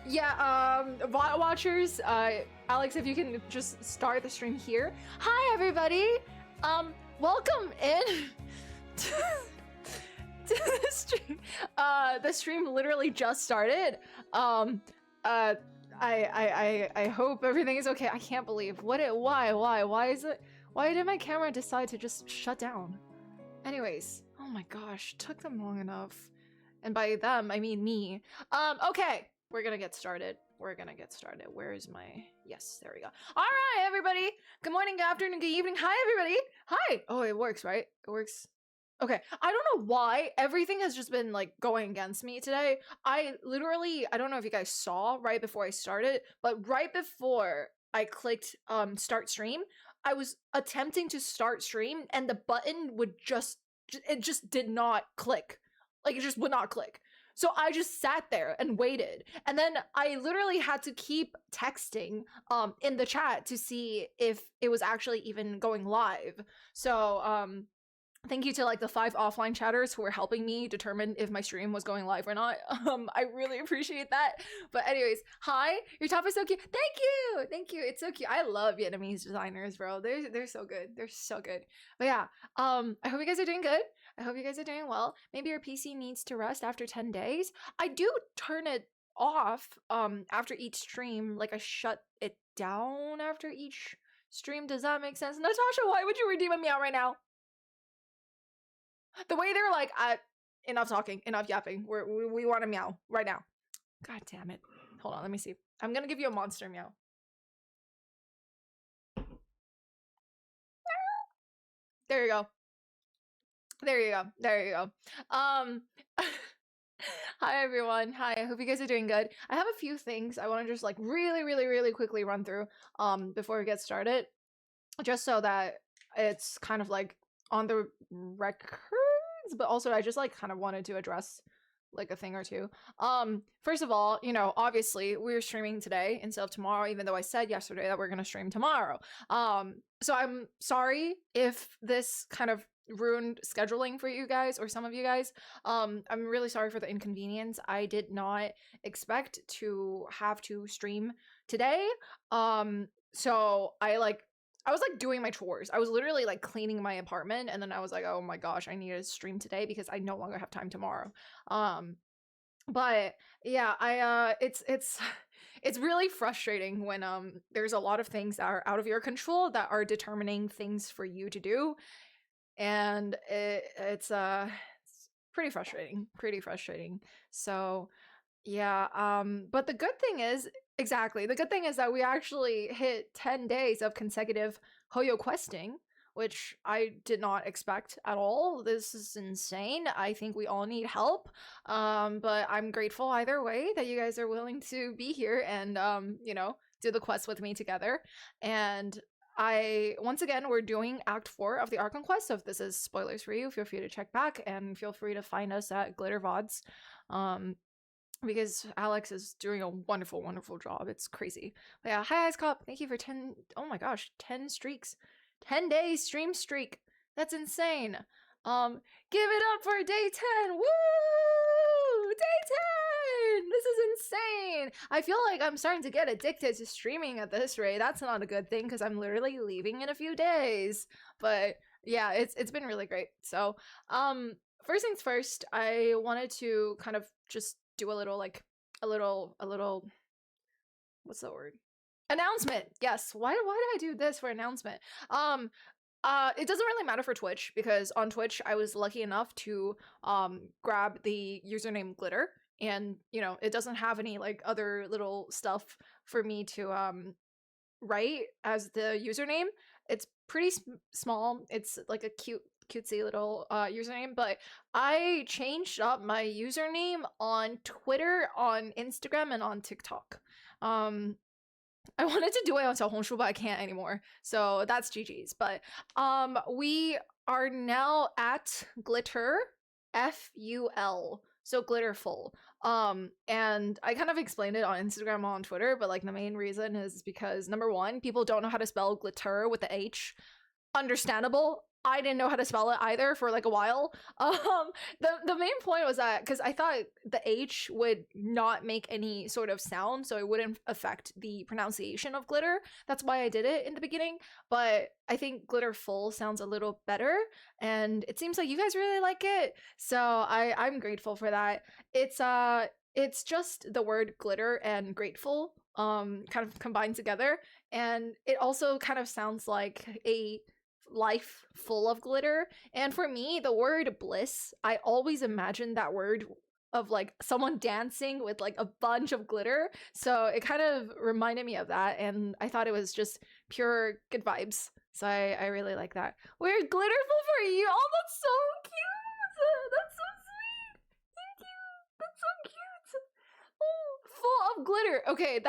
Yeah, VOD watchers, Alex, if you can just start the stream here. Hi, everybody! Welcome in to the stream. The stream literally just started. I hope everything is okay. I can't believe why did my camera decide to just shut down? Anyways, oh my gosh, took them long enough. And by them, I mean me. Okay. We're gonna get started. Where is my... Yes, there we go. All right, everybody. Good morning, good afternoon, good evening. Hi, everybody. Hi. Oh, it works, right? It works. Okay. I don't know why everything has just been like going against me today. I don't know if you guys saw right before I started, but right before I clicked start stream, I was attempting to start stream and the button would it just did not click. Like it just would not click. So I just sat there and waited. And then I literally had to keep texting in the chat to see if it was actually even going live. So thank you to like the 5 offline chatters who were helping me determine if my stream was going live or not. I really appreciate that. But anyways, hi, your top is so cute. Thank you. It's so cute. I love Vietnamese designers, bro. They're so good. They're so good. But yeah, I hope you guys are doing good. I hope you guys are doing well. Maybe your PC needs to rest after 10 days. I do turn it off after each stream. Like I shut it down after each stream. Does that make sense? Natasha, why would you redeem a meow right now? The way they're like, enough talking, enough yapping. We want a meow right now. God damn it. Hold on, let me see. I'm gonna give you a monster meow. There you go. Hi everyone. Hi, I hope you guys are doing good. I have a few things I want to just like really quickly run through before we get started. Just so that it's kind of like on the records, but also I just like kind of wanted to address like a thing or two. First of all, you know, obviously we're streaming today instead of tomorrow, even though I said yesterday that we're gonna stream tomorrow. So I'm sorry if this kind of ruined scheduling for you guys or some of you guys. I'm really sorry for the inconvenience. I did not expect to have to stream today. So I was like doing my chores. I was literally like cleaning my apartment and then I was like, oh my gosh, I need to stream today because I no longer have time tomorrow. But yeah, it's really frustrating when there's a lot of things that are out of your control that are determining things for you to do. And it's pretty frustrating. So yeah, but the good thing is that we actually hit 10 days of consecutive Hoyo questing, which I did not expect at all. This is insane. I think we all need help. But I'm grateful either way that you guys are willing to be here and you know, do the quest with me together. And once again, we're doing Act 4 of the Archon quest, so if this is spoilers for you, feel free to check back, and feel free to find us at Glittr VODs, because Alex is doing a wonderful job. It's crazy. But yeah, hi Ice Cop, thank you for 10, oh my gosh, 10 streaks. 10 days stream streak. That's insane. Give it up for day 10. Woo! Day 10! This is insane. I feel like I'm starting to get addicted to streaming at this rate. That's not a good thing because I'm literally leaving in a few days. But yeah, it's been really great. So, first things first, I wanted to kind of just do a little what's the word? Announcement. Yes. Why did I do this for announcement? It doesn't really matter for Twitch because on Twitch I was lucky enough to grab the username Glittr, and you know, it doesn't have any like other little stuff for me to write as the username. It's pretty small. It's like a cutesy little username, but I changed up my username on Twitter, on Instagram, and on TikTok. I wanted to do it on Xiaohongshu, but I can't anymore. So that's GG's. But we are now at Glittr FUL. So Glitterful. And I kind of explained it on Instagram and on Twitter, but like the main reason is because number one, people don't know how to spell glitter with the H. Understandable. I didn't know how to spell it either for like a while. The main point was that because I thought the H would not make any sort of sound, so it wouldn't affect the pronunciation of glitter. That's why I did it in the beginning. But I think glitterful sounds a little better, and it seems like you guys really like it. So I'm grateful for that. It's just the word glitter and grateful kind of combined together, and it also kind of sounds like a life full of glitter. And for me, the word bliss, I always imagine that word of like someone dancing with like a bunch of glitter, so it kind of reminded me of that, and I thought it was just pure good vibes. So I really like that. We're glitterful for you. Oh, that's so cute. That's so sweet. Thank you. That's so cute. Oh, full of glitter. Okay,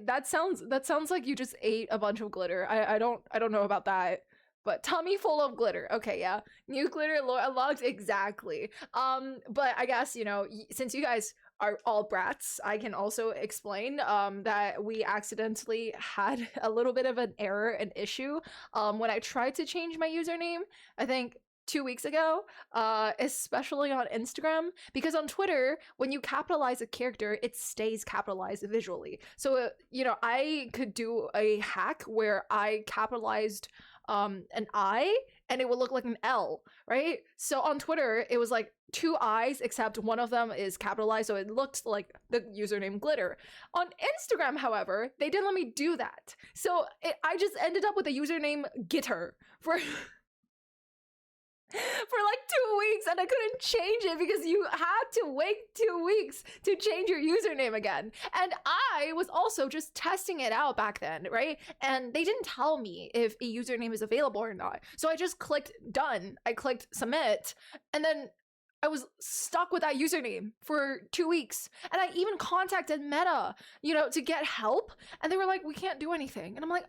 that sounds like you just ate a bunch of glitter. I don't know about that. But tummy full of glitter. Okay, yeah. New glitter logs, exactly. But I guess, you know, since you guys are all brats, I can also explain that we accidentally had a little bit of an error, an issue, when I tried to change my username, I think 2 weeks ago, especially on Instagram, because on Twitter, when you capitalize a character, it stays capitalized visually. So, you know, I could do a hack where I capitalized an I and it would look like an L, right? So on Twitter, it was like 2 I's, except one of them is capitalized, so it looked like the username Glitter. On Instagram, however, they didn't let me do that. So I just ended up with the username Gitter for for like 2 weeks, and I couldn't change it because you had to wait 2 weeks to change your username again. And I was also just testing it out back then, right? And they didn't tell me if a username is available or not. So I just clicked done. I clicked submit, and then I was stuck with that username for 2 weeks. And I even contacted Meta, you know, to get help. And they were like, we can't do anything. And I'm like,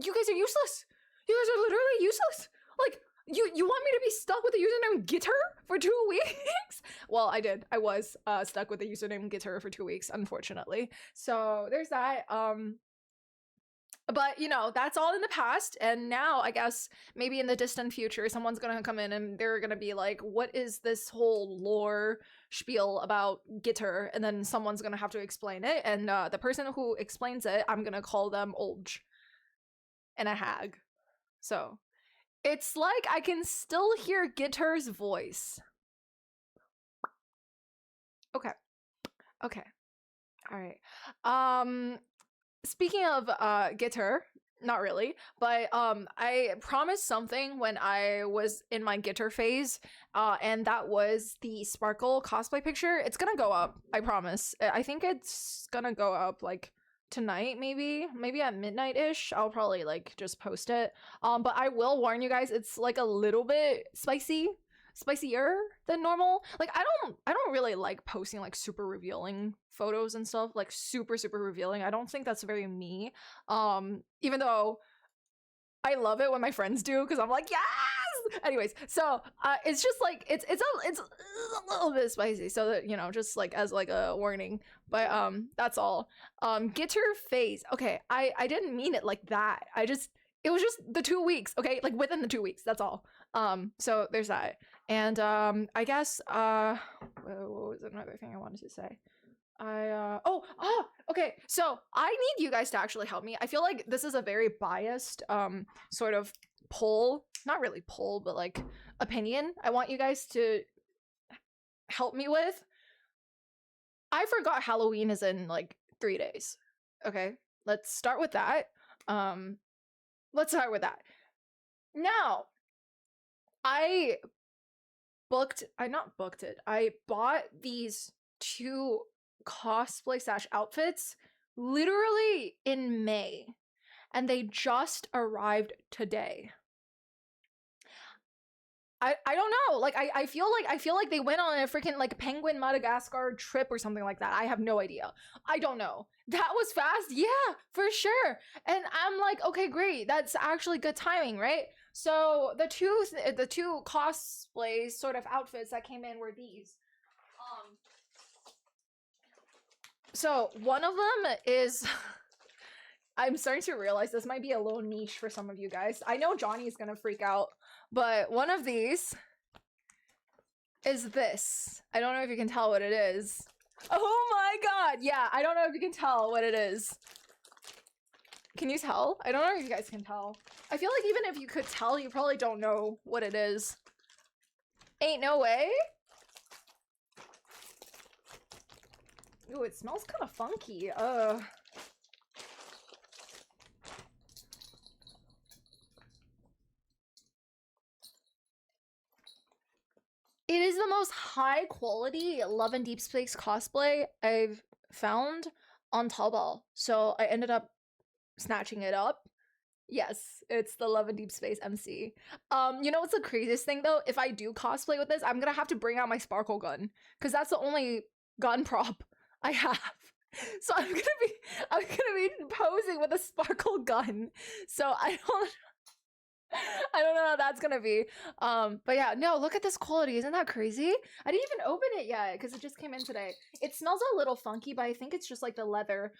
you guys are useless. You guys are literally useless. Like, you want me to be stuck with the username Glittr for 2 weeks? Well, I did. I was stuck with the username Glittr for 2 weeks, unfortunately. So there's that. But you know, that's all in the past, and now I guess maybe in the distant future, someone's gonna come in and they're gonna be like, "What is this whole lore spiel about Glittr?" And then someone's gonna have to explain it, and the person who explains it, I'm gonna call them Olj and a hag. So it's like I can still hear Glittr's voice. Okay. Okay. All right. Speaking of Glittr, not really, but I promised something when I was in my Glittr phase, and that was the Sparkle cosplay picture. It's gonna go up, I promise. I think it's gonna go up like tonight, maybe at midnight-ish. I'll probably like just post it. But I will warn you guys, it's like a little bit spicier than normal. Like I don't really like posting like super revealing photos and stuff, like super revealing. I don't think that's very me. Even though I love it when my friends do, because I'm like, yes. Anyways, so it's just like it's a little bit spicy, so that, you know, just like as like a warning. But that's all. Glittr phase. Okay, I didn't mean it like that. It was just the 2 weeks, okay? Like within the 2 weeks, that's all. So there's that. And I guess what was another thing I wanted to say? Okay, so I need you guys to actually help me. I feel like this is a very biased sort of poll, not really poll, but like opinion I want you guys to help me with. I forgot Halloween is in like 3 days. Okay, let's start with that. Let's start with that. Now, I bought these 2 cosplay / outfits literally in May, and they just arrived today. I don't know, like I feel like they went on a freaking like Penguin Madagascar trip or something like that. I have no idea. I don't know. That was fast, yeah, for sure. And I'm like, okay, great, that's actually good timing, right? So the two cosplay sort of outfits that came in were these. So one of them is I'm starting to realize this might be a little niche for some of you guys. I know Johnny's gonna freak out, But one of these is this. I don't know if you can tell what it is. Oh my god! Yeah, I don't know if you can tell what it is. Can you tell? I don't know if you guys can tell. I feel like even if you could tell, you probably don't know what it is. Ain't no way? Ooh, it smells kind of funky. It is the most high quality Love and Deep Space cosplay I've found on Taobao. So I ended up snatching it up. Yes, it's the Love and Deep Space MC. You know what's the craziest thing though? If I do cosplay with this, I'm gonna have to bring out my sparkle gun because that's the only gun prop I have. So I'm gonna be posing with a sparkle gun. So I don't know how that's gonna be. But yeah, no, look at this quality. Isn't that crazy? I didn't even open it yet because it just came in today. It smells a little funky, but I think it's just like the leather.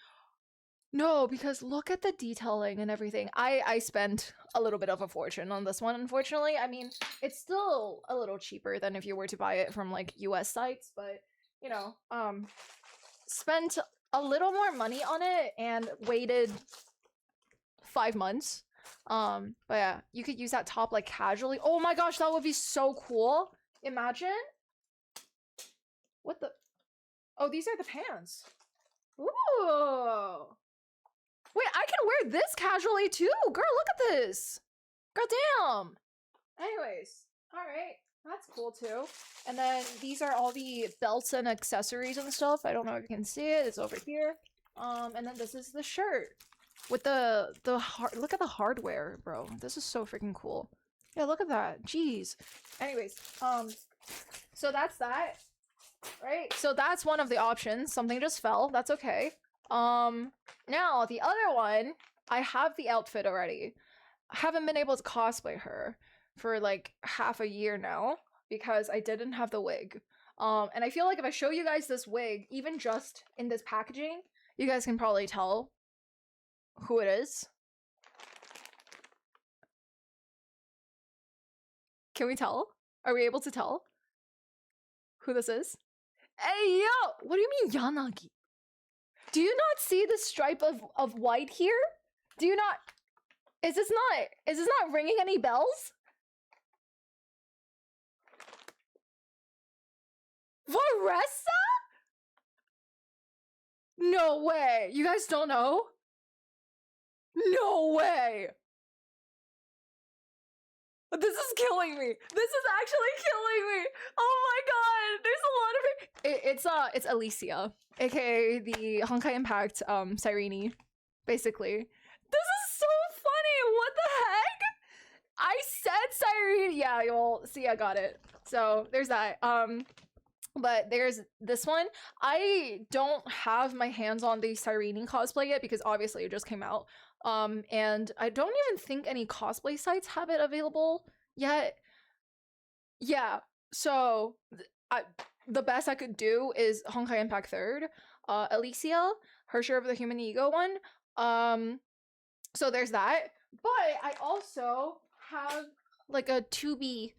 No, because look at the detailing and everything. I spent a little bit of a fortune on this one, unfortunately. I mean, it's still a little cheaper than if you were to buy it from like US sites, but you know, spent a little more money on it and waited 5 months. But yeah, you could use that top like casually. Oh my gosh, that would be so cool. Imagine. What the? Oh, these are the pants. Ooh. Wait, I can wear this casually too. Girl, look at this. God damn. Anyways, all right. That's cool too. And then these are all the belts and accessories and stuff. I don't know if you can see it. It's over here. And then this is the shirt with the look at the hardware, bro. This is so freaking cool. Yeah, look at that. Jeez. Anyways, so that's that. Right? So that's one of the options. Something just fell. That's okay. Now the other one, I have the outfit already. I haven't been able to cosplay her for like half a year now because I didn't have the wig. And I feel like if I show you guys this wig, even just in this packaging, you guys can probably tell who it is. Can we tell? Are we able to tell who this is? Hey, yo! What do you mean, Yanagi? Do you not see the stripe of white here? Do you not? Is this not ringing any bells? Varessa? No way. You guys don't know? No way. This is killing me. This is actually killing me. Oh my god. There's a lot of it. It's Alicia, aka the Honkai Impact Sirene, basically. This is so funny. What the heck? I said Sirene. Yeah, you'll see I got it. So there's that. But there's this one. I don't have my hands on the Sirene cosplay yet because obviously it just came out. And I don't even think any cosplay sites have it available yet. Yeah, so the best I could do is Honkai Impact 3rd, Alicia, her share of the human ego one. So there's that. But I also have like a 2B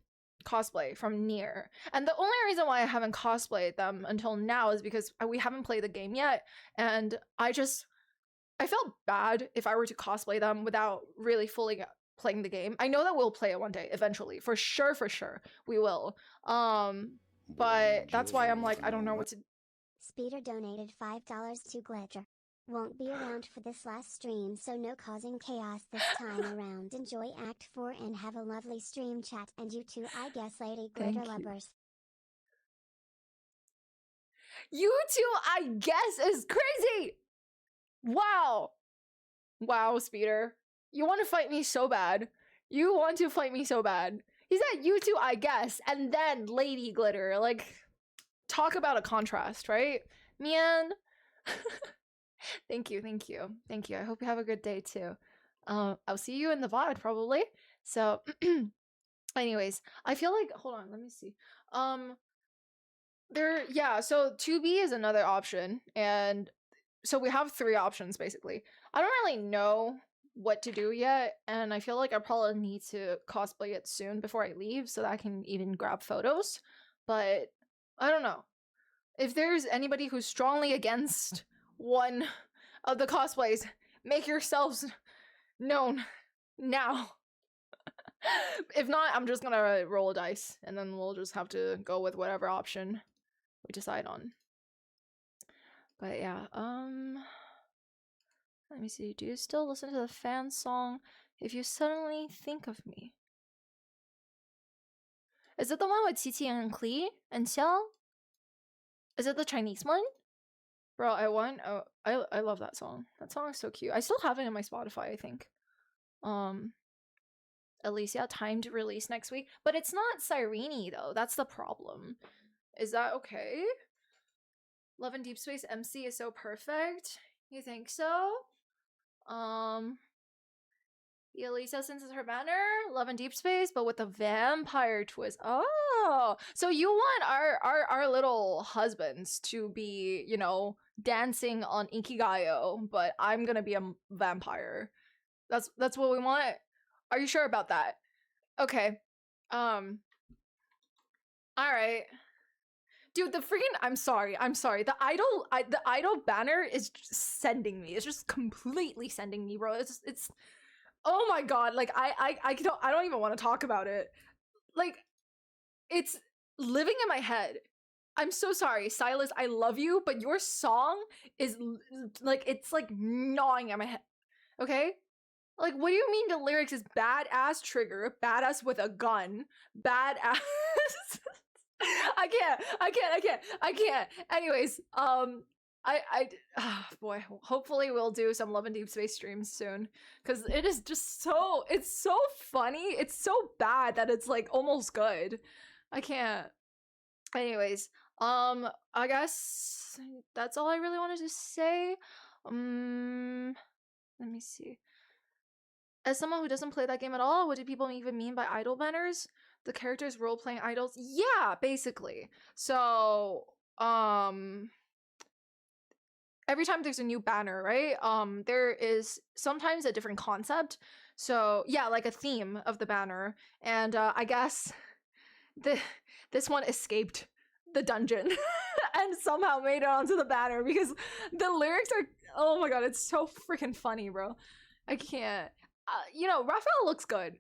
cosplay from Nier. And the only reason why I haven't cosplayed them until now is because we haven't played the game yet, and I felt bad if I were to cosplay them without really fully playing the game. I know that we'll play it one day, eventually. For sure, we will. But that's why I'm like, I don't know what to... Speeder donated $5 to Glittr. Won't be around for this last stream, so no causing chaos this time around. Enjoy Act 4 and have a lovely stream chat, and you too, I guess, lady Glittr lovers. You too, I guess, is crazy! Wow. Wow, Speeder. You want to fight me so bad. You want to fight me so bad. He said you too, I guess, and then Lady Glittr. Like, talk about a contrast, right? Man. Thank you. I hope you have a good day too. I'll see you in the VOD probably. So, anyways, I feel like, hold on, let me see. So 2B is another option, and so we have 3 options basically. I don't really know what to do yet, and I feel like I probably need to cosplay it soon before I leave so that I can even grab photos. But I don't know. If there's anybody who's strongly against one of the cosplays, make yourselves known now. If not, I'm just gonna roll a dice and then we'll just have to go with whatever option we decide on. But yeah, let me see. Do you still listen to the fan song If You Suddenly Think of Me? Is it the one with Qiqi and Klee and Xiao? Is it the Chinese one? Bro, I love that song. That song is so cute. I still have it in my Spotify, I think. Alicia, timed release next week. But it's not Sirene though. That's the problem. Is that okay? Love and Deep Space MC is so perfect. You think so? Elisa senses her banner, Love and Deep Space, but with a vampire twist. Oh, so you want our little husbands to be, you know, dancing on Ikigayo, but I'm gonna be a vampire. That's what we want. Are you sure about that? Okay. All right. Dude, the freaking I'm sorry. The idol banner is just sending me. It's just completely sending me, bro. It's oh my god, like I don't even want to talk about it. Like it's living in my head. I'm so sorry, Silas, I love you, but your song is like it's like gnawing at my head. Okay? Like, what do you mean the lyrics is badass trigger, badass with a gun, badass? I can't. Anyways, boy, hopefully we'll do some Love and Deep Space streams soon, because it is just so, it's so funny. It's so bad that it's like almost good. I can't. Anyways, I guess that's all I really wanted to say. Let me see. As someone who doesn't play that game at all, what do people even mean by idol banners? The characters role-playing idols? Yeah, basically. So, every time there's a new banner, right? There is sometimes a different concept. So, yeah, like a theme of the banner. And I guess this one escaped the dungeon and somehow made it onto the banner because the lyrics are, oh my god, it's so freaking funny, bro. I can't. You know, Raphael looks good.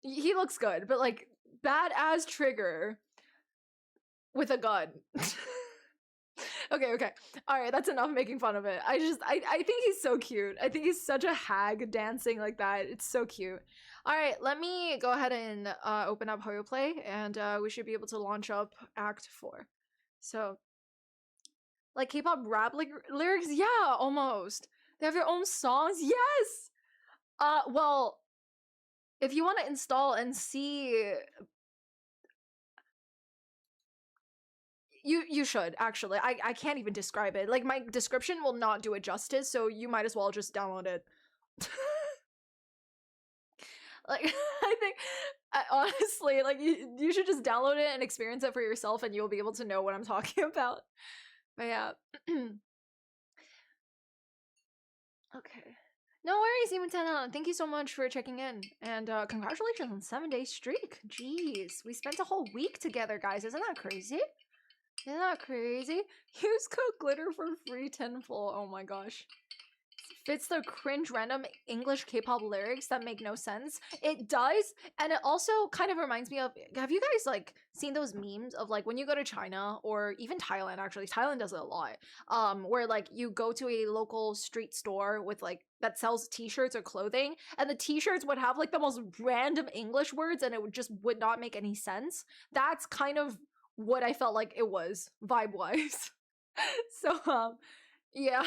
He looks good, but like badass trigger with a gun. Okay. All right, that's enough making fun of it. I think he's so cute. I think he's such a hag dancing like that. It's so cute. All right, let me go ahead and open up Hoyo Play, and we should be able to launch up Act 4. So, like K-pop rap lyrics? Yeah, almost. They have their own songs? Yes! Well, if you want to install and see, you should actually. I can't even describe it. Like my description will not do it justice, so you might as well just download it. Like I think honestly, like you should just download it and experience it for yourself, and you'll be able to know what I'm talking about. But yeah. Okay. No worries, even 10. Thank you so much for checking in. And congratulations on 7-day streak. Jeez, we spent a whole week together, guys. Isn't that crazy? Isn't that crazy? Use code Glittr for free tenfold. Oh my gosh. Fits the cringe random English K-pop lyrics that make no sense. It does, and it also kind of reminds me of, have you guys like seen those memes of like when you go to China or even Thailand? Actually, Thailand does it a lot. Where like you go to a local street store with like that sells t-shirts or clothing, and the t-shirts would have like the most random English words, and it would not make any sense. That's kind of what I felt like it was vibe-wise. So yeah.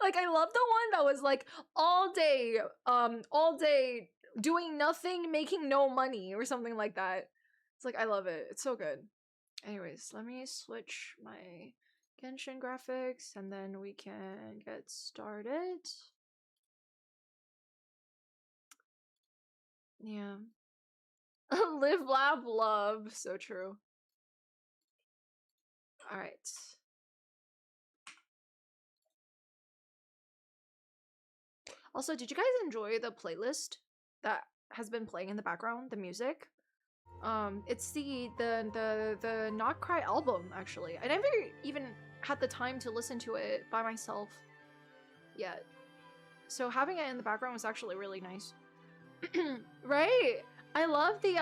Like I love the one that was like all day doing nothing, making no money or something like that. It's like I love it. It's so good. Anyways, let me switch my Genshin graphics and then we can get started. Yeah. Live, laugh, love. So true. All right. Also, did you guys enjoy the playlist that has been playing in the background, the music? It's the Not Cry album, actually. I never even had the time to listen to it by myself yet. So having it in the background was actually really nice. Right? I love the,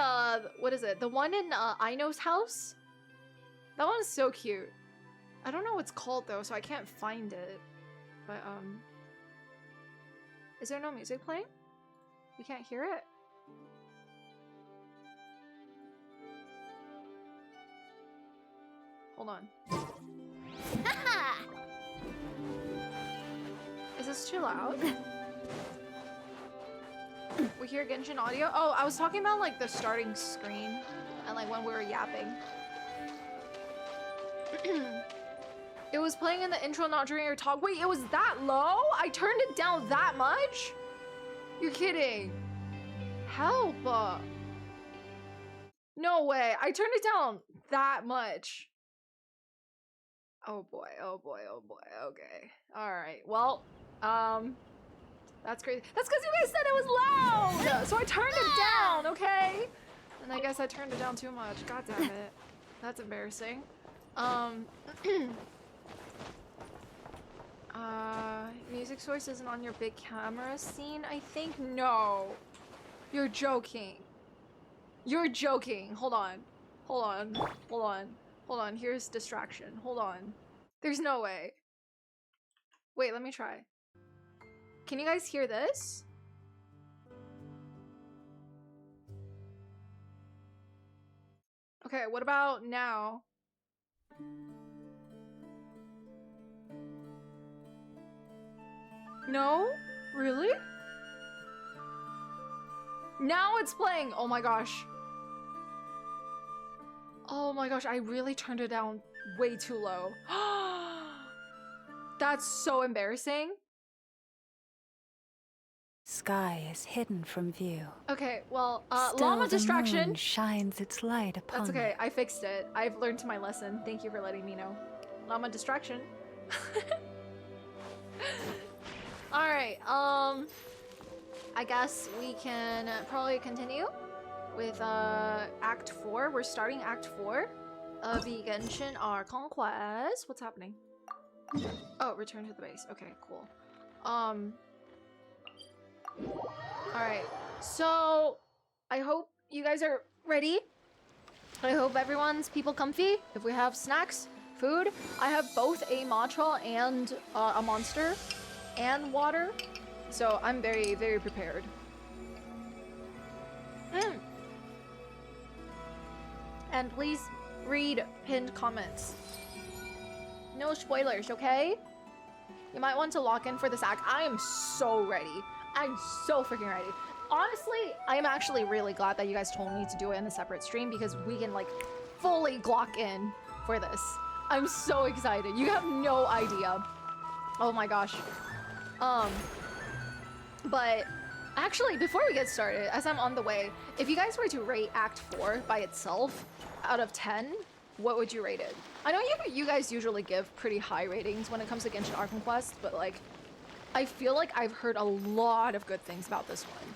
what is it? The one in Aino's house? That one is so cute. I don't know what it's called though, so I can't find it. But, is there no music playing? You can't hear it? Hold on. Is this too loud? We hear Genshin audio? Oh, I was talking about like the starting screen and like when we were yapping. It was playing in the intro, not during your talk. Wait, it was that low? I turned it down that much? You're kidding. Help. No way. I turned it down that much. Oh boy, oh boy, oh boy. Okay. Alright. Well, that's crazy. That's because you guys said it was loud! So I turned it down, okay? And I guess I turned it down too much. God damn it. That's embarrassing. Music source isn't on your big camera scene, I think? No. You're joking. You're joking. Hold on. Hold on. Hold on. Hold on. Here's distraction. Hold on. There's no way. Wait, let me try. Can you guys hear this? Okay, what about now? No? Really? Now it's playing! Oh my gosh. Oh my gosh, I really turned it down way too low. That's so embarrassing. Sky is hidden from view. Okay, well, Still llama the distraction. moon shines its light upon That's okay, me. I fixed it. I've learned my lesson. Thank you for letting me know. Llama distraction. Alright, I guess we can probably continue with Act 4. We're starting Act 4 of the Genshin Archon quest. What's happening? Oh, return to the base. Okay, cool. Alright, so I hope you guys are ready. I hope everyone's people comfy. If we have snacks, food, I have both a matcha and a monster and water. So I'm very, very prepared. And please read pinned comments. No spoilers, okay? You might want to lock in for this act. I am so ready. I'm so freaking ready. Honestly, I am actually really glad that you guys told me to do it in a separate stream because we can like fully lock in for this. I'm so excited. You have no idea. Oh my gosh. But actually, before we get started, as I'm on the way, if you guys were to rate Act 4 by itself out of 10, what would you rate it? I know you guys usually give pretty high ratings when it comes to Genshin Archon Quest, but like, I feel like I've heard a lot of good things about this one.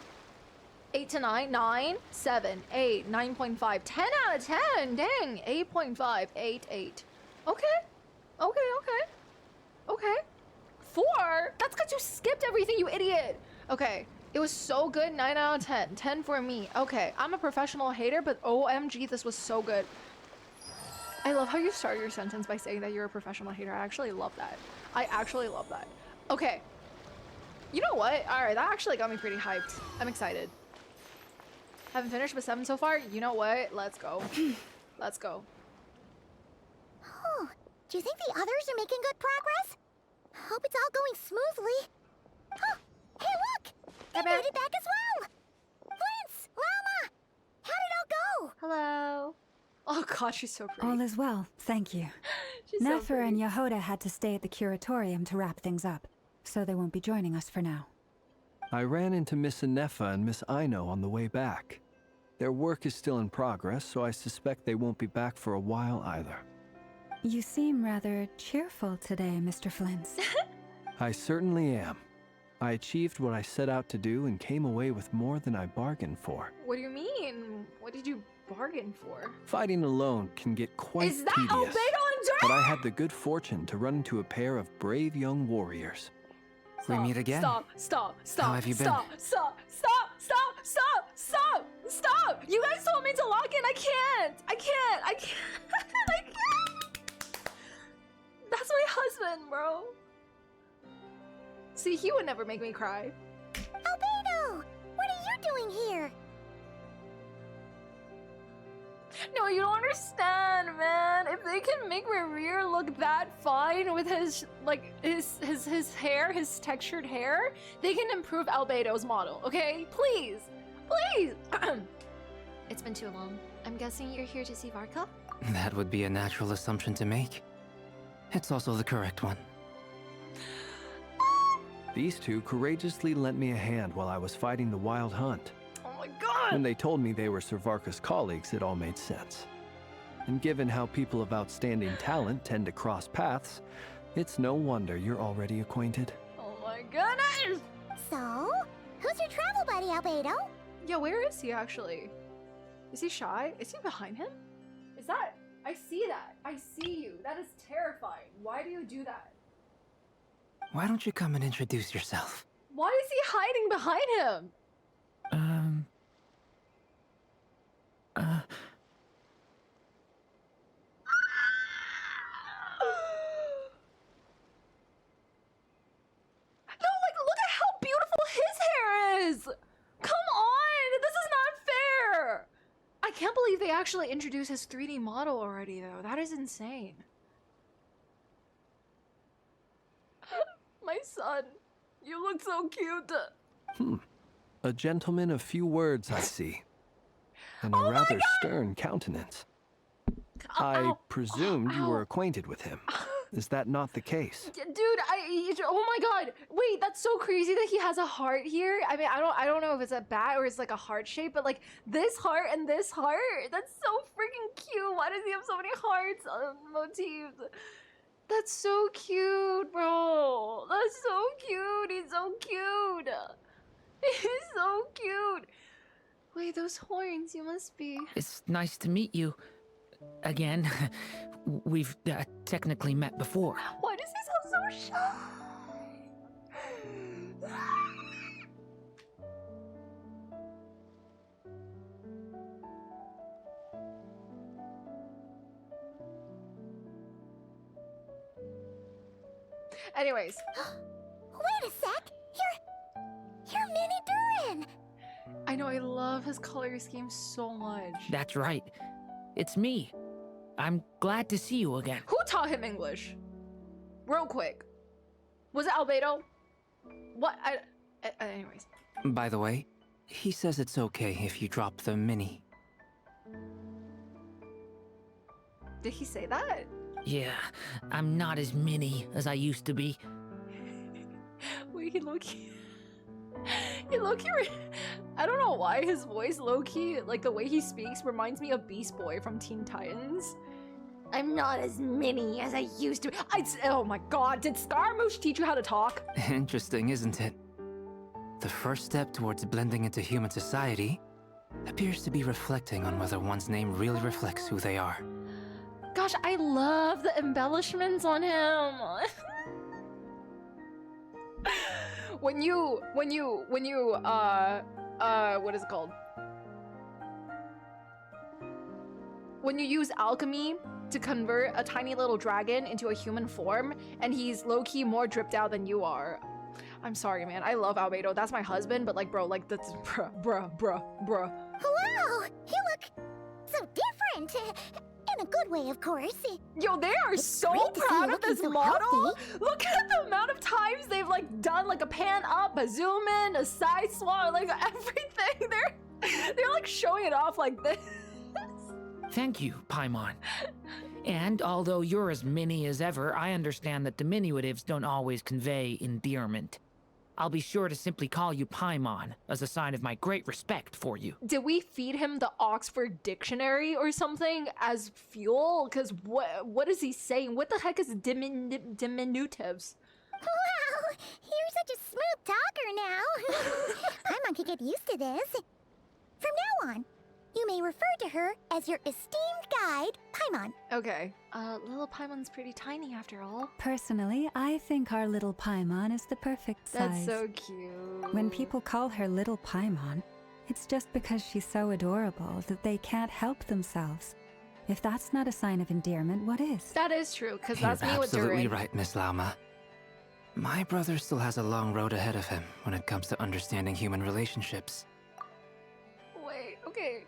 8 to 9, 9, 7, 8, 9.5, 10 out of 10, dang, 8.5, 8, 8. Okay, okay, okay, okay. 4? That's because you skipped everything, you idiot. Okay, it was so good, 9 out of 10, 10 for me. Okay, I'm a professional hater, but OMG, this was so good. I love how you start your sentence by saying that you're a professional hater. I actually love that. I actually love that. Okay. You know what? Alright, that actually got me pretty hyped. I'm excited. Haven't finished with 7 so far? You know what? Let's go. Let's go. Oh, do you think the others are making good progress? Hope it's all going smoothly. Oh, hey look! They made it back as well! Flint's! Llama! How did it all go? Hello. Oh god, she's so pretty. All is well, thank you. She's so Nefer pretty. and Yehoda had to stay at the curatorium to wrap things up, so they won't be joining us for now. I ran into Miss Nefer and Miss Aino on the way back. Their work is still in progress, so I suspect they won't be back for a while either. You seem rather cheerful today, Mr. Flint's. I certainly am. I achieved what I set out to do and came away with more than I bargained for. What do you mean? What did you bargain for? Fighting alone can get quite Is that tedious, albedo and dori? but I had the good fortune to run into a pair of brave young warriors. We meet again. Stop. How have you been? Stop. You guys told me to lock in. I can't. I can't. That's my husband, bro. See, he would never make me cry. Albedo! What are you doing here? No, you don't understand, man. If they can make rerir look that fine with his hair, his textured hair, they can improve albedo's model, okay? Please. It's been too long. I'm guessing you're here to see Varka? That would be a natural assumption to make. It's also the correct one. These two courageously lent me a hand while I was fighting the wild hunt. Oh my god! When they told me they were Sir Varka's colleagues, it all made sense. And given how people of outstanding talent tend to cross paths, it's no wonder you're already acquainted. Oh my goodness! So, who's your travel buddy, Albedo? Yeah, where is he actually? Is he shy? Is he behind him? Is that... I see that. I see you. That is terrifying. Why do you do that? Why don't you come and introduce yourself? Why is he hiding behind him? No, like, look at how beautiful his hair is! Come on! This is not fair! I can't believe they actually introduced his 3D model already, though. That is insane. My son, you look so cute. A gentleman of few words, I see. And a Oh my rather God! stern countenance. I presumed you were acquainted with him. Is that not the case? Dude, oh my god. Wait, that's so crazy that he has a heart here. I mean, I don't know if it's a bat or it's like a heart shape, but like this heart and this heart, that's so freaking cute. Why does he have so many hearts motifs? That's so cute, bro. That's so cute. He's so cute. He's so cute. Wait, those horns, you must be... It's nice to meet you. Again. We've technically met before. Why does he sound so shy? Anyways. Wait a sec! You're Mini Durin! I know, I love his color scheme so much. That's right. It's me. I'm glad to see you again. Who taught him English? Real quick. Was it Albedo? What? Anyways. By the way, he says it's okay if you drop the mini. Did he say that? Yeah, I'm not as mini as I used to be. Wait, he low-key... He low-key... I don't know why his voice low-key, like the way he speaks, reminds me of Beast Boy from Teen Titans. I'm not as mini as I used to. Oh my god, did Scaramouche teach you how to talk? Interesting, isn't it? The first step towards blending into human society appears to be reflecting on whether one's name really reflects who they are. Gosh, I love the embellishments on him. when you, what is it called? When you use alchemy to convert a tiny little dragon into a human form, and he's low-key more dripped out than you are. I'm sorry, man. I love Albedo. That's my husband, but like, bro, like, that's bruh. Wow! You look so different! In a good way, of course. Yo, they are so great to see proud you of this looking so model. healthy. Look at the amount of times they've like done like a pan up, a zoom in, a side swap, like everything. They're like showing it off like this. Thank you, Paimon. And although you're as mini as ever, I understand that diminutives don't always convey endearment. I'll be sure to simply call you Paimon as a sign of my great respect for you. Did we feed him the Oxford Dictionary or something as fuel? Because what is he saying? What the heck is diminutives? Wow! You're such a smooth talker now. Paimon could get used to this. From now on, you may refer to her as your esteemed guide, Paimon. Okay. Little Paimon's pretty tiny after all. Personally, I think our little Paimon is the perfect size. That's so cute. When people call her little Paimon, it's just because she's so adorable that they can't help themselves. If that's not a sign of endearment, what is? That is true, because You're that's me with absolutely durin. right, Miss Lauma. My brother still has a long road ahead of him when it comes to understanding human relationships. Wait, okay.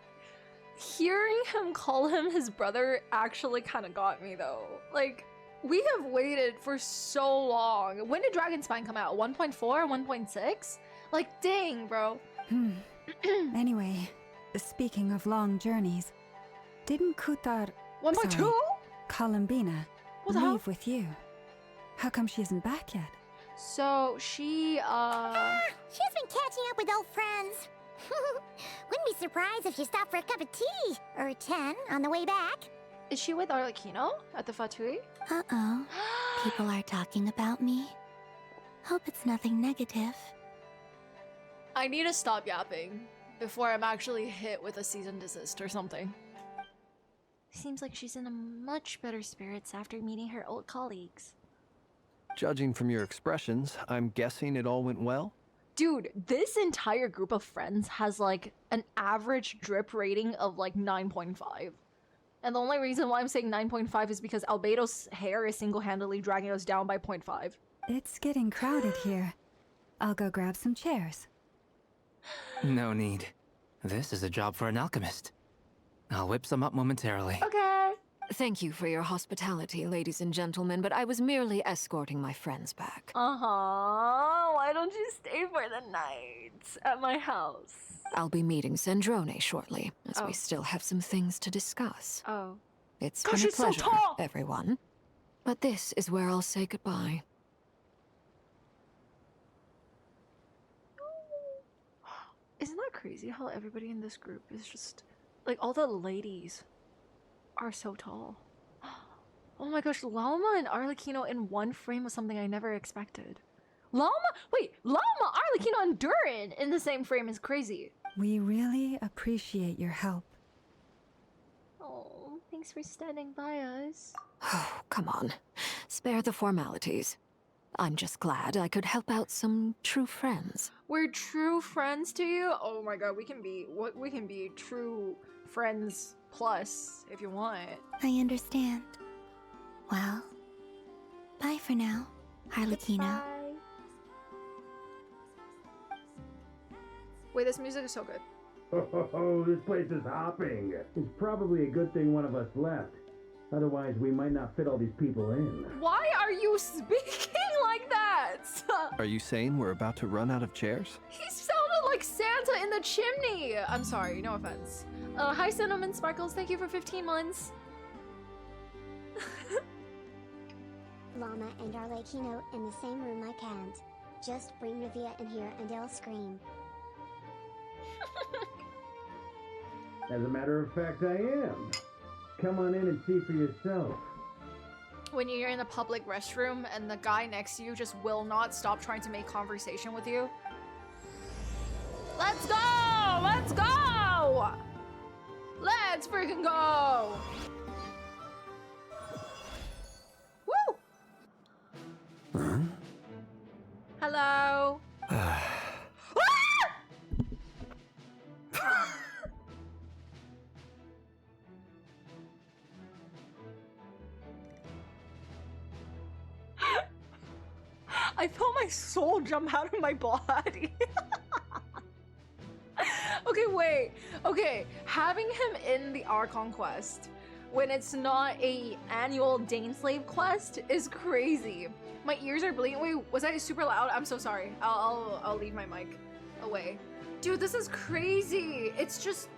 Hearing him call him his brother actually kind of got me though. Like, we have waited for so long. When did Dragon Spine come out? 1.4? 1.6? Like, dang, bro. Anyway, speaking of long journeys, didn't Kutar, 1.2? sorry, Columbina, What the hell? leave with you? How come she isn't back yet? So, she, She's been catching up with old friends. Wouldn't be surprised if she stopped for a cup of tea or 10 on the way back. is she with Arlecchino at the Fatui? Uh-oh. People are talking about me. Hope it's nothing negative. I need to stop yapping before I'm actually hit with a cease and desist or something. Seems like she's in a much better spirits after meeting her old colleagues. Judging from your expressions, I'm guessing it all went well? Dude, this entire group of friends has like an average drip rating of like 9.5. And the only reason why I'm saying 9.5 is because Albedo's hair is single-handedly dragging us down by 0.5. It's getting crowded here. I'll go grab some chairs. No need. This is a job for an alchemist. I'll whip some up momentarily. Okay. Thank you for your hospitality, ladies and gentlemen, but I was merely escorting my friends back. Uh-huh. Why don't you stay for the night at my house? I'll be meeting Sandrone shortly, as Oh. we still have some things to discuss. Oh. It's Gosh, been a she's so pleasure, tall! everyone. But this is where I'll say goodbye. Isn't that crazy how everybody in this group is just... Like, all the ladies are so tall. Oh my gosh, Lauma and Arlecchino in one frame was something I never expected. Lauma? Wait, Lauma, Arlecchino, and Durin in the same frame is crazy. We really appreciate your help. Oh, thanks for standing by us. Oh, come on. Spare the formalities. I'm just glad I could help out some true friends. We're true friends to you? Oh my god, we can be true friends plus if you want. I understand. Well, bye for now, Arlecchino. Bye. Wait, this music is so good. Oh, this place is hopping. It's probably a good thing one of us left. Otherwise, we might not fit all these people in. Why are you speaking like that? Are you saying we're about to run out of chairs? He sounded like Santa in the chimney. I'm sorry, no offense. Hi Cinnamon Sparkles, thank you for 15 months. Llama and Arlecchino in the same room. I can't. Just bring Rivia in here and I'll scream. As a matter of fact, I am. Come on in and see for yourself. When you're in a public restroom and the guy next to you just will not stop trying to make conversation with you. Let's go! Let's go! Let's freaking go! Woo! Hello? Ah! I felt my soul jump out of my body. Okay, wait. Okay, having him in the Archon quest when it's not a annual dainsleif quest is crazy. My ears are bleeding. Wait, was I super loud? I'm so sorry. I'll leave my mic away. Dude, this is crazy. It's just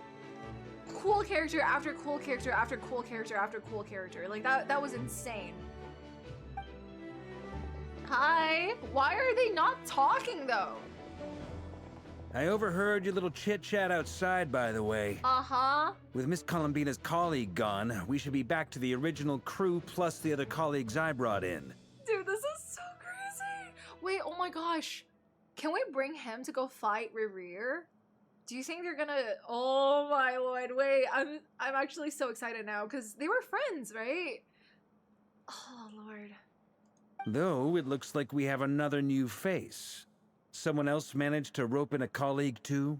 cool character after cool character after cool character after cool character. Like that was insane. Hi. Why are they not talking though? I overheard your little chit-chat outside, by the way. Uh-huh. With Miss Columbina's colleague gone, we should be back to the original crew plus the other colleagues I brought in. Dude, this is so crazy. Wait, oh my gosh. Can we bring him to go fight Rerir? Do you think they're gonna? Oh my lord! Wait, I'm actually so excited now because they were friends, right? Oh lord. Though it looks like we have another new face. Someone else managed to rope in a colleague too?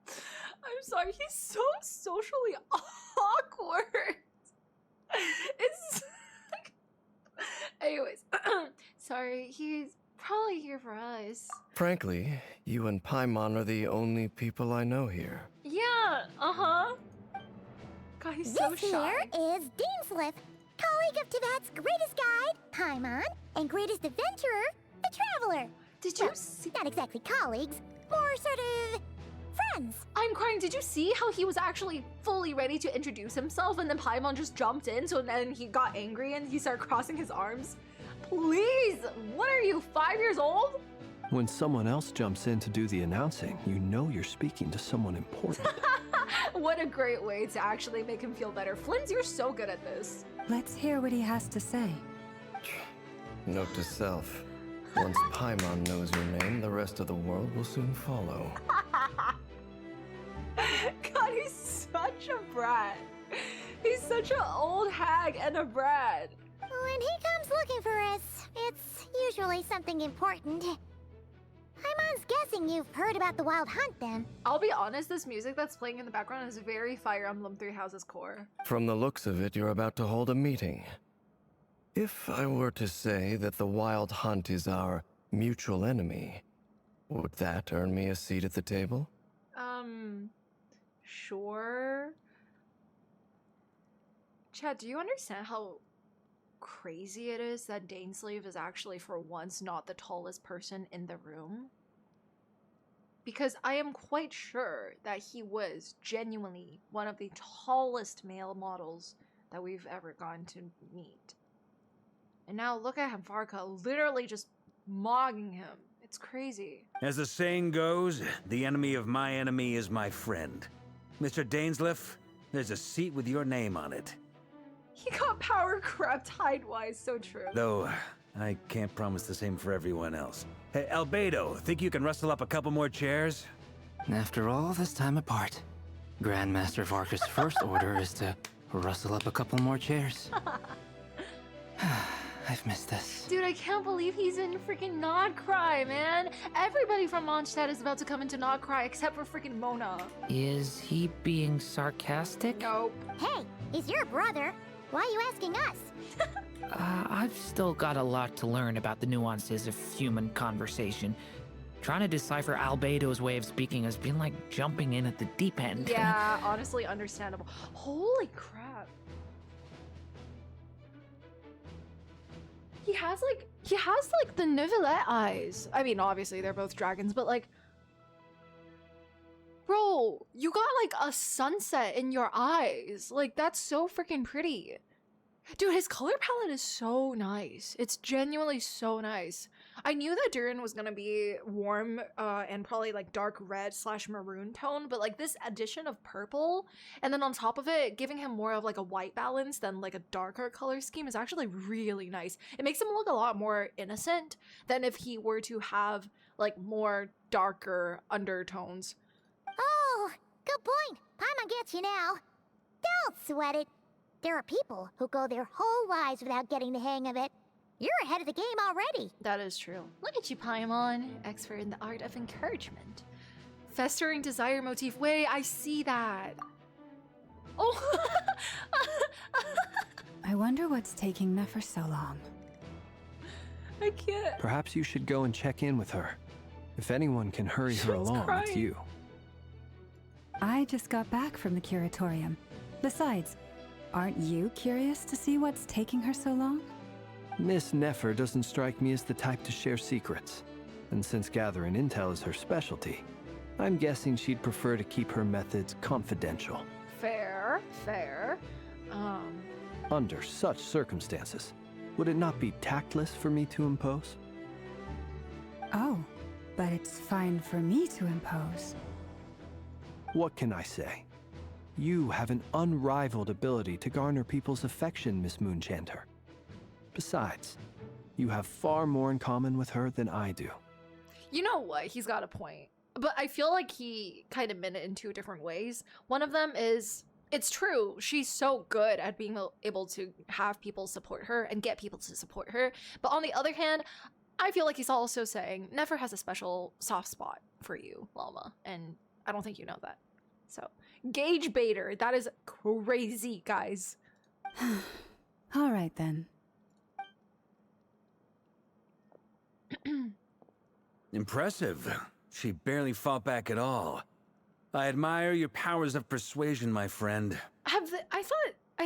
I'm sorry, he's so socially awkward. It's anyways, sorry, he's probably here for us. Frankly, you and Paimon are the only people I know here. Yeah, uh-huh. God, he's so This shy. here is dainsleif, colleague of Tibet's greatest guide, Paimon, and greatest adventurer, the Traveler. Did you Well, see? not exactly colleagues, more sort of friends. I'm crying. Did you see how he was actually fully ready to introduce himself and then Paimon just jumped in, so then he got angry and he started crossing his arms? Please, what are you, 5 years old? When someone else jumps in to do the announcing, you know you're speaking to someone important. What a great way to actually make him feel better. Flynn's, you're so good at this. Let's hear what he has to say. Note to self. Once Paimon knows your name, the rest of the world will soon follow. God, he's such a brat. He's such an old hag and a brat. When he comes looking for us, it's usually something important. Paimon's guessing you've heard about the Wild Hunt then. I'll be honest, this music that's playing in the background is very Fire Emblem Three Houses core. From the looks of it, you're about to hold a meeting. If I were to say that the Wild Hunt is our mutual enemy, would that earn me a seat at the table? Sure. Chad, do you understand how crazy it is that Dainsleif is actually for once not the tallest person in the room? Because I am quite sure that he was genuinely one of the tallest male models that we've ever gotten to meet. And now look at him, Varka, literally just mogging him. It's crazy. As the saying goes, the enemy of my enemy is my friend. Mr. Dainsleif, there's a seat with your name on it. He got power crept height-wise, so true. Though, I can't promise the same for everyone else. Hey, Albedo, think you can rustle up a couple more chairs? After all this time apart, Grandmaster Varka's first order is to rustle up a couple more chairs. I've missed this. Dude, I can't believe he's in freaking Nodcry, man. Everybody from Mondstadt is about to come into Nodcry except for freaking Mona. Is he being sarcastic? Nope. Hey, he's your brother. Why are you asking us? I've still got a lot to learn about the nuances of human conversation. Trying to decipher Albedo's way of speaking has been like jumping in at the deep end. Yeah, honestly understandable. Holy crap. He has like the Neuvillette eyes. I mean, obviously they're both dragons, but like, bro, you got like a sunset in your eyes. Like, that's so freaking pretty. Dude, his color palette is so nice. It's genuinely so nice. I knew that Durin was gonna be warm and probably like dark red / maroon tone, but like this addition of purple and then on top of it giving him more of like a white balance than like a darker color scheme is actually really nice. It makes him look a lot more innocent than if he were to have like more darker undertones. Oh, good point. Paimon gets you now. Don't sweat it. There are people who go their whole lives without getting the hang of it. You're ahead of the game already. That is true. Look at you, Paimon, expert in the art of encouragement. Festering desire motif. Wait, I see that. Oh. I wonder what's taking Nefer so long. I can't. Perhaps you should go and check in with her. If anyone can hurry her She's along, it's crying. you. I just got back from the curatorium. Besides, aren't you curious to see what's taking her so long? Miss Nefer doesn't strike me as the type to share secrets. And since gathering intel is her specialty, I'm guessing she'd prefer to keep her methods confidential. Fair. Under such circumstances, would it not be tactless for me to impose? Oh, but it's fine for me to impose. What can I say? You have an unrivaled ability to garner people's affection, Miss Moonchanter. Besides, you have far more in common with her than I do. You know what? He's got a point. But I feel like he kind of meant it in two different ways. One of them is, it's true, she's so good at being able to have people support her and get people to support her. But on the other hand, I feel like he's also saying Nefer has a special soft spot for you, Llama. And I don't think you know that. So, gauge baiter. That is crazy, guys. All right, then. Impressive. She barely fought back at all. I admire your powers of persuasion, my friend. I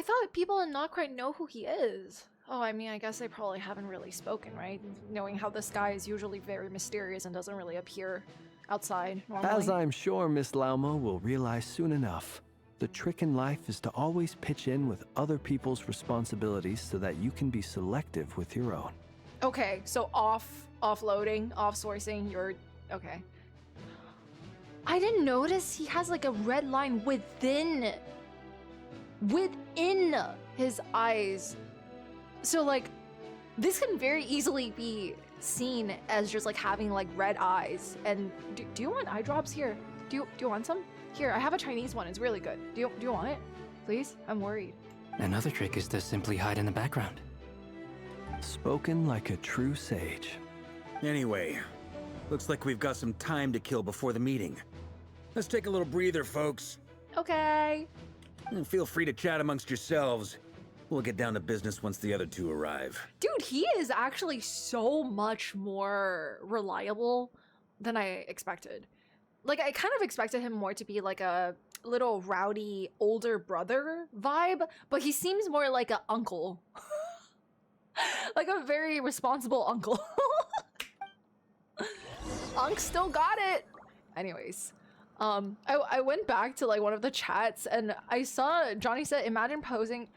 thought people in not quite know who he is. Oh, I mean, I guess they probably haven't really spoken, right? Knowing how this guy is usually very mysterious and doesn't really appear outside normally. As I'm sure Miss Lauma will realize soon enough, the trick in life is to always pitch in with other people's responsibilities so that you can be selective with your own. Okay, so offloading, off-sourcing, you're... okay. I didn't notice he has like a red line within his eyes. So like, this can very easily be seen as just like having like red eyes. And do you want eye drops here? Do you want some? Here, I have a Chinese one. It's really good. Do you want it? Please? I'm worried. Another trick is to simply hide in the background. Spoken like a true sage. Anyway, looks like we've got some time to kill before the meeting. Let's take a little breather, folks. Okay. And feel free to chat amongst yourselves. We'll get down to business once the other two arrive. Dude, he is actually so much more reliable than I expected. Like, I kind of expected him more to be like a little rowdy older brother vibe, but he seems more like an uncle. Like a very responsible uncle. Unc still got it. Anyways, I went back to like one of the chats and I saw Johnny said, imagine pulling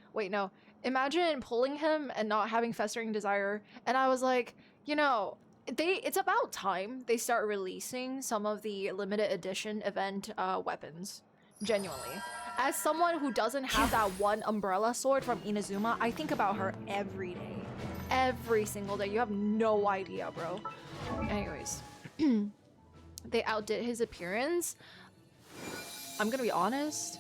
him and not having festering desire. And I was like, you know, it's about time they start releasing some of the limited edition event weapons. Genuinely. As someone who doesn't have that one umbrella sword from Inazuma, I think about her every day. Every single day. You have no idea, bro. Anyways. They outdid his appearance. I'm gonna be honest.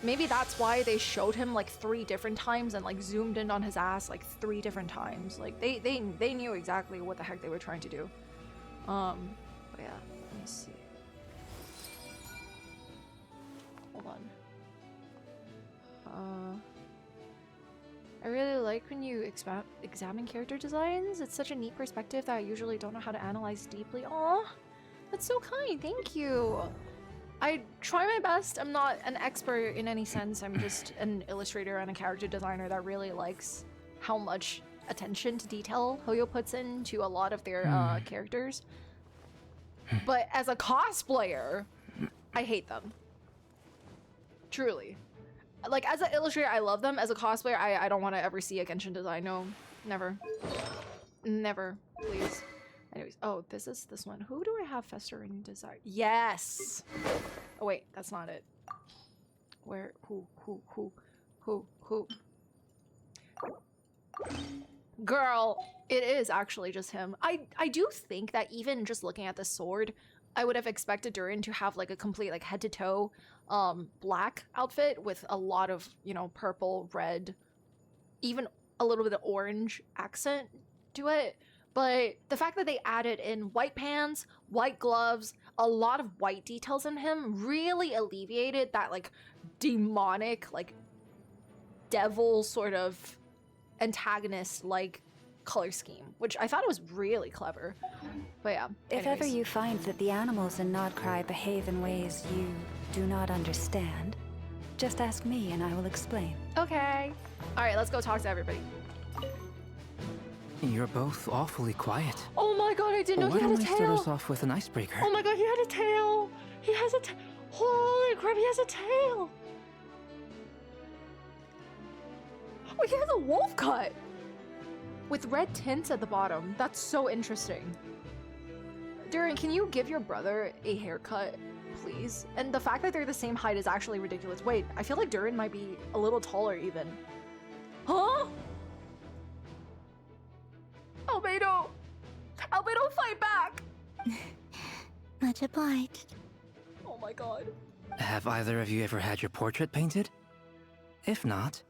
Maybe that's why they showed him like 3 different times and like zoomed in on his ass like 3 different times. Like they knew exactly what the heck they were trying to do. But yeah, let me see. Hold on. I really like when you examine character designs. It's such a neat perspective that I usually don't know how to analyze deeply. Aw, that's so kind, thank you. I try my best. I'm not an expert in any sense. I'm just an illustrator and a character designer that really likes how much attention to detail Hoyo puts into a lot of their characters. But as a cosplayer, I hate them. Truly. Like, as an illustrator, I love them. As a cosplayer, I don't want to ever see a Genshin design. No, never. Never, please. Anyways, oh, this is this one. Who do I have festering desire? Yes! Oh, wait, that's not it. Where, who? Girl, it is actually just him. I do think that even just looking at the sword, I would have expected Durin to have like a complete like head to toe black outfit with a lot of, you know, purple, red, even a little bit of orange accent to it. But the fact that they added in white pants, white gloves, a lot of white details in him really alleviated that like demonic, like devil sort of antagonist like color scheme, which I thought was really clever. But yeah, if ever you find that the animals in Nodcry behave in ways you do not understand, just ask me and I will explain. Okay. All right, let's go talk to everybody. You're both awfully quiet. Oh my god, I didn't know he had a tail. Why don't we start us off with an icebreaker? Oh my god, he had a tail. He has a tail. Holy crap, he has a tail. Oh, he has a wolf cut with red tints at the bottom. That's so interesting. Durin, can you give your brother a haircut, please. And the fact that they're the same height is actually ridiculous. Wait, I feel like Durin might be a little taller even. Huh? Albedo! Albedo, fight back! Much obliged. Oh my god. Have either of you ever had your portrait painted? If not,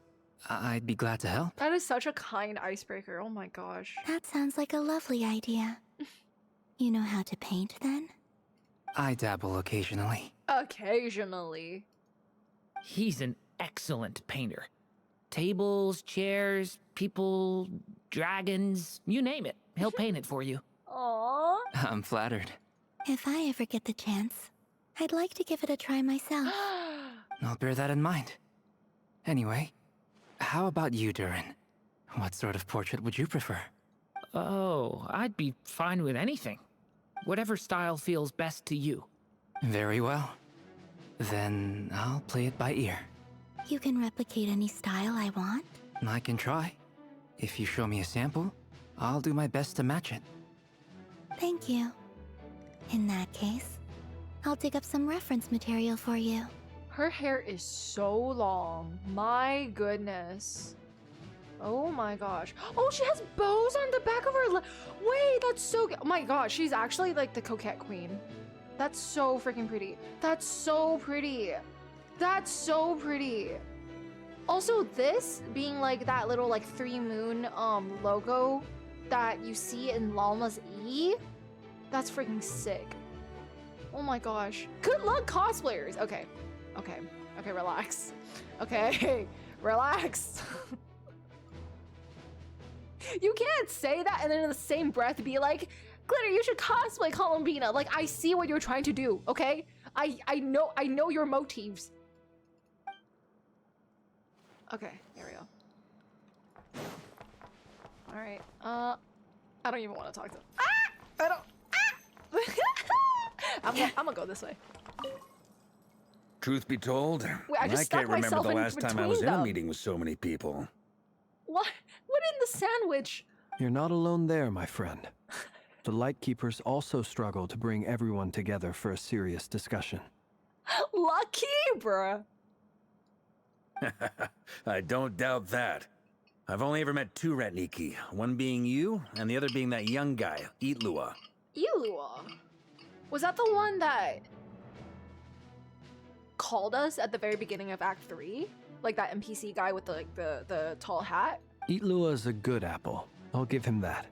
I'd be glad to help. That is such a kind icebreaker. Oh my gosh. That sounds like a lovely idea. You know how to paint then? I dabble occasionally. Occasionally. He's an excellent painter. Tables, chairs, people, dragons, you name it. He'll paint it for you. Aww. I'm flattered. If I ever get the chance, I'd like to give it a try myself. I'll bear that in mind. Anyway, how about you, Durin? What sort of portrait would you prefer? Oh, I'd be fine with anything. Whatever style feels best to you. Very well. Then I'll play it by ear. You can replicate any style I want? I can try. If you show me a sample, I'll do my best to match it. Thank you. In that case, I'll dig up some reference material for you. Her hair is so long. My goodness. Oh my gosh. Oh, she has bows on the back of her Wait, that's so good. Oh my gosh, she's actually like the coquette queen. That's so freaking pretty. That's so pretty. That's so pretty. Also, this being like that little like 3 moon logo that you see in Lalma's E, that's freaking sick. Oh my gosh. Good luck, cosplayers. Okay. Okay. Okay, relax. Okay. Relax. You can't say that and then in the same breath be like, Glittr, you should cosplay Columbina. Like, I see what you're trying to do, okay? I know your motives. Okay, there we go. Alright, I don't even want to talk to them. Ah! I don't. Ah! I'm gonna go this way. Truth be told, Wait, I just stuck can't remember myself the in last time I between was in a them. meeting with so many people. What? What in the sandwich? You're not alone there, my friend. The Lightkeepers also struggle to bring everyone together for a serious discussion. Lucky, bruh. I don't doubt that. I've only ever met 2 Ratniki, one being you, and the other being that young guy, Itlua. Ilua? Was that the one that called us at the very beginning of Act 3? Like that NPC guy with the tall hat? Itlua is a good apple. I'll give him that.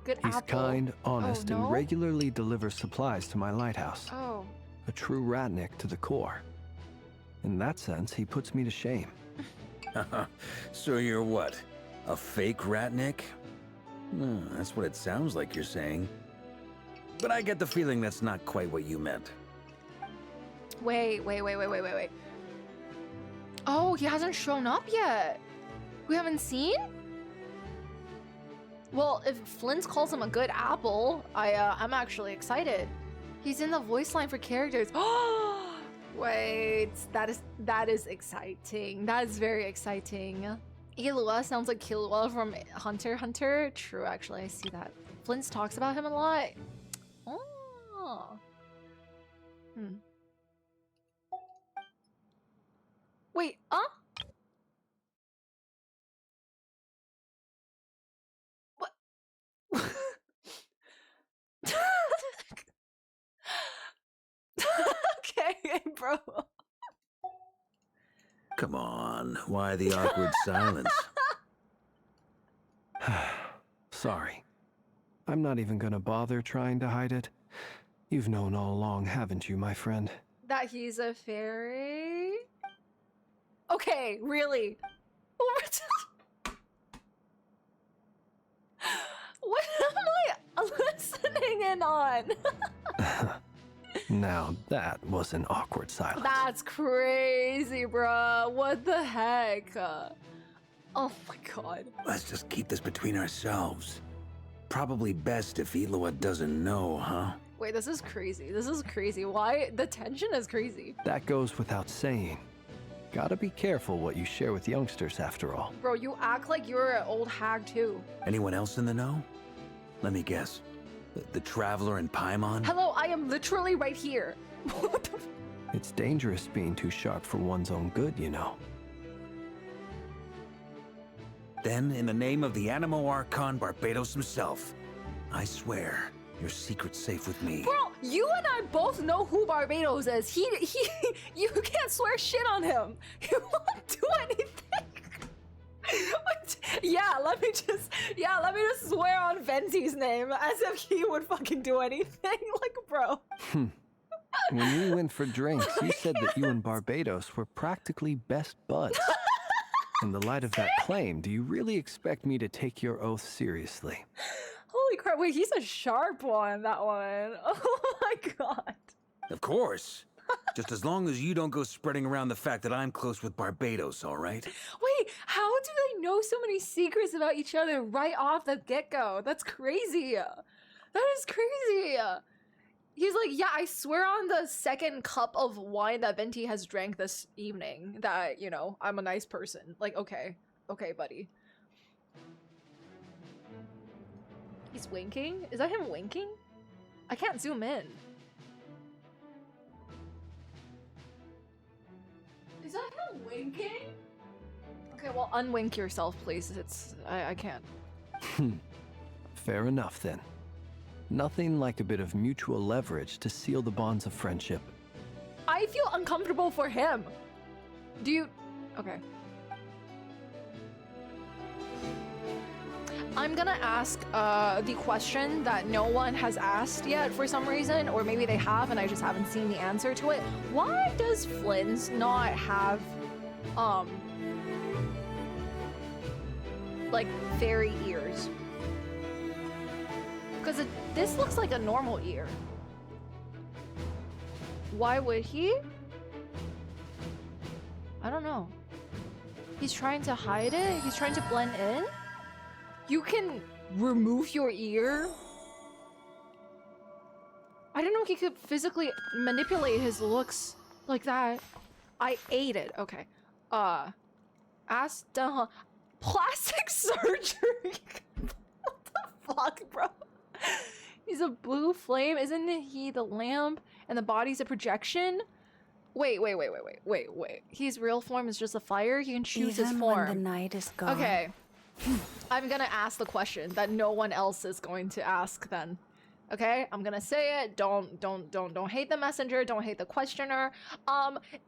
Good He's apple. kind, honest, no? and regularly delivers supplies to my lighthouse. Oh. A true Ratnik to the core. In that sense, he puts me to shame. So you're what? A fake Ratnik? That's what it sounds like you're saying. But I get the feeling that's not quite what you meant. Wait. Oh, he hasn't shown up yet. We haven't seen? Well, if Flint calls him a good apple, I'm actually excited. He's in the voice line for characters. Oh, wait, that is exciting. That is very exciting. Ilua sounds like Killua from Hunter x Hunter. True, actually, I see that. Flint talks about him a lot. Oh. Wait, What? Okay, bro. Come on, why the awkward silence? Sorry. I'm not even gonna bother trying to hide it. You've known all along, haven't you, my friend? That he's a fairy? Okay, really? What am I listening in on? Now that was an awkward silence. That's crazy, bruh. What the heck? Oh my god. Let's just keep this between ourselves. Probably best if Itlua doesn't know, huh? Wait, this is crazy. This is crazy. Why? The tension is crazy. That goes without saying. Gotta be careful what you share with youngsters, after all. Bro, you act like you're an old hag too. Anyone else in the know? Let me guess. The Traveler and Paimon? Hello, I am literally right here. What the It's dangerous being too sharp for one's own good, you know. Then, in the name of the Animo Archon Barbados himself, I swear, your secret's safe with me. Bro, you and I both know who Barbados is. You can't swear shit on him. He won't do anything. Let me just swear on Venti's name as if he would fucking do anything. Like, bro. When we went for drinks, you said that you and Barbados were practically best buds. In the light of that claim, do you really expect me to take your oath seriously? Holy crap, wait, he's a sharp one, that one. Oh my god. Of course. Just as long as you don't go spreading around the fact that I'm close with Barbados, all right? Wait, how do they know so many secrets about each other right off the get-go? That's crazy. That is crazy. He's like, yeah, I swear on the second cup of wine that Venti has drank this evening that, you know, I'm a nice person. Like, okay. Okay, buddy. He's winking? Is that him winking? I can't zoom in. Is that him winking? Okay, well, unwink yourself, please. I can't. Fair enough, then. Nothing like a bit of mutual leverage to seal the bonds of friendship. I feel uncomfortable for him. Do you... Okay. I'm gonna ask the question that no one has asked yet for some reason, or maybe they have and I just haven't seen the answer to it. Why does Flynn's not have, like, fairy ears? Because this looks like a normal ear. Why would he? I don't know. He's trying to hide it? He's trying to blend in? You can remove your ear? I didn't know he could physically manipulate his looks like that. I ate it. Okay. Plastic surgery? What the fuck, bro? He's a blue flame. Isn't he the lamp and the body's a projection? Wait. His real form is just a fire? He can choose his form. When the night is gone. Okay. I'm gonna ask the question that no one else is going to ask then. Okay? I'm gonna say it. Don't hate the messenger. Don't hate the questioner.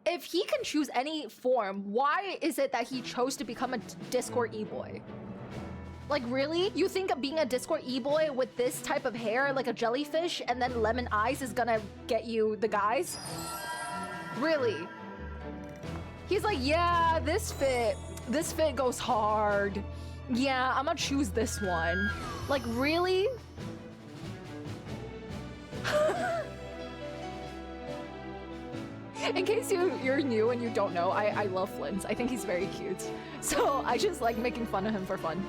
If he can choose any form, why is it that he chose to become a Discord e-boy? Like, really? You think being a Discord e-boy with this type of hair, like a jellyfish, and then lemon eyes is gonna get you the guys? Really? He's like, yeah, this fit goes hard. Yeah, I'm gonna choose this one. Like, really? In case you're new and you don't know, I love Flynn's. I think he's very cute. So I just like making fun of him for fun.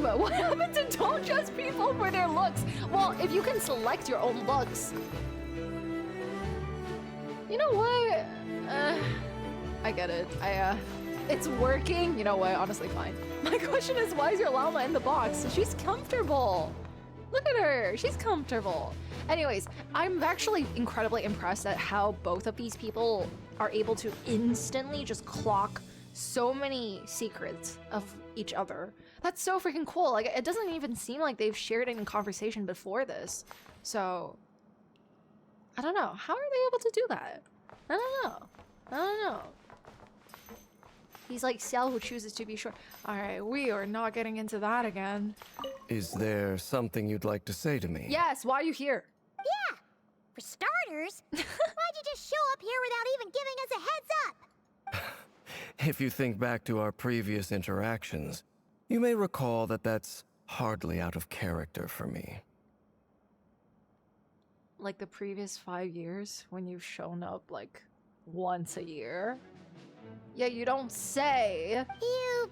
But what happened to don't judge people for their looks? Well, if you can select your own looks. You know what? I get it. It's working. You know what? Honestly, fine. My question is, why is your llama in the box? She's comfortable. Look at her. She's comfortable. Anyways, I'm actually incredibly impressed at how both of these people are able to instantly just clock so many secrets of each other. That's so freaking cool. Like, it doesn't even seem like they've shared any conversation before this. So, I don't know. How are they able to do that? I don't know. He's like Cell who chooses to be short. Alright, we are not getting into that again. Is there something you'd like to say to me? Yes, why are you here? Yeah! For starters, why'd you just show up here without even giving us a heads up? If you think back to our previous interactions, you may recall that that's hardly out of character for me. Like the previous 5 years when you've shown up like once a year? Yeah, you don't say. You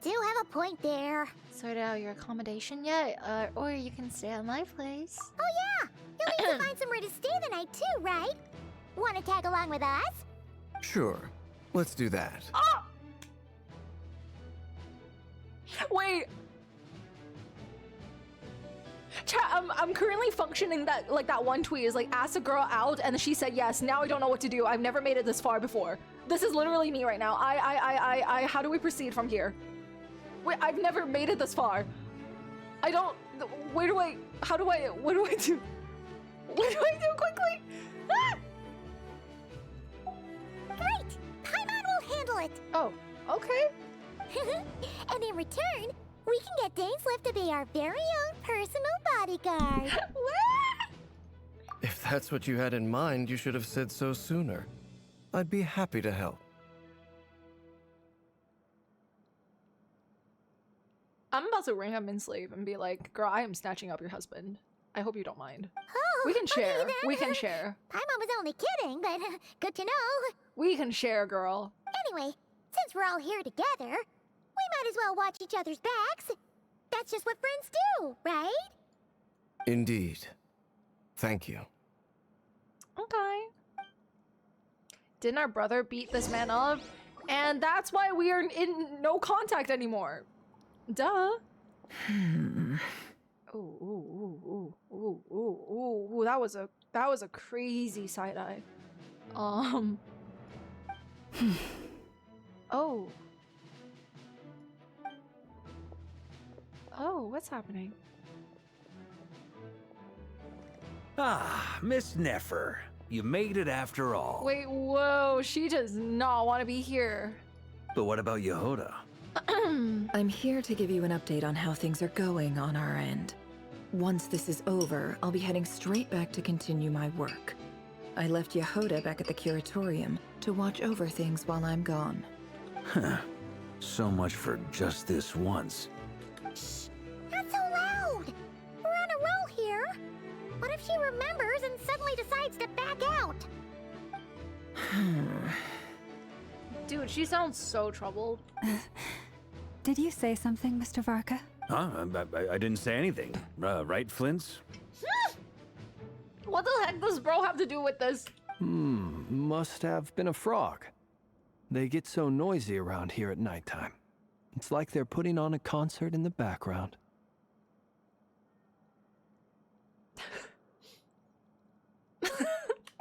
do have a point there. Sort out your accommodation yet? Or you can stay at my place. Oh yeah! You'll need to find somewhere to stay the night too, right? Wanna tag along with us? Sure, let's do that. Ah! Wait! I'm currently functioning that like that one tweet is like ask a girl out and she said yes. Now I don't know what to do. I've never made it this far before. This is literally me right now. How do we proceed from here? Wait, I've never made it this far. I don't. Where do I? How do I? What do I do? What do I do quickly? Ah! Great! Paimon will handle it! Oh, okay. And in return, we can get dainsleif to be our very own personal bodyguard. If that's what you had in mind, you should have said so sooner. I'd be happy to help. I'm about to ring up dainsleif and be like, girl, I am snatching up your husband. I hope you don't mind. Oh, we can share. okay, We can share. Paimon was only kidding, but good to know. We can share, girl. Anyway, since we're all here together, we might as well watch each other's backs. That's just what friends do, right? Indeed. Thank you. Okay. Didn't our brother beat this man up? And that's why we are in no contact anymore. Duh. Ooh, that was a crazy side eye. Oh. Oh, what's happening? Ah, Miss Nefer. You made it after all. Wait, whoa, she does not want to be here. But what about Yehuda? I'm here to give you an update on how things are going on our end. Once this is over, I'll be heading straight back to continue my work. I left Yehuda back at the curatorium to watch over things while I'm gone. Huh. So much for just this once. Shh! Not so loud! We're on a roll here. What if she remembers and suddenly decides to back out? Dude, she sounds so troubled. Did you say something, Mr. Varka? Huh? I didn't say anything. Right, Flints? What the heck does bro have to do with this? Must have been a frog. They get so noisy around here at nighttime. It's like they're putting on a concert in the background.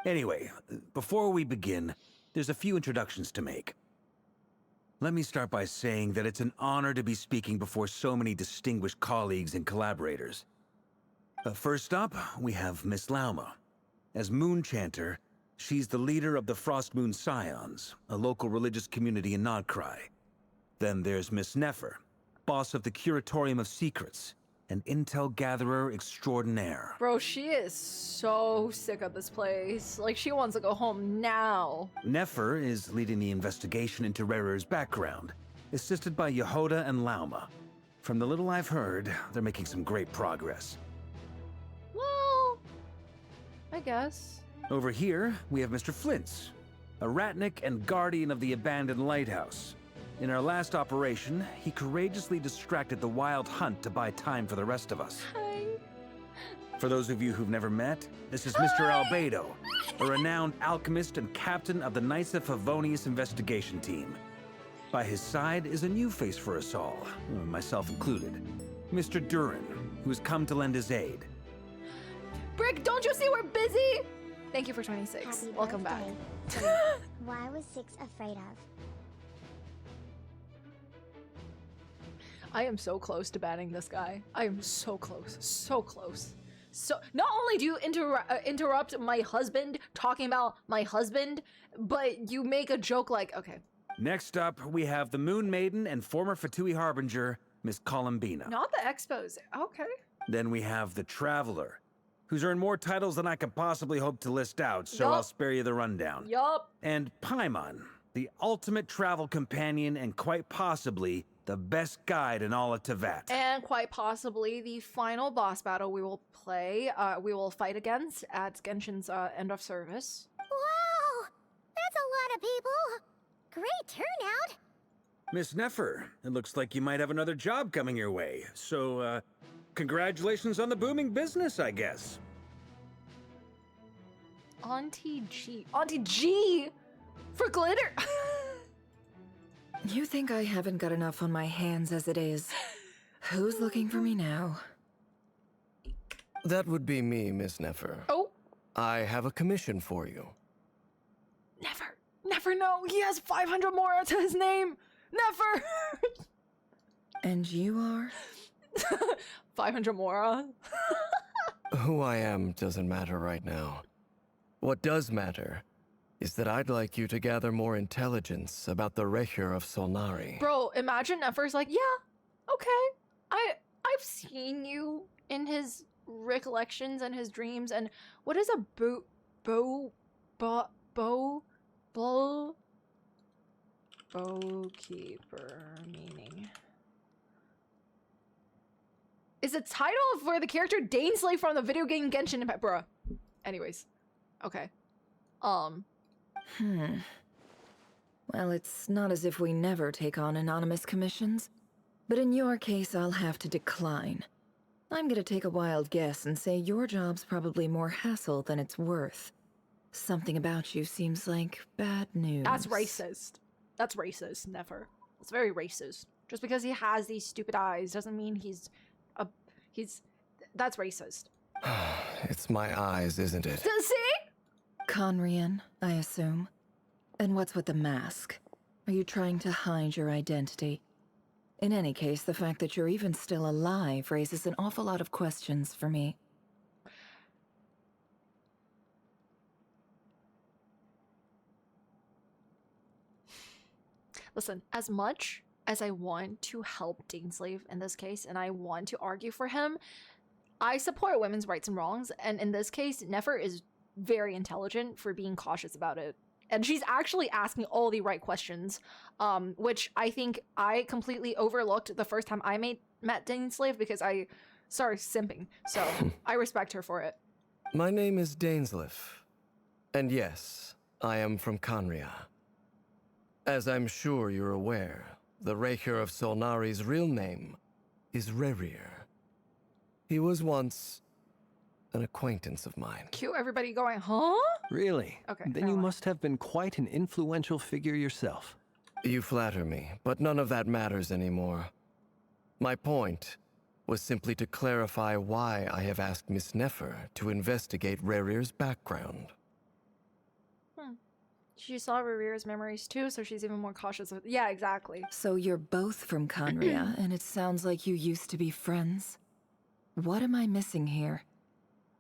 Anyway, before we begin, there's a few introductions to make. Let me start by saying that it's an honor to be speaking before so many distinguished colleagues and collaborators. First up, we have Miss Lauma. As Moon Chanter, she's the leader of the Frostmoon Scions, a local religious community in Nodcry. Then there's Miss Nefer, boss of the Curatorium of Secrets, an intel gatherer extraordinaire. Bro, she is so sick of this place. Like, she wants to go home now. Nefer is leading the investigation into Rerir's background, assisted by Yehuda and Lauma. From the little I've heard, they're making some great progress. Well, I guess. Over here, we have Mr. Flints, a ratnik and guardian of the abandoned lighthouse. In our last operation, he courageously distracted the wild hunt to buy time for the rest of us. Hi. For those of you who've never met, this is Mr. Albedo, a renowned alchemist and captain of the Nysa Favonius investigation team. By his side is a new face for us all, myself included, Mr. Durin, who's come to lend his aid. Brick, don't you see we're busy? Thank you for 26. Happy Welcome back. birthday. Why was 6 afraid of? I am so close to banning this guy. I am so close. So close. So, not only do you interrupt my husband talking about my husband, but you make a joke like, okay. Next up, we have the Moon Maiden and former Fatui Harbinger, Miss Columbina. Not the expos. Okay. Then we have the Traveler, who's earned more titles than I could possibly hope to list out, so Yup. I'll spare you the rundown. Yup. And Paimon, the ultimate travel companion and quite possibly the best guide in all of Tevat. And quite possibly the final boss battle we will fight against at Genshin's end of service. Wow! That's a lot of people! Great turnout! Miss Nefer, it looks like you might have another job coming your way, so, congratulations on the booming business, I guess. Auntie G. Auntie G! For glitter! You think I haven't got enough on my hands as it is? Who's looking for me now? That would be me, Miss Nefer. Oh. I have a commission for you. Never know. He has 500 more to his name. Never. And you are? 500 more. Who I am doesn't matter right now. What does matter is that I'd like you to gather more intelligence about the rerir of Solnari. Bro, imagine Nefer's like, yeah, okay. I've seen you in his recollections and his dreams, and what is a bowkeeper meaning? Is a title for the character Dainsleif from the video game Genshin Impact, bruh. Anyways, okay. Well, it's not as if we never take on anonymous commissions, but in your case, I'll have to decline. I'm gonna take a wild guess and say your job's probably more hassle than it's worth. Something about you seems like bad news. That's racist. That's racist, Nefer. It's very racist. Just because he has these stupid eyes doesn't mean that's racist. It's my eyes, isn't it? See? Conrian, I assume. And what's with the mask? Are you trying to hide your identity? In any case, the fact that you're even still alive raises an awful lot of questions for me. Listen, as much as I want to help Dainsleif in this case, and I want to argue for him, I support women's rights and wrongs, and in this case, Nefer is very intelligent for being cautious about it. And she's actually asking all the right questions, which I think I completely overlooked the first time I met Dainsleif because I started simping. So I respect her for it. My name is Dainsleif. And yes, I am from Conria. As I'm sure you're aware, the rerir of Solnari's real name is Rerir. He was once an acquaintance of mine. Cue everybody going, huh? Really? Okay. Then you must have been quite an influential figure yourself. You flatter me, but none of that matters anymore. My point was simply to clarify why I have asked Miss Nefer to investigate Rerir's background. She saw Rerir's memories too, so she's even more cautious of— yeah, exactly. So you're both from Conria, and it sounds like you used to be friends. What am I missing here?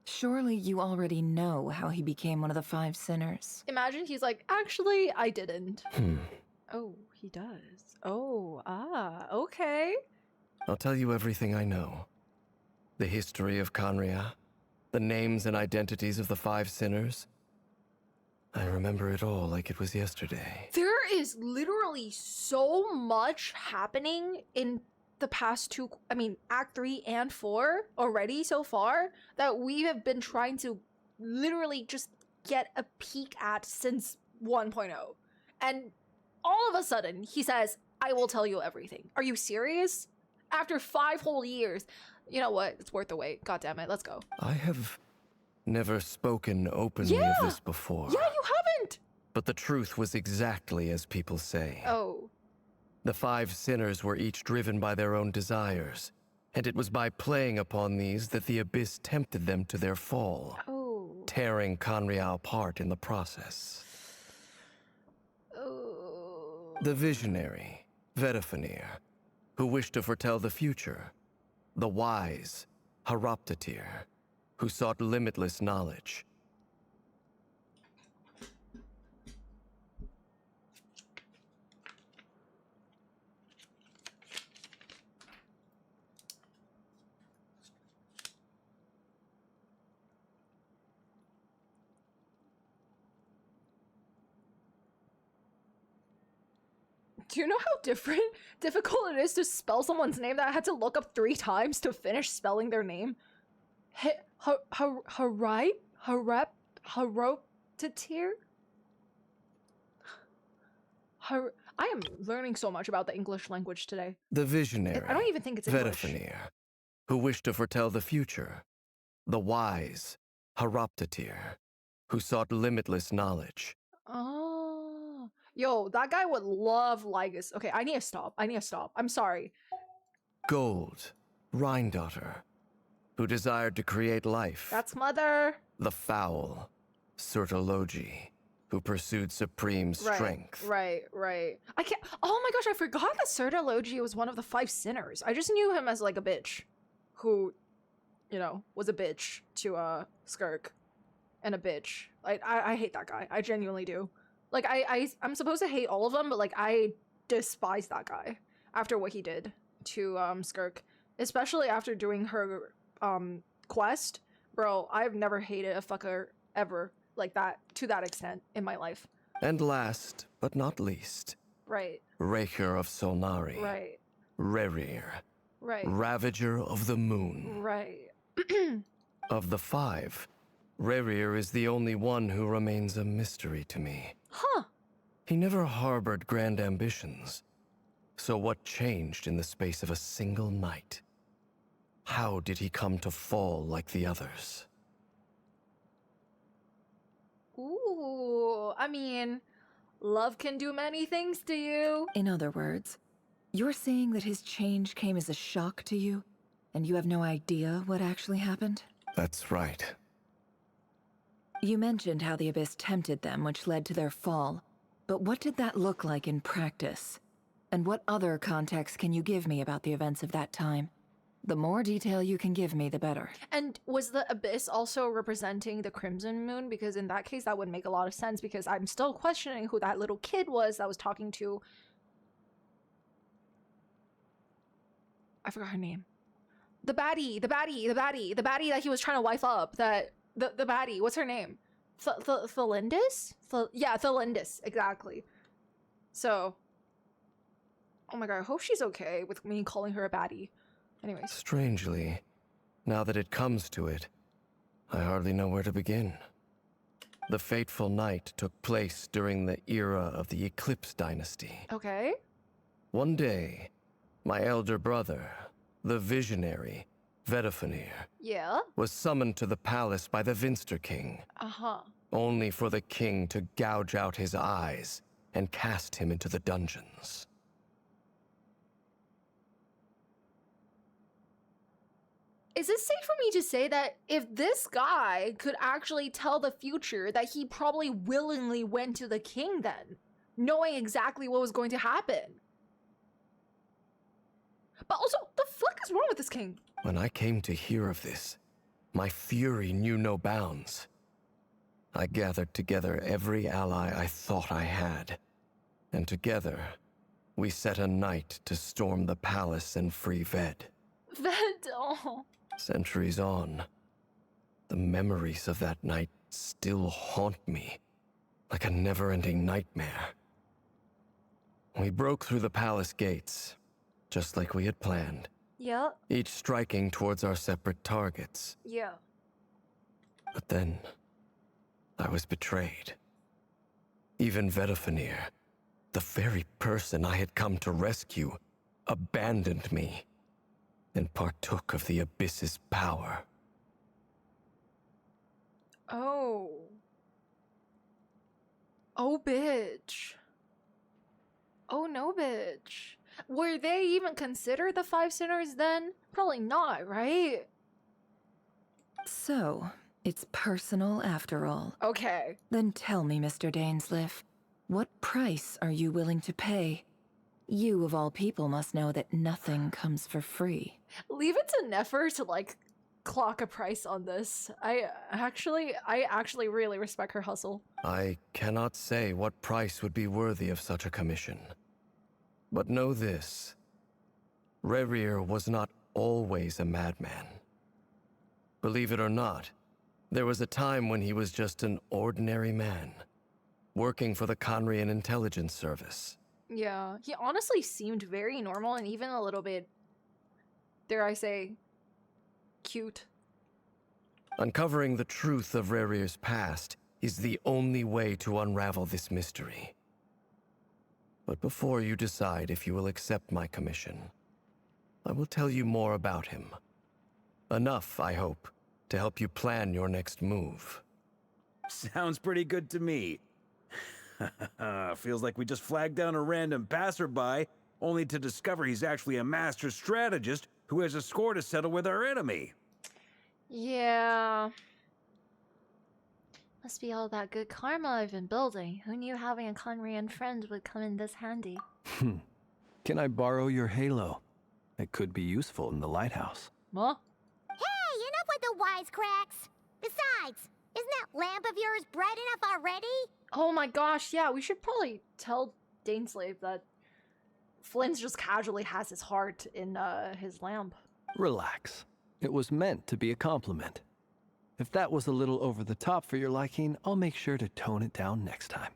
Surely you already know how he became one of the 5 sinners. Imagine he's like, actually, I didn't. Oh, he does. Oh, okay. I'll tell you everything I know. The history of Conria, the names and identities of the 5 sinners. I remember it all like it was yesterday. There is literally so much happening in the past 2, I mean, Act 3 and 4 already so far that we have been trying to literally just get a peek at since 1.0. And all of a sudden, he says, I will tell you everything. Are you serious? After 5 whole years. You know what? It's worth the wait. God damn it. Let's go. I have never spoken openly of this before. Yeah, you haven't! But the truth was exactly as people say. Oh. The 5 sinners were each driven by their own desires, and it was by playing upon these that the Abyss tempted them to their fall, tearing Conria apart in the process. The visionary, Vedrfolnir, who wished to foretell the future. The wise, Haroptatir, who sought limitless knowledge. Do you know how difficult it is to spell someone's name that I had to look up 3 times to finish spelling their name? Haroptatir? I am learning so much about the English language today. The visionary, I don't even think it's English. Vedrfolnir, who wished to foretell the future. The wise, Haroptatir, who sought limitless knowledge. Oh. Yo, that guy would love Lygus. Okay, I need to stop. I'm sorry. Gold, Rhine daughter, who desired to create life. That's mother. The foul, Sertologi, who pursued supreme strength. Right. I can't. Oh my gosh, I forgot that Sertologi was one of the 5 sinners. I just knew him as like a bitch, who, you know, was a bitch to Skirk, and a bitch. I hate that guy. I genuinely do. Like I'm supposed to hate all of them, but like I despise that guy after what he did to Skirk, especially after doing her quest. Bro, I've never hated a fucker ever like that to that extent in my life. And last but not least, Right. Rerir of Solnari. Right. Rerir. Right. Ravager of the moon. Right. Of the 5, Rerir is the only one who remains a mystery to me. Huh. He never harbored grand ambitions. So what changed in the space of a single night? How did he come to fall like the others? Ooh, I mean, love can do many things to you. In other words, you're saying that his change came as a shock to you, and you have no idea what actually happened? That's right. You mentioned how the Abyss tempted them, which led to their fall. But what did that look like in practice? And what other context can you give me about the events of that time? The more detail you can give me, the better. And was the Abyss also representing the Crimson Moon? Because in that case, that would make a lot of sense, because I'm still questioning who that little kid was that was talking to... I forgot her name. The baddie that he was trying to wife up. The baddie, what's her name? Tholindis? Yeah, Tholindis, exactly. So, oh my god, I hope she's okay with me calling her a baddie. Anyways. Strangely, now that it comes to it, I hardly know where to begin. The fateful night took place during the era of the Eclipse dynasty. Okay. One day, my elder brother, the visionary, Vedrfolnir, Yeah? was summoned to the palace by the Vinster King, Uh-huh. only for the king to gouge out his eyes and cast him into the dungeons. Is it safe for me to say that if this guy could actually tell the future, that he probably willingly went to the king then, knowing exactly what was going to happen? But also, the fuck is wrong with this king? When I came to hear of this, my fury knew no bounds. I gathered together every ally I thought I had, and together, we set a night to storm the palace and free Ved. Ved, oh. Centuries on, the memories of that night still haunt me, like a never-ending nightmare. We broke through the palace gates, just like we had planned. Yeah. Each striking towards our separate targets. Yeah. But then, I was betrayed. Even Vedrfolnir, the very person I had come to rescue, abandoned me and partook of the Abyss's power. Oh. Oh, bitch. Oh, no, bitch. Were they even considered the 5 sinners then? Probably not, right? So, it's personal after all. Okay. Then tell me, Mr. Dainsleif, what price are you willing to pay? You, of all people, must know that nothing comes for free. Leave it to Nefer to, like, clock a price on this. I actually really respect her hustle. I cannot say what price would be worthy of such a commission. But know this. Rerir was not always a madman. Believe it or not, there was a time when he was just an ordinary man, working for the Conrian Intelligence Service. Yeah, he honestly seemed very normal and even a little bit, dare I say, cute. Uncovering the truth of Rerir's past is the only way to unravel this mystery. But before you decide if you will accept my commission, I will tell you more about him. Enough, I hope, to help you plan your next move. Sounds pretty good to me. Feels like we just flagged down a random passerby, only to discover he's actually a master strategist who has a score to settle with our enemy. Yeah. Must be all that good karma I've been building. Who knew having a Conrian friend would come in this handy? Can I borrow your halo? It could be useful in the lighthouse. Huh? Hey, enough with the wisecracks! Besides, isn't that lamp of yours bright enough already? Oh my gosh, yeah, we should probably tell dainsleif that Flynn's just casually has his heart in his lamp. Relax. It was meant to be a compliment. If that was a little over the top for your liking, I'll make sure to tone it down next time.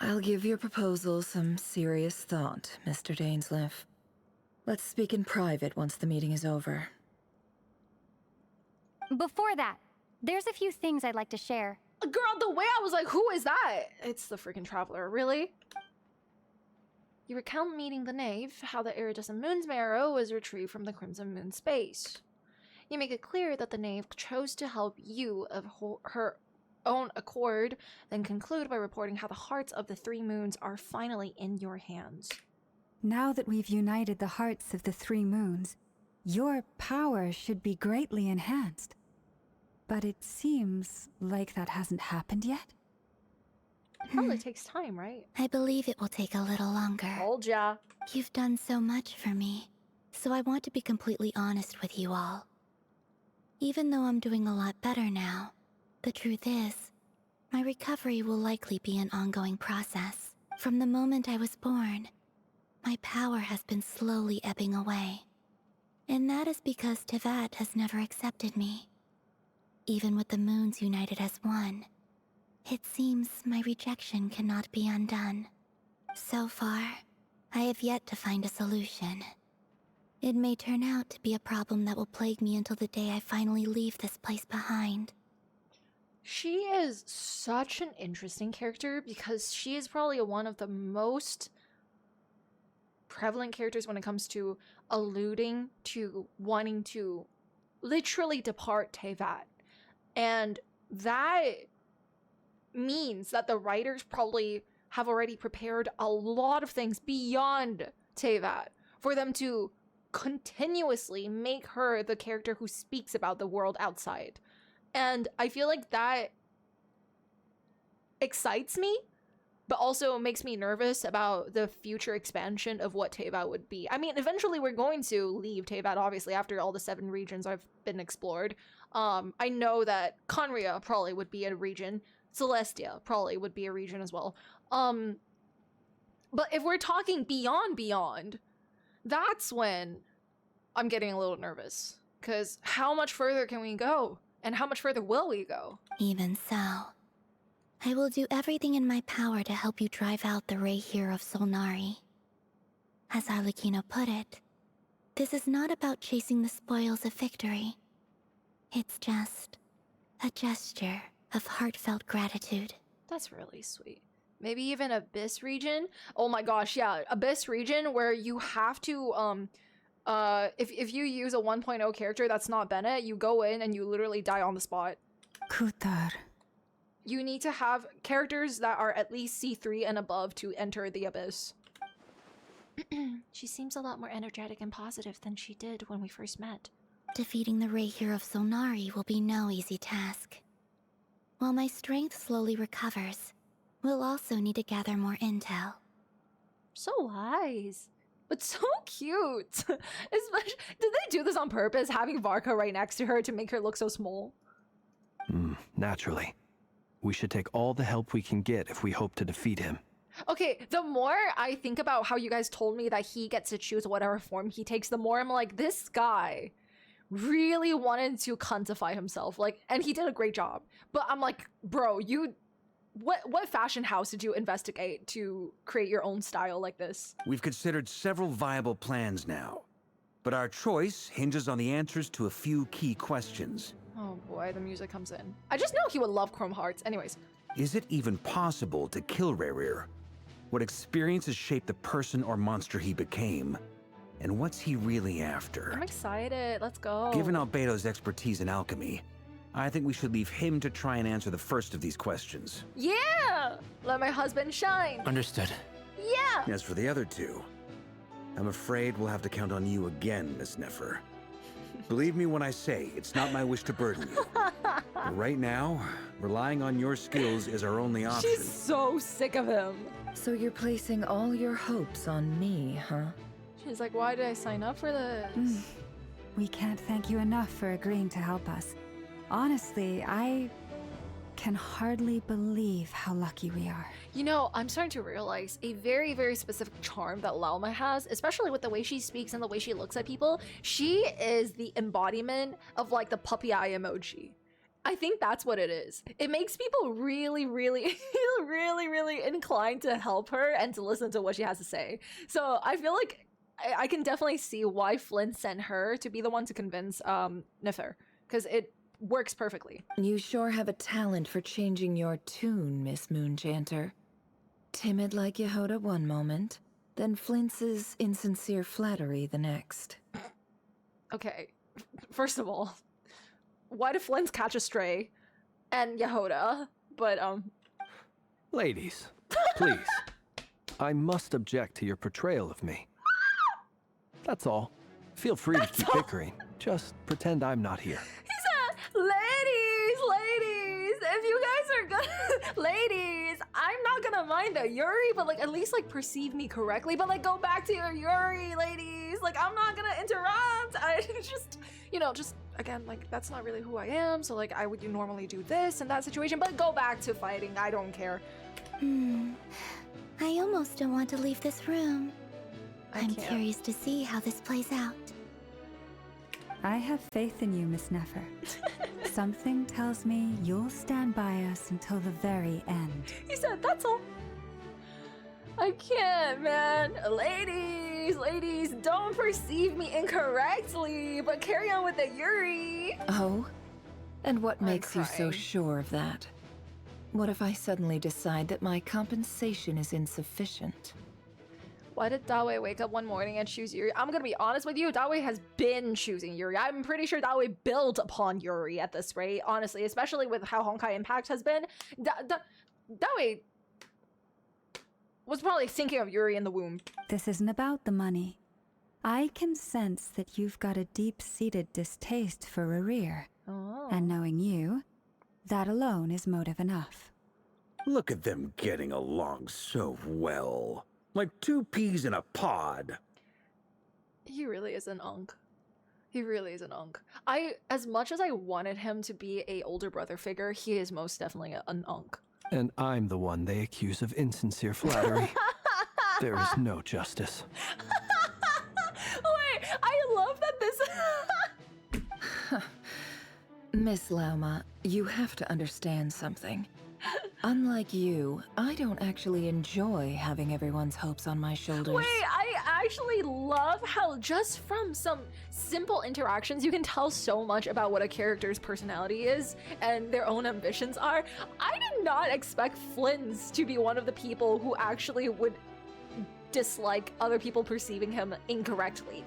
I'll give your proposal some serious thought, Mr. Dainsleif. Let's speak in private once the meeting is over. Before that, there's a few things I'd like to share. Girl, the way I was like, who is that? It's the freaking traveler, really? You recount meeting the knave, how the iridescent moon's marrow was retrieved from the crimson moon space. You make it clear that the knave chose to help you of her own accord, then conclude by reporting how the hearts of the three moons are finally in your hands. Now that we've united the hearts of the three moons, your power should be greatly enhanced. But it seems like that hasn't happened yet. It probably takes time, right? I believe it will take a little longer. Told ya. You've done so much for me, so I want to be completely honest with you all. Even though I'm doing a lot better now, the truth is, my recovery will likely be an ongoing process. From the moment I was born, my power has been slowly ebbing away. And that is because Tevat has never accepted me. Even with the moons united as one, it seems my rejection cannot be undone. So far, I have yet to find a solution. It may turn out to be a problem that will plague me until the day I finally leave this place behind. She is such an interesting character because she is probably one of the most prevalent characters when it comes to alluding to wanting to literally depart Tevat. And that means that the writers probably have already prepared a lot of things beyond Tevat for them to continuously make her the character who speaks about the world outside. And I feel like that excites me, but also makes me nervous about the future expansion of what Tevat would be. I mean, eventually we're going to leave Tevat, obviously, after all the 7 regions have been explored. I know that Conria probably would be a region. Celestia probably would be a region as well. But if we're talking beyond, that's when I'm getting a little nervous. Because how much further can we go? And how much further will we go? Even so, I will do everything in my power to help you drive out the rerir of Solnari. As Arlecchino put it, this is not about chasing the spoils of victory. It's just a gesture of heartfelt gratitude. That's really sweet. Maybe even Abyss region? Oh my gosh, yeah, Abyss region where you have to, if you use a 1.0 character that's not Bennett, you go in and you literally die on the spot. Kutar. You need to have characters that are at least C3 and above to enter the Abyss. She seems a lot more energetic and positive than she did when we first met. Defeating the rerir of Solnari will be no easy task. While my strength slowly recovers, we'll also need to gather more intel. So wise. But so cute. Especially, did they do this on purpose, having Varka right next to her to make her look so small? Naturally. We should take all the help we can get if we hope to defeat him. Okay, the more I think about how you guys told me that he gets to choose whatever form he takes, the more I'm like, this guy really wanted to cuntify himself. Like, and he did a great job. But I'm like, bro, what fashion house did you investigate to create your own style like this? We've considered several viable plans now, but our choice hinges on the answers to a few key questions. Oh boy, the music comes in. I just know he would love Chrome Hearts. Anyways. Is it even possible to kill Rerir? What experiences shaped the person or monster he became? And what's he really after? I'm excited. Let's go. Given albedo's expertise in alchemy, I think we should leave him to try and answer the first of these questions. Yeah! Let my husband shine. Understood. Yeah! As for the other two, I'm afraid we'll have to count on you again, Miss Nefer. Believe me when I say, it's not my wish to burden you. But right now, relying on your skills is our only option. She's so sick of him. So you're placing all your hopes on me, huh? She's like, why did I sign up for this? We can't thank you enough for agreeing to help us. Honestly, I can hardly believe how lucky we are. You know, I'm starting to realize a very, very specific charm that Lauma has, especially with the way she speaks and the way she looks at people. She is the embodiment of like the puppy eye emoji. I think that's what it is. It makes people really, really, really inclined to help her and to listen to what she has to say. So I feel like I can definitely see why Flynn sent her to be the one to convince Nefer, because it works perfectly. You sure have a talent for changing your tune, Miss Moonchanter. Timid like Yehoda one moment, then flinches insincere flattery the next. Okay, first of all, why did Flint's catch a stray and Yehoda? But Ladies, please. I must object to your portrayal of me. That's all. Feel free to keep bickering. Just pretend I'm not here. Ladies, if you guys are good, ladies, I'm not gonna mind the Yuri, but like at least like perceive me correctly, but like go back to your Yuri, ladies. Like I'm not gonna interrupt. I just, you know, just again, like that's not really who I am. So like I would normally do this in that situation, but go back to fighting. I don't care. I almost don't want to leave this room. I'm curious to see how this plays out. I have faith in you, Miss Nefer. Something tells me you'll stand by us until the very end. He said, that's all. I can't, man. Ladies, don't perceive me incorrectly, but carry on with the Yuri. Oh? And what makes you so crying. sure of that? What if I suddenly decide that my compensation is insufficient? Why did Dawe wake up one morning and choose Yuri? I'm gonna be honest with you, Dawe has been choosing Yuri. I'm pretty sure Dawe built upon Yuri at this rate, honestly, especially with how Honkai Impact has been. Dawe was probably thinking of Yuri in the womb. This isn't about the money. I can sense that you've got a deep-seated distaste for rerir. Oh. And knowing you, that alone is motive enough. Look at them getting along so well. Like two peas in a pod. He really is an unk. He really is an unk. As much as I wanted him to be a older brother figure, he is most definitely an unk. And I'm the one they accuse of insincere flattery. There is no justice. Wait, I love that this... Miss Lauma, you have to understand something. Unlike you, I don't actually enjoy having everyone's hopes on my shoulders. Wait, I actually love how just from some simple interactions you can tell so much about what a character's personality is and their own ambitions are. I did not expect Flynn's to be one of the people who actually would dislike other people perceiving him incorrectly.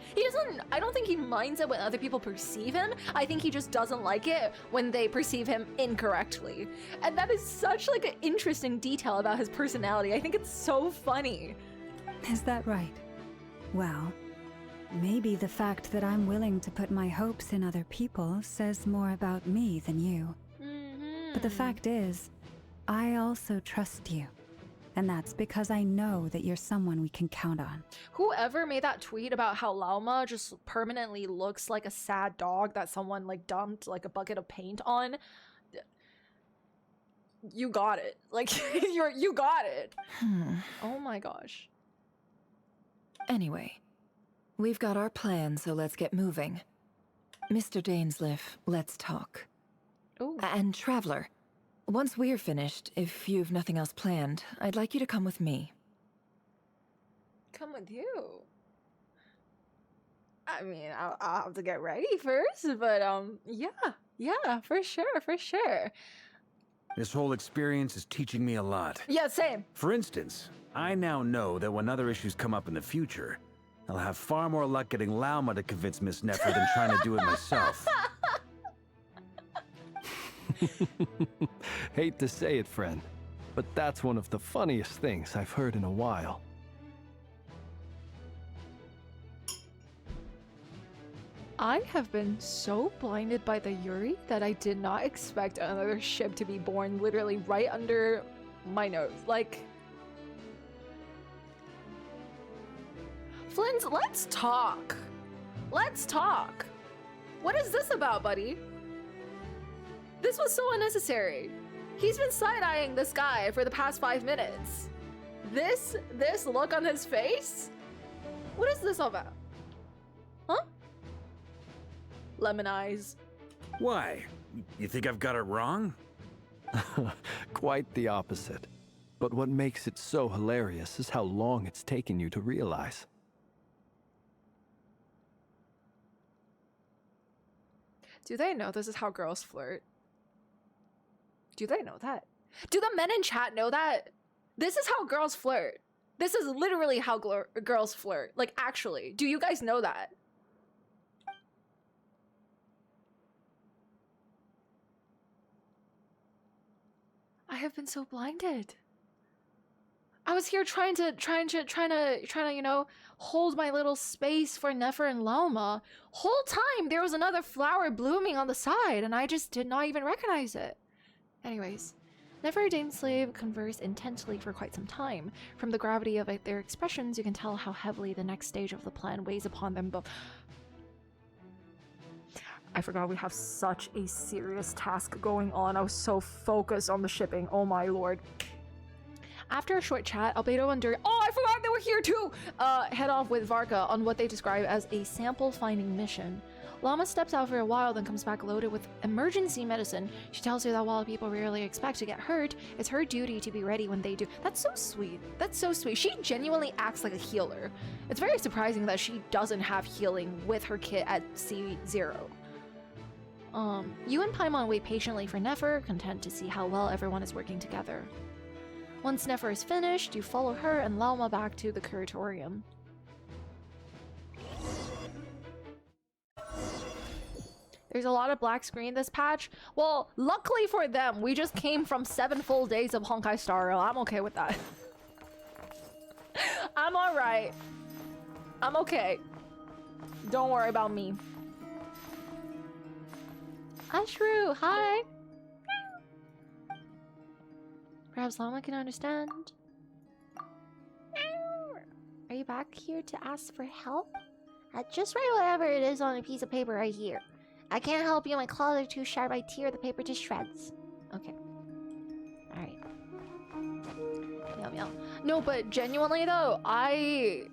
I don't think he minds it when other people perceive him. I think he just doesn't like it when they perceive him incorrectly. And that is such like an interesting detail about his personality. I think it's so funny. Is that right? Well, maybe the fact that I'm willing to put my hopes in other people says more about me than you. But the fact is, I also trust you. And that's because I know that you're someone we can count on. Whoever made that tweet about how Lauma just permanently looks like a sad dog that someone like dumped like a bucket of paint on, you got it. Like you got it. Oh my gosh. Anyway, we've got our plan, so let's get moving. Mr. Dainsleif, let's talk. Ooh. And Traveler, once we're finished, if you've nothing else planned, I'd like you to come with me. Come with you? I mean, I'll have to get ready first, but yeah, for sure. This whole experience is teaching me a lot. Yeah, same. For instance, I now know that when other issues come up in the future, I'll have far more luck getting Lauma to convince Miss Nefer than trying to do it myself. Hate to say it, friend, but that's one of the funniest things I've heard in a while. I have been so blinded by the Yuri that I did not expect another ship to be born literally right under my nose. Like, Flins, let's talk. Let's talk. What is this about, buddy? This was so unnecessary. He's been side-eyeing this guy for the past 5 minutes. This look on his face? What is this all about? Huh? Lemon eyes. Why? You think I've got it wrong? Quite the opposite. But what makes it so hilarious is how long it's taken you to realize. Do they know this is how girls flirt? Do they know that? Do the men in chat know that? This is how girls flirt. This is literally how girls flirt. Like, actually, do you guys know that? I have been so blinded. I was here trying to, you know, hold my little space for Nefer and Lauma. Whole time there was another flower blooming on the side, and I just did not even recognize it. Anyways, Nefer and dainsleif converse intensely for quite some time. From the gravity of their expressions, you can tell how heavily the next stage of the plan weighs upon them both. I forgot we have such a serious task going on. I was so focused on the shipping. Oh my lord. After a short chat, Albedo and Dori— oh, I forgot they were here too! Head off with Varka on what they describe as a sample-finding mission. Llama steps out for a while, then comes back loaded with emergency medicine. She tells you that while people rarely expect to get hurt, it's her duty to be ready when they do. That's so sweet. That's so sweet. She genuinely acts like a healer. It's very surprising that she doesn't have healing with her kit at C0. You and Paimon wait patiently for Nefer, content to see how well everyone is working together. Once Nefer is finished, you follow her and Lauma back to the curatorium. There's a lot of black screen this patch. Well, luckily for them, we just came from 7 full days of Honkai Star Rail. I'm okay with that. I'm alright. I'm okay. Don't worry about me. Ashru, hi! Perhaps Llama can understand. Are you back here to ask for help? Just write whatever it is on a piece of paper right here. I can't help you, my claws are too sharp, I tear the paper to shreds. Okay. Alright. Meow meow. No, but genuinely though, I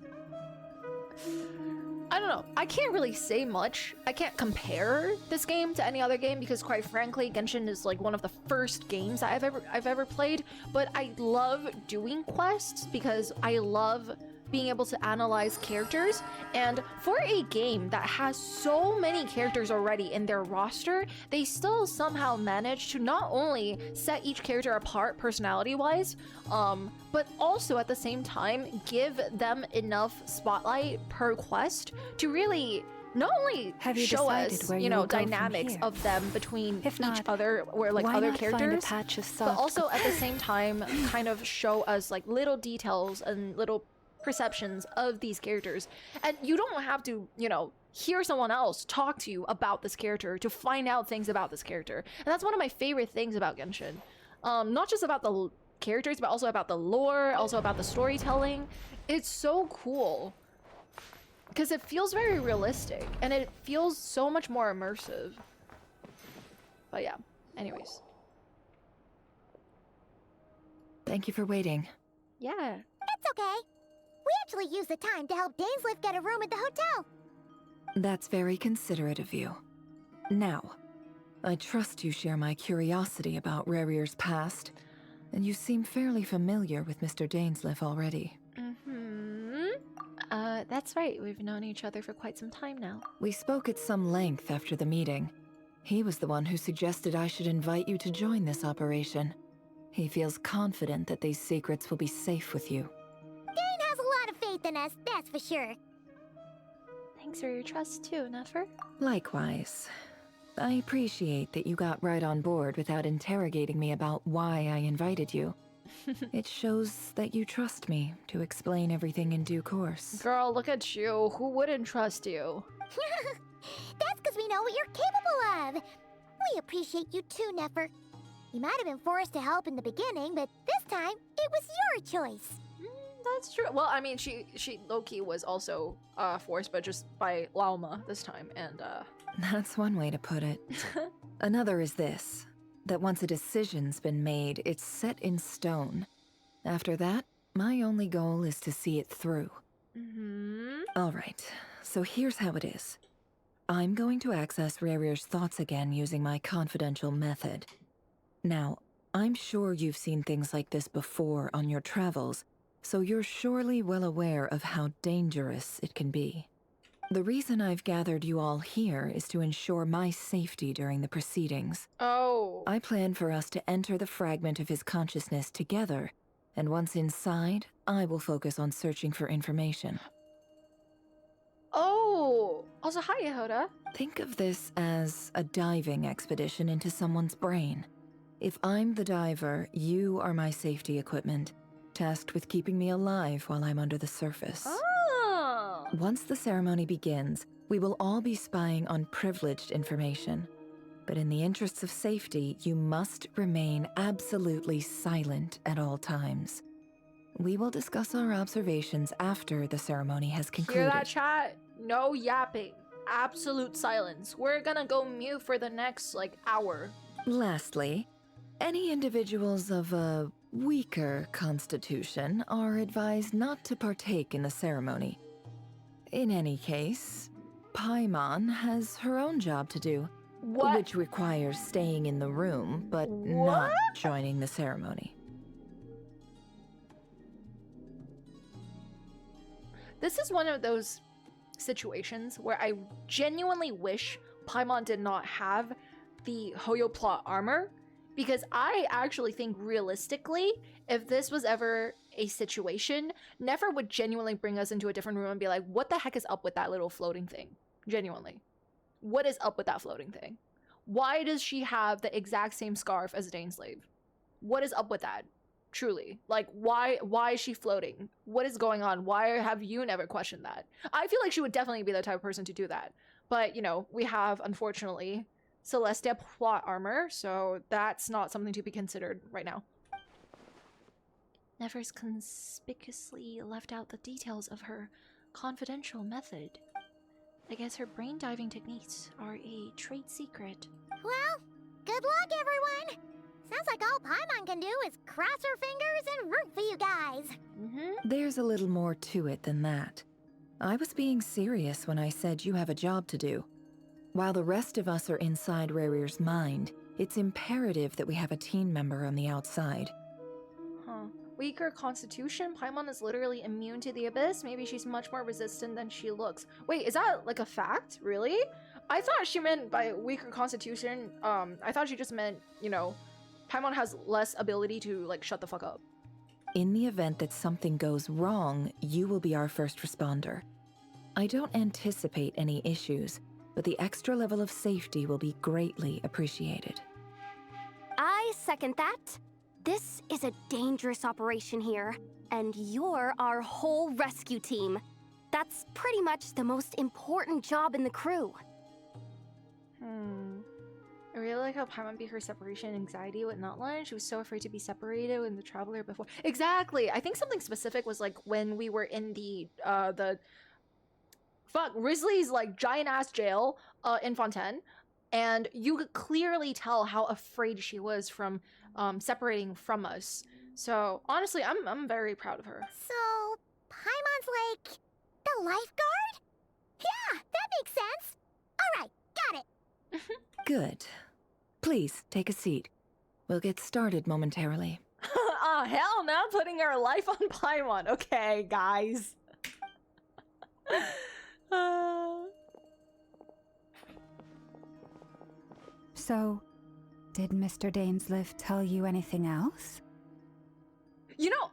don't know. I can't really say much. I can't compare this game to any other game because, quite frankly, Genshin is like one of the first games that I've ever played. But I love doing quests because I love being able to analyze characters. And for a game that has so many characters already in their roster, they still somehow manage to not only set each character apart personality-wise, but also at the same time give them enough spotlight per quest to really not only show us, you know, dynamics of them between each other or like other characters, but also at the same time kind of show us like little details and little perceptions of these characters. And you don't have to, you know, hear someone else talk to you about this character to find out things about this character. And that's one of my favorite things about Genshin. Not just about the characters, but also about the lore, also about the storytelling. It's so cool because it feels very realistic and it feels so much more immersive. But yeah, anyways. Thank you for waiting. Yeah. It's okay. We actually used the time to help dainsleif get a room at the hotel. That's very considerate of you. Now, I trust you share my curiosity about Rerir's past, and you seem fairly familiar with Mr. Dainsleif already. That's right. We've known each other for quite some time now. We spoke at some length after the meeting. He was the one who suggested I should invite you to join this operation. He feels confident that these secrets will be safe with you. Dain has a lot of faith in us, that's for sure. Thanks for your trust too, Nefer. Likewise. I appreciate that you got right on board without interrogating me about why I invited you. It shows that you trust me to explain everything in due course. Girl, look at you. Who wouldn't trust you? That's because we know what you're capable of. We appreciate you too, Nefer. You might have been forced to help in the beginning, but this time, it was your choice. That's true. Well, I mean, she low-key was also forced, but just by Lauma this time, and That's one way to put it. Another is this, that once a decision's been made, it's set in stone. After that, my only goal is to see it through. All right, so here's how it is. I'm going to access Rerir's thoughts again using my confidential method. Now, I'm sure you've seen things like this before on your travels, so you're surely well aware of how dangerous it can be. The reason I've gathered you all here is to ensure my safety during the proceedings. Oh. I plan for us to enter the fragment of his consciousness together, and once inside, I will focus on searching for information. Oh. Also, hi, Yehoda. Think of this as a diving expedition into someone's brain. If I'm the diver, you are my safety equipment, tasked with keeping me alive while I'm under the surface. Oh. Once the ceremony begins, we will all be spying on privileged information. But in the interests of safety, you must remain absolutely silent at all times. We will discuss our observations after the ceremony has concluded. Hear that, chat? No yapping. Absolute silence. We're gonna go mute for the next, hour. Lastly, any individuals of a weaker constitution are advised not to partake in the ceremony. In any case, Paimon has her own job to do, which requires staying in the room, but not joining the ceremony. This is one of those situations where I genuinely wish Paimon did not have the Hoyo plot armor, because I actually think realistically, if this was ever a situation, Nefer would genuinely bring us into a different room and be like, what the heck is up with that little floating thing? Genuinely. What is up with that floating thing? Why does she have the exact same scarf as a dainsleif? What is up with that? Truly. Why is she floating? What is going on? Why have you never questioned that? I feel like she would definitely be the type of person to do that. But, we have, unfortunately, Celestia plot armor, so that's not something to be considered right now. Nefer's conspicuously left out the details of her confidential method. I guess her brain diving techniques are a trade secret. Well, good luck, everyone! Sounds like all Paimon can do is cross her fingers and root for you guys. There's a little more to it than that. I was being serious when I said you have a job to do. While the rest of us are inside Rerir's mind, it's imperative that we have a team member on the outside. Weaker constitution? Paimon is literally immune to the abyss? Maybe she's much more resistant than she looks. Wait, is that a fact? Really? I thought she meant by weaker constitution, I thought she just meant, Paimon has less ability to, shut the fuck up. In the event that something goes wrong, you will be our first responder. I don't anticipate any issues, but the extra level of safety will be greatly appreciated. I second that. This is a dangerous operation here, and you're our whole rescue team. That's pretty much the most important job in the crew. I really like how Paimon beat her separation anxiety with Notline. She was so afraid to be separated with the Traveler before. Exactly! I think something specific was when we were in the Risley's giant-ass jail in Fontaine, and you could clearly tell how afraid she was from separating from us. So honestly, I'm very proud of her. So Paimon's the lifeguard? Yeah, that makes sense. All right, got it. Good. Please take a seat. We'll get started momentarily. Oh hell no, putting our life on Paimon. Okay, guys. So, did Mr. Dainsleif tell you anything else?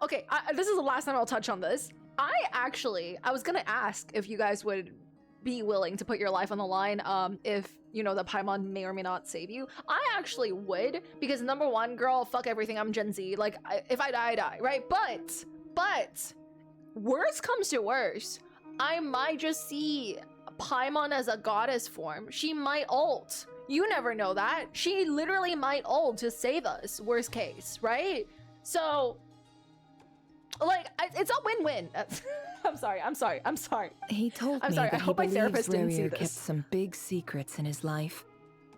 Okay, this is the last time I'll touch on this. I was gonna ask if you guys would be willing to put your life on the line, if, the Paimon may or may not save you. I actually would, because number one, girl, fuck everything, I'm Gen Z. If I die, I die, right? But, worst comes to worst, I might just see Paimon as a goddess form, she might ult. You never know that. She literally might ult to save us, worst case, right? So, like, it's a win-win. I'm sorry. He told me sorry, I that he hope my believes therapist didn't see Rerir this. kept some big secrets in his life.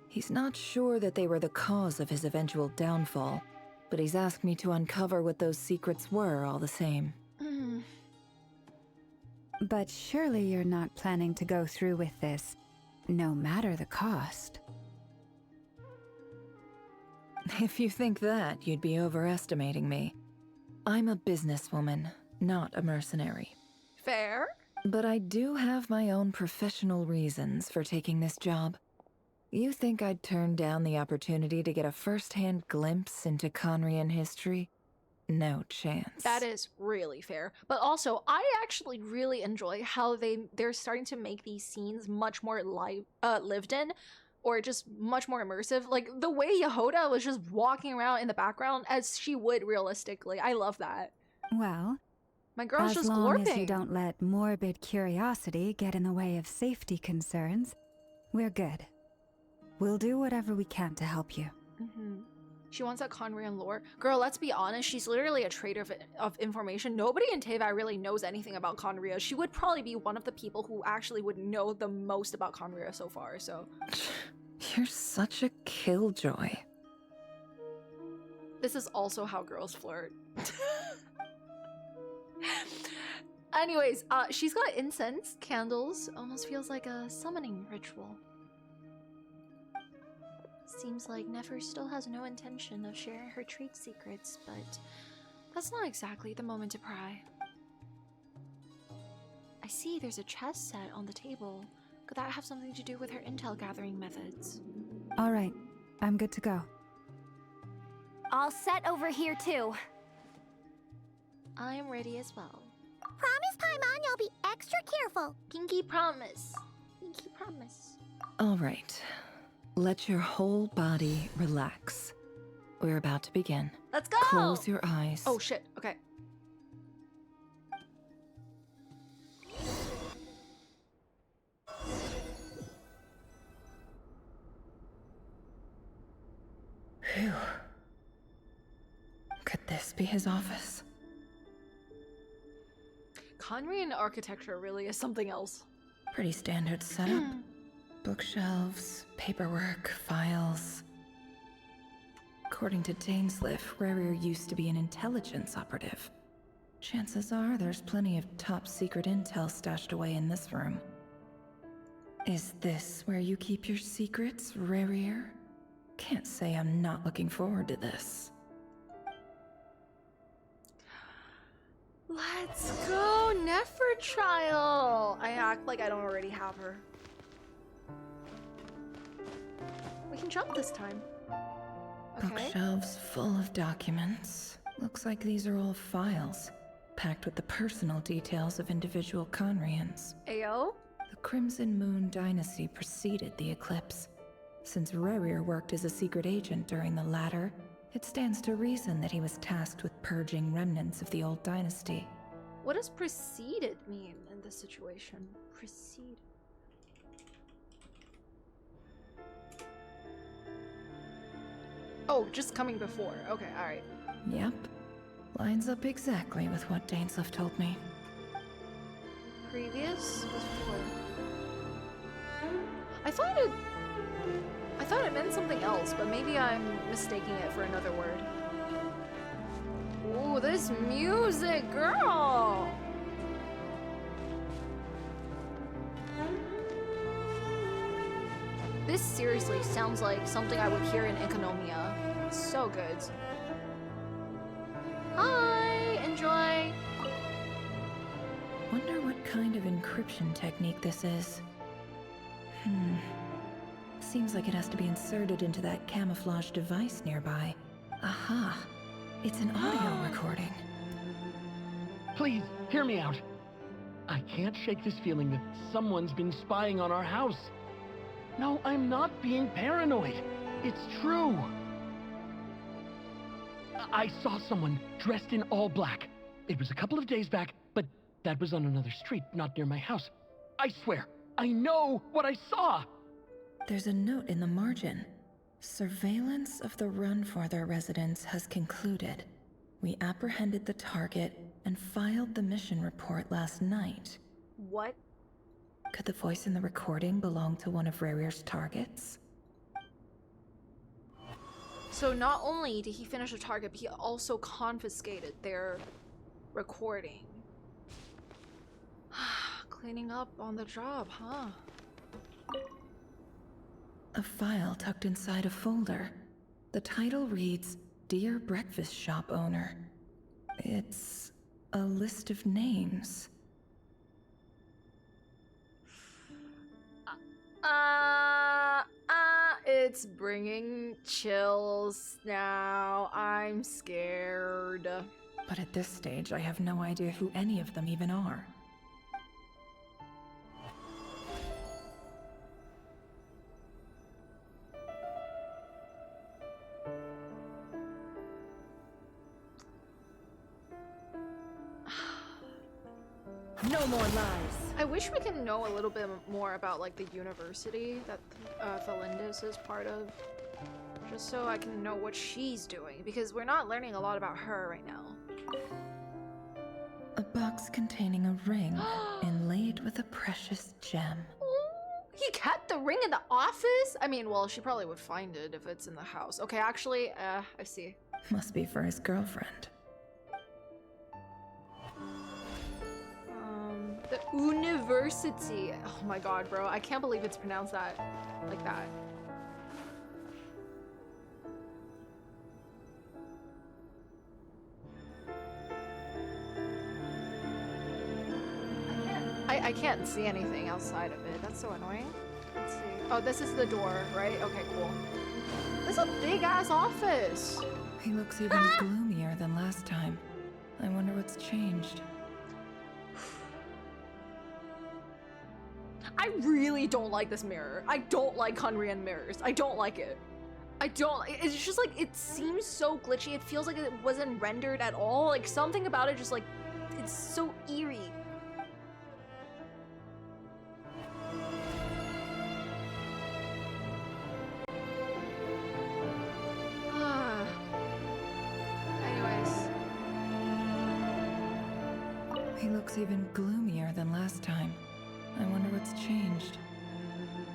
He's not sure that they were the cause of his eventual downfall, but he's asked me to uncover what those secrets were all the same. But surely you're not planning to go through with this, no matter the cost. If you think that, you'd be overestimating me. I'm a businesswoman, not a mercenary. Fair. But I do have my own professional reasons for taking this job. You think I'd turn down the opportunity to get a first-hand glimpse into Conrian history? No chance. That is really fair. But also, I actually really enjoy how they're starting to make these scenes much more lived in, or just much more immersive. Like, the way Yehoda was just walking around in the background as she would realistically. I love that. Well, my girl's as just long glorping. as you don't let morbid curiosity get in the way of safety concerns, we're good. We'll do whatever we can to help you. She wants that Conrian lore. Girl, let's be honest, she's literally a trader of information. Nobody in Teyvat really knows anything about Conria. She would probably be one of the people who actually would know the most about Conria so far, so. You're such a killjoy. This is also how girls flirt. Anyways, she's got incense, candles. Almost feels like a summoning ritual. Seems like Nefer still has no intention of sharing her trade secrets, but that's not exactly the moment to pry. I see there's a chess set on the table. Could that have something to do with her intel gathering methods? All right, I'm good to go. All set over here too. I'm ready as well. Promise, Paimon, you'll be extra careful. Pinky promise. Pinky promise. All right. Let your whole body relax. We're about to begin. Let's go! Close your eyes. Oh shit, okay. Phew. Could this be his office? Conrian architecture really is something else. Pretty standard setup. Bookshelves, paperwork, files. According to dainsleif, Rerir used to be an intelligence operative. Chances are there's plenty of top-secret intel stashed away in this room. Is this where you keep your secrets, Rerir? Can't say I'm not looking forward to this. Let's go, Nefer trial! I act like I don't already have her. We can jump this time. Okay. Bookshelves full of documents. Looks like these are all files, packed with the personal details of individual Conrians. Ayo? The Crimson Moon dynasty preceded the eclipse. Since Rerir worked as a secret agent during the latter, it stands to reason that he was tasked with purging remnants of the old dynasty. What does preceded mean in this situation? Preceded. Oh, just coming before. Okay, alright. Yep. Lines up exactly with what dainsleif told me. Previous was before. I thought it meant something else, but maybe I'm mistaking it for another word. Ooh, this music, girl! This seriously sounds like something I would hear in Akademiya. It's so good. Hi! Enjoy! Wonder what kind of encryption technique this is. Seems like it has to be inserted into that camouflage device nearby. Aha! It's an audio recording. Please, hear me out. I can't shake this feeling that someone's been spying on our house. No, I'm not being paranoid. It's true. I saw someone dressed in all black. It was a couple of days back, but that was on another street, not near my house. I swear, I know what I saw! There's a note in the margin. Surveillance of the run for their residence has concluded. We apprehended the target and filed the mission report last night. What? Could the voice in the recording belong to one of Rerir's targets? So not only did he finish a target, but he also confiscated their recording. Cleaning up on the job, huh? A file tucked inside a folder. The title reads, Dear Breakfast Shop Owner. It's a list of names. It's bringing chills now. I'm scared. But at this stage, I have no idea who any of them even are. No more lies. I wish we can know a little bit more about like the university that Tholindis is part of. Just so I can know what she's doing, because we're not learning a lot about her right now. A box containing a ring inlaid with a precious gem. He kept the ring in the office? I mean, well, she probably would find it if it's in the house. Okay, actually, I see. Must be for his girlfriend. The university. Oh my god, bro. I can't believe it's pronounced that like that. I can't see anything outside of it. That's so annoying. Let's see. Oh, this is the door, right? Okay, cool. This is a big ass office. He looks even gloomier than last time. I wonder what's changed. I really don't like this mirror. I don't like Conrian mirrors. I don't like it. I don't. It's just like, it seems so glitchy. It feels like it wasn't rendered at all. Like something about it just like, it's so eerie. Anyways. He looks even gloomier than last time. I wonder what's changed.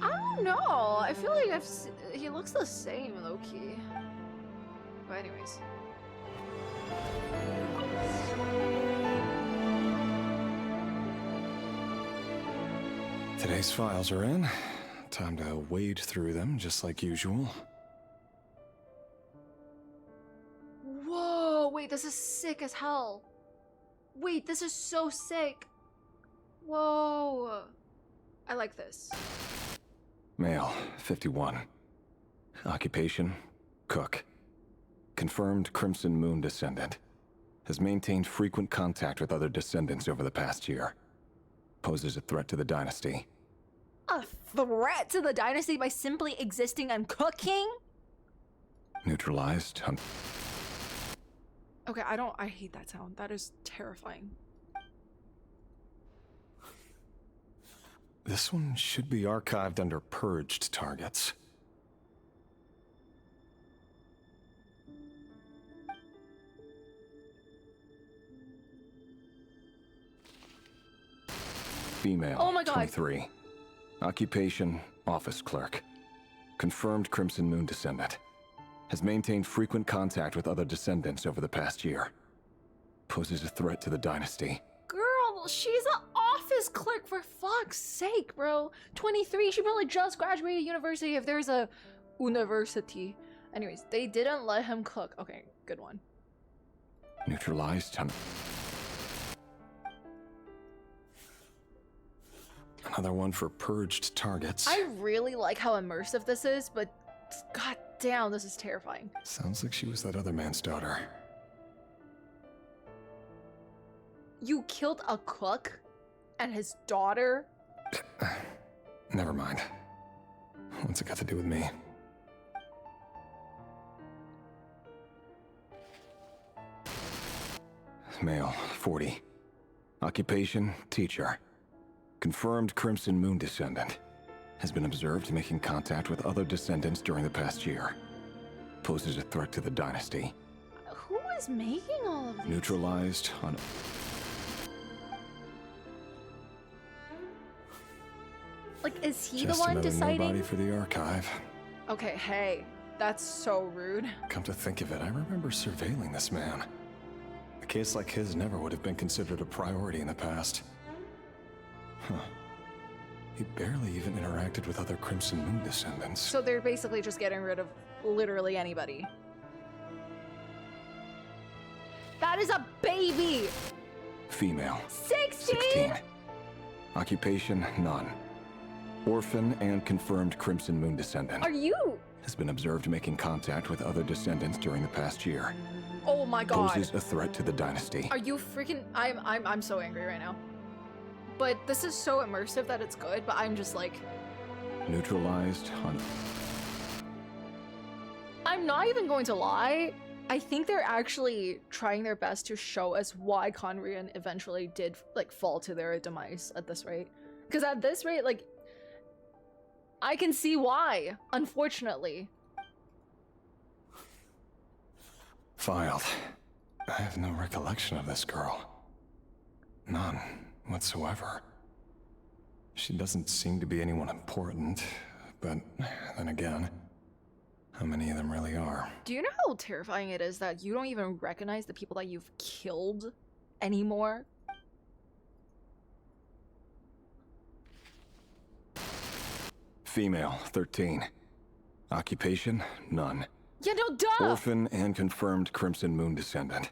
I don't know. I feel like he looks the same, low-key. But anyways. Today's files are in. Time to wade through them, just like usual. Whoa, wait, this is sick as hell. Wait, this is so sick. Whoa. I like this. Male, 51. Occupation, cook. Confirmed Crimson Moon descendant. Has maintained frequent contact with other descendants over the past year. Poses a threat to the dynasty. A threat to the dynasty by simply existing and cooking? Neutralized. Okay, I hate that sound. That is terrifying. This one should be archived under purged targets. Female, oh my God. 23. Occupation, office clerk. Confirmed Crimson Moon descendant. Has maintained frequent contact with other descendants over the past year. Poses a threat to the dynasty. Girl, she's an office clerk, for fuck's sake, bro. 23, she probably just graduated university if there's a university. Anyways, they didn't let him cook. Okay, good one. Neutralized. Another one for purged targets. I really like how immersive this is, but god damn, this is terrifying. Sounds like she was that other man's daughter. You killed a cook and his daughter? Never mind. What's it got to do with me? Male, 40. Occupation, teacher. confirmed Crimson Moon descendant. Has been observed making contact with other descendants during the past year. Poses a threat to the dynasty. Who is making all of these? Neutralized on... Like, is he Just the one another deciding? nobody for the archive. Okay, hey, that's so rude. Come to think of it, I remember surveilling this man. A case like his never would have been considered a priority in the past. Huh. He barely even interacted with other Crimson Moon descendants. So they're basically just getting rid of literally anybody. That is a baby! Female. 16? Occupation, none. Orphan and confirmed Crimson Moon descendant. Are you? Has been observed making contact with other descendants during the past year. Oh my god. Poses a threat to the dynasty. Are you freaking... I'm so angry right now. But this is so immersive that it's good, but I'm just like... Neutralized on... I'm not even going to lie. I think they're actually trying their best to show us why Conrian eventually did, like, fall to their demise at this rate. Because at this rate, like... I can see why, unfortunately. Filed. I have no recollection of this girl. None whatsoever. She doesn't seem to be anyone important, but then again, how many of them really are? Do you know how terrifying it is that you don't even recognize the people that you've killed anymore? Female, 13. Occupation, none. Yeah, no, duh! Orphan and confirmed Crimson Moon descendant.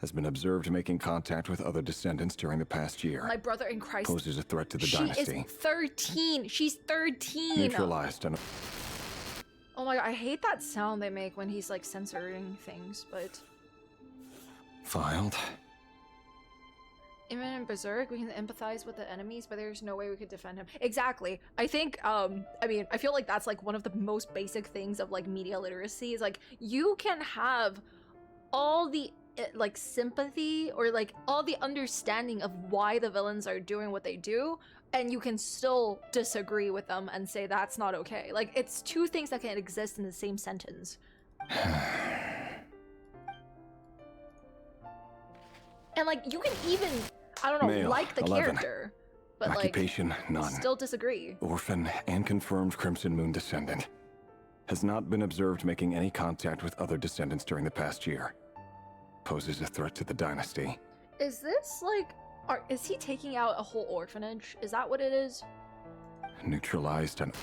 Has been observed making contact with other descendants during the past year. My brother in Christ. Poses a threat to the dynasty. She is 13. She's 13. Neutralized on... Oh my god, I hate that sound they make when he's like censoring things, but... Filed. Even in Berserk, we can empathize with the enemies, but there's no way we could defend him. Exactly. I think, I mean, I feel like that's like one of the most basic things of like media literacy is like, you can have all the like sympathy or like all the understanding of why the villains are doing what they do, and you can still disagree with them and say that's not okay. Like, it's two things that can exist in the same sentence. And like, you can even, I don't know, Male, like the 11. character, but Occupation, like, none. still disagree. Orphan and confirmed Crimson Moon descendant. Has not been observed making any contact with other descendants during the past year. Poses a threat to the dynasty. Is this like, is he taking out a whole orphanage? Is that what it is? Neutralized and...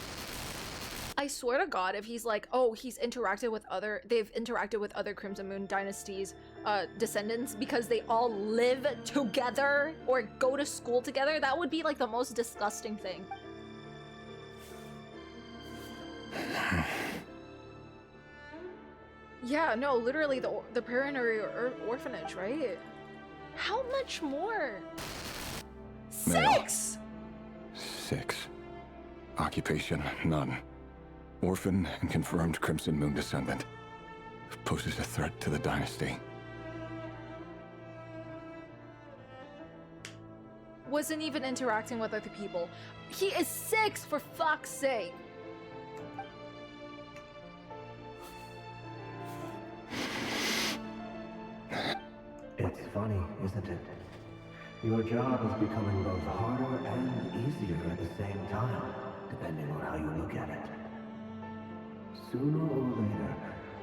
I swear to God, if he's like, oh, they've interacted with other Crimson Moon dynasties, descendants because they all live together or go to school together, that would be like the most disgusting thing. Yeah, no, literally the Paranary orphanage, right? How much more? Male. 6! 6. Occupation, none. Orphan and confirmed Crimson Moon descendant. Poses a threat to the dynasty. Wasn't even interacting with other people. He is 6, for fuck's sake! It's funny, isn't it? Your job is becoming both harder and easier at the same time, depending on how you look at it. Sooner or later,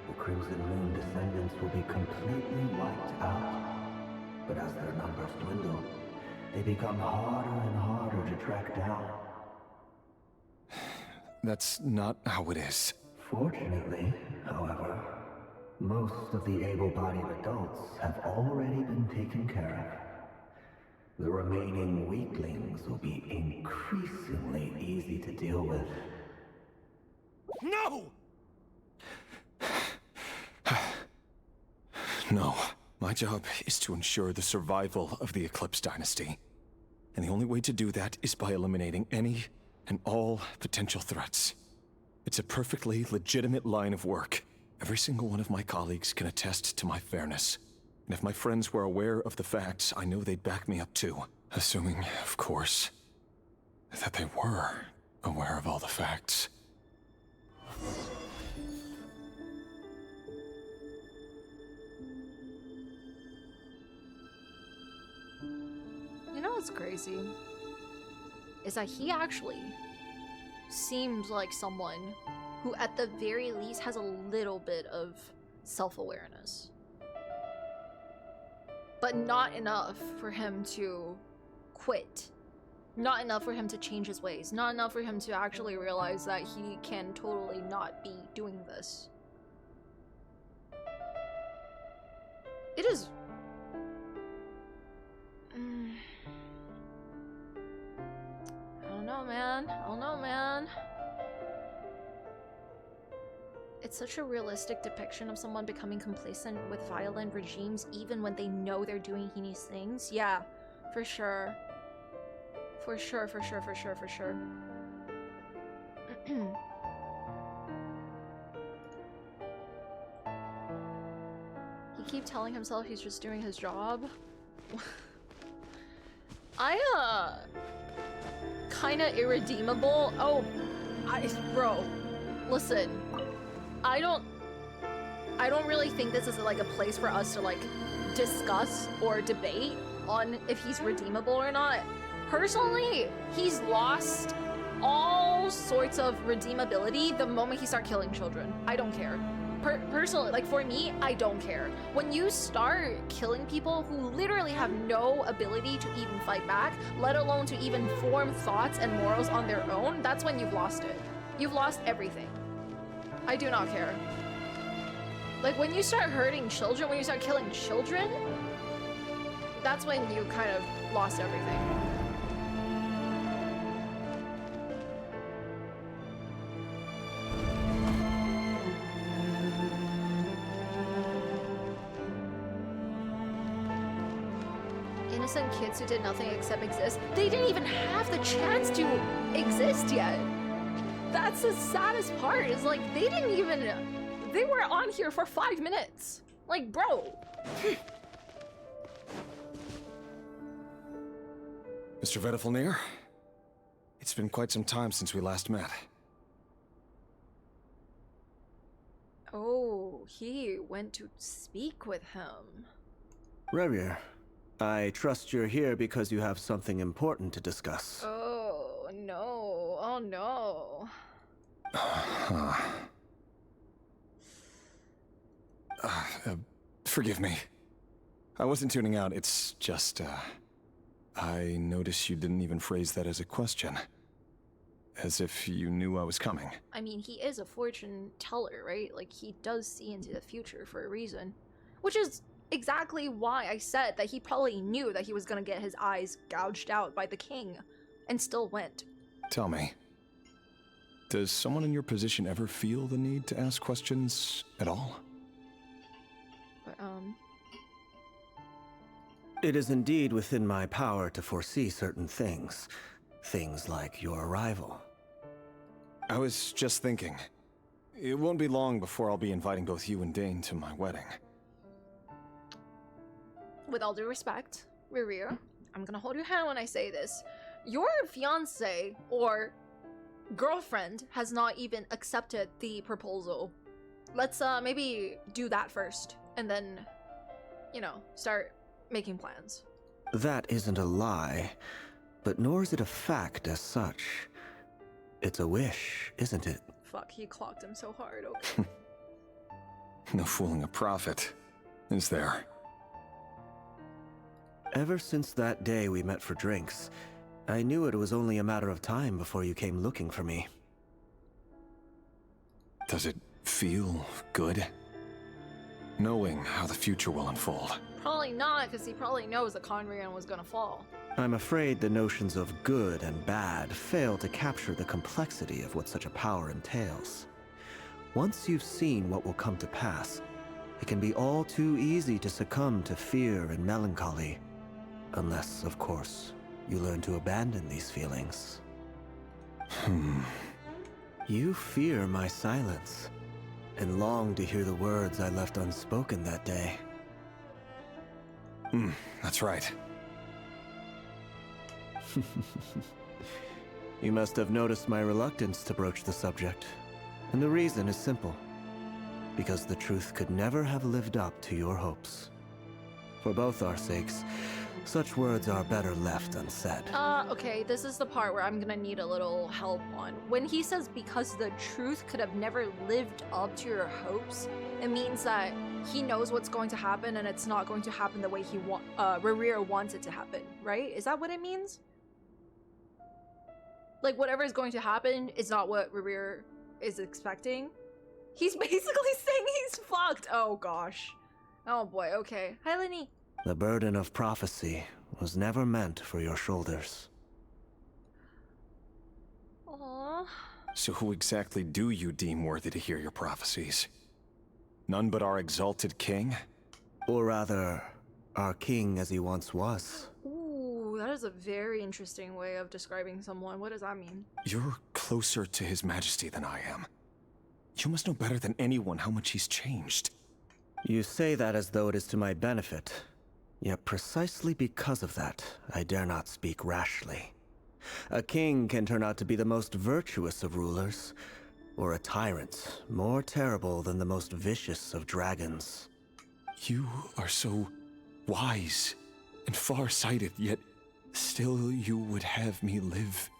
the Crimson Moon descendants will be completely wiped out. But as their numbers dwindle, they become harder and harder to track down. That's not how it is. Fortunately, however, most of the able-bodied adults have already been taken care of. The remaining weaklings will be increasingly easy to deal with. No! No. My job is to ensure the survival of the Eclipse Dynasty. And the only way to do that is by eliminating any and all potential threats. It's a perfectly legitimate line of work. Every single one of my colleagues can attest to my fairness. And if my friends were aware of the facts, I know they'd back me up too. Assuming, of course, that they were aware of all the facts. You know what's crazy? Is that he actually seems like someone who at the very least has a little bit of self-awareness. But not enough for him to quit. Not enough for him to change his ways. Not enough for him to actually realize that he can totally not be doing this. It is... I don't know, man. I don't know, man. It's such a realistic depiction of someone becoming complacent with violent regimes even when they know they're doing heinous things. Yeah, for sure. For sure, for sure, for sure, for sure. He keeps telling himself he's just doing his job. Kinda irredeemable. Oh, bro, listen. I don't really think this is like a place for us to like discuss or debate on if he's redeemable or not. Personally, he's lost all sorts of redeemability the moment he starts killing children. I don't care. Personally, like for me, I don't care. When you start killing people who literally have no ability to even fight back, let alone to even form thoughts and morals on their own, that's when you've lost it. You've lost everything. I do not care. Like when you start hurting children, when you start killing children, that's when you kind of lost everything. Innocent kids who did nothing except exist. They didn't even have the chance to exist yet. That's the saddest part, is like they didn't even, they were on here for 5 minutes. Like, bro. Mr. Vedrfolnir, it's been quite some time since we last met. Oh, he went to speak with him. Rerir, I trust you're here because you have something important to discuss. Oh, no. Oh, no. Forgive me. I wasn't tuning out, it's just, I noticed you didn't even phrase that as a question. As if you knew I was coming. I mean, he is a fortune teller, right? Like, he does see into the future for a reason. Which is exactly why I said that he probably knew that he was gonna get his eyes gouged out by the king, and still went. Tell me, does someone in your position ever feel the need to ask questions at all? But, It is indeed within my power to foresee certain things. Things like your arrival. I was just thinking, it won't be long before I'll be inviting both you and Dain to my wedding. with all due respect, Rerir, I'm gonna hold your hand when I say this. Your fiance or girlfriend has not even accepted the proposal. Let's maybe do that first, and then, you know, start making plans. That isn't a lie, but nor is it a fact as such. It's a wish, isn't it? Fuck, he clocked him so hard, okay. No fooling a prophet, is there? Ever since that day we met for drinks, I knew it was only a matter of time before you came looking for me. Does it feel good? Knowing how the future will unfold. Probably not, because he probably knows that Conrian was gonna fall. I'm afraid the notions of good and bad fail to capture the complexity of what such a power entails. Once you've seen what will come to pass, it can be all too easy to succumb to fear and melancholy. Unless, of course, you learn to abandon these feelings. You fear my silence, and long to hear the words I left unspoken that day. That's right. You must have noticed my reluctance to broach the subject. And the reason is simple. Because the truth could never have lived up to your hopes. For both our sakes, such words are better left unsaid. Okay, this is the part where I'm gonna need a little help on. When he says because the truth could have never lived up to your hopes, it means that he knows what's going to happen and it's not going to happen the way rerir wants it to happen, right? Is that what it means? Like, whatever is going to happen is not what rerir is expecting? He's basically saying he's fucked! Oh gosh. Oh boy, okay. Hi, Lenny. The burden of prophecy was never meant for your shoulders. Aww. So who exactly do you deem worthy to hear your prophecies? None but our exalted king? Or rather, our king as he once was. Ooh, that is a very interesting way of describing someone. What does that mean? You're closer to his majesty than I am. You must know better than anyone how much he's changed. You say that as though it is to my benefit. Yet precisely because of that, I dare not speak rashly. A king can turn out to be the most virtuous of rulers, or a tyrant more terrible than the most vicious of dragons. You are so wise and far-sighted, yet still you would have me live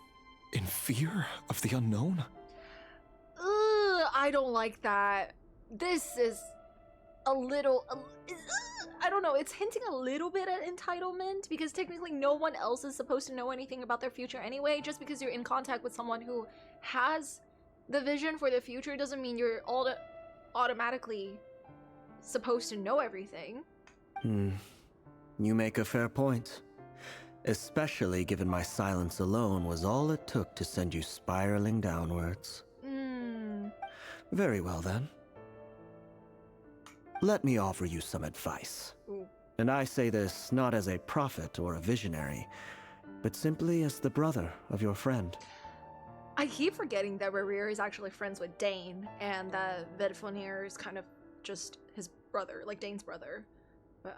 in fear of the unknown? I don't like that. This is a little... I don't know, it's hinting a little bit at entitlement, because technically no one else is supposed to know anything about their future anyway. Just because you're in contact with someone who has the vision for the future doesn't mean you're automatically supposed to know everything. You make a fair point. Especially given my silence alone was all it took to send you spiraling downwards. Very well then. Let me offer you some advice. Ooh. And I say this not as a prophet or a visionary, but simply as the brother of your friend. I keep forgetting that rerir is actually friends with Dain, and that vedrfolnir is kind of just his brother, like Dain's brother. But,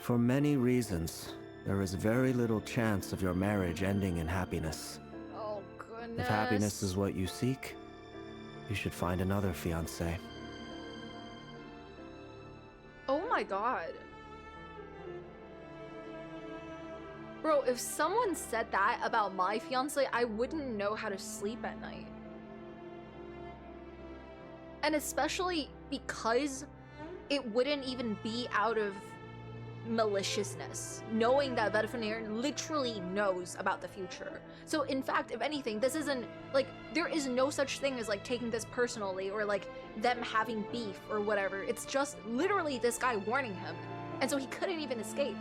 For many reasons, there is very little chance of your marriage ending in happiness. Oh, goodness. If happiness is what you seek, you should find another fiancé. Oh my god. Bro, if someone said that about my fiancé, I wouldn't know how to sleep at night. And especially because it wouldn't even be out of maliciousness, knowing that vedrfolnir literally knows about the future. So in fact, if anything, this isn't like, there is no such thing as like taking this personally or like them having beef or whatever. It's just literally this guy warning him, and so he couldn't even escape.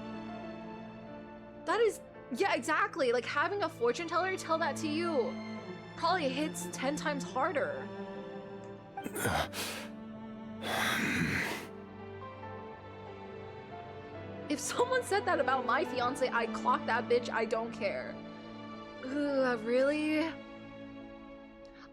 That is, yeah, exactly, like having a fortune teller tell that to you probably hits 10 times harder. If someone said that about my fiance, I'd clock that bitch, I don't care. Ugh, really?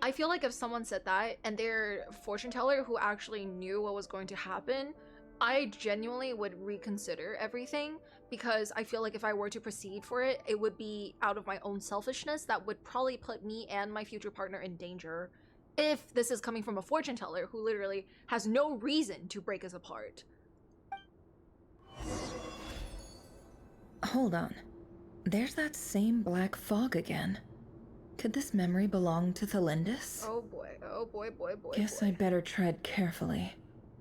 I feel like if someone said that and they're a fortune teller who actually knew what was going to happen, I genuinely would reconsider everything, because I feel like if I were to proceed for it, it would be out of my own selfishness that would probably put me and my future partner in danger. If this is coming from a fortune teller who literally has no reason to break us apart. Hold on. There's that same black fog again. Could this memory belong to Tholindis? Oh boy, oh boy, boy, boy. Guess boy. I better tread carefully.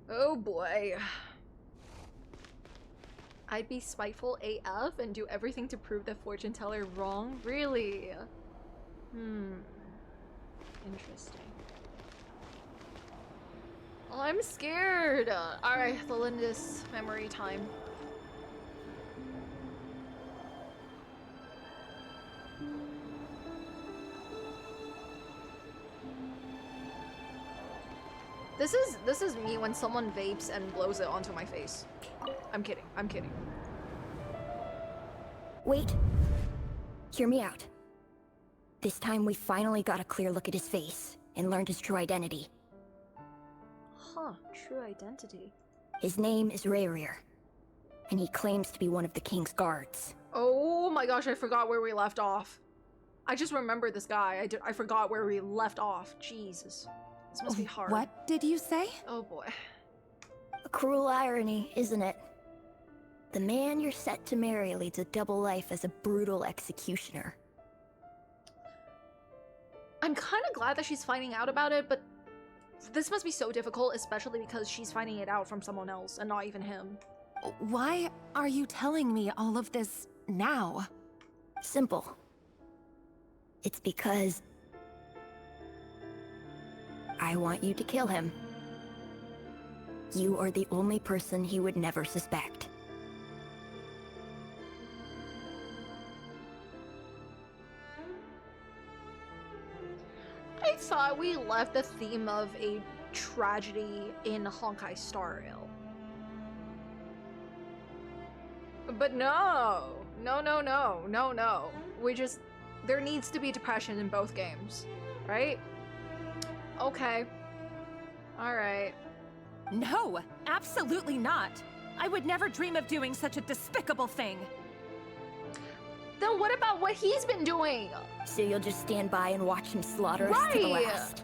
Oh boy. I'd be spiteful AF and do everything to prove the fortune teller wrong? Really? Interesting. Oh, I'm scared. Alright, Tholindis memory time. This is me when someone vapes and blows it onto my face. I'm kidding. I'm kidding. Wait. Hear me out. This time we finally got a clear look at his face and learned his true identity. Huh, true identity. His name is Rerir, and he claims to be one of the king's guards. Oh my gosh, I forgot where we left off. I just remember this guy. I forgot where we left off. Jesus. This must be hard. What did you say? Oh boy. A cruel irony, isn't it? The man you're set to marry leads a double life as a brutal executioner. I'm kind of glad that she's finding out about it, but this must be so difficult, especially because she's finding it out from someone else and not even him. Why are you telling me all of this now? Simple. It's because I want you to kill him. You are the only person he would never suspect. I thought we left the theme of a tragedy in Honkai Star Rail. But no. No. There needs to be depression in both games, right? Okay. Alright. No, absolutely not. I would never dream of doing such a despicable thing. Then what about what he's been doing? So you'll just stand by and watch him slaughter us to the last?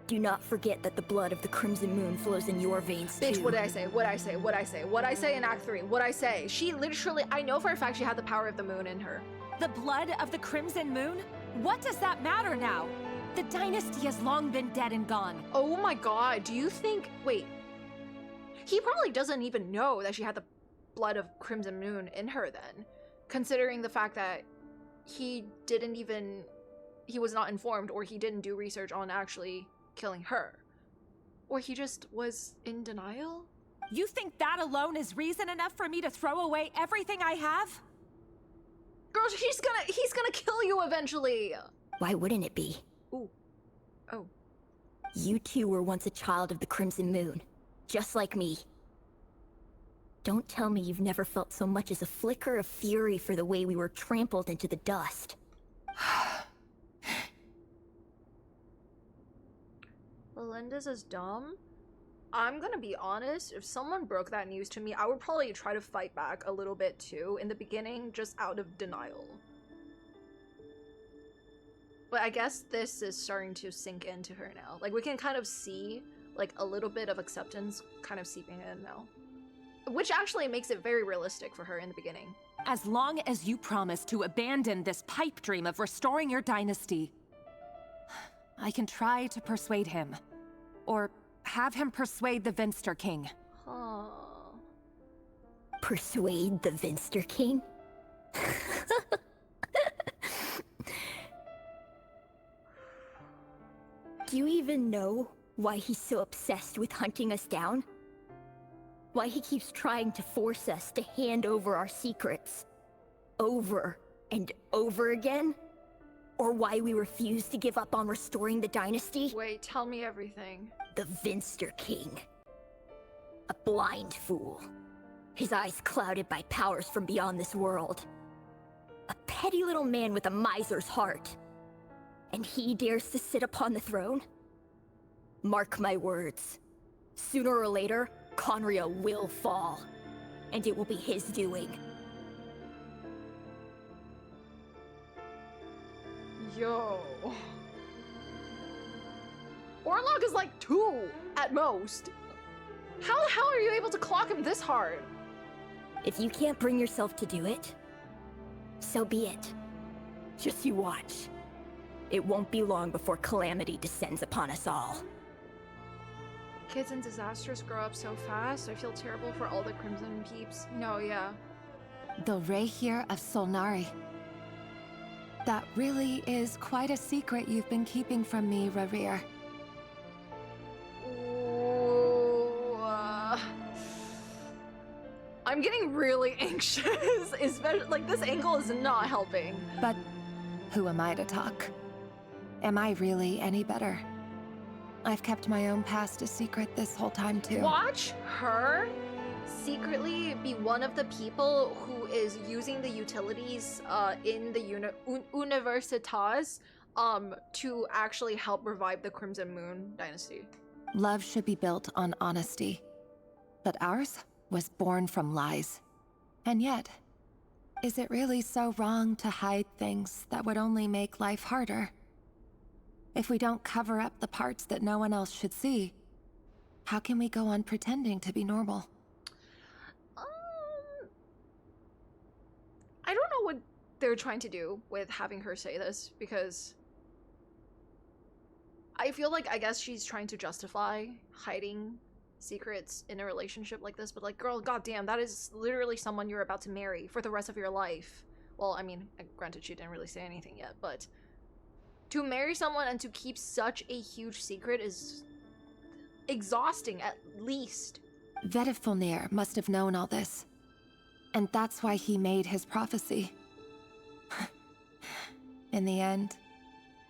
Do not forget that the blood of the Crimson Moon flows in your veins too. Bitch, what did I say? What I say in Act 3? What I say? She literally, I know for a fact she had the power of the moon in her. The blood of the Crimson Moon? What does that matter now? The dynasty has long been dead and gone. Oh my god, do you think... Wait. He probably doesn't even know that she had the blood of Crimson Moon in her then. Considering the fact that he was not informed, or he didn't do research on actually killing her. Or he just was in denial? You think that alone is reason enough for me to throw away everything I have? Girl, he's gonna kill you eventually! Why wouldn't it be? Ooh. Oh. You two were once a child of the Crimson Moon, just like me. Don't tell me you've never felt so much as a flicker of fury for the way we were trampled into the dust. Tholindis is dumb? I'm gonna be honest, if someone broke that news to me, I would probably try to fight back a little bit too in the beginning, just out of denial. But I guess this is starting to sink into her now. Like, we can kind of see, like, a little bit of acceptance kind of seeping in now. Which actually makes it very realistic for her in the beginning. As long as you promise to abandon this pipe dream of restoring your dynasty, I can try to persuade him. Or have him persuade the Vinster King. Huh. Persuade the Vinster King? Do you even know why he's so obsessed with hunting us down? Why he keeps trying to force us to hand over our secrets over and over again? Or why we refuse to give up on restoring the dynasty? Wait, tell me everything. The Vinster King. A blind fool. His eyes clouded by powers from beyond this world. A petty little man with a miser's heart. And he dares to sit upon the throne? Mark my words. Sooner or later, Khaenri'ah will fall. And it will be his doing. Yo. Orlog is like 2 at most. How the hell are you able to clock him this hard? If you can't bring yourself to do it, so be it. Just you watch. It won't be long before calamity descends upon us all. Kids in disasters grow up so fast. I feel terrible for all the Crimson peeps. No, yeah. The rerir of Solnari. That really is quite a secret you've been keeping from me, rerir. Ooh, I'm getting really anxious, especially, like, this angle is not helping. But who am I to talk? Am I really any better? I've kept my own past a secret this whole time, too. Watch her secretly be one of the people who is using the utilities in the universitas to actually help revive the Crimson Moon dynasty. Love should be built on honesty. But ours was born from lies. And yet, Is it really so wrong to hide things that would only make life harder? If we don't cover up the parts that no one else should see, how can we go on pretending to be normal? I don't know what they're trying to do with having her say this, because I feel like, I guess she's trying to justify hiding secrets in a relationship like this, but like, girl, goddamn, that is literally someone you're about to marry for the rest of your life. Well, I mean, granted, she didn't really say anything yet, but to marry someone and to keep such a huge secret is exhausting, at least. Vedrfolnir must have known all this, and that's why he made his prophecy. In the end,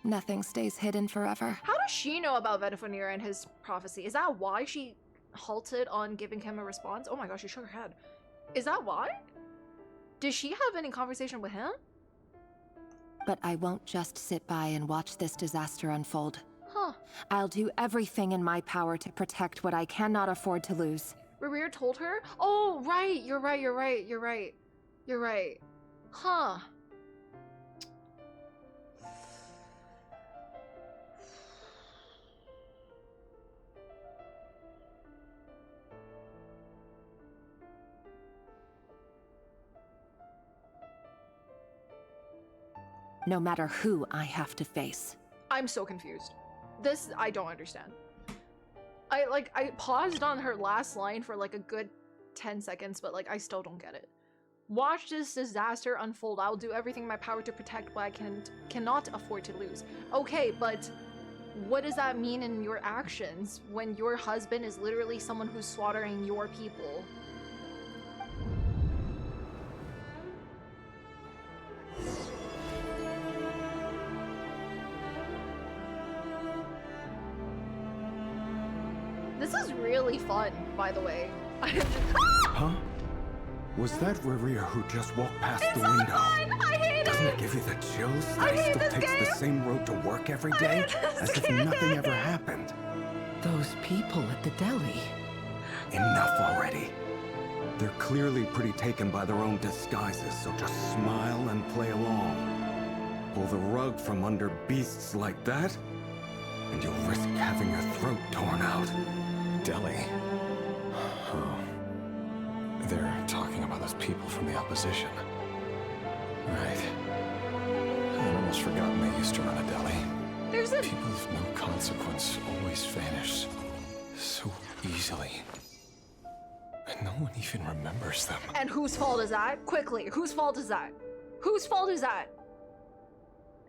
nothing stays hidden forever. How does she know about Vedrfolnir and his prophecy? Is that why she halted on giving him a response? Oh my gosh, she shook her head. Is that why? Did she have any conversation with him? But I won't just sit by and watch this disaster unfold. Huh. I'll do everything in my power to protect what I cannot afford to lose. Rerir told her? Oh, right. You're right. Huh. No matter who I have to face. I'm so confused. This, I don't understand. I paused on her last line for like a good 10 seconds, but like I still don't get it. Watch this disaster unfold. I'll do everything in my power to protect what I cannot afford to lose. Okay, but what does that mean in your actions when your husband is literally someone who's slaughtering your people? This is really fun, by the way. Huh? Was that Rerir who just walked past the window? Fun. I hate Doesn't it! it give you the chills I that he hate still this takes game. the same road to work every day? As if nothing ever happened. Those people at the deli. Enough already. They're clearly pretty taken by their own disguises, so just smile and play along. Pull the rug from under beasts like that, and you'll risk having your throat torn out. Deli? Oh. They're talking about those people from the opposition. Right. I'd almost forgotten they used to run a deli. There's a... People of no consequence always vanish so easily. And no one even remembers them. And whose fault is that? Quickly, whose fault is that? Whose fault is that?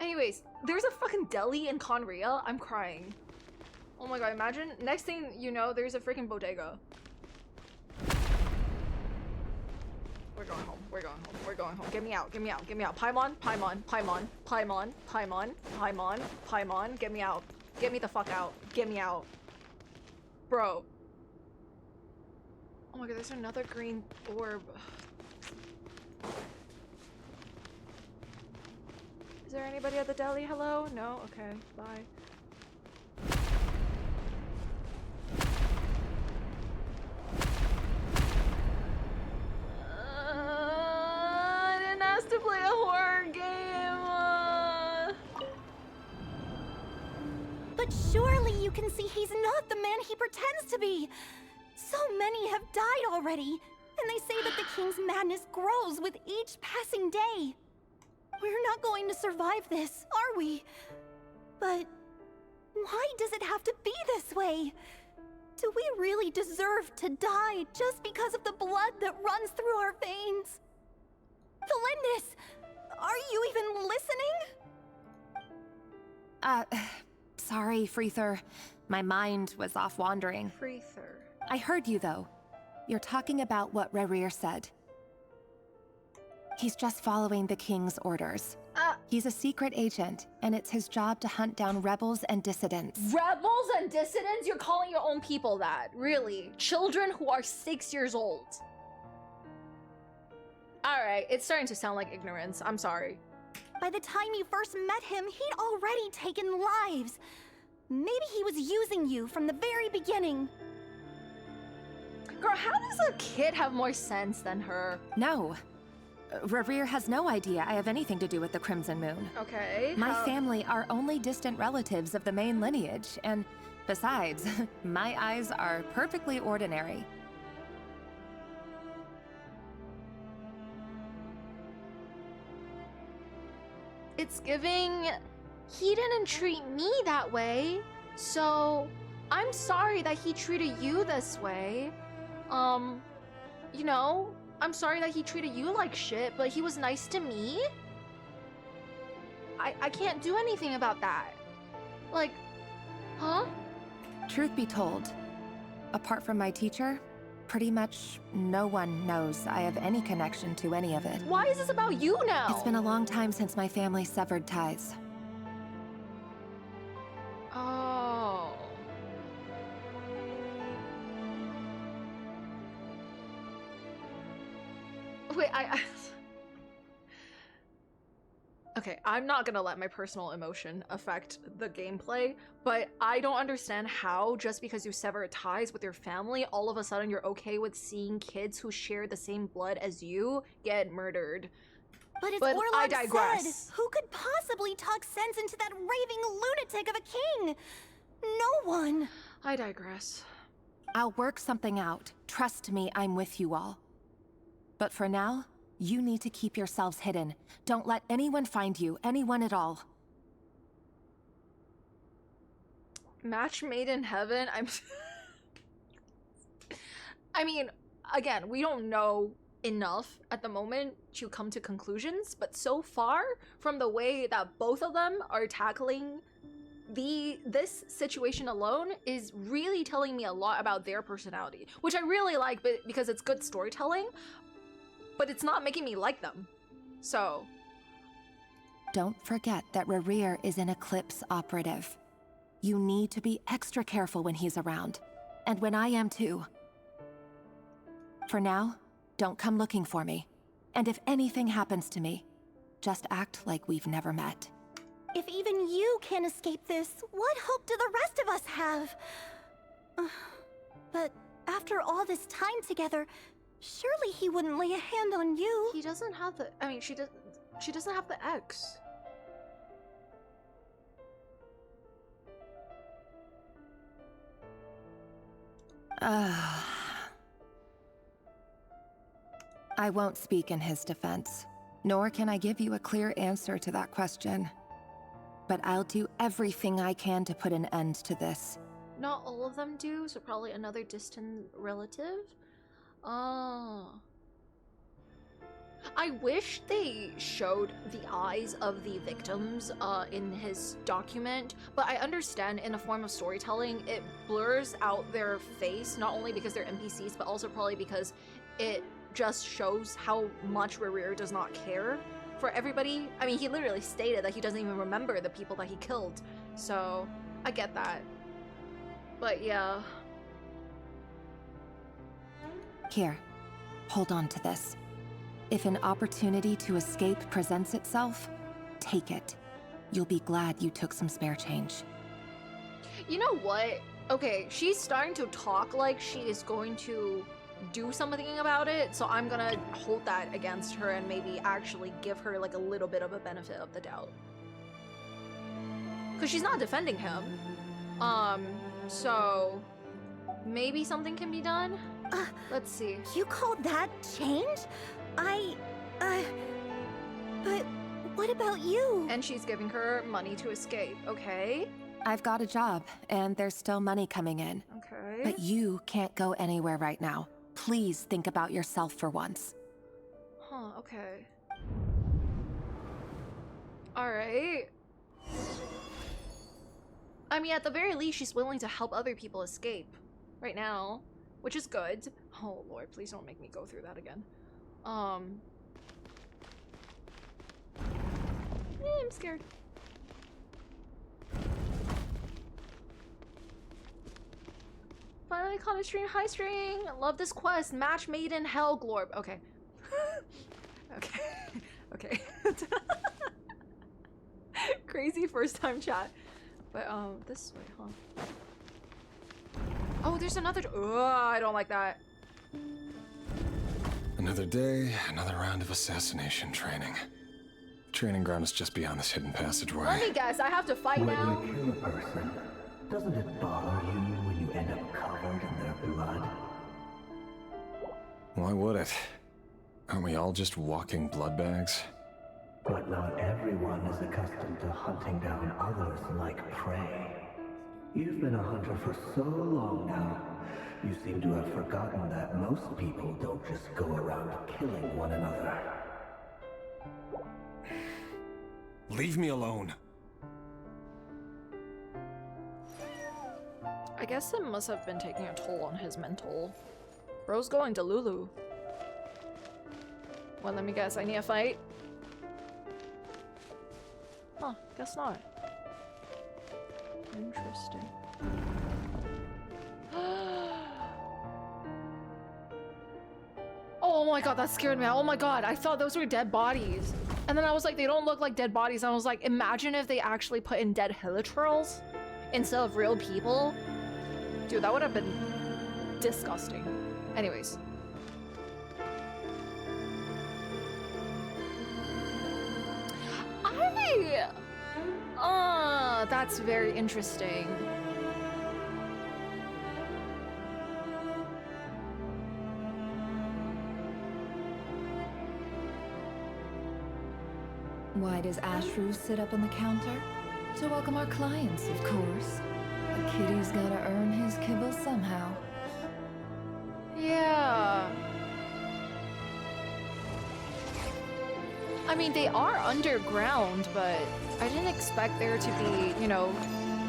Anyways, there's a fucking deli in Conria. I'm crying. Oh my god, imagine. Next thing you know, there's a freaking bodega. We're going home. We're going home. We're going home. Get me out. Get me out. Get me out. Paimon. Paimon. Paimon. Paimon. Paimon. Paimon. Paimon. Get me out. Get me the fuck out. Get me out. Bro. Oh my god, there's another green orb. Is there anybody at the deli? Hello? No? Okay. Bye. I didn't ask to play a horror game. But surely you can see he's not the man he pretends to be. So many have died already, and they say that the king's madness grows with each passing day. We're not going to survive this, are we? But why does it have to be this way? Do we really deserve to die just because of the blood that runs through our veins? Tholindis, are you even listening? Sorry, Frother. My mind was off wandering. Frother. I heard you, though. You're talking about what Rerir said. He's just following the king's orders. He's a secret agent, and it's his job to hunt down rebels and dissidents. Rebels and dissidents? You're calling your own people that? Really? Children who are 6 years old? Alright, it's starting to sound like ignorance. I'm sorry. By the time you first met him, he'd already taken lives. Maybe he was using you from the very beginning. Girl, how does a kid have more sense than her? No. Rerir has no idea I have anything to do with the Crimson Moon. Okay. My family are only distant relatives of the main lineage, and besides, my eyes are perfectly ordinary. It's giving, he didn't treat me that way, so I'm sorry that he treated you this way. You know, I'm sorry that he treated you like shit, but he was nice to me. I can't do anything about that. Like, huh? Truth be told, apart from my teacher, pretty much no one knows I have any connection to any of it. Why is this about you now? It's been a long time since my family severed ties. Oh. Wait, Okay, I'm not gonna let my personal emotion affect the gameplay, but I don't understand how, just because you sever ties with your family, all of a sudden you're okay with seeing kids who share the same blood as you get murdered. But as But Orlog I digress. said, who could possibly talk sense into that raving lunatic of a king? No one. I digress. I'll work something out. Trust me, I'm with you all. But for now, you need to keep yourselves hidden. Don't let anyone find you, anyone at all. Match made in heaven? I mean, again, we don't know enough at the moment to come to conclusions, but so far, from the way that both of them are tackling this situation alone is really telling me a lot about their personality, which I really like, but because it's good storytelling, but it's not making me like them. So Don't forget that Rerir is an Eclipse operative. You need to be extra careful when he's around, and when I am too. For now, don't come looking for me, and if anything happens to me, just act like we've never met. If even you can't escape this, what hope do the rest of us have? But after all this time together, surely he wouldn't lay a hand on you. he doesn't have the, I mean, she doesn't have the X. I won't speak in his defense, nor can I give you a clear answer to that question. But I'll do everything I can to put an end to this. Not all of them do, so probably another distant relative. Oh. I wish they showed the eyes of the victims in his document, but I understand in a form of storytelling, it blurs out their face, not only because they're NPCs, but also probably because it just shows how much Rerir does not care for everybody. I mean, he literally stated that he doesn't even remember the people that he killed, so I get that. But yeah. Here, hold on to this. If an opportunity to escape presents itself, take it. You'll be glad you took some spare change. You know what? Okay, she's starting to talk like she is going to do something about it, so I'm gonna hold that against her and maybe actually give her like a little bit of a benefit of the doubt. Because she's not defending him. So maybe something can be done? Let's see. You call that change? But what about you? And she's giving her money to escape, okay? I've got a job, and there's still money coming in. Okay. But you can't go anywhere right now. Please think about yourself for once. Huh, okay. Alright. I mean, at the very least, she's willing to help other people escape right now, which is good. Oh lord, please don't make me go through that again. I'm scared. Finally caught a string, high string. Love this quest. Match made in hell, Glorb. Okay. Okay. Okay. Crazy first time chat. But this way, huh? Oh, there's another. Ugh, I don't like that. Another day, another round of assassination training. Training ground is just beyond this hidden passageway. Let me guess, I have to fight now? When you kill a person, doesn't it bother you when you end up covered in their blood? Why would it? Aren't we all just walking blood bags? But not everyone is accustomed to hunting down others like prey. You've been a hunter for so long now, you seem to have forgotten that most people don't just go around killing one another. Leave me alone. I guess it must have been taking a toll on his mental. Bro's going to Lulu. Well, let me guess, I need a fight? Huh, guess not. Interesting. Oh my god, that scared me. Oh my god, I thought those were dead bodies. And then I was like, they don't look like dead bodies. And I was like, imagine if they actually put in dead hilichurls instead of real people. Dude, that would have been disgusting. Anyways. That's very interesting. Why does Ashru sit up on the counter? To welcome our clients, of course. A kitty's gotta earn his kibble somehow. Yeah. I mean, they are underground, but I didn't expect there to be, you know,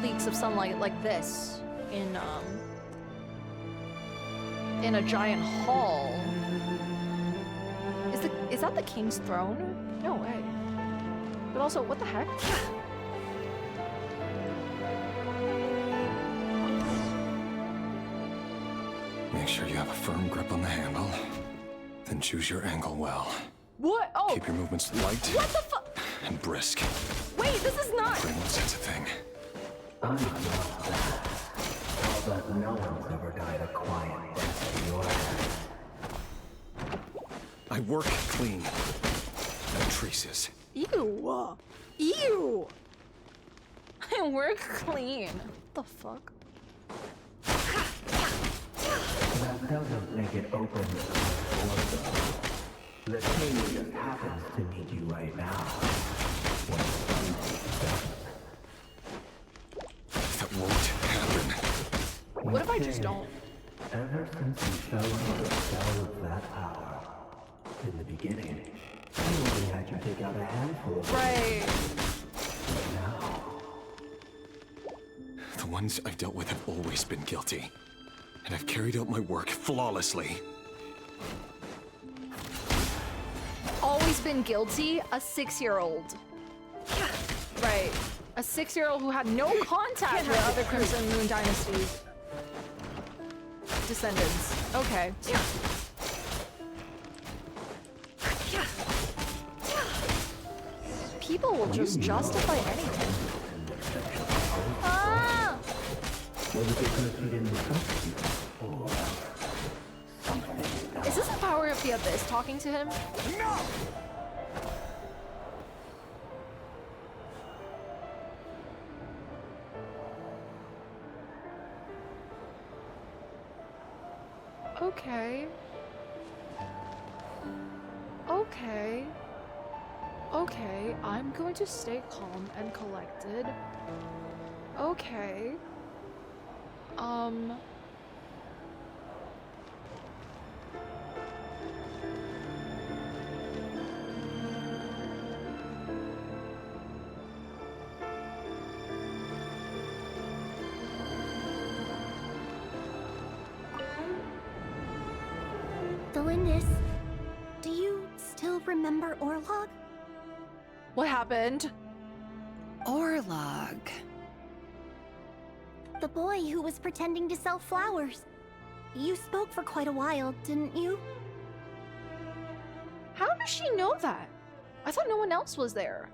leaks of sunlight like this in a giant hall. Is that the king's throne? No way. But also, what the heck? Make sure you have a firm grip on the handle, then choose your angle well. What? Oh! Keep your movements light. What the fuck? And brisk. Wait, this is not. Everyone says a thing. I'm not that. I'll bet no one's ever died a quiet death in your hands. I work clean. No traces. Ew. Ew. I work clean. What the fuck? That doesn't make it open to ordo. The king just happens to need you right now. That won't happen. What if I just don't? Ever since you fell under the spell of that power, in the beginning, I only had you take out a handful of right. But now, the ones I've dealt with have always been guilty. And I've carried out my work flawlessly. Always been guilty? A 6-year-old. Right. A 6-year-old who had no contact with other Crimson Moon Dynasty descendants. Okay. People will just justify anything. Ah! was it because he didn't trust you? Or something else? Is this the power of the abyss talking to him? No! Okay. Okay. Okay, I'm going to stay calm and collected. Okay. Tholindis, do you still remember Orlog? What happened? Orlog. The boy who was pretending to sell flowers. You spoke for quite a while, didn't you? How does she know that? I thought no one else was there.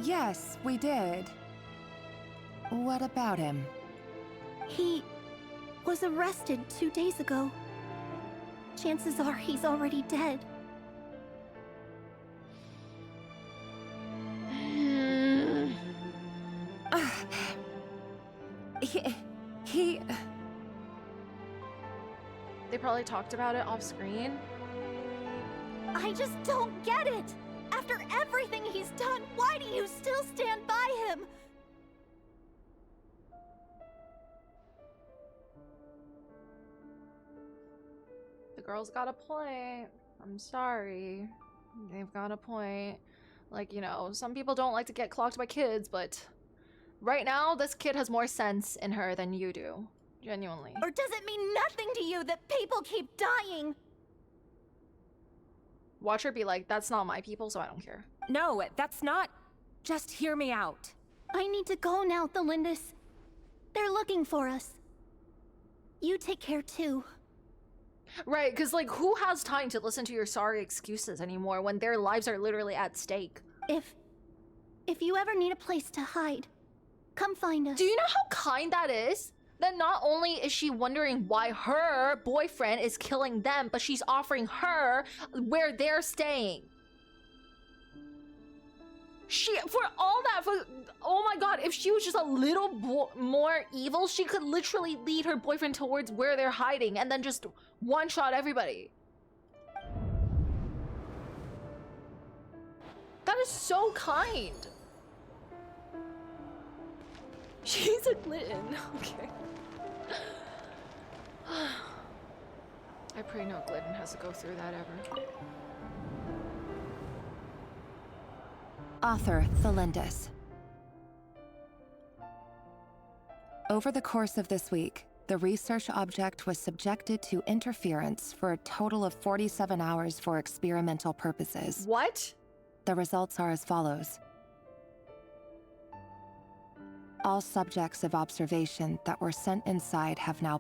Yes, we did. What about him? He was arrested 2 days ago. Chances are he's already dead. He... They probably talked about it off screen. I just don't get it! After everything he's done, why do you still stand by him? The girl's got a point. I'm sorry. They've got a point. Like, you know, some people don't like to get clocked by kids, but right now, this kid has more sense in her than you do. Genuinely. Or does it mean nothing to you that people keep dying? Watch her be like, that's not my people, so I don't care. No, that's not... Just hear me out. I need to go now, Tholindis. They're looking for us. You take care too. Right, because like, who has time to listen to your sorry excuses anymore when their lives are literally at stake? If you ever need a place to hide, come find us. Do you know how kind that is? That not only is she wondering why her boyfriend is killing them, but she's offering her where they're staying. For all that, oh my god, if she was just a little more evil, she could literally lead her boyfriend towards where they're hiding and then just one-shot everybody. That is so kind. She's a glitten, okay. I pray no glitten has to go through that ever. Author Tholindis. Over the course of this week, the research object was subjected to interference for a total of 47 hours for experimental purposes. What? The results are as follows. All subjects of observation that were sent inside have now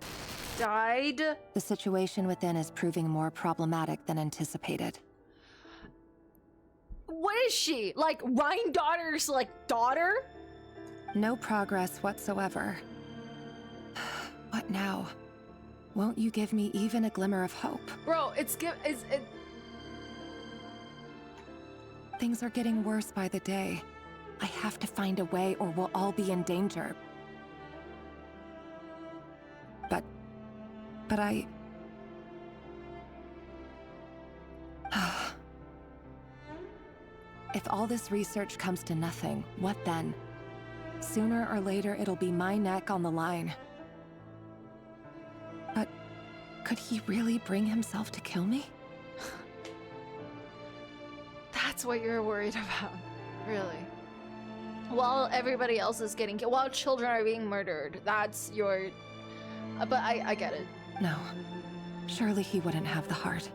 died. The situation within is proving more problematic than anticipated. What is she? Like Ryan Daughter's like daughter? No progress whatsoever. What now? Won't you give me even a glimmer of hope? Bro, Things are getting worse by the day. I have to find a way or we'll all be in danger. But I... If all this research comes to nothing, what then? Sooner or later, it'll be my neck on the line. But could he really bring himself to kill me? That's what you're worried about, really. While everybody else is getting killed, while children are being murdered, that's your... but I get it. No. Surely he wouldn't have the heart.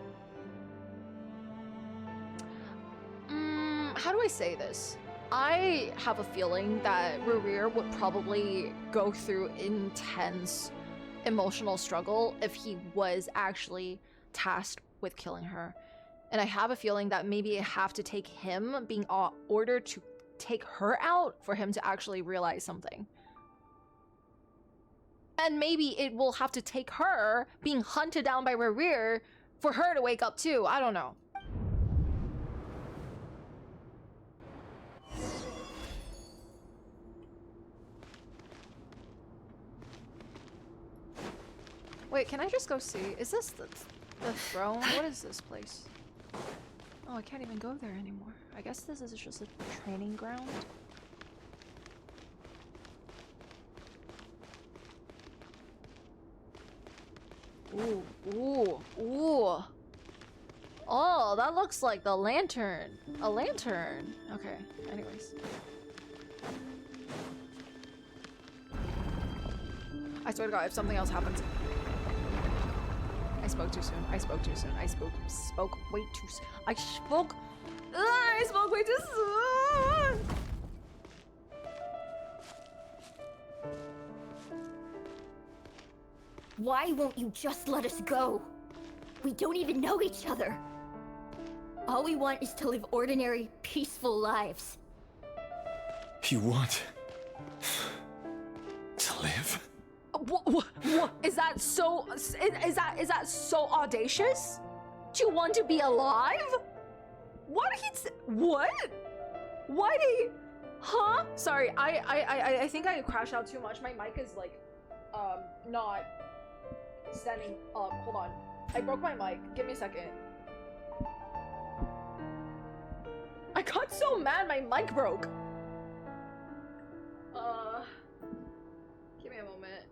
How do I say this? I have a feeling that Rerir would probably go through intense emotional struggle if he was actually tasked with killing her. And I have a feeling that maybe it have to take him being ordered to take her out for him to actually realize something. And maybe it will have to take her being hunted down by Rerir for her to wake up too. I don't know. Wait, can I just go see? Is this the throne? What is this place? Oh, I can't even go there anymore. I guess this is just a training ground. Ooh, ooh, ooh. Oh, that looks like the lantern. A lantern. Okay, anyways. I swear to God, if something else happens. I spoke too soon. I spoke too soon. I spoke way too soon. I spoke way too soon. Why won't you just let us go? We don't even know each other. All we want is to live ordinary, peaceful lives. You want to live? What? Is that so? Is that so audacious? Do you want to be alive? What? What? Why did he? Huh? Sorry, I think I crashed out too much. My mic is like not standing up. Hold on. I broke my mic. Give me a second. I got so mad my mic broke. Give me a moment.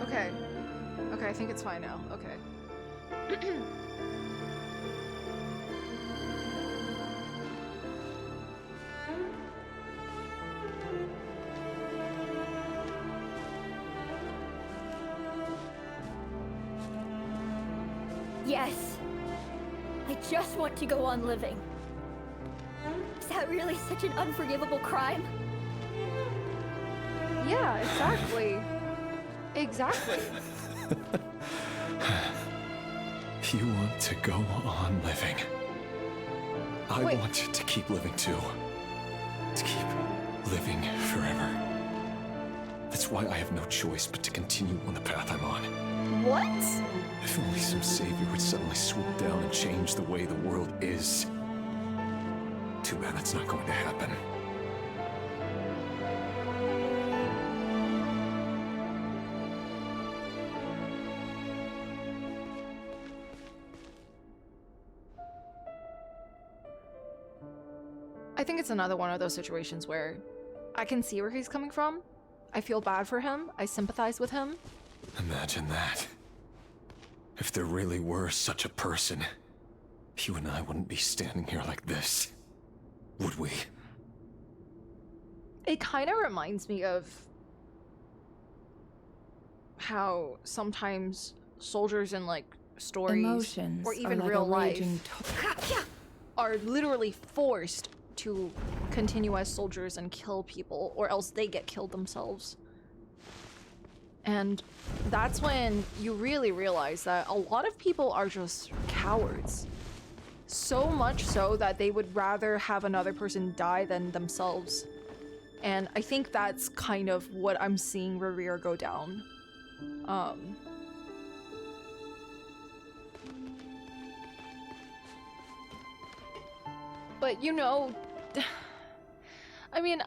Okay. Okay, I think it's fine now. Okay. Yes. I just want to go on living. Is that really such an unforgivable crime? Yeah, exactly. Exactly. You want to go on living. I Wait. want to keep living too. To keep living forever. That's why I have no choice but to continue on the path I'm on. What? If only some savior would suddenly swoop down and change the way the world is. Too bad that's not going to happen. I think it's another one of those situations where I can see where he's coming from. I feel bad for him. I sympathize with him. Imagine that. If there really were such a person, you and I wouldn't be standing here like this, would we? It kind of reminds me of how sometimes soldiers in like stories Emotions or even are like real a life raging are literally forced to continue as soldiers and kill people, or else they get killed themselves. And that's when you really realize that a lot of people are just cowards. So much so that they would rather have another person die than themselves. And I think that's kind of what I'm seeing Rerir go down. But you know, I mean,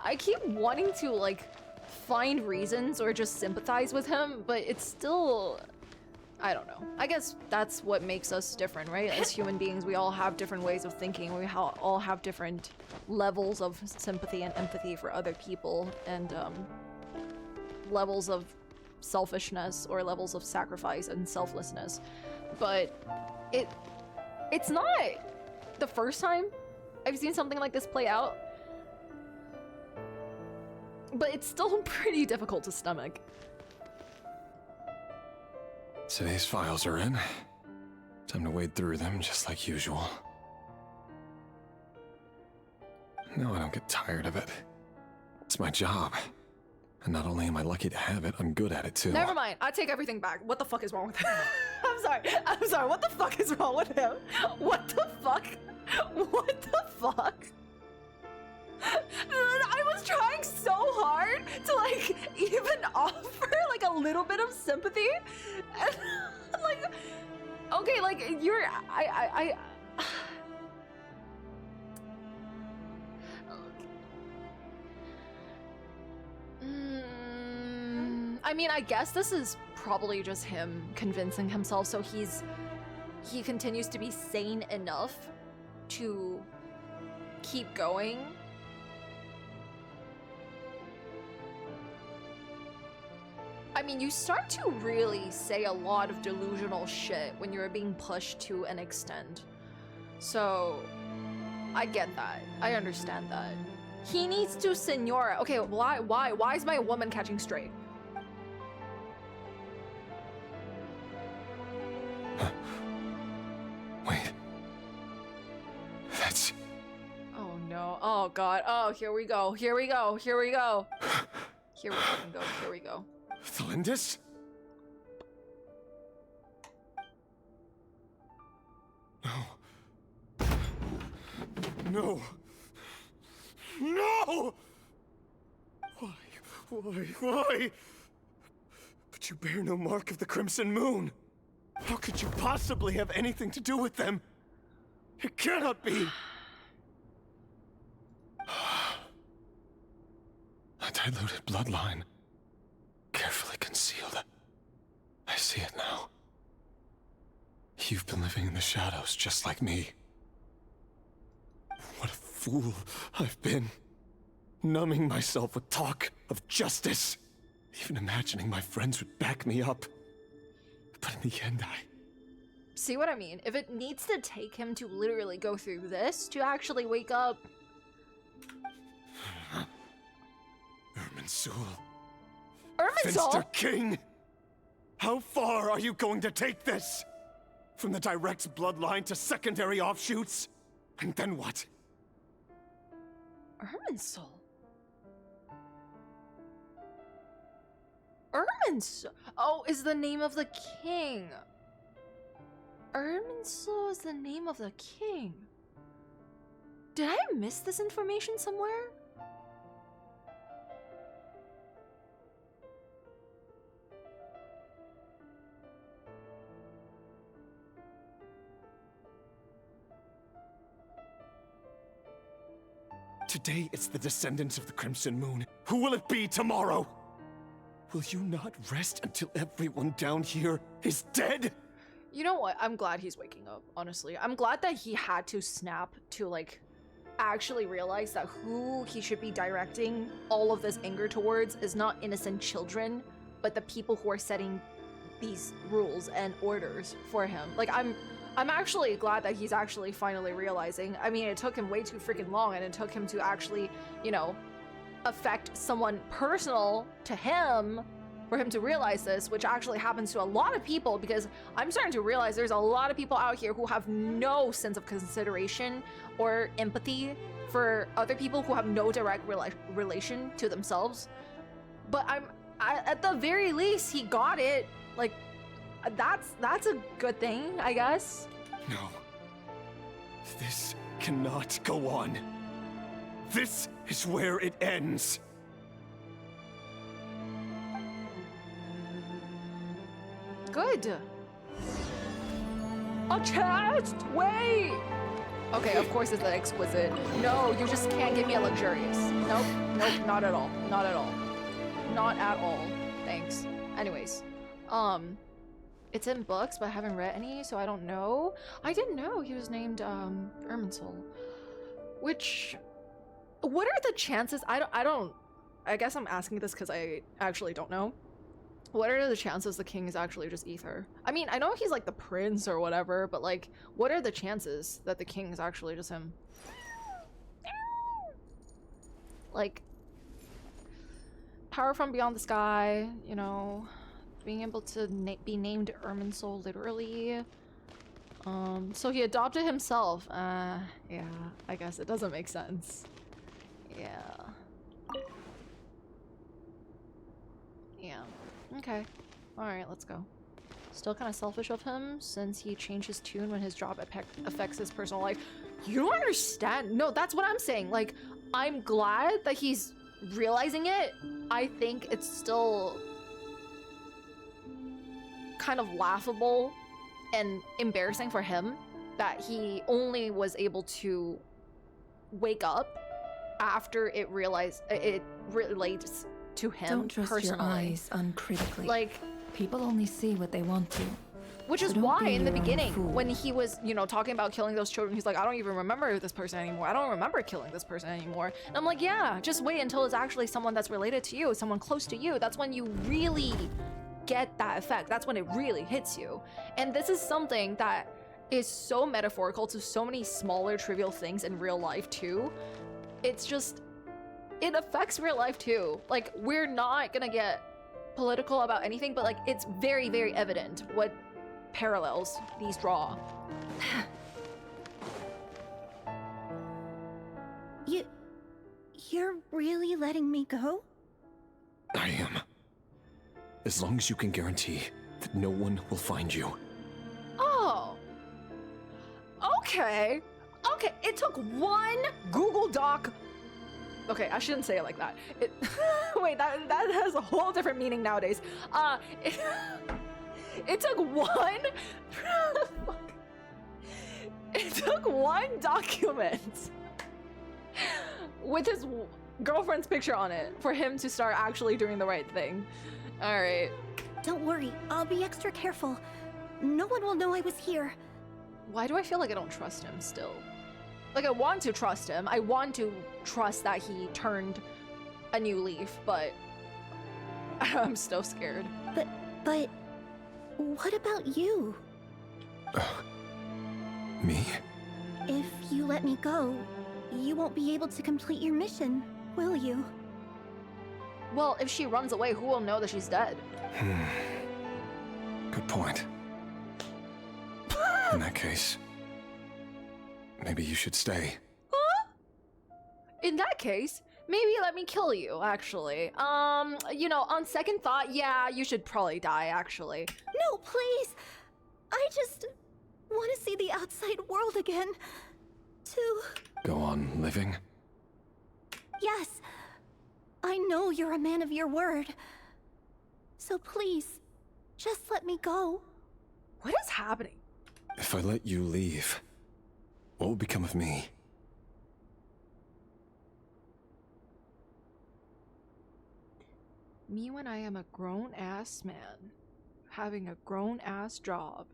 I keep wanting to like find reasons or just sympathize with him, but it's still, I don't know. I guess that's what makes us different, right? As human beings, we all have different ways of thinking. We all have different levels of sympathy and empathy for other people, and levels of selfishness or levels of sacrifice and selflessness. But it's not the first time I've seen something like this play out. But it's still pretty difficult to stomach. So these files are in. Time to wade through them just like usual. No, I don't get tired of it. It's my job. And not only am I lucky to have it, I'm good at it too. Never mind. I take everything back. What the fuck is wrong with him? I'm sorry. What the fuck is wrong with him? What the fuck? What the fuck? I was trying so hard to like even offer like a little bit of sympathy, and like, okay, like you're I mean, I guess this is probably just him convincing himself so he continues to be sane enough to keep going. I mean, you start to really say a lot of delusional shit when you're being pushed to an extent. So, I get that. I understand that. He needs to Senora. Okay, why is my woman catching straight? Wait. That's... Oh no. Oh god. Oh, here we go. Here we go. Here we go. Here we fucking go. Here we go. Tholindis? No. No! Why? But you bear no mark of the Crimson Moon. How could you possibly have anything to do with them? It cannot be. diluted bloodline. Carefully concealed. I see it now. You've been living in the shadows just like me. What a fool I've been. Numbing myself with talk of justice. Even imagining my friends would back me up. But in the end, See what I mean? If it needs to take him to literally go through this to actually wake up... Irminsul. Irminsul? Finster King! How far are you going to take this? From the direct bloodline to secondary offshoots? And then what? Irminsul? Irminsul? Oh, is the name of the king. Irminsul is the name of the king. Did I miss this information somewhere? Today it's the descendants of the Crimson Moon. Who will it be tomorrow? Will you not rest until everyone down here is dead? You know what? I'm glad he's waking up, honestly. I'm glad that he had to snap to, like, actually realize that who he should be directing all of this anger towards is not innocent children, but the people who are setting these rules and orders for him. Like, I'm actually glad that he's actually finally realizing. I mean, it took him way too freaking long, and it took him to actually, you know, affect someone personal to him for him to realize this, which actually happens to a lot of people, because I'm starting to realize there's a lot of people out here who have no sense of consideration or empathy for other people who have no direct relation to themselves. But at the very least, he got it. Like, that's a good thing, I guess. No. This cannot go on. This is where it ends. Good. A chest? Wait! Okay, of course it's an exquisite. No, you just can't give me a luxurious. Nope, nope, not at all. Not at all. Not at all. Thanks. Anyways, it's in books, but I haven't read any, so I don't know. I didn't know he was named, Irminsul. Which, what are the chances? I guess I'm asking this because I actually don't know. What are the chances the king is actually just Ether? I mean, I know he's like the prince or whatever, but like, what are the chances that the king is actually just him? Like, power from beyond the sky, you know, being able to be named Irminsul literally. So he adopted himself. Yeah, I guess it doesn't make sense. Yeah. Yeah. Okay. Alright, let's go. Still kind of selfish of him, since he changed his tune when his job affects his personal life. You don't understand. No, that's what I'm saying. Like, I'm glad that he's realizing it. I think it's still kind of laughable and embarrassing for him that he only was able to wake up after it relates to him. Don't trust personally. your eyes uncritically. Like, people only see what they want to. Which is why in the beginning, when he was, you know, talking about killing those children, he's like, I don't even remember this person anymore. I don't remember killing this person anymore. And I'm like, yeah, just wait until it's actually someone that's related to you, someone close to you. That's when you really get that effect. That's when it really hits you. And this is something that is so metaphorical to so many smaller, trivial things in real life too. It's just, it affects real life too. Like, we're not gonna get political about anything, but like, it's very, very evident what parallels these draw. You're really letting me go? I am. As long as you can guarantee that no one will find you. Oh. Okay. Okay, it took one Google Doc. Okay, I shouldn't say it like that. Wait, that has a whole different meaning nowadays. It took one. It took one document with his girlfriend's picture on it for him to start actually doing the right thing. All right. Don't worry, I'll be extra careful. No one will know I was here. Why do I feel like I don't trust him still? Like, I want to trust him. I want to trust that he turned a new leaf, but I'm still scared. But what about you? Me? If you let me go, you won't be able to complete your mission, will you? Well, if she runs away, who will know that she's dead? Good point. In that case, maybe you should stay. Huh? In that case, maybe let me kill you, actually. You know, on second thought, yeah, you should probably die, actually. No, please! I just want to see the outside world again. To... Go on living? Yes. I know you're a man of your word. So please, just let me go. What is happening? If I let you leave, what will become of me? Me when I am a grown-ass man, having a grown-ass job,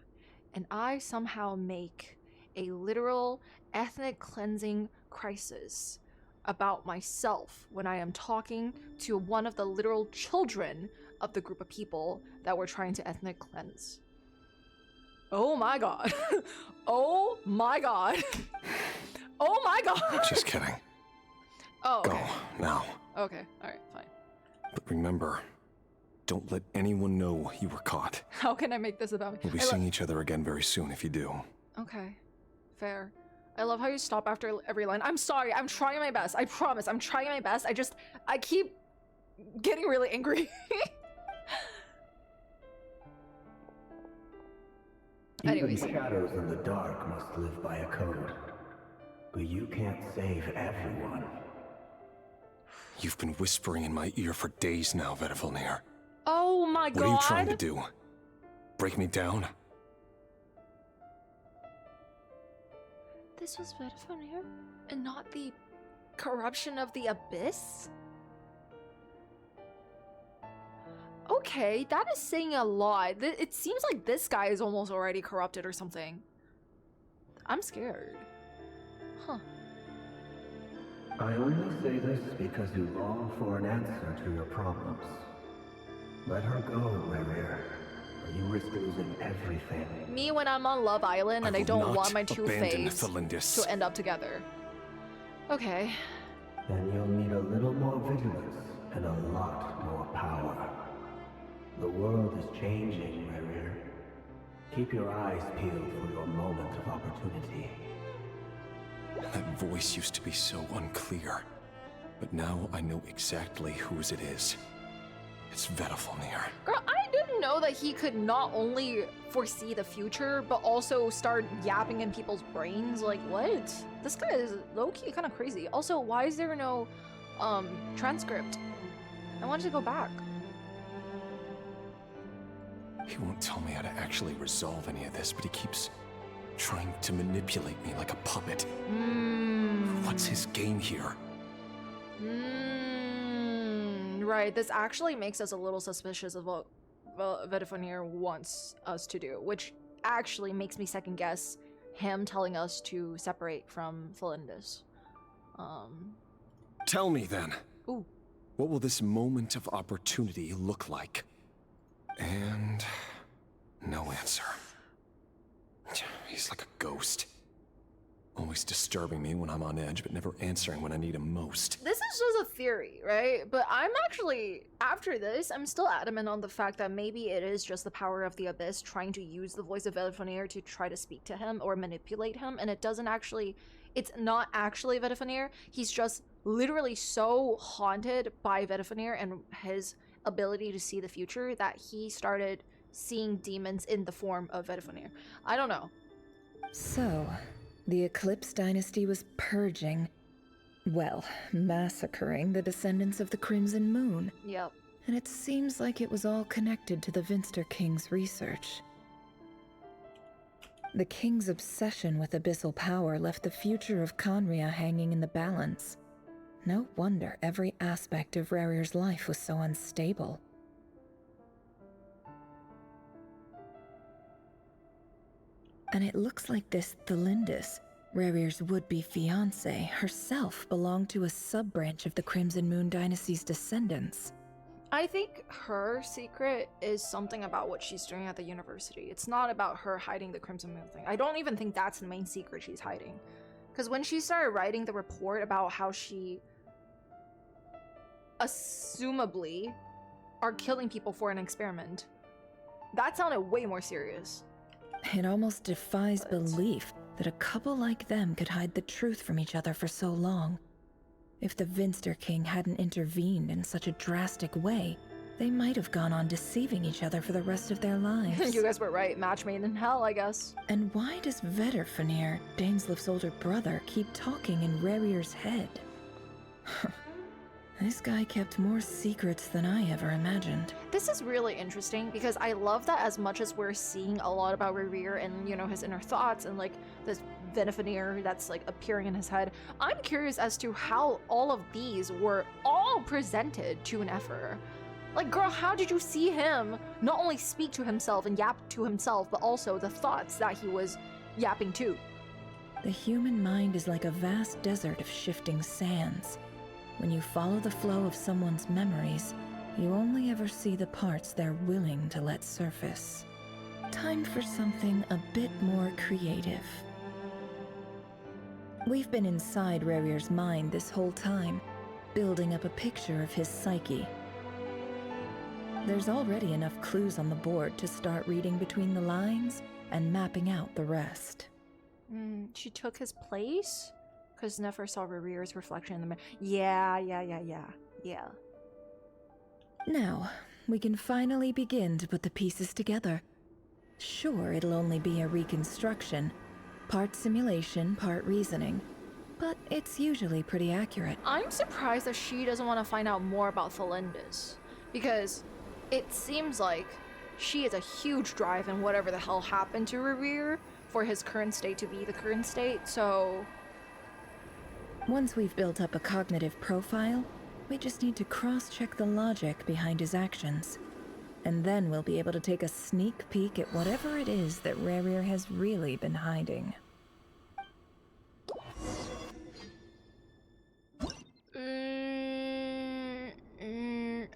and I somehow make a literal ethnic cleansing crisis about myself when I am talking to one of the literal children of the group of people that we're trying to ethnic cleanse. Oh my god. Oh my god. Oh my god. Just kidding. Oh, okay. Go, now. Okay, alright, fine. But remember, don't let anyone know you were caught. How can I make this about me? We'll be seeing each other again very soon if you do. Okay, fair. I love how you stop after every line. I'm sorry, I'm trying my best. I promise, I'm trying my best. I keep getting really angry. Anyways. Even shadows in the dark must live by a code. But you can't save everyone. You've been whispering in my ear for days now, vedrfolnir. Oh my god. What are you trying to do? Break me down? This was vedrfolnir and not the corruption of the abyss? Okay, that is saying a lot. It seems like this guy is almost already corrupted or something. I'm scared. Huh. I only say this because you long for an answer to your problems. Let her go, rerir, or you risk losing everything. Me when I'm on Love Island and I don't want my two faves Tholindis to end up together. Okay. Then you'll need a little more vigilance and a lot more power. The world is changing, rerir. Keep your eyes peeled for your moment of opportunity. That voice used to be so unclear, but now I know exactly whose it is. It's vedrfolnir. Girl, I didn't know that he could not only foresee the future, but also start yapping in people's brains. Like, what? This guy is low-key kind of crazy. Also, why is there no, transcript? I wanted to go back. He won't tell me how to actually resolve any of this, but he keeps trying to manipulate me like a puppet. What's his game here? Right, this actually makes us a little suspicious of what vedrfolnir wants us to do, which actually makes me second guess him telling us to separate from tholindis. Tell me then. Ooh. What will this moment of opportunity look like? And no answer. He's like a ghost. Always disturbing me when I'm on edge, but never answering when I need him most. This is just a theory, right? But I'm actually, after this, I'm still adamant on the fact that maybe it is just the power of the abyss trying to use the voice of vedrfolnir to try to speak to him or manipulate him, and it doesn't actually, it's not actually vedrfolnir. He's just literally so haunted by vedrfolnir and his ability to see the future that he started seeing demons in the form of vedrfolnir. I don't know. So, the Eclipse dynasty was purging, well, massacring the descendants of the Crimson Moon. Yep. And it seems like it was all connected to the Vinster King's research. The King's obsession with abyssal power left the future of Khaenri'ah hanging in the balance. No wonder every aspect of Rerir's life was so unstable. And it looks like this Tholindis, Rerir's would-be fiancé, herself belonged to a sub-branch of the Crimson Moon Dynasty's descendants. I think her secret is something about what she's doing at the university. It's not about her hiding the Crimson Moon thing. I don't even think that's the main secret she's hiding. Because when she started writing the report about how she assumably are killing people for an experiment, that sounded way more serious. It almost defies belief that a couple like them could hide the truth from each other for so long. If the Vinster King hadn't intervened in such a drastic way, they might have gone on deceiving each other for the rest of their lives. You guys were right. Match made in hell, I guess. And why does vedrfolnir, Dainsleif's older brother, keep talking in Rerir's head? This guy kept more secrets than I ever imagined. This is really interesting because I love that as much as we're seeing a lot about Rerir and, you know, his inner thoughts and like this vedrfolnir that's like appearing in his head, I'm curious as to how all of these were all presented to nefer. Like, girl, how did you see him not only speak to himself and yap to himself, but also the thoughts that he was yapping to? The human mind is like a vast desert of shifting sands. When you follow the flow of someone's memories, you only ever see the parts they're willing to let surface. Time for something a bit more creative. We've been inside Rerir's mind this whole time, building up a picture of his psyche. There's already enough clues on the board to start reading between the lines and mapping out the rest. She took his place? Because nefer saw Rerir's reflection in the mirror. Yeah. Now, we can finally begin to put the pieces together. Sure, it'll only be a reconstruction. Part simulation, part reasoning. But it's usually pretty accurate. I'm surprised that she doesn't want to find out more about Tholindis. Because it seems like she has a huge drive in whatever the hell happened to Rerir for his current state to be the current state, so... Once we've built up a cognitive profile, we just need to cross-check the logic behind his actions. And then we'll be able to take a sneak peek at whatever it is that Rerir has really been hiding.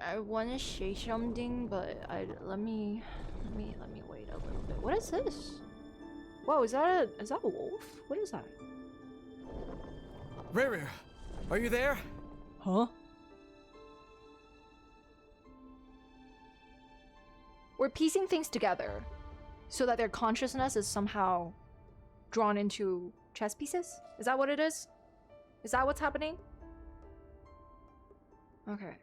I want to say something, but let me wait a little bit. What is this? Whoa, is that a wolf? What is that? Rerir, are you there? Huh? We're piecing things together so that their consciousness is somehow drawn into chess pieces? Is that what it is? Is that what's happening? Okay.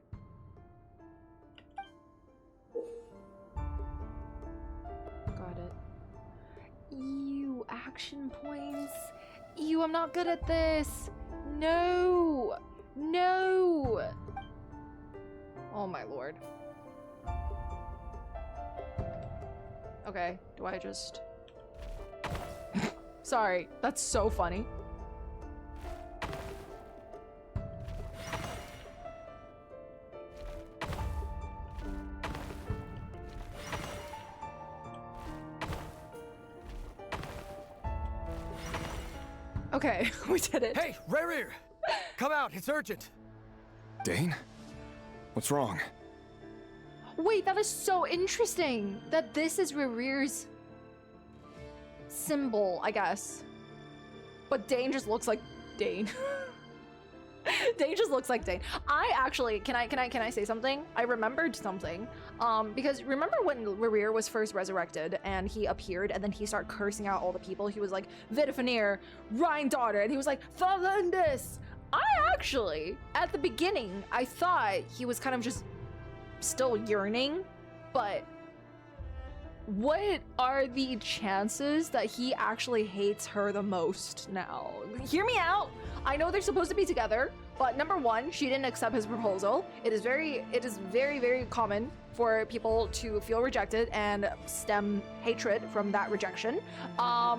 Got it. Ew, action points. Ew, I'm not good at this. No! No! Oh my lord. Okay, do I just... Sorry, that's so funny. Okay, we did it. Hey, Rerir! Come out, it's urgent! Dain? What's wrong? Wait, that is so interesting that this is Rerir's symbol, I guess. But Dain just looks like Dain. Dain just looks like Dain. I actually, can I say something? I remembered something. Because remember when Rerir was first resurrected and he appeared and then he started cursing out all the people? He was like, vedrfolnir, Rhine daughter, and he was like, Tholindis! I actually, at the beginning, I thought he was kind of just still yearning, but what are the chances that he actually hates her the most now? Hear me out. I know they're supposed to be together, but number one, she didn't accept his proposal. It is very, very common for people to feel rejected and stem hatred from that rejection.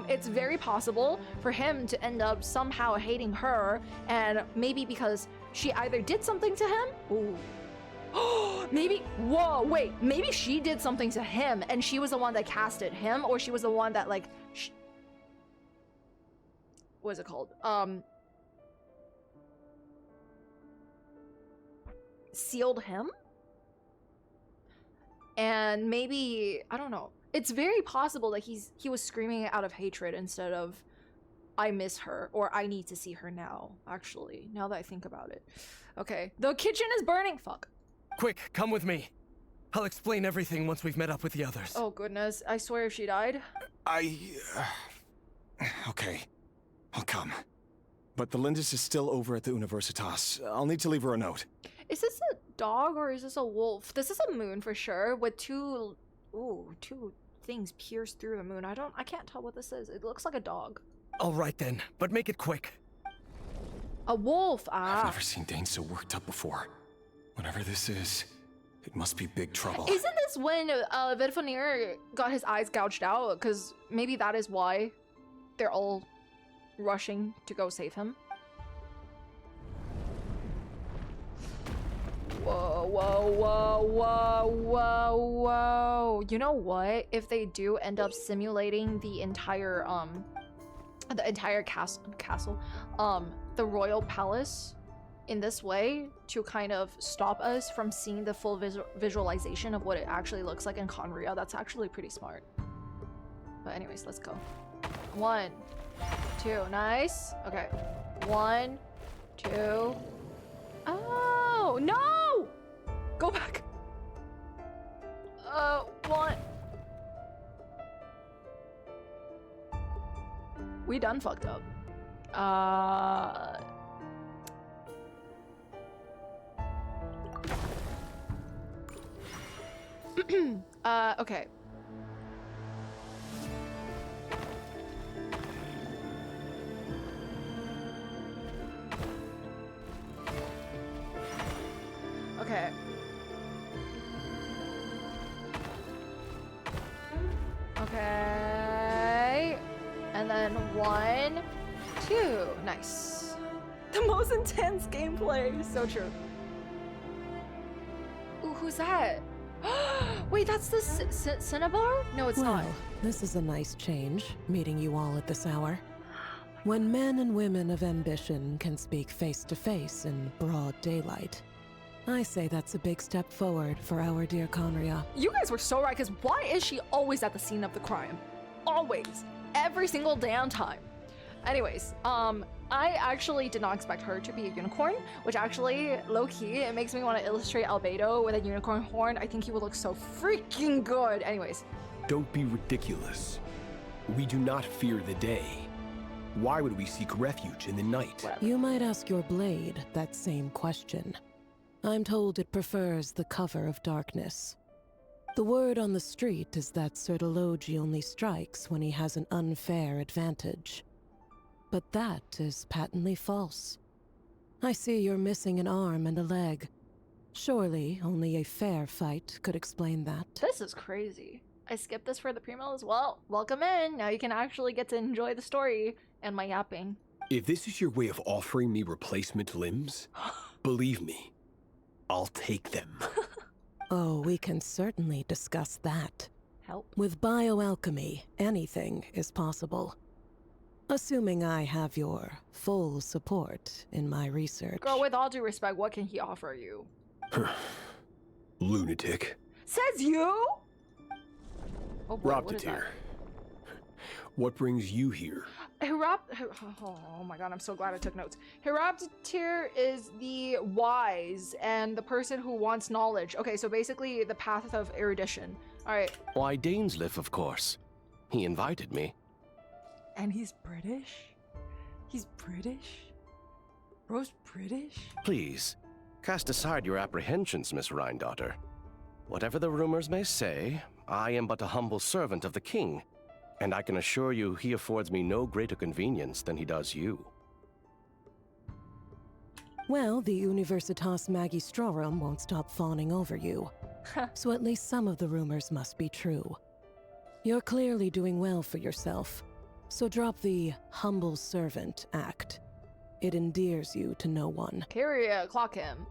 It's very possible for him to end up somehow hating her, and maybe because she either did something to him. Ooh. Maybe, whoa, wait, maybe she did something to him and she was the one that casted him, or she was the one that like, what is it called? Sealed him? And maybe, I don't know. It's very possible that he was screaming out of hatred instead of, I miss her, or I need to see her now, actually, now that I think about it. Okay, the kitchen is burning, fuck. Quick, come with me. I'll explain everything once we've met up with the others. Oh goodness, I swear if she died. Okay, I'll come. But tholindis is still over at the Universitas. I'll need to leave her a note. Is this a dog or is this a wolf? This is a moon for sure, with two things pierced through the moon. I can't tell what this is. It looks like a dog. All right then, but make it quick. A wolf, I've never seen Dain so worked up before. Whatever this is, it must be big trouble. Isn't this when Vedrfolnir got his eyes gouged out? Because maybe that is why they're all rushing to go save him. Whoa, whoa, whoa, whoa, whoa, whoa. You know what? If they do end up simulating the entire castle, the royal palace in this way to kind of stop us from seeing the full visualization of what it actually looks like in Khaenri'ah, that's actually pretty smart. But anyways, let's go. 1, 2, nice. Okay, 1, 2. Oh, no! Go back. 1. We done fucked up. Okay. Okay. Okay. And then 1, 2. Nice. The most intense gameplay. So true. Ooh, who's that? Wait, that's the cinnabar? No, it's not. This is a nice change, meeting you all at this hour. When men and women of ambition can speak face to face in broad daylight, I say that's a big step forward for our dear Khaenri'ah. You guys were so right, because why is she always at the scene of the crime? Always. Every single damn time. Anyways, I actually did not expect her to be a unicorn, which actually, low-key, it makes me want to illustrate Albedo with a unicorn horn. I think he would look so freaking good. Anyways. Don't be ridiculous. We do not fear the day. Why would we seek refuge in the night? Whatever. You might ask your blade that same question. I'm told it prefers the cover of darkness. The word on the street is that Sir Delogi only strikes when he has an unfair advantage. But that is patently false. I see you're missing an arm and a leg. Surely only a fair fight could explain that. This is crazy. I skipped this for the pre-mill as well. Welcome in. Now you can actually get to enjoy the story and my yapping. If this is your way of offering me replacement limbs, believe me, I'll take them. Oh, we can certainly discuss that. Help. With bioalchemy, anything is possible. Assuming I have your full support in my research. Girl, with all due respect, what can he offer you? Lunatic. Says you? Oh boy, what is that? What brings you here? Oh my god, I'm so glad I took notes. Hiropter is the wise and the person who wants knowledge. Okay, so basically the path of erudition. Alright. Why, dainsleif, of course. He invited me. And he's British? He's British? Bro's British? Please, cast aside your apprehensions, Miss Rhindaughter. Whatever the rumors may say, I am but a humble servant of the king, and I can assure you he affords me no greater convenience than he does you. Well, the Universitas Magistrorum won't stop fawning over you. So at least some of the rumors must be true. You're clearly doing well for yourself, so drop the humble servant act. It endears you to no one. Carrier, clock him.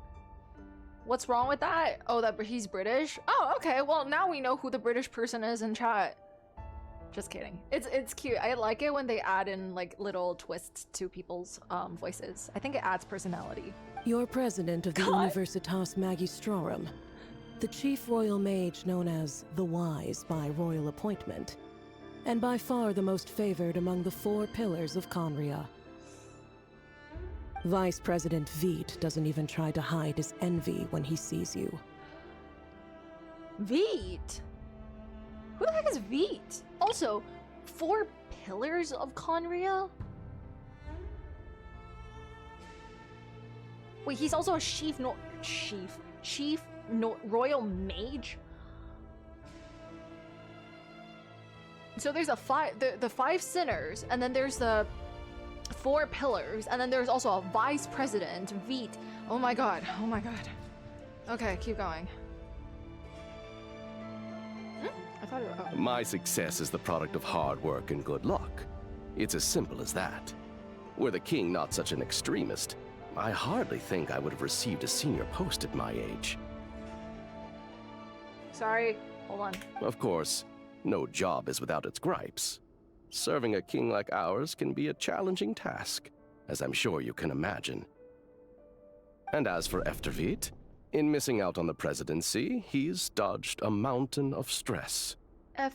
What's wrong with that? Oh, that he's British? Oh, okay. Well, now we know who the British person is in chat. Just kidding. It's cute. I like it when they add in like little twists to people's voices. I think it adds personality. You're president of the Universitas Magistrorum, the chief royal mage known as the Wise by royal appointment, and by far the most favored among the 4 pillars of Conria. Vice President Veet doesn't even try to hide his envy when he sees you. Veet? Who the heck is Veet? Also, 4 pillars of Conria? Wait, he's also a royal mage? So there's the 5 sinners, and then there's the 4 pillars, and then there's also a vice president, Veet. Oh my god, oh my god. Okay, keep going. I thought it was, oh. My success is the product of hard work and good luck. It's as simple as that. Were the king not such an extremist, I hardly think I would have received a senior post at my age. Sorry, hold on. Of course, no job is without its gripes. Serving a king like ours can be a challenging task, as I'm sure you can imagine. And as for Efterveet, in missing out on the presidency, he's dodged a mountain of stress.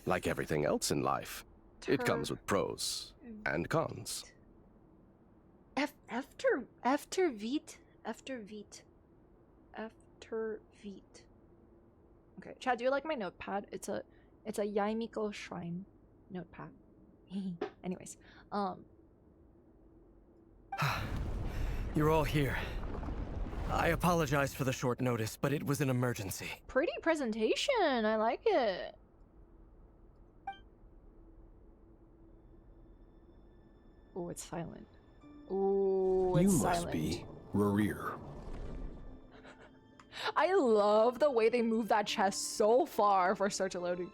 Like everything else in life, it comes with pros and cons. Efterveet. Okay, Chad, do you like my notepad? It's a Yaimiko shrine notepad. Anyways, You're all here. I apologize for the short notice, but it was an emergency. Pretty presentation. I like it. Oh, it's silent. Oh, it's silent. You must be rerir. I love the way they move that chest so far for such a loading.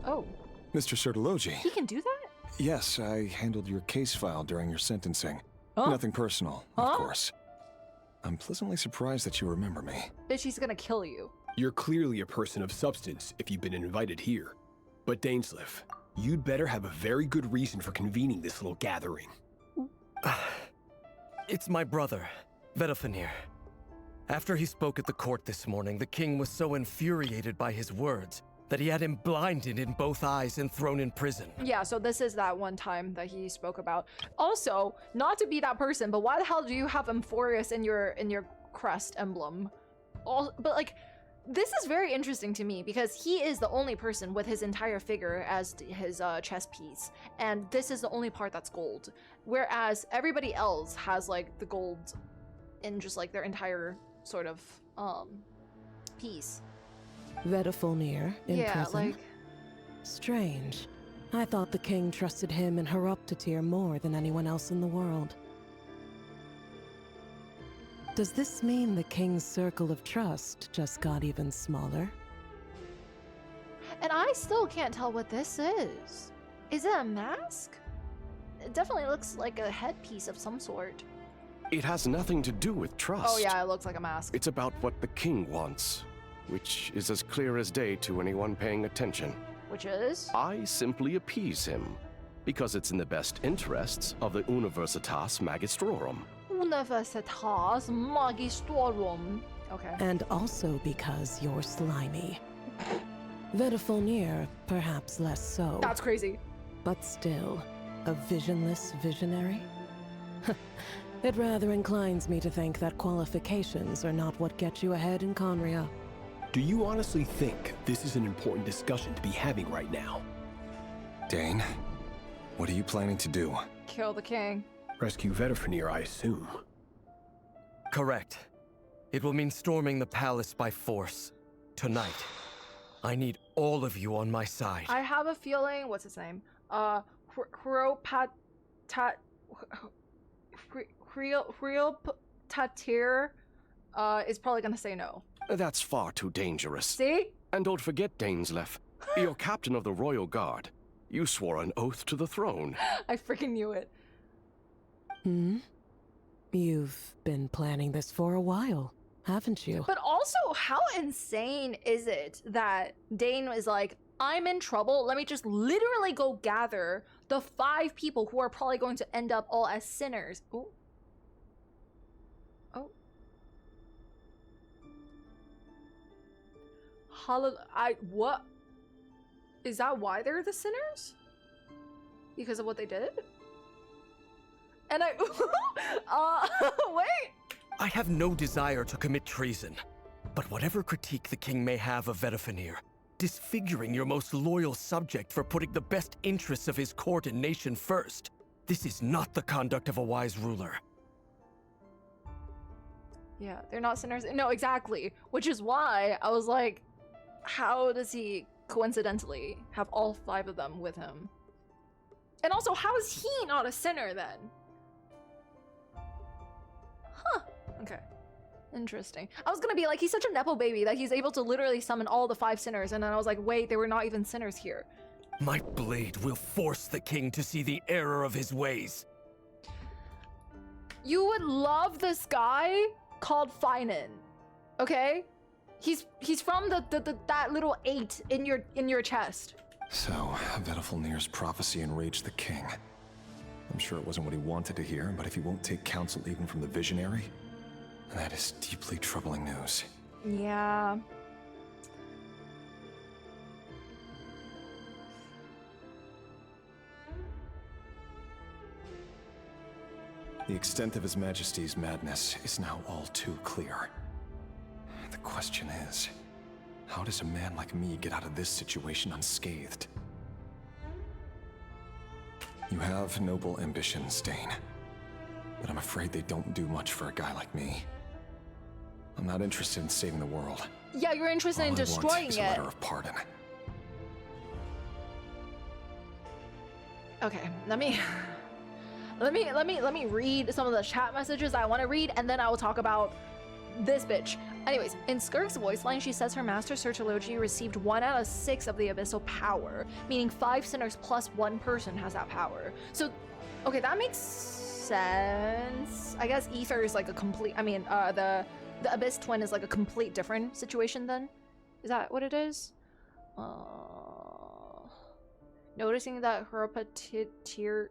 Oh. Mr. Sertologi. He can do that? Yes, I handled your case file during your sentencing. Huh? Nothing personal, of course. I'm pleasantly surprised that you remember me. Bitch, he's gonna kill you. You're clearly a person of substance if you've been invited here. But Dainsleif, you'd better have a very good reason for convening this little gathering. It's my brother, Vedrfolnir. After he spoke at the court this morning, the king was so infuriated by his words that he had him blinded in both eyes and thrown in prison. Yeah, so this is that one time that he spoke about. Also, not to be that person, but why the hell do you have Amphorius in your crest emblem? But like, this is very interesting to me because he is the only person with his entire figure as his chest piece, and this is the only part that's gold. Whereas everybody else has like the gold in just like their entire sort of piece. Vedrfolnir in prison? Like... Strange. I thought the king trusted him and Heroptatir more than anyone else in the world. Does this mean the king's circle of trust just got even smaller? And I still can't tell what this is. Is it a mask? It definitely looks like a headpiece of some sort. It has nothing to do with trust. Oh yeah, it looks like a mask. It's about what the king wants, which is as clear as day to anyone paying attention. Which is? I simply appease him, because it's in the best interests of the Universitas Magistrorum. Universitas Magistrorum. Okay. And also because you're slimy. Vedrfolnir, perhaps less so. That's crazy. But still, a visionless visionary? It rather inclines me to think that qualifications are not what get you ahead in Conria. Do you honestly think this is an important discussion to be having right now? Dain, what are you planning to do? Kill the king. Rescue Vedrfolnir, I assume. Correct. It will mean storming the palace by force. Tonight. I need all of you on my side. I have a feeling, what's his name? Heroptatir is probably gonna say no. That's far too dangerous. See? And don't forget, Dainsleif, you're captain of the royal guard. You swore an oath to the throne. I freaking knew it. Hmm? You've been planning this for a while, haven't you? But also, how insane is it that Dain is like, I'm in trouble, let me just literally go gather the 5 people who are probably going to end up all as sinners. Oh. Oh. What? Is that why they're the sinners? Because of what they did? And wait! I have no desire to commit treason, but whatever critique the king may have of Vedrfolnir, disfiguring your most loyal subject for putting the best interests of his court and nation first, this is not the conduct of a wise ruler. Yeah, they're not sinners. No, exactly. Which is why I was like, how does he coincidentally have all 5 of them with him? And also, how is he not a sinner then? Huh. Okay. Interesting. I was gonna be like, he's such a nepo baby that he's able to literally summon all the 5 sinners, and then I was like, wait, they were not even sinners here. My blade will force the king to see the error of his ways. You would love this guy called Finan, okay? He's from that little 8 in your chest. So, Vedrfolnir's prophecy enraged the king. I'm sure it wasn't what he wanted to hear, but if he won't take counsel even from the visionary, that is deeply troubling news. Yeah. The extent of His Majesty's madness is now all too clear. The question is, how does a man like me get out of this situation unscathed? You have noble ambitions, Dain, but I'm afraid they don't do much for a guy like me. I'm not interested in saving the world. Yeah, you're interested in destroying is it. A letter of pardon. Okay, let me read some of the chat messages I want to read, and then I will talk about this bitch. Anyways, in Skirk's voice line, she says her master Searchology received 1 out of 6 of the abyssal power, meaning 5 sinners plus 1 person has that power. So, okay, that makes sense. I guess Ether is like a complete. I mean, the Abyss Twin is like a complete different situation. Then, is that what it is? Noticing that Hropatir's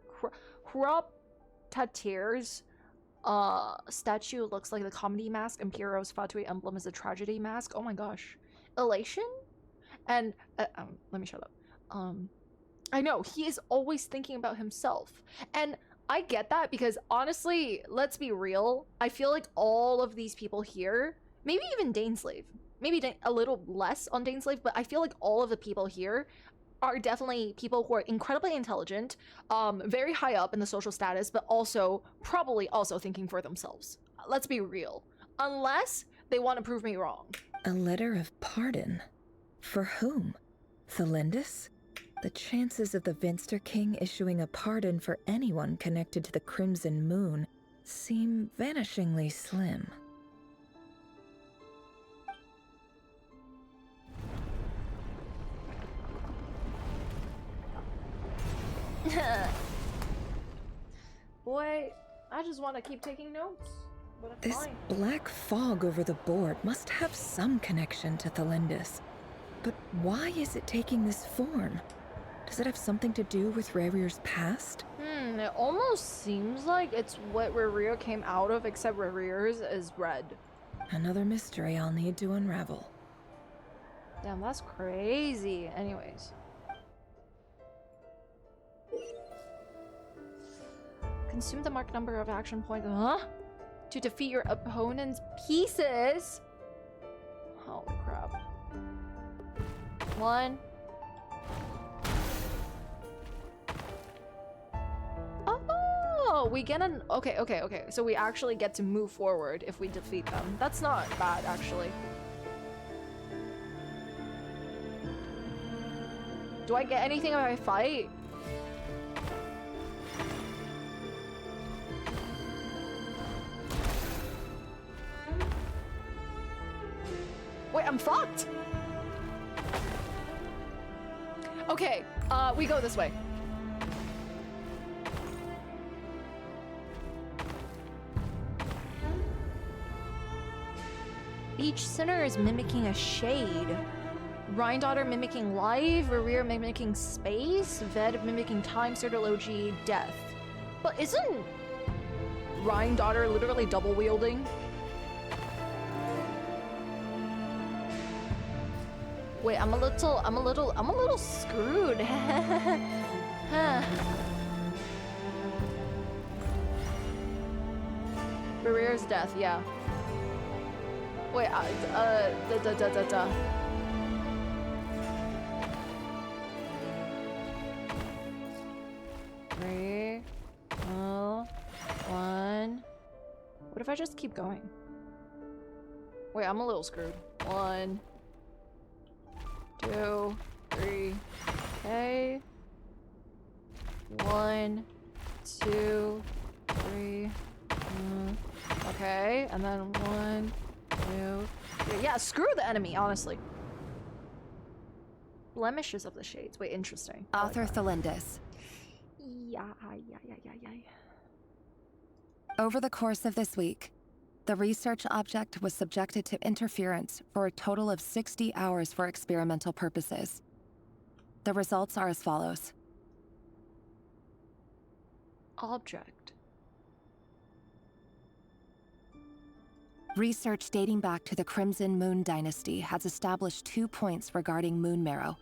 statue looks like the comedy mask, and Piero's Fatui emblem is a tragedy mask. Oh my gosh. Elation? And let me shut up. I know, he is always thinking about himself. And I get that because honestly, let's be real, I feel like all of these people here, maybe even dainsleif, maybe a little less on dainsleif, but I feel like all of the people here are definitely people who are incredibly intelligent, very high up in the social status, but also probably also thinking for themselves. Let's be real. Unless they want to prove me wrong. A letter of pardon? For whom? Tholindis? The chances of the Venster King issuing a pardon for anyone connected to the Crimson Moon seem vanishingly slim. Boy, I just want to keep taking notes. But I'm This fine. black fog over the board must have some connection to Tholindis. But why is it taking this form? Does it have something to do with Rerir's past? It almost seems like it's what Rerir came out of, except Rerir's is red. Another mystery I'll need to unravel. Damn, that's crazy. Anyways. Consume the marked number of action points, to defeat your opponent's pieces. Holy crap. 1. Oh, we get an... Okay. So we actually get to move forward if we defeat them. That's not bad, actually. Do I get anything if I fight? Wait, I'm fucked! Okay, we go this way. Each sinner is mimicking a shade. Rhine-daughter mimicking life, rerir mimicking space, ved mimicking time, sertology, death. But isn't Rhine-daughter literally double wielding? Wait, I'm a little screwed. Huh. Rerir's death, yeah. Wait, Three, two, one. What if I just keep going? Wait, I'm a little screwed. 1, 2, 3. Okay. 1, 2, 3. Okay, and then 1, 2, 3. Yeah, screw the enemy, honestly. Blemishes of the shades. Wait, interesting. Author Tholindis. Yeah. Over the course of this week, the research object was subjected to interference for a total of 60 hours for experimental purposes. The results are as follows. Object. Research dating back to the Crimson Moon Dynasty has established 2 points regarding moon marrow.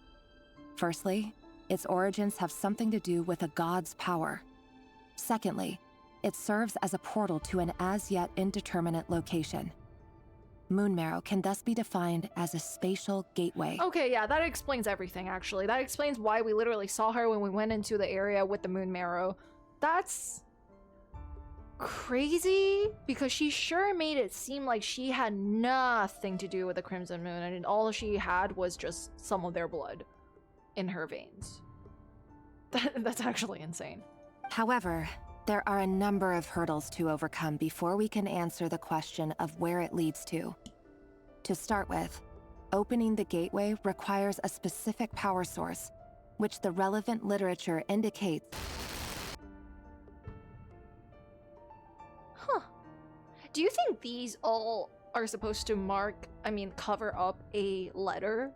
Firstly, its origins have something to do with a god's power. Secondly, it serves as a portal to an as-yet indeterminate location. Moon marrow can thus be defined as a spatial gateway. Okay, yeah, that explains everything, actually. That explains why we literally saw her when we went into the area with the moon marrow. That's crazy, because she sure made it seem like she had nothing to do with the Crimson Moon, and all she had was just some of their blood in her veins. That's actually insane. However, there are a number of hurdles to overcome before we can answer the question of where it leads to. To start with, opening the gateway requires a specific power source, which the relevant literature indicates. Huh. Do you think these all are supposed to cover up a letter?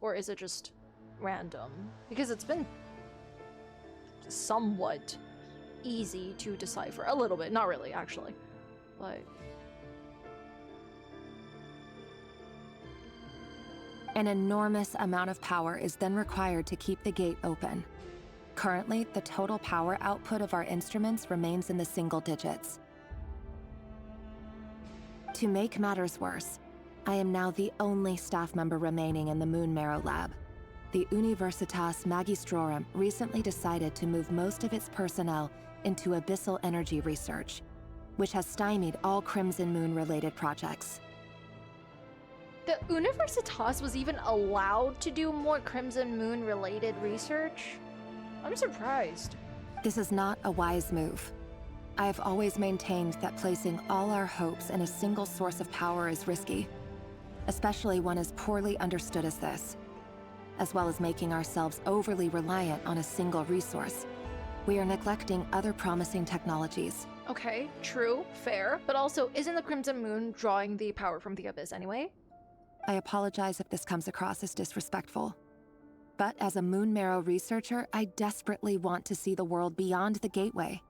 Or is it just random? Because it's been somewhat easy to decipher. A little bit, not really, actually. But an enormous amount of power is then required to keep the gate open. Currently, the total power output of our instruments remains in the single digits. To make matters worse, I am now the only staff member remaining in the Moon Marrow lab. The Universitas Magistrorum recently decided to move most of its personnel into abyssal energy research, which has stymied all Crimson Moon-related projects. the Universitas was even allowed to do more Crimson Moon-related research? I'm surprised. This is not a wise move. I have always maintained that placing all our hopes in a single source of power is risky, especially one as poorly understood as this. As well as making ourselves overly reliant on a single resource, we are neglecting other promising technologies. Okay, true, fair, but also, isn't the Crimson Moon drawing the power from the Abyss anyway? I apologize if this comes across as disrespectful. But as a Moon Marrow researcher, I desperately want to see the world beyond the gateway.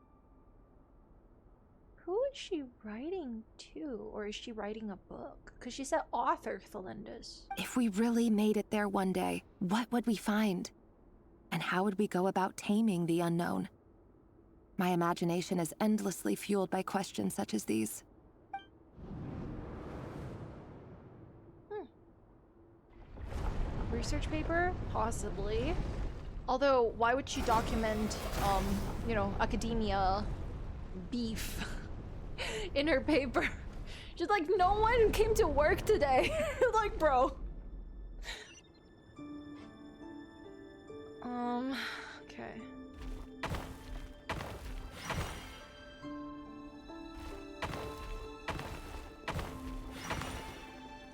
Who is she writing to? Or is she writing a book? Because she said author Tholindis. If we really made it there one day, what would we find? And how would we go about taming the unknown? My imagination is endlessly fueled by questions such as these. Research paper? Possibly. Although, why would she document, akademiya beef in her paper? She's like, no one came to work today. Like, bro. Okay.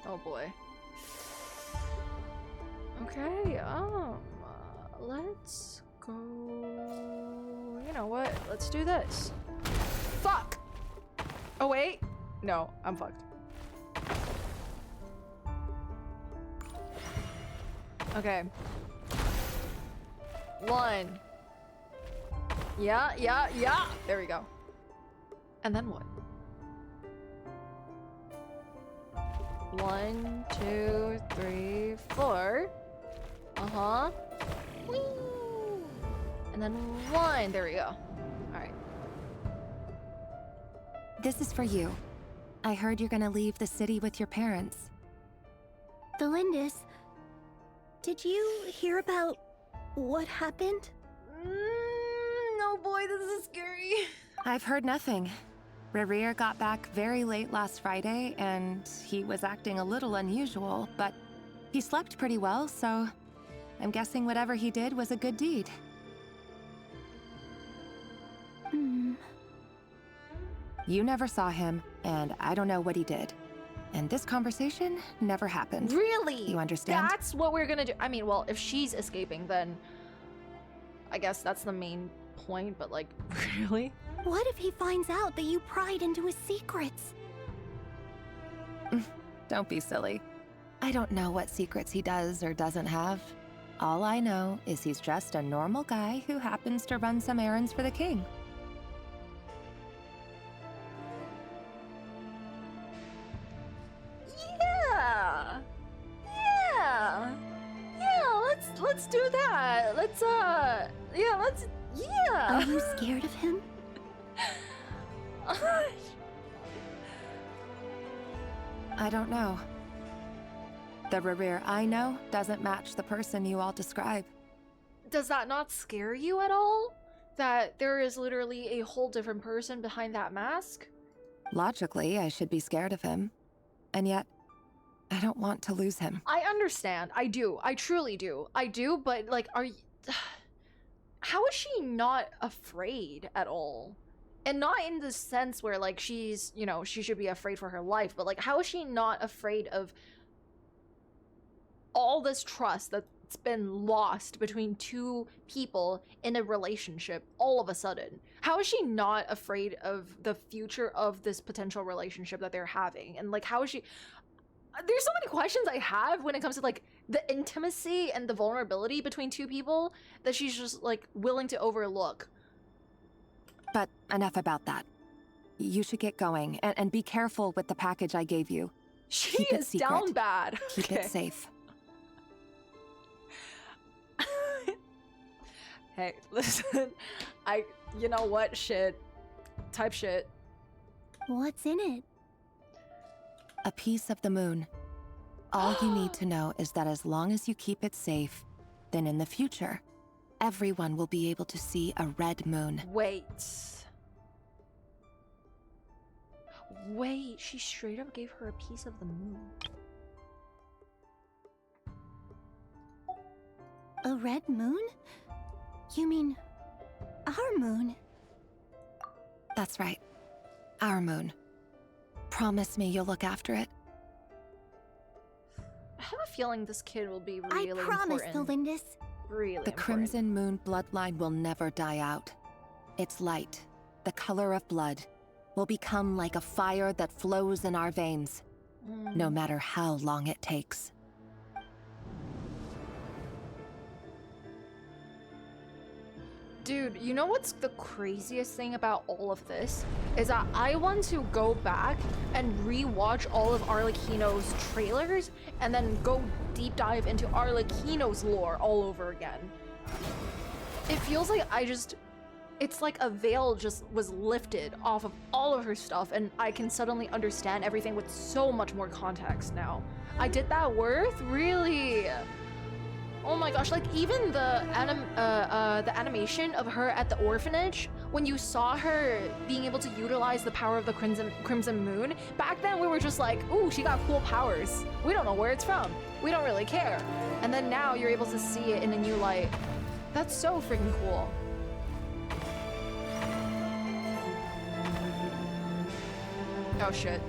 Oh boy. Okay, let's go... You know what? Let's do this. Fuck! Oh wait! No, I'm fucked. Okay. 1. Yeah. There we go. And then what? 1, 2, 3, 4. Uh-huh. Whee! And then 1. There we go. Alright. This is for you. I heard you're gonna leave the city with your parents. Tholindis, did you hear about what happened? No, boy, this is scary. I've heard nothing. Rerir got back very late last Friday, and he was acting a little unusual, but he slept pretty well, so I'm guessing whatever he did was a good deed. You never saw him, and I don't know what he did. And this conversation never happened. Really? You understand? That's what we're gonna do. I mean, well, if she's escaping, then I guess that's the main point, but like, really? What if he finds out that you pried into his secrets? Don't be silly. I don't know what secrets he does or doesn't have. All I know is he's just a normal guy who happens to run some errands for the king. Let's do that. Yeah. Are you scared of him? I don't know. The Rerir I know doesn't match the person you all describe. Does that not scare you at all? That there is literally a whole different person behind that mask? Logically, I should be scared of him. And yet, I don't want to lose him. I understand. I do. I truly do. I do, but like, are you... How is she not afraid at all? And not in the sense where like she's, you know, she should be afraid for her life, but like, how is she not afraid of all this trust that's been lost between two people in a relationship all of a sudden? How is she not afraid of the future of this potential relationship that they're having? And like, how is she... There's so many questions I have when it comes to like the intimacy and the vulnerability between two people that she's just like willing to overlook. But enough about that. You should get going and be careful with the package I gave you. She is down bad. Keep it safe. Hey, listen, you know what, type shit. What's in it? A piece of the moon. All you need to know is that as long as you keep it safe, then in the future, everyone will be able to see a red moon. Wait, she straight up gave her a piece of the moon. A red moon? You mean our moon? That's right. Our moon. Promise me you'll look after it. I have a feeling this kid will be really important. I promise, Tholindis. Really The Crimson Moon bloodline will never die out. Its light, the color of blood, will become like a fire that flows in our veins, no matter how long it takes. Dude, you know what's the craziest thing about all of this? Is that I want to go back and rewatch all of Arlecchino's trailers and then go deep dive into Arlecchino's lore all over again. It feels like it's like a veil just was lifted off of all of her stuff and I can suddenly understand everything with so much more context now. I did that worth? Really? Oh my gosh, like even the animation of her at the orphanage, when you saw her being able to utilize the power of the Crimson Moon, back then we were just like, ooh, she got cool powers. We don't know where it's from. We don't really care. And then now you're able to see it in a new light. That's so freaking cool. Oh shit.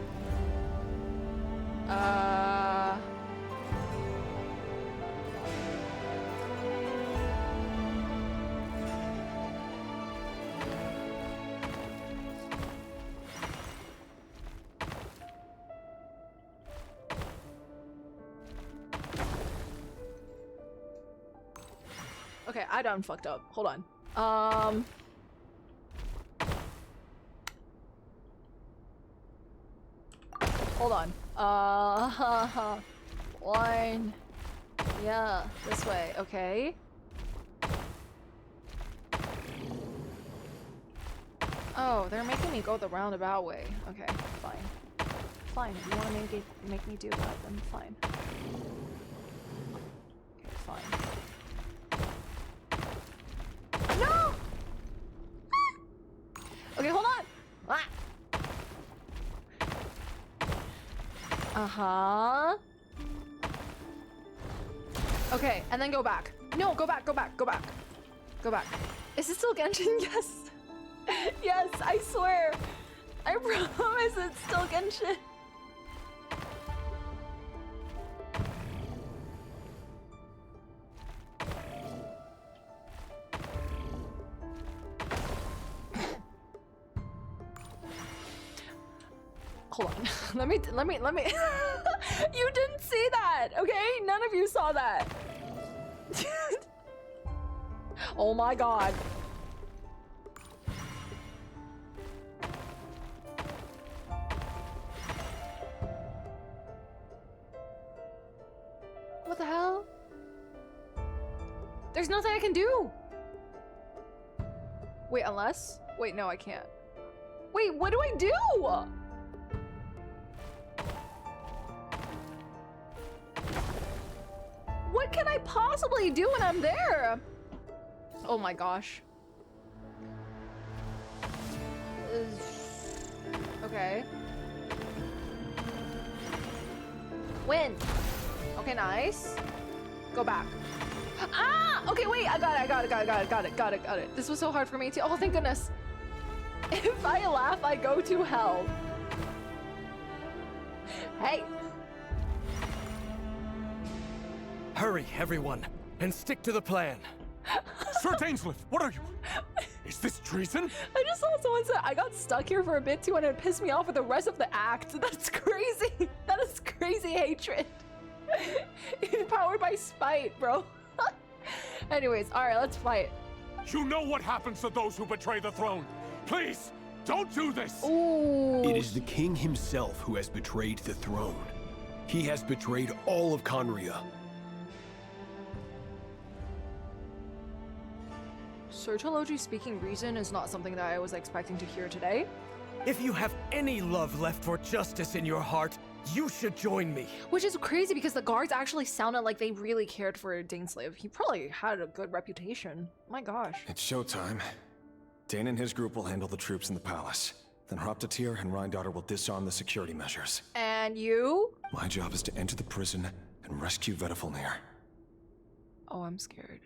Okay, I done fucked up. Hold on. Hold on. One. Yeah, this way. Okay. Oh, they're making me go the roundabout way. Okay, fine. Fine. If you want to make me do that, then fine. Okay, fine. No! Okay, hold on. Ah. Uh-huh. Okay, and then go back. No, go back, go back, go back. Go back. Is it still Genshin? Yes. Yes, I swear. I promise it's still Genshin. Hold on. let me You didn't see that, okay? None of you saw that. Oh my god. What the hell? There's nothing I can do. Wait, unless? Wait, no, I can't. Wait, what do I do? What can I possibly do when I'm there? Oh my gosh. Okay. Win. Okay, nice. Go back. Ah! Okay, wait, I got it. This was so hard for me too. Oh, thank goodness. If I laugh, I go to hell. Hey. Hurry, everyone, and stick to the plan. Sir Dainsleif, what are you? Is this treason? I just saw someone say I got stuck here for a bit too and it pissed me off with the rest of the act. That's crazy. That is crazy hatred. Powered by spite, bro. Anyways, alright, let's fight. You know what happens to those who betray the throne. Please, don't do this! Ooh. It is the king himself who has betrayed the throne. He has betrayed all of Conria. Sertology speaking reason is not something that I was expecting to hear today. If you have any love left for justice in your heart, you should join me. Which is crazy because the guards actually sounded like they really cared for dainsleif. He probably had a good reputation. My gosh. It's showtime. Dain and his group will handle the troops in the palace. Then Hraptatir and Reindaughter will disarm the security measures. And you? My job is to enter the prison and rescue vedrfolnir. Oh, I'm scared.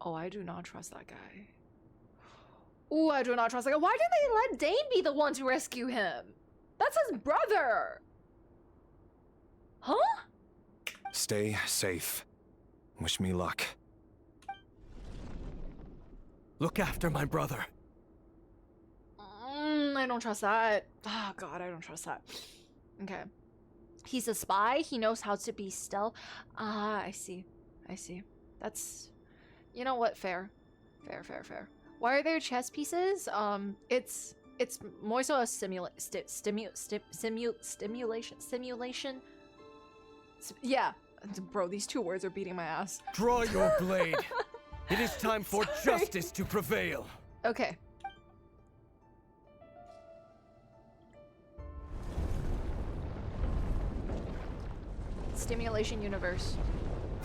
Oh, I do not trust that guy. Ooh, I do not trust that guy. Why did they let Dain be the one to rescue him? That's his brother! Huh? Stay safe. Wish me luck. Look after my brother. I don't trust that. Oh god, I don't trust that. Okay. He's a spy. He knows how to be stealth. Ah, I see. I see. That's... You know what? Fair. Fair. Why are there chess pieces? It's more so a simulation. Yeah. Bro, these two words are beating my ass. Draw your blade. It is time for justice to prevail. Okay. Stimulation universe.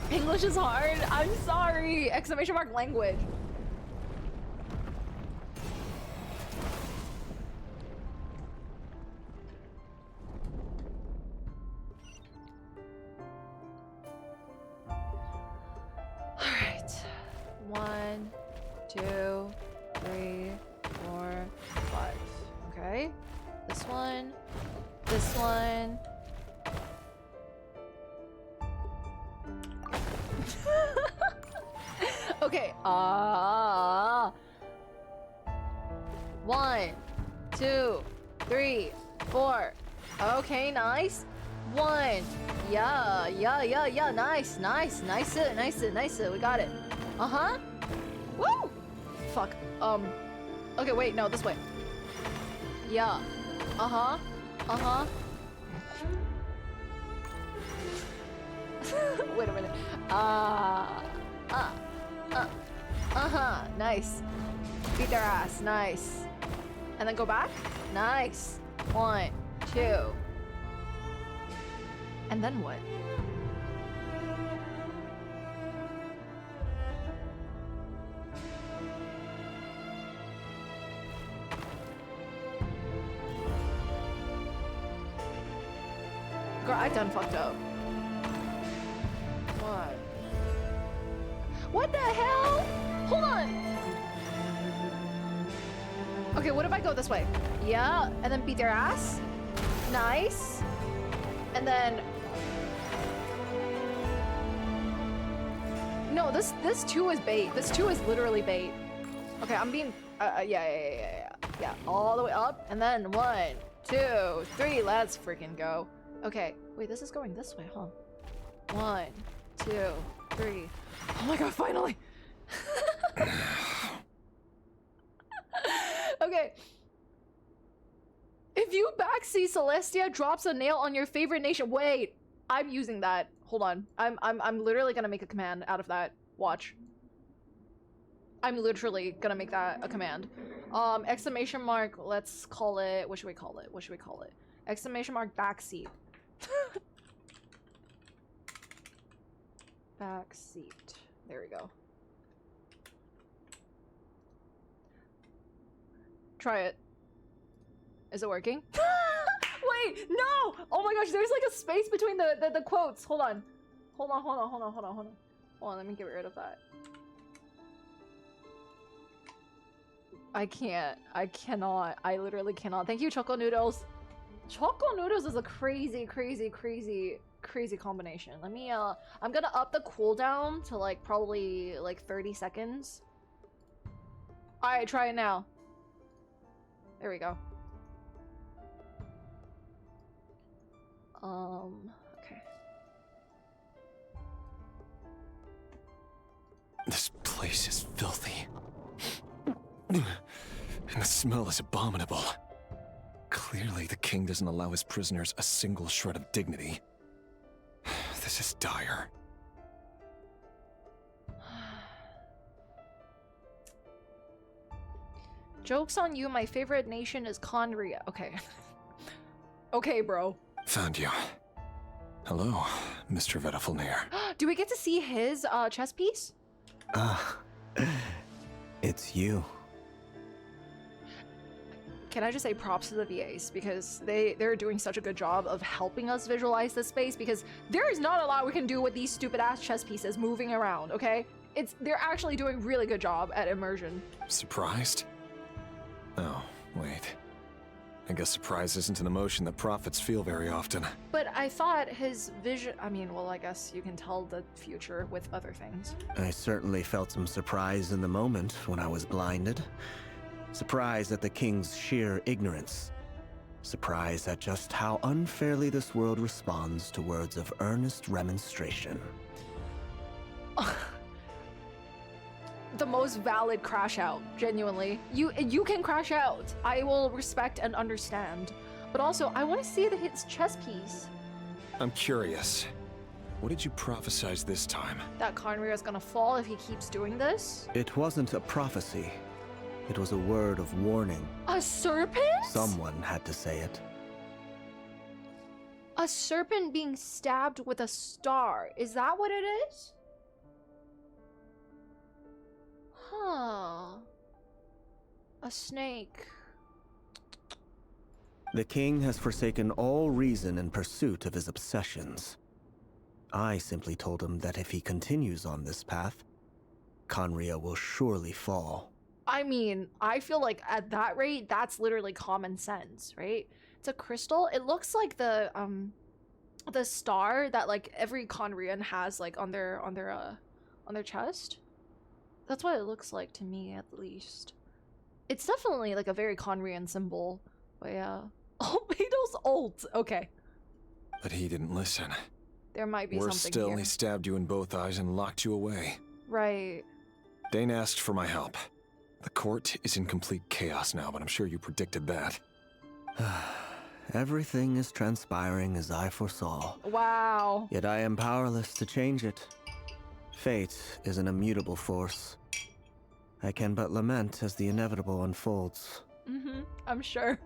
English is hard. I'm sorry. Exclamation mark language. All right. 1, 2, 3, 4, 5. Okay. This one. This one. Okay. 1, 2, 3, 4. Okay, nice. 1. Yeah. Nice. We got it. Uh-huh. Woo! Fuck. Okay, wait, no, this way. Yeah. Uh-huh. Uh-huh. Wait a minute. Uh-huh. Nice. Beat their ass. Nice. And then go back? Nice. 1, 2. And then what? Girl, I done fucked up. What? What the hell? Hold on. Okay, what if I go this way? Yeah, and then beat their ass. Nice. And then... No, this too is bait. This too is literally bait. Okay, I'm being... Yeah, all the way up. And then 1, 2, 3, let's freaking go. Okay, wait, this is going this way, huh? 1, 2, 3. Oh my god, finally! Okay. If you backseat Celestia drops a nail on your favorite nation. Wait, I'm using that. Hold on. I'm literally gonna make a command out of that. Watch. I'm literally gonna make that a command. Exclamation mark, let's call it, what should we call it? What should we call it? Exclamation mark backseat. Backseat. There we go. Try it. Is it working? Wait, no! Oh my gosh, there's like a space between the quotes. Hold on. Hold on, let me get rid of that. I cannot. I literally cannot. Thank you, Choco Noodles. Choco Noodles is a crazy combination. Let me, I'm gonna up the cooldown to like probably like 30 seconds. Alright, try it now. There we go. Okay. This place is filthy. And the smell is abominable. Clearly, the king doesn't allow his prisoners a single shred of dignity. This is dire. Joke's on you, my favorite nation is Conria. Okay. Okay, bro. Found you. Hello, Mr. Vedrfolnir. Do we get to see his chess piece? It's you. Can I just say props to the VAs, because they're doing such a good job of helping us visualize this space, because there is not a lot we can do with these stupid ass chess pieces moving around, okay? They're actually doing a really good job at immersion. Surprised? Oh, wait. I guess surprise isn't an emotion that prophets feel very often. But I thought his vision, I mean, well, I guess you can tell the future with other things. I certainly felt some surprise in the moment when I was blinded. Surprise at the king's sheer ignorance. Surprise at just how unfairly this world responds to words of earnest remonstration. The most valid crash out, genuinely. You can crash out. I will respect and understand. But also, I want to see his chess piece. I'm curious. What did you prophesize this time? That Conria is gonna fall if he keeps doing this? It wasn't a prophecy. It was a word of warning. A serpent? Someone had to say it. A serpent being stabbed with a star. Is that what it is? Huh. A snake. The king has forsaken all reason in pursuit of his obsessions. I simply told him that if he continues on this path, Conria will surely fall. I mean, I feel like at that rate, that's literally common sense, right? It's a crystal. It looks like the star that like every Conrian has like on their chest. That's what it looks like to me, at least. It's definitely like a very Conrian symbol. But yeah. Albedo's ult. Okay. But he didn't listen. There might be Worse something still, here. he stabbed you in both eyes and locked you away. Right. Dain asked for my help. The court is in complete chaos now, but I'm sure you predicted that. Everything is transpiring as I foresaw. Wow. Yet I am powerless to change it. Fate is an immutable force. I can but lament as the inevitable unfolds. I'm sure.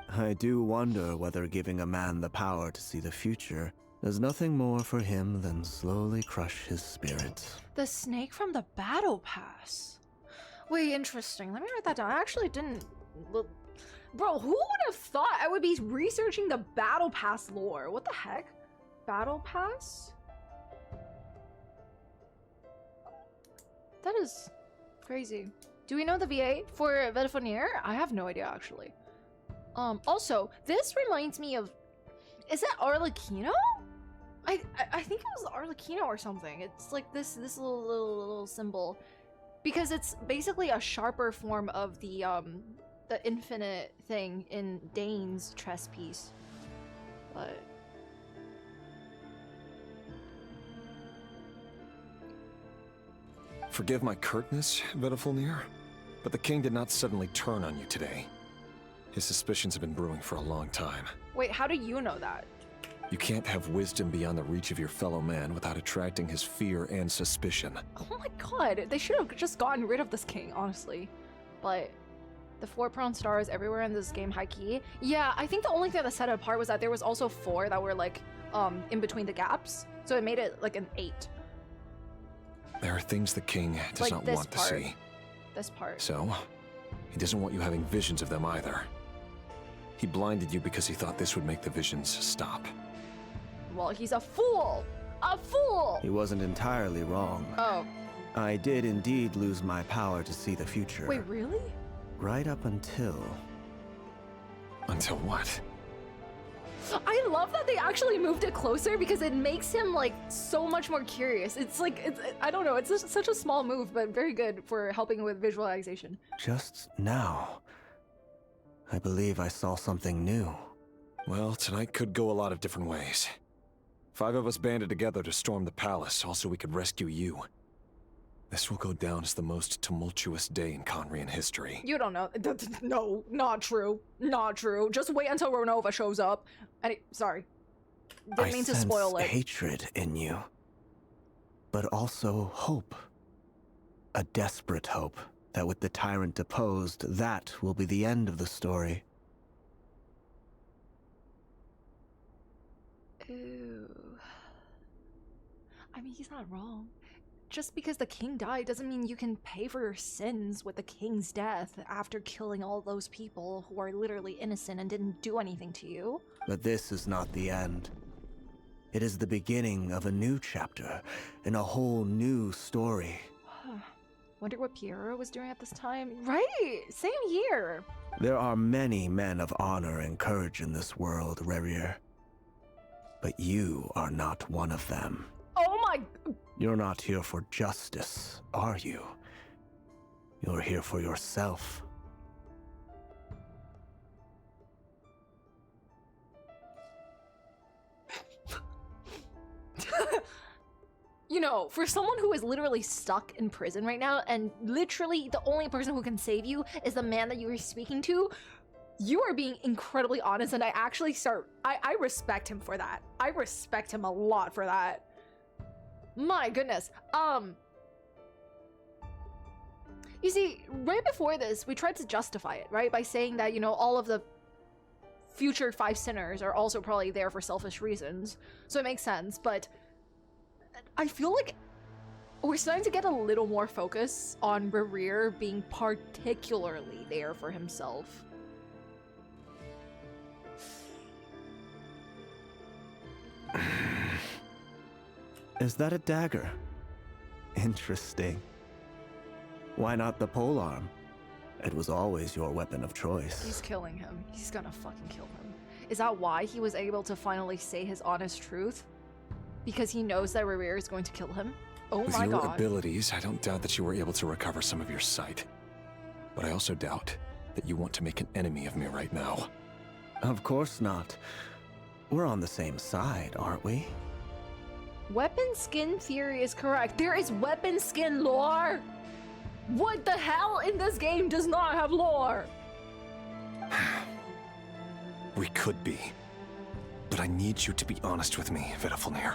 I do wonder whether giving a man the power to see the future does nothing more for him than slowly crush his spirit. The snake from the battle pass. Wait, interesting. Let me write that down. I actually didn't look. Bro, who would have thought I would be researching the battle pass lore? What the heck? Battle pass? That is crazy. Do we know the VA for vedrfolnir? I have no idea, actually. Also, this reminds me of... Is it arlecchino? I think it was arlecchino or something. It's like this little symbol. Because it's basically a sharper form of the infinite thing in Dain's chess piece. But... Forgive my curtness, vedrfolnir, but the king did not suddenly turn on you today. His suspicions have been brewing for a long time. Wait, how do you know that? You can't have wisdom beyond the reach of your fellow man without attracting his fear and suspicion. Oh my god, they should have just gotten rid of this king, honestly. But the 4 prone stars everywhere in this game, high key. Yeah, I think the only thing that set it apart was that there was also 4 that were like in between the gaps. So it made it like an 8. There are things the king does like not this want part. to see. This part. So, he doesn't want you having visions of them either. He blinded you because he thought this would make the visions stop. Well, he's a fool! A fool! He wasn't entirely wrong. Oh. I did indeed lose my power to see the future. Wait, really? Right up until... Until what? I love that they actually moved it closer because it makes him like so much more curious. It's like, I don't know, it's just such a small move, but very good for helping with visualization. Just now, I believe I saw something new. Well, tonight could go a lot of different ways. 5 of us banded together to storm the palace, also we could rescue you. This will go down as the most tumultuous day in Conrian history. You don't know. No, not true. Not true. Just wait until Renova shows up. Sorry. Didn't mean to spoil it. I sense hatred in you, but also hope. A desperate hope that with the tyrant deposed, that will be the end of the story. Ew. I mean, he's not wrong. Just because the king died doesn't mean you can pay for your sins with the king's death after killing all those people who are literally innocent and didn't do anything to you. But this is not the end. It is the beginning of a new chapter in a whole new story. Wonder what Piero was doing at this time? Right! Same year! There are many men of honor and courage in this world, rerir. But you are not one of them. Oh my... You're not here for justice, are you? You're here for yourself. You know, for someone who is literally stuck in prison right now, and literally the only person who can save you is the man that you were speaking to, you are being incredibly honest, and I actually I respect him for that. I respect him a lot for that. My goodness. You see, right before this, we tried to justify it, right? By saying that, you know, all of the future 5 sinners are also probably there for selfish reasons. So it makes sense, but I feel like we're starting to get a little more focus on Rerir being particularly there for himself. Is that a dagger? Interesting. Why not the polearm? It was always your weapon of choice. He's killing him. He's gonna fucking kill him. Is that why he was able to finally say his honest truth? Because he knows that Rerir is going to kill him? Oh my god. With your abilities, I don't doubt that you were able to recover some of your sight. But I also doubt that you want to make an enemy of me right now. Of course not. We're on the same side, aren't we? Weapon skin theory is correct. There is weapon skin lore! What the hell in this game does not have lore? We could be. But I need you to be honest with me, vedrfolnir.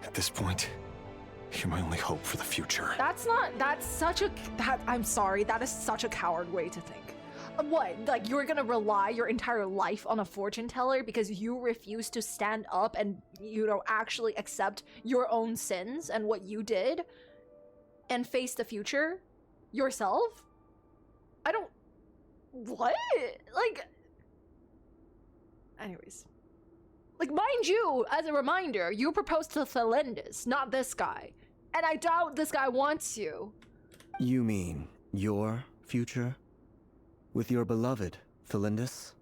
At this point, you're my only hope for the future. I'm sorry, that is such a coward way to think. What, like you're gonna rely your entire life on a fortune teller because you refuse to stand up and, you know, actually accept your own sins and what you did and face the future yourself? What? Like, anyways. Like, mind you, as a reminder, you proposed to Tholindis, not this guy. And I doubt this guy wants you. You mean your future? With your beloved, Tholindis?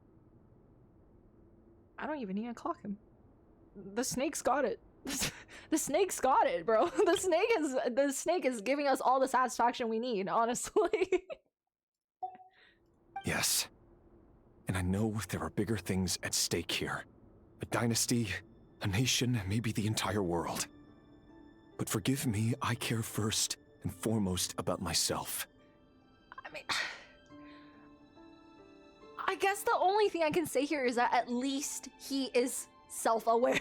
I don't even need to clock him. The snake's got it. The snake's got it, bro. The snake is giving us all the satisfaction we need, honestly. Yes. And I know there are bigger things at stake here. A dynasty, a nation, maybe the entire world. But forgive me, I care first and foremost about myself. I mean, I guess the only thing I can say here is that at least he is self-aware.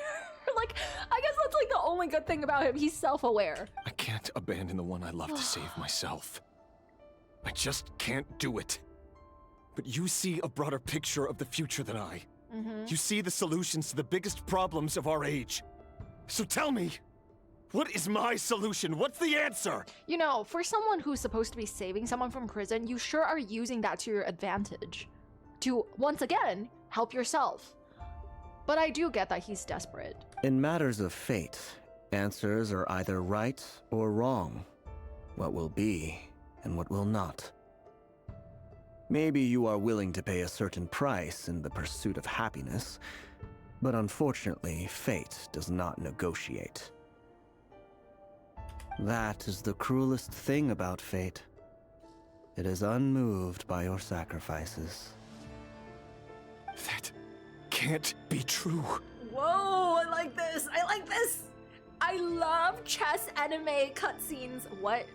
Like, I guess that's like the only good thing about him. He's self-aware. I can't abandon the one I love to save myself. I just can't do it. But you see a broader picture of the future than I. You see the solutions to the biggest problems of our age. So tell me, what is my solution? What's the answer? You know, for someone who's supposed to be saving someone from prison, you sure are using that to your advantage. To, once again, help yourself. But I do get that he's desperate. In matters of fate, answers are either right or wrong. What will be and what will not. Maybe you are willing to pay a certain price in the pursuit of happiness, but unfortunately, fate does not negotiate. That is the cruelest thing about fate. It is unmoved by your sacrifices. That can't be true. Whoa, I like this. I like this. I love chess anime cutscenes. What?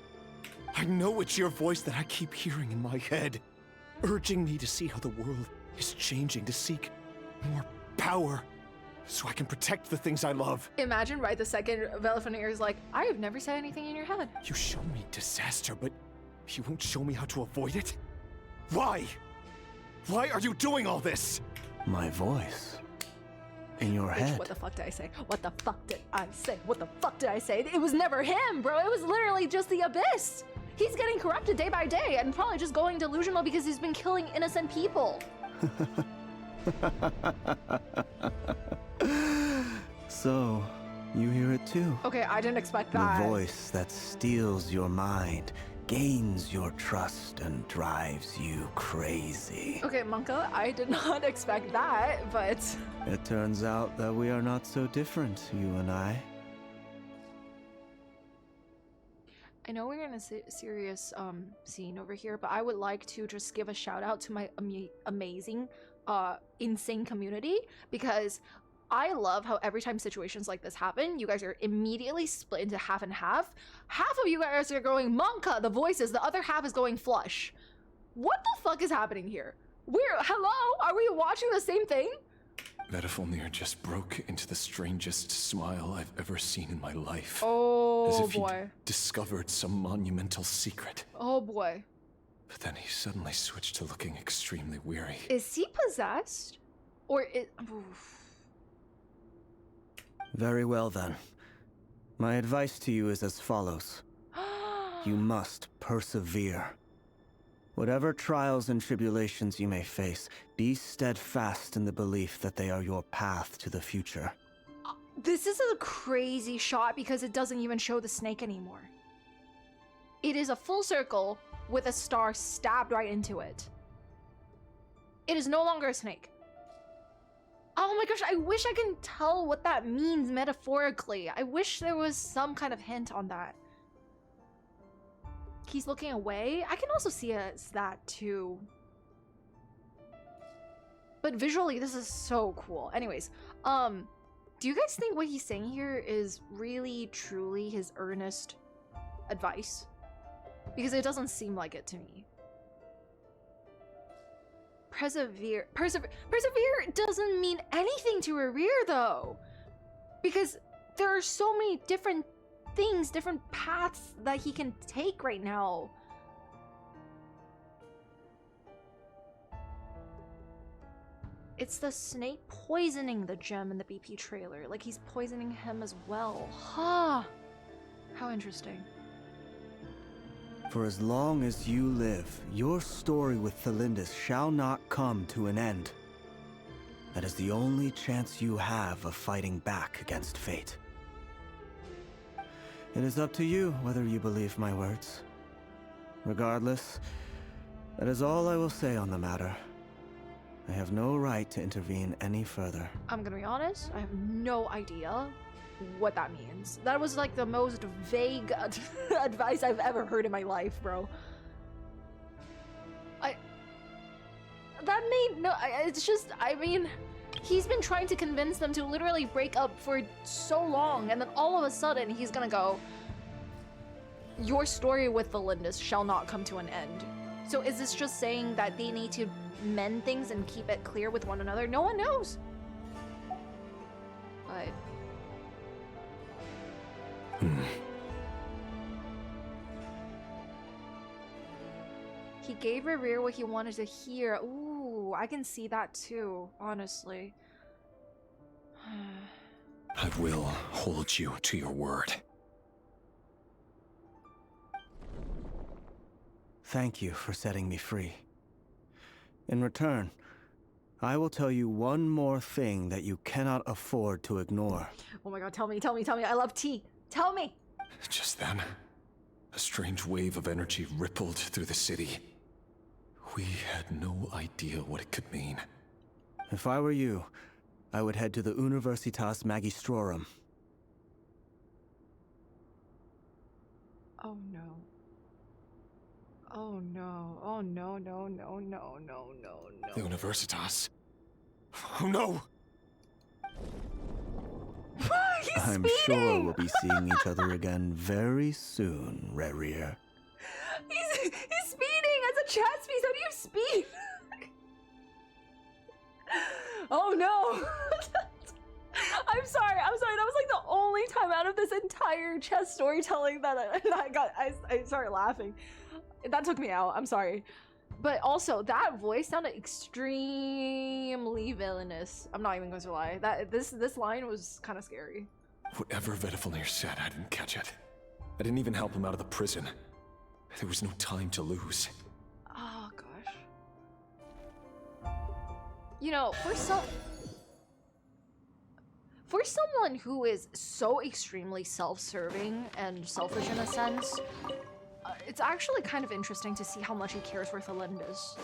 I know it's your voice that I keep hearing in my head, urging me to see how the world is changing, to seek more power, so I can protect the things I love. Imagine right the second vedrfolnir is like, I have never said anything in your head. You show me disaster, but you won't show me how to avoid it? Why? Why are you doing all this? My voice. In your head. What the fuck did I say? What the fuck did I say? What the fuck did I say? It was never him, bro. It was literally just the abyss. He's getting corrupted day by day and probably just going delusional because he's been killing innocent people. So, you hear it too? Okay, I didn't expect that. The voice that steals your mind, gains your trust, and drives you crazy. Okay, Monka, I did not expect that, but... It turns out that we are not so different, you and I. I know we're in a serious scene over here, but I would like to just give a shout out to my amazing, insane community, because I love how every time situations like this happen, you guys are immediately split into half and half. Half of you guys are going Monka, the voices, the other half is going Flush. What the fuck is happening here? Hello? Are we watching the same thing? vedrfolnir just broke into the strangest smile I've ever seen in my life. Oh, as if boy. he'd discovered some monumental secret. Oh boy. But then he suddenly switched to looking extremely weary. Is he possessed? Or is... Oof. Very well then. My advice to you is as follows. You must persevere. Whatever trials and tribulations you may face, be steadfast in the belief that they are your path to the future. This is a crazy shot because it doesn't even show the snake anymore. It is a full circle with a star stabbed right into it. It is no longer a snake. Oh my gosh, I wish I can tell what that means metaphorically. I wish there was some kind of hint on that. He's looking away. I can also see it as that too. But visually, this is so cool. Anyways, do you guys think what he's saying here is really, truly his earnest advice? Because it doesn't seem like it to me. Persevere doesn't mean anything to rerir though. Because there are so many different things, different paths that he can take right now. It's the snake poisoning the gem in the BP trailer. Like he's poisoning him as well. Huh. How interesting. For as long as you live, your story with Tholindis shall not come to an end. That is the only chance you have of fighting back against fate. It is up to you whether you believe my words. Regardless, that is all I will say on the matter. I have no right to intervene any further. I'm gonna be honest, I have no idea what that means. That was like the most vague advice I've ever heard in my life, bro. It's just, I mean, he's been trying to convince them to literally break up for so long, and then all of a sudden he's gonna go, your story with Tholindis shall not come to an end. So is this just saying that they need to mend things and keep it clear with one another? No one knows. But he gave Rerir what he wanted to hear. Ooh, I can see that too, honestly. I will hold you to your word. Thank you for setting me free. In return, I will tell you one more thing that you cannot afford to ignore. Oh my god, tell me. I love tea. Tell me! Just then, a strange wave of energy rippled through the city. We had no idea what it could mean. If I were you, I would head to the Universitas Magistrorum. Oh no. Oh no. Oh no. The Universitas? Oh no! I'm sure we'll be seeing each other again very soon, Rerir. He's speeding as a chat speed. How do you speed? Oh no! I'm sorry. That was like the only time out of this entire chess storytelling that I started laughing. That took me out. I'm sorry. But also, that voice sounded extremely villainous. I'm not even going to lie. This line was kind of scary. Whatever vedrfolnir said, I didn't catch it. I didn't even help him out of the prison. There was no time to lose. Oh gosh. You know, for someone who is so extremely self-serving and selfish in a sense, it's actually kind of interesting to see how much he cares for Tholindis.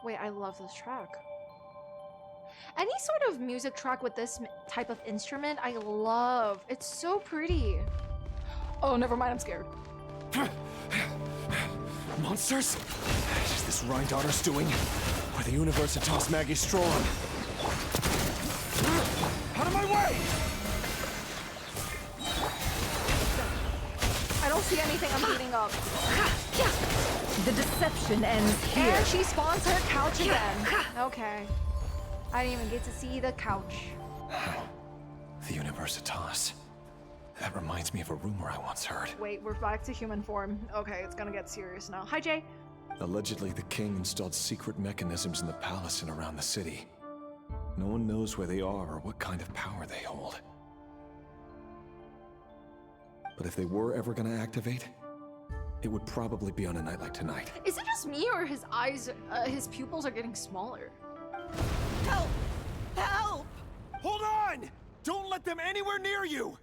Wait, I love this track. Any sort of music track with this type of instrument, I love. It's so pretty. Oh, never mind, I'm scared. Monsters? Is this Rhine-daughter's doing? Or the Universitas Magistrorum? Out of my way! I don't see anything I'm beating up. The deception ends here. And she spawns her couch again. Okay. I didn't even get to see the couch. The Universitas. That reminds me of a rumor I once heard. Wait, we're back to human form. Okay, it's gonna get serious now. Hi, Jay. Allegedly, the king installed secret mechanisms in the palace and around the city. No one knows where they are or what kind of power they hold. But if they were ever gonna activate, it would probably be on a night like tonight. Is it just me or his eyes, his pupils are getting smaller? Help! Help! Hold on! Don't let them anywhere near you!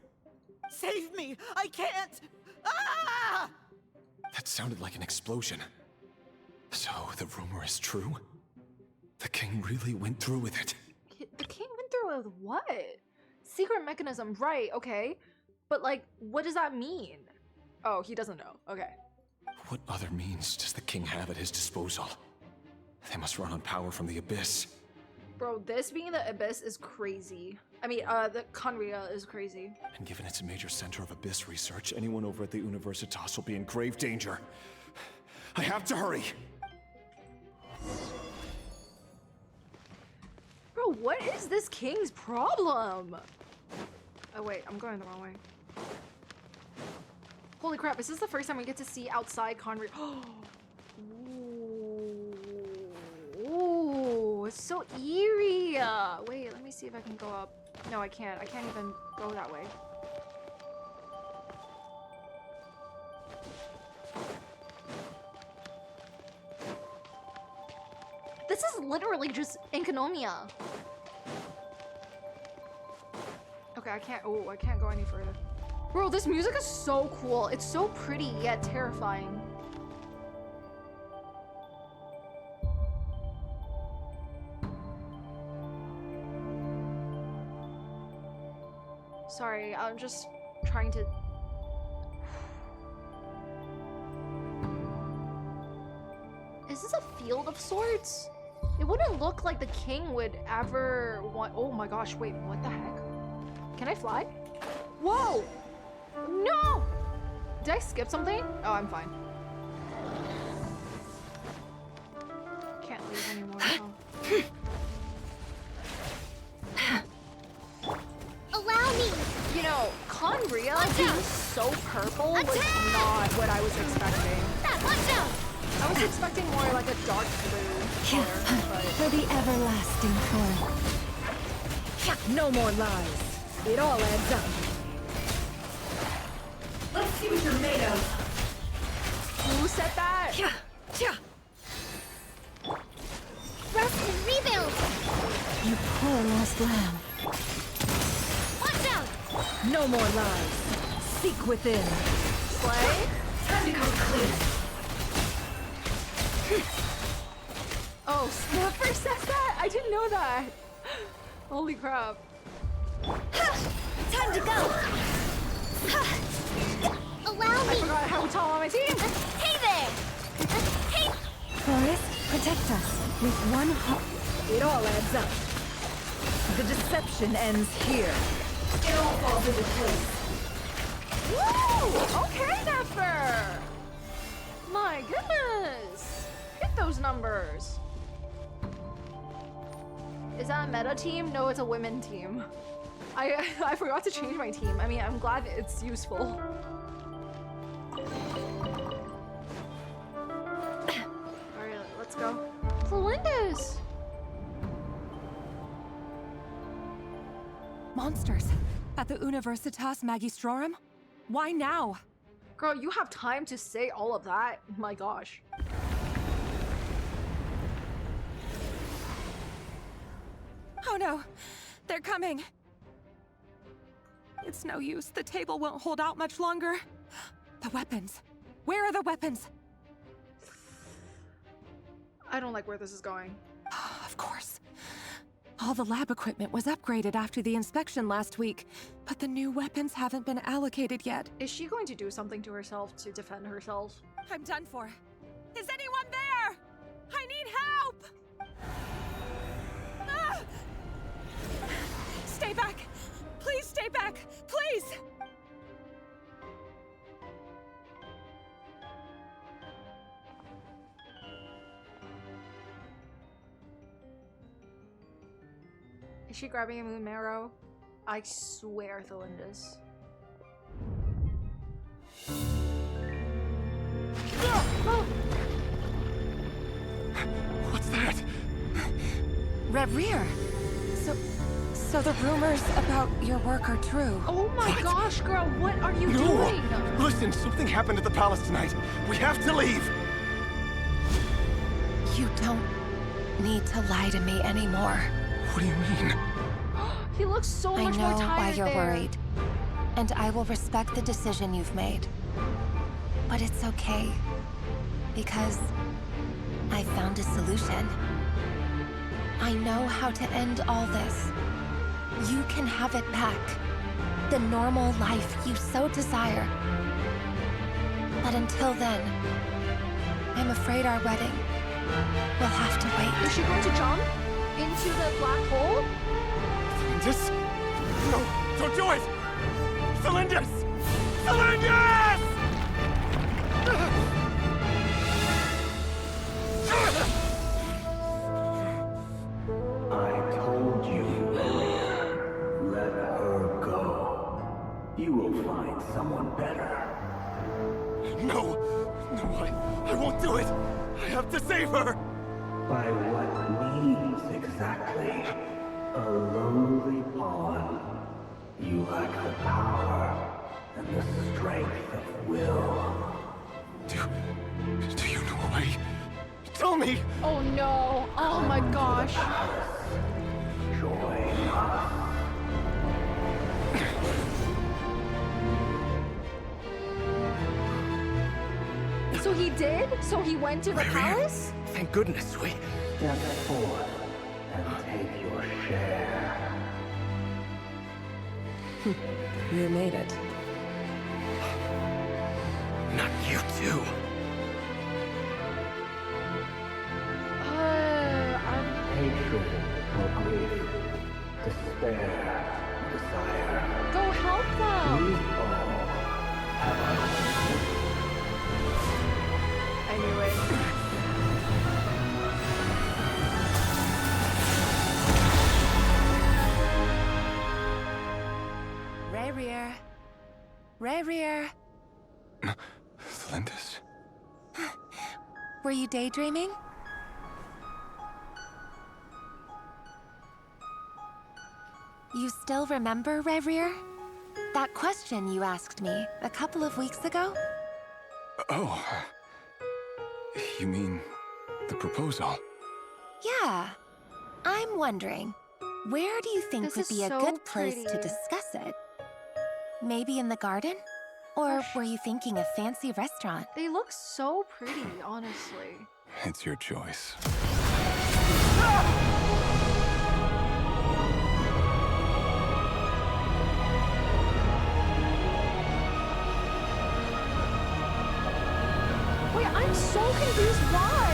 Save me! I can't! Ah! That sounded like an explosion. So the rumor is true? The king really went through with it. The king went through with what? Secret mechanism, right, okay. But like, what does that mean? Oh, he doesn't know, okay. What other means does the king have at his disposal? They must run on power from the abyss. Bro, this being the abyss is crazy. I mean, the Conria is crazy. And given it's a major center of abyss research, anyone over at the Universitas will be in grave danger. I have to hurry! Bro, what is this king's problem? Oh wait, I'm going the wrong way. Holy crap, is this the first time we get to see outside Conria? Ooh, it's so eerie. Wait, let me see if I can go up. No, I can't. I can't even go that way. This is literally just Enkanomiya. Okay, I can't. Oh, I can't go any further. Bro, this music is so cool. It's so pretty yet terrifying. Sorry, I'm just trying to... Is this a field of sorts? It wouldn't look like the king would ever want... Oh my gosh, wait, what the heck? Can I fly? Whoa! No! Did I skip something? Oh, I'm fine. Can't leave anymore. Oh. Allow me! You know, Conria being so purple was not what I was expecting. Watch out! I was expecting more like a dark blue color, but... For the everlasting core. No more lies. It all adds up. Let's see what you're made of. Who said that? Rest and rebuild! You poor lost lamb. Watch out! No more lies. Seek within. Slay? Time to come clean. Oh, Nefer says that? I didn't know that. Holy crap. Time to go! Allow me! I forgot how tall on my team! Hey there! Hey! Forest, protect us with one heart. It all adds up. The deception ends here. It all falls into place. Woo! Okay, Nefer! My goodness! Hit those numbers! Is that a meta team? No, it's a women team. I forgot to change my team. I mean, I'm glad it's useful. Alright, let's go. Tholindis! Monsters. At the Universitas Magistrorum? Why now? Girl, you have time to say all of that? My gosh. Oh no, they're coming. It's no use, the table won't hold out much longer. The weapons. Where are the weapons? I don't like where this is going. Of course. All the lab equipment was upgraded after the inspection last week, but the new weapons haven't been allocated yet. Is she going to do something to herself to defend herself? I'm done for. Is anyone there? I need help! Ah! Stay back! Please stay back! Please! Is she grabbing a moon marrow? I swear, Tholindis. What's that? Rerir! So the rumors about your work are true. Oh my gosh, girl, what are you doing? Listen, something happened at the palace tonight. We have to leave! You don't need to lie to me anymore. What do you mean? He looks so much more tired. I know why you're there. worried, and I will respect the decision you've made. But it's okay, because I found a solution. I know how to end all this. You can have it back. The normal life you so desire. But until then, I'm afraid our wedding will have to wait. Is she going to jump into the black hole? This? No! Don't do it! Tholindis! Tholindis! I told you, rerir. Let her go. You will find someone better. No! No, I won't do it! I have to save her! By what means exactly? A lowly pawn. You lack the power and the strength of will. Do you know why? Tell me! Oh no! Oh my gosh! Join us. So he did? So he went to the palace? Thank goodness we... Step forth and take your share. You made it. Not you too. Hatred or grief, despair, desire. Go help them! We all have our Anyway. Rerir. Rerir. Tholindis. Were you daydreaming? You still remember, Rerir? That question you asked me a couple of weeks ago? Oh. You mean the proposal? Yeah. I'm wondering, where do you think This would is be a so good place to pretty. discuss it? Maybe in the garden? Or were you thinking a fancy restaurant? They look so pretty, honestly. It's your choice. Wait, I'm so confused. Why?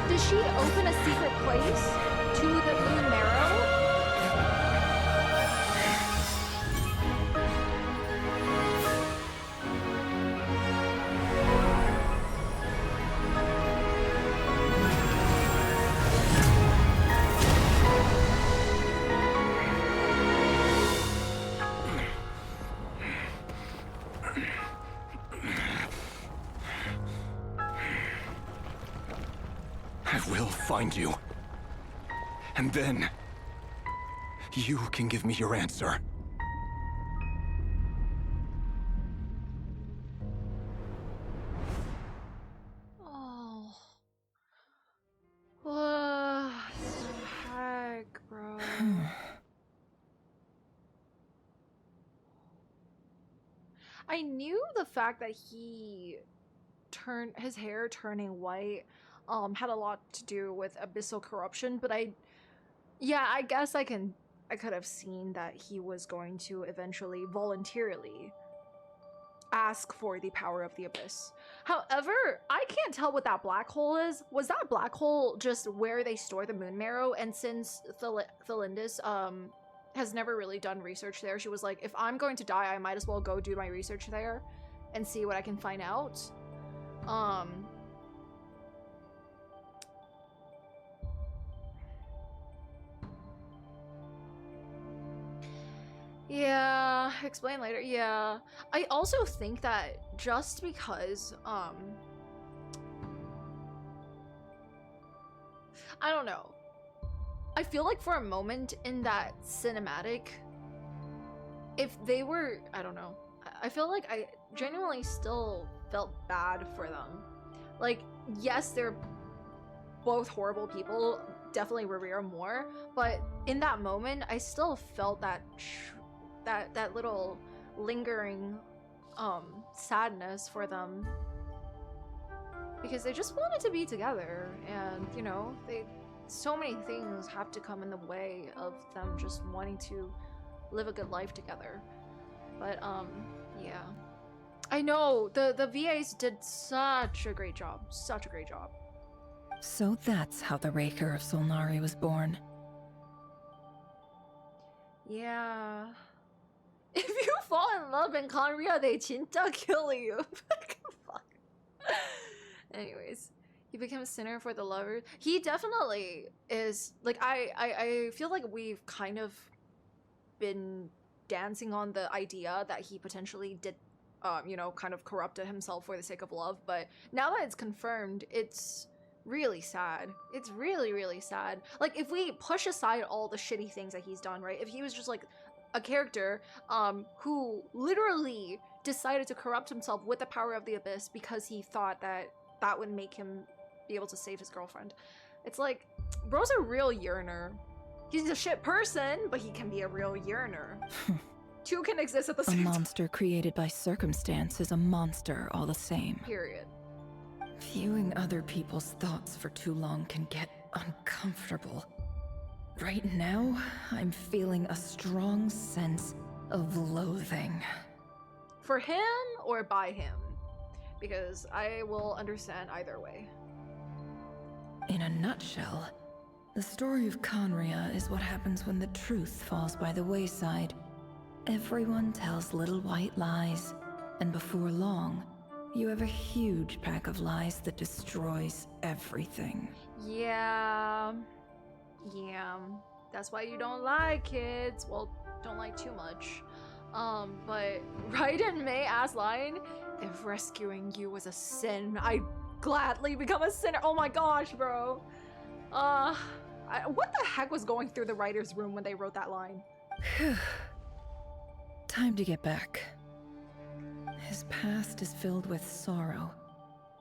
Did she open a secret place to the moon marrow? I will find you. And then... you can give me your answer. Oh. What the heck, bro? I knew the fact that he turned his hair turning white had a lot to do with abyssal corruption, but I guess I could have seen that he was going to eventually voluntarily ask for the power of the abyss. However, I can't tell what that black hole is. Was that black hole just where they store the moon marrow? And since Tholindis has never really done research there, she was like, if I'm going to die, I might as well go do my research there and see what I can find out. Yeah, explain later. Yeah. I also think that just because, I don't know. I feel like for a moment in that cinematic, if they were, I don't know. I feel like I genuinely still felt bad for them. Like, yes, they're both horrible people, definitely Rerir more, but in that moment, I still felt that that little lingering sadness for them, because they just wanted to be together, and you know, so many things have to come in the way of them just wanting to live a good life together. But yeah, I know the VAs did such a great job, So that's how the rerir of Solnari was born. Yeah. If you fall in love in Conria, they 진짜 kill you. Fuck. Anyways, he became a sinner for the lovers. He definitely is. Like, I feel like we've kind of been dancing on the idea that he potentially did, you know, kind of corrupted himself for the sake of love. But now that it's confirmed, it's really sad. It's really, really sad. Like, if we push aside all the shitty things that he's done, right? If he was just like a character who literally decided to corrupt himself with the power of the abyss because he thought that that would make him be able to save his girlfriend. It's like, bro's a real yearner. He's a shit person, but he can be a real yearner. Two can exist at the same time. A monster created by circumstance is a monster all the same. Period. Viewing other people's thoughts for too long can get uncomfortable. Right now, I'm feeling a strong sense of loathing. For him or by him? Because I will understand either way. In a nutshell, the story of Conria is what happens when the truth falls by the wayside. Everyone tells little white lies, and before long, you have a huge pack of lies that destroys everything. Yeah. Yeah. That's why you don't lie, kids. Well, don't lie too much. But Raiden May asked line, if rescuing you was a sin, I'd gladly become a sinner. Oh my gosh, bro. What the heck was going through the writer's room when they wrote that line? Time to get back. His past is filled with sorrow,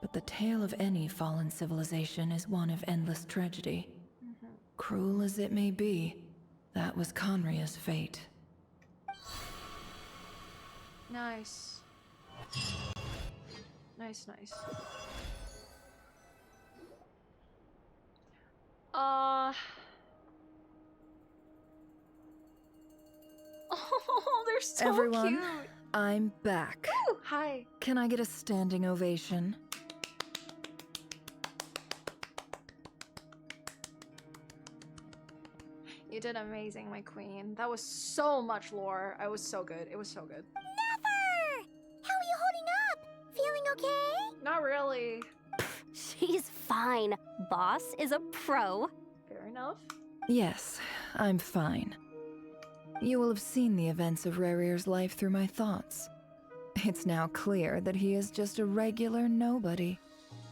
but the tale of any fallen civilization is one of endless tragedy. Cruel as it may be, that was Conria's fate. Nice. Nice, nice. Oh, they're so Everyone, cute. I'm back. Ooh, hi. Can I get a standing ovation? You did amazing, my queen. That was so much lore. I was so good. It was so good. Nefer! How are you holding up? Feeling okay? Not really. She's fine. Boss is a pro. Fair enough. Yes, I'm fine. You will have seen the events of Rerir's life through my thoughts. It's now clear that he is just a regular nobody,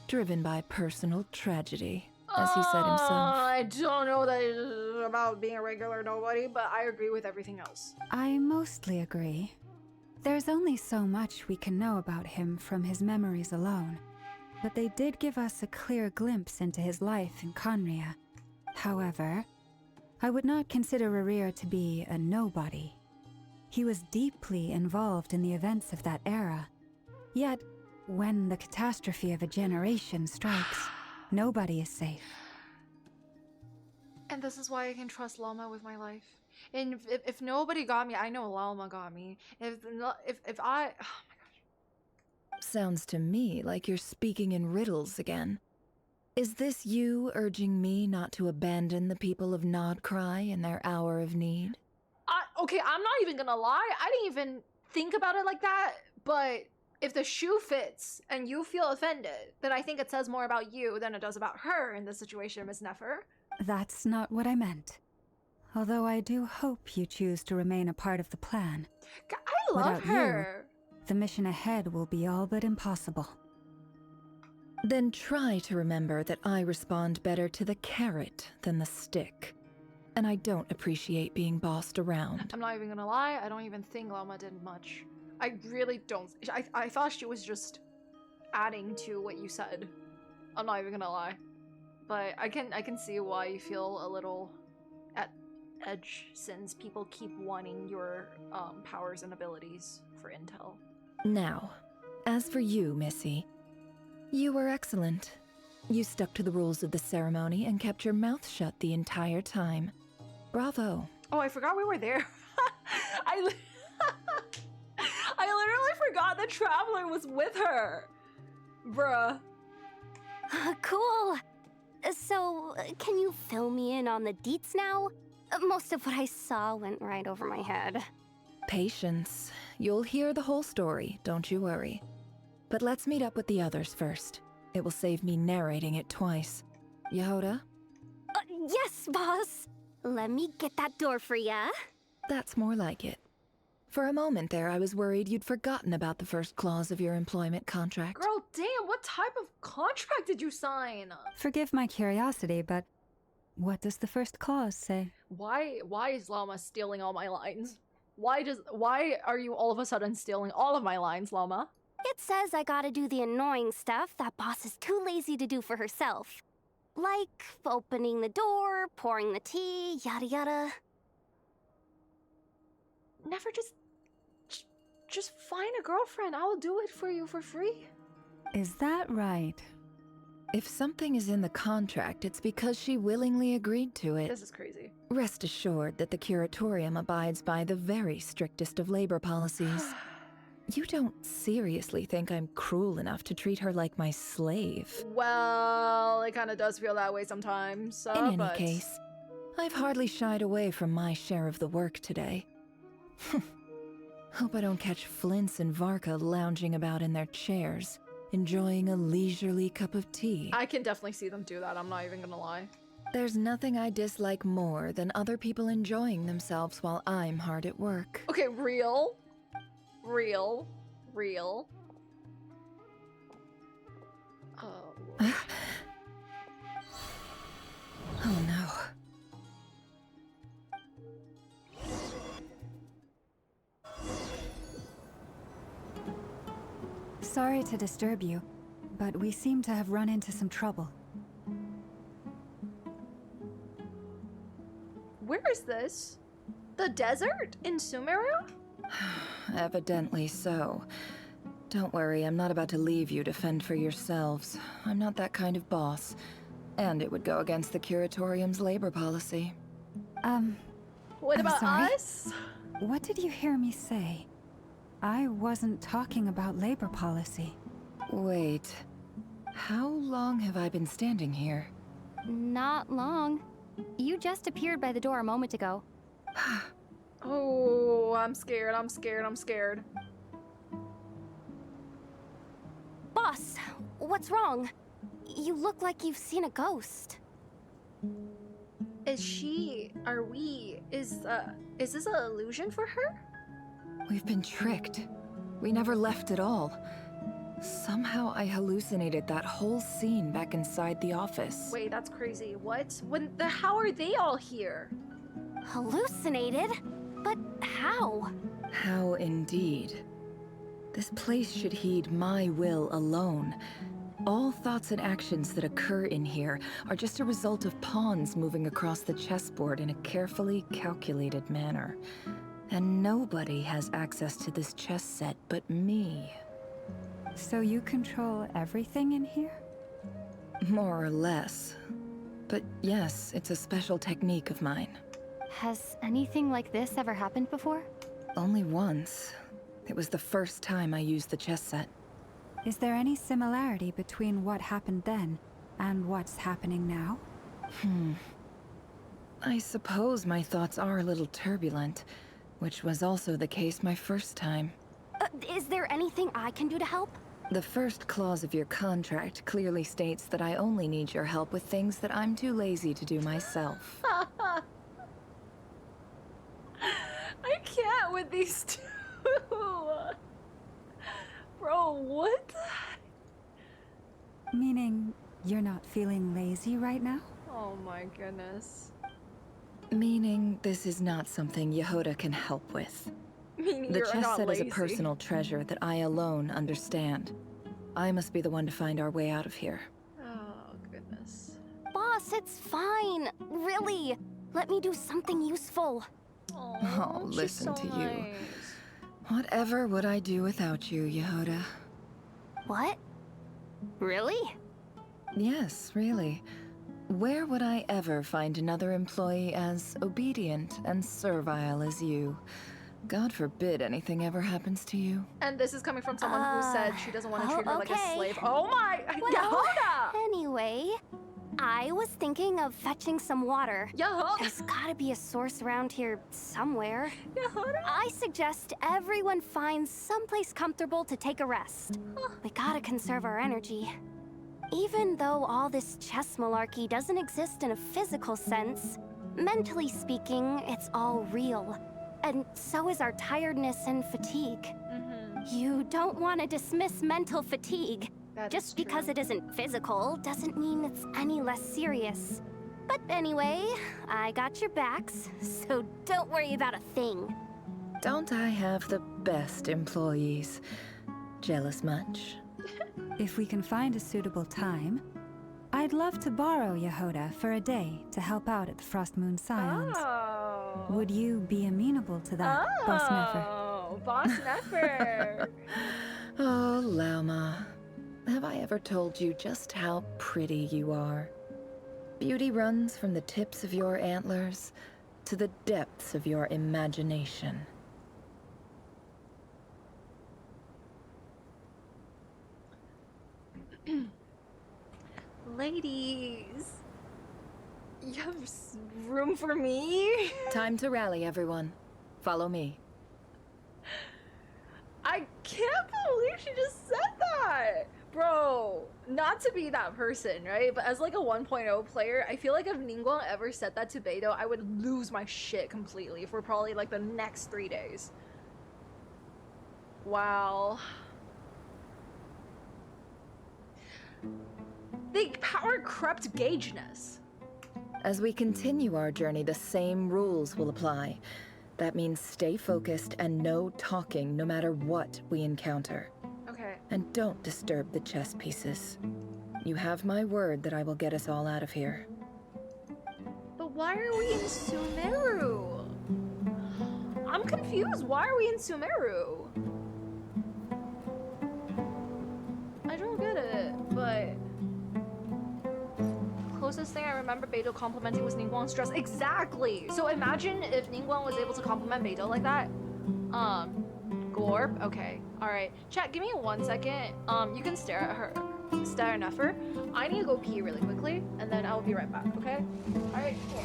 driven by personal tragedy, as he said himself. I don't know that it's about being a regular nobody, but I agree with everything else. I mostly agree. There's only so much we can know about him from his memories alone, but they did give us a clear glimpse into his life in Conria. However, I would not consider Rerir to be a nobody. He was deeply involved in the events of that era. Yet, when the catastrophe of a generation strikes, nobody is safe. And this is why I can trust Llama with my life. And if nobody got me, I know Llama got me. If I... Oh my gosh. Sounds to me like you're speaking in riddles again. Is this you urging me not to abandon the people of Nodcry in their hour of need? Okay, I'm not even gonna lie. I didn't even think about it like that. But if the shoe fits and you feel offended, then I think it says more about you than it does about her in this situation, Miss Nefer. That's not what I meant. Although I do hope you choose to remain a part of the plan. I love her. The mission ahead will be all but impossible. Then try to remember that I respond better to the carrot than the stick. And I don't appreciate being bossed around. I'm not even gonna lie, I don't even think Llama did much. I really don't. I thought she was just adding to what you said. I'm not even gonna lie. But I can see why you feel a little at edge since people keep wanting your powers and abilities for intel. Now, as for you, Missy, you were excellent. You stuck to the rules of the ceremony and kept your mouth shut the entire time. Bravo. Oh, I forgot we were there. I literally forgot the Traveler was with her. Bruh. Cool. So, can you fill me in on the deets now? Most of what I saw went right over my head. Patience. You'll hear the whole story, don't you worry. But let's meet up with the others first. It will save me narrating it twice. Yehoda? Yes, boss! Let me get that door for ya. That's more like it. For a moment there, I was worried you'd forgotten about the first clause of your employment contract. Girl, damn, what type of contract did you sign? Forgive my curiosity, but what does the first clause say? Why is Llama stealing all my lines? Why are you all of a sudden stealing all of my lines, Llama? It says I gotta do the annoying stuff that boss is too lazy to do for herself. Like opening the door, pouring the tea, yada yada. Never just find a girlfriend. I will do it for you for free. Is that right? If something is in the contract, it's because she willingly agreed to it. This is crazy. Rest assured that the curatorium abides by the very strictest of labor policies. You don't seriously think I'm cruel enough to treat her like my slave? Well, it kind of does feel that way sometimes. In any case, I've hardly shied away from my share of the work today. Hope I don't catch Flints and Varka lounging about in their chairs, enjoying a leisurely cup of tea. I can definitely see them do that, I'm not even gonna lie. There's nothing I dislike more than other people enjoying themselves while I'm hard at work. Okay, real. Oh. Oh no. Sorry to disturb you, but we seem to have run into some trouble. Where is this? The desert in Sumeru? Evidently so. Don't worry, I'm not about to leave you to fend for yourselves. I'm not that kind of boss. And it would go against the curatorium's labor policy. What about sorry? us? What did you hear me say? I wasn't talking about labor policy. Wait. How long have I been standing here? Not long. You just appeared by the door a moment ago. Oh, I'm scared. Boss, what's wrong? You look like you've seen a ghost. Is this an illusion for her? We've been tricked. We never left at all. Somehow I hallucinated that whole scene back inside the office. Wait, that's crazy. What? How are they all here? Hallucinated? But how? How indeed. This place should heed my will alone. All thoughts and actions that occur in here are just a result of pawns moving across the chessboard in a carefully calculated manner. And nobody has access to this chess set but me. So you control everything in here? More or less. But yes, it's a special technique of mine. Has anything like this ever happened before? Only once. It was the first time I used the chess set. Is there any similarity between what happened then and what's happening now? I suppose my thoughts are a little turbulent, which was also the case my first time. Is there anything I can do to help? The first clause of your contract clearly states that I only need your help with things that I'm too lazy to do myself. I can't with these two. Bro, what? Meaning, you're not feeling lazy right now? Oh my goodness. Meaning, this is not something Yehoda can help with. Meaning The you're chess not set lazy. is a personal treasure that I alone understand. I must be the one to find our way out of here. Oh goodness. Boss, it's fine. Really. Let me do something useful. Oh, listen to you. Nice. Whatever would I do without you, Yehoda? What? Really? Yes, really. Where would I ever find another employee as obedient and servile as you? God forbid anything ever happens to you. And this is coming from someone who said she doesn't want to treat her like a okay. slave. Oh my! Well, Yehoda! Anyway, I was thinking of fetching some water. Yeah. There's gotta be a source around here somewhere. I suggest everyone finds someplace comfortable to take a rest. We gotta conserve our energy. Even though all this chess malarkey doesn't exist in a physical sense, mentally speaking, it's all real. And so is our tiredness and fatigue. You don't want to dismiss mental fatigue. Just because it isn't physical doesn't mean it's any less serious. But anyway, I got your backs, so don't worry about a thing. Don't I have the best employees? Jealous much? If we can find a suitable time, I'd love to borrow Yehoda for a day to help out at the frostmoon scions. Oh. Would you be amenable to that, Boss Nefer? Oh, Boss Nefer. Oh, Lauma. Have I ever told you just how pretty you are? Beauty runs from the tips of your antlers to the depths of your imagination. Ladies, you have room for me? Time to rally, everyone. Follow me. I can't believe she just said that! Bro, not to be that person, right? But as like a 1.0 player, I feel like if Ningguang ever said that to Beidou, I would lose my shit completely for probably like the next 3 days. Wow. The power crept gaugeness. As we continue our journey, the same rules will apply. That means stay focused and no talking no matter what we encounter. Okay. And don't disturb the chess pieces. You have my word that I will get us all out of here. But why are we in Sumeru? I'm confused. Why are we in Sumeru? I don't get it, but... Closest thing I remember Beidou complimenting was Ningguang's dress. Exactly! So imagine if Ningguang was able to compliment Beidou like that. Gorb? Okay. Alright. Chat, give me 1 second. You can stare at her. Stare at Nefer. I need to go pee really quickly, and then I'll be right back, okay? Alright, cool.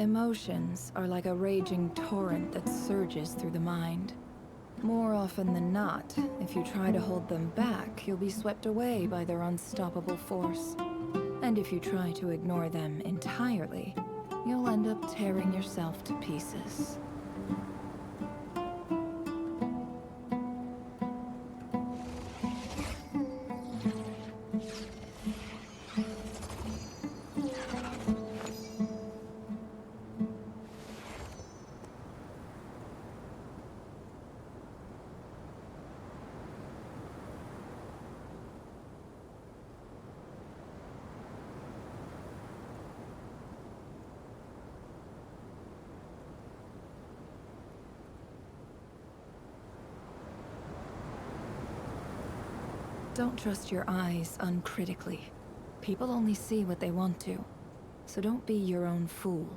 Emotions are like a raging torrent that surges through the mind. More often than not, if you try to hold them back, you'll be swept away by their unstoppable force. And if you try to ignore them entirely, you'll end up tearing yourself to pieces. Don't trust your eyes uncritically. People only see what they want to, so don't be your own fool.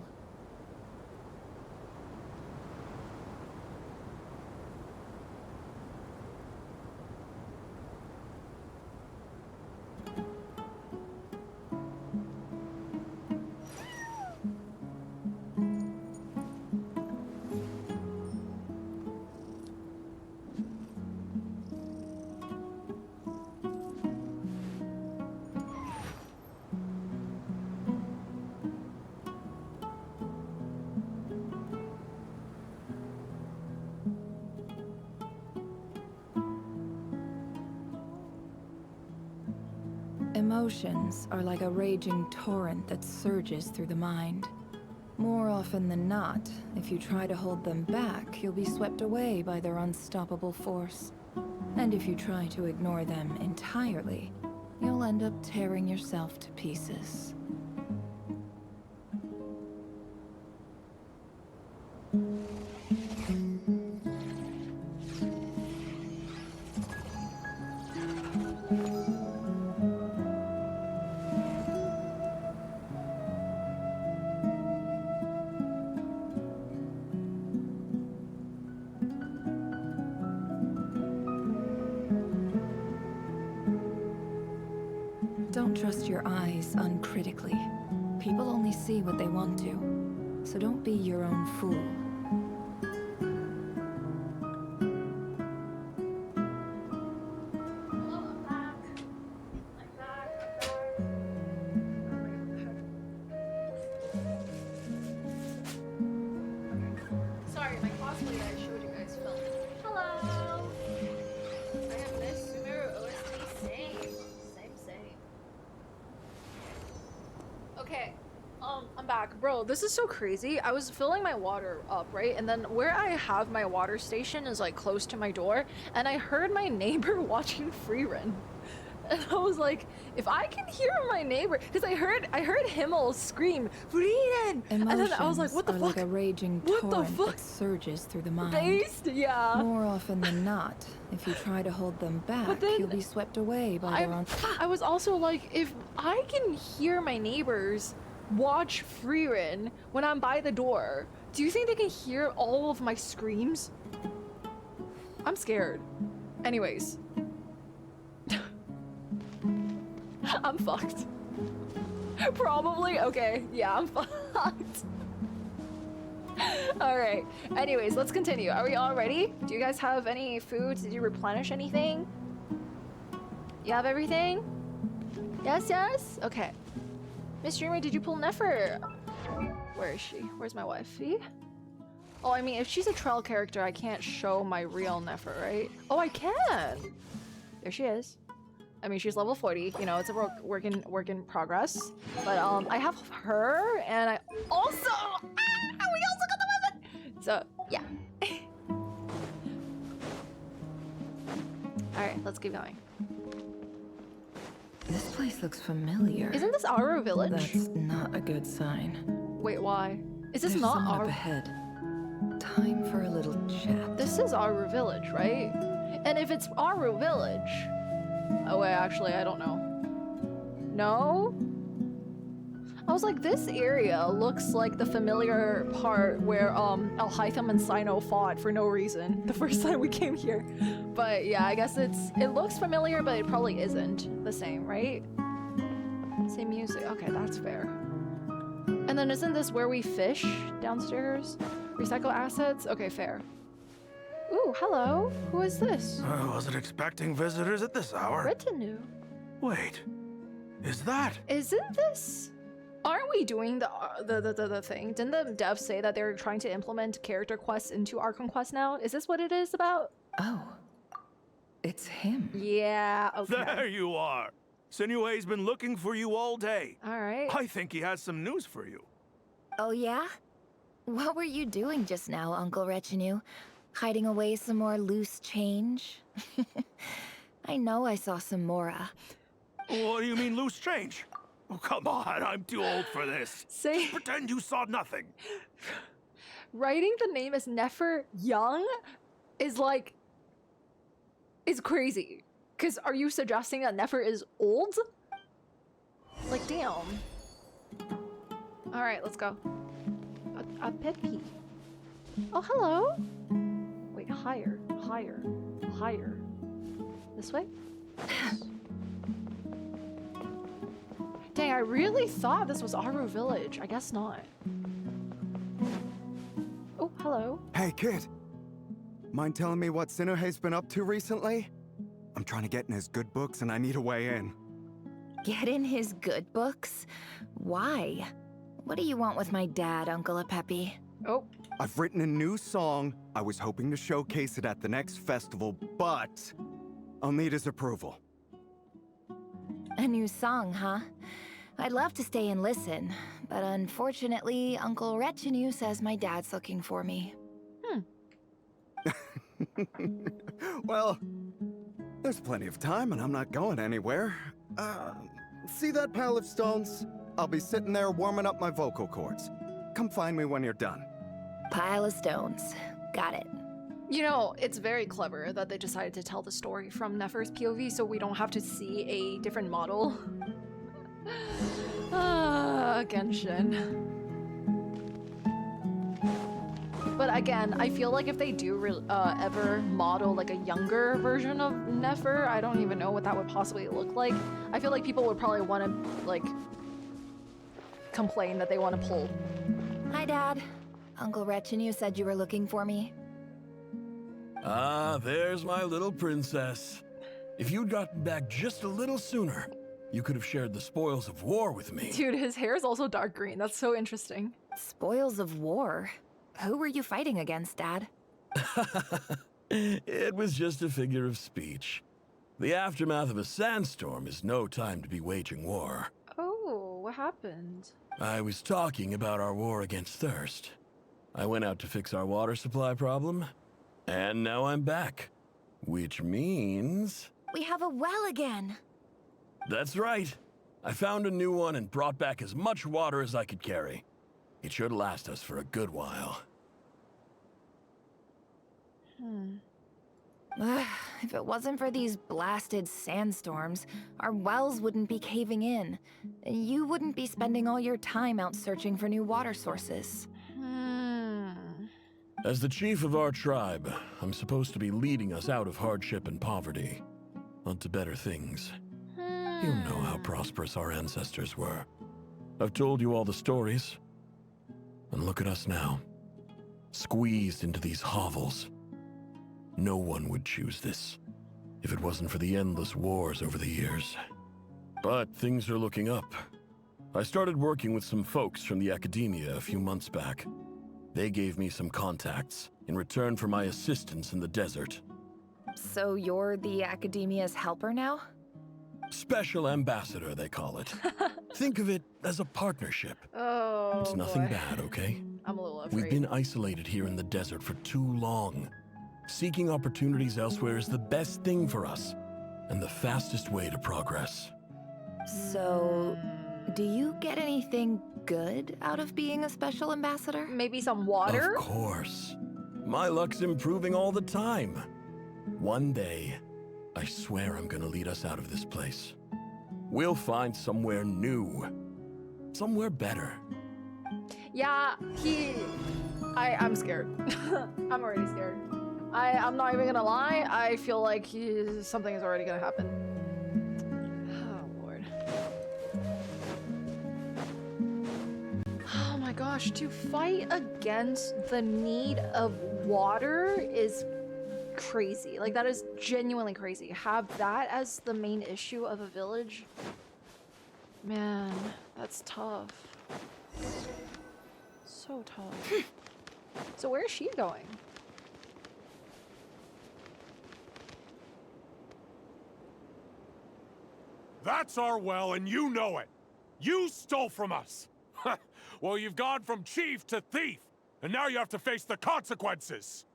Emotions are like a raging torrent that surges through the mind. More often than not, if you try to hold them back, you'll be swept away by their unstoppable force. And if you try to ignore them entirely, you'll end up tearing yourself to pieces. trust your eyes uncritically. People only see what they want to, so don't be your own fool. Sorry, my cosplay that I showed you guys filmed. Hello! I am Miss Sumeru OST. Same. Okay, I'm back. Bro, this is so crazy. I was filling my water up, right? And then where I have my water station is like close to my door, and I heard my neighbor watching Freerun. And I was like, if I can hear my neighbor, because I heard Himmel scream, Freerun! And then I was like, what the fuck? Like a raging torrent that surges through the mind. Yeah. More often than not, if you try to hold them back, you'll be swept away by their own. I was also like, if I can hear my neighbors watch Freerun when I'm by the door, do you think they can hear all of my screams? I'm scared. Anyways. I'm fucked. Probably. Okay. Yeah, I'm fucked. Alright. Anyways, let's continue. Are we all ready? Do you guys have any food? Did you replenish anything? You have everything? Yes, yes? Okay. Miss Dreamer, did you pull nefer? Where is she? Where's my wifey? Oh, I mean, if she's a Trell character, I can't show my real nefer, right? Oh, I can! There she is. I mean, she's level 40, you know, it's a work in progress. But I have her, and I also we also got the weapon. So yeah. All right, let's keep going. This place looks familiar. Isn't this our village? That's not a good sign. Wait, why? Is this There's not someone our up ahead? Time for a little chat. This is our village, right? And if it's our village. Oh wait, actually, I don't know. No? I was like, this area looks like the familiar part where Alhaitham and Sino fought for no reason the first time we came here. But yeah, I guess it looks familiar, but it probably isn't the same, right? Same music. Okay, that's fair. And then isn't this where we fish downstairs? Recycle assets? Okay, fair. Ooh, hello. Who is this? I wasn't expecting visitors at this hour. Retinue. Wait, is that? Isn't this? Aren't we doing the thing? Didn't the devs say that they're trying to implement character quests into Archon quests now? Is this what it is about? Oh, it's him. Yeah. Okay. There you are. Sinue's been looking for you all day. All right. I think he has some news for you. Oh yeah? What were you doing just now, Uncle Retinue? Hiding away some more loose change? I know I saw some Mora. What do you mean loose change? Oh, come on, I'm too old for this. Just pretend you saw nothing. Writing the name as Nefer Young is like... is crazy. Because are you suggesting that Nefer is old? Like, damn. Alright, let's go. A Peppy. Oh, hello. Wait, higher, higher, higher. This way? Dang, I really thought this was Aru Village. I guess not. Oh, hello. Hey, kid. Mind telling me what Sinuhe's been up to recently? I'm trying to get in his good books and I need a way in. Get in his good books? Why? What do you want with my dad, Uncle Apepi? Oh. I've written a new song. I was hoping to showcase it at the next festival, but I'll need his approval. A new song, huh? I'd love to stay and listen, but unfortunately, Uncle Retinue says my dad's looking for me. Well, there's plenty of time and I'm not going anywhere. See that pile of stones? I'll be sitting there warming up my vocal cords. Come find me when you're done. Pile of stones. Got it. You know, it's very clever that they decided to tell the story from Nefer's POV so we don't have to see a different model. Genshin. But again, I feel like if they do ever model like a younger version of Nefer, I don't even know what that would possibly look like. I feel like people would probably want to like complain that they want to pull. Hi, Dad. Uncle Retinue said you were looking for me. Ah, there's my little princess. If you'd gotten back just a little sooner, you could have shared the spoils of war with me. Dude, his hair is also dark green. That's so interesting. Spoils of war? Who were you fighting against, Dad? It was just a figure of speech. The aftermath of a sandstorm is no time to be waging war. Oh, what happened? I was talking about our war against thirst. I went out to fix our water supply problem, and now I'm back. Which means... We have a well again. That's right. I found a new one and brought back as much water as I could carry. It should last us for a good while. If it wasn't for these blasted sandstorms, our wells wouldn't be caving in. You wouldn't be spending all your time out searching for new water sources. As the chief of our tribe, I'm supposed to be leading us out of hardship and poverty, onto better things. You know how prosperous our ancestors were. I've told you all the stories. And look at us now, squeezed into these hovels. No one would choose this, if it wasn't for the endless wars over the years. But things are looking up. I started working with some folks from the akademiya a few months back. They gave me some contacts in return for my assistance in the desert. So you're the Academia's helper now? Special ambassador, they call it. Think of it as a partnership. Oh, it's nothing boy. bad, okay? I'm a little afraid. We've been isolated here in the desert for too long. Seeking opportunities elsewhere is the best thing for us, and the fastest way to progress. So, do you get anything good out of being a special ambassador? Maybe some water? Of course. My luck's improving all the time. One day, I swear I'm gonna lead us out of this place. We'll find somewhere new. Somewhere better. Yeah, I'm scared. I'm already scared. I'm not even gonna lie. I feel like something is already gonna happen. Oh, Lord. Oh my gosh, to fight against the need of water is crazy. Like, that is genuinely crazy. Have that as the main issue of a village? Man, that's tough. So tough. So where is she going? That's our well, and you know it. You stole from us. Well, you've gone from chief to thief, and now you have to face the consequences.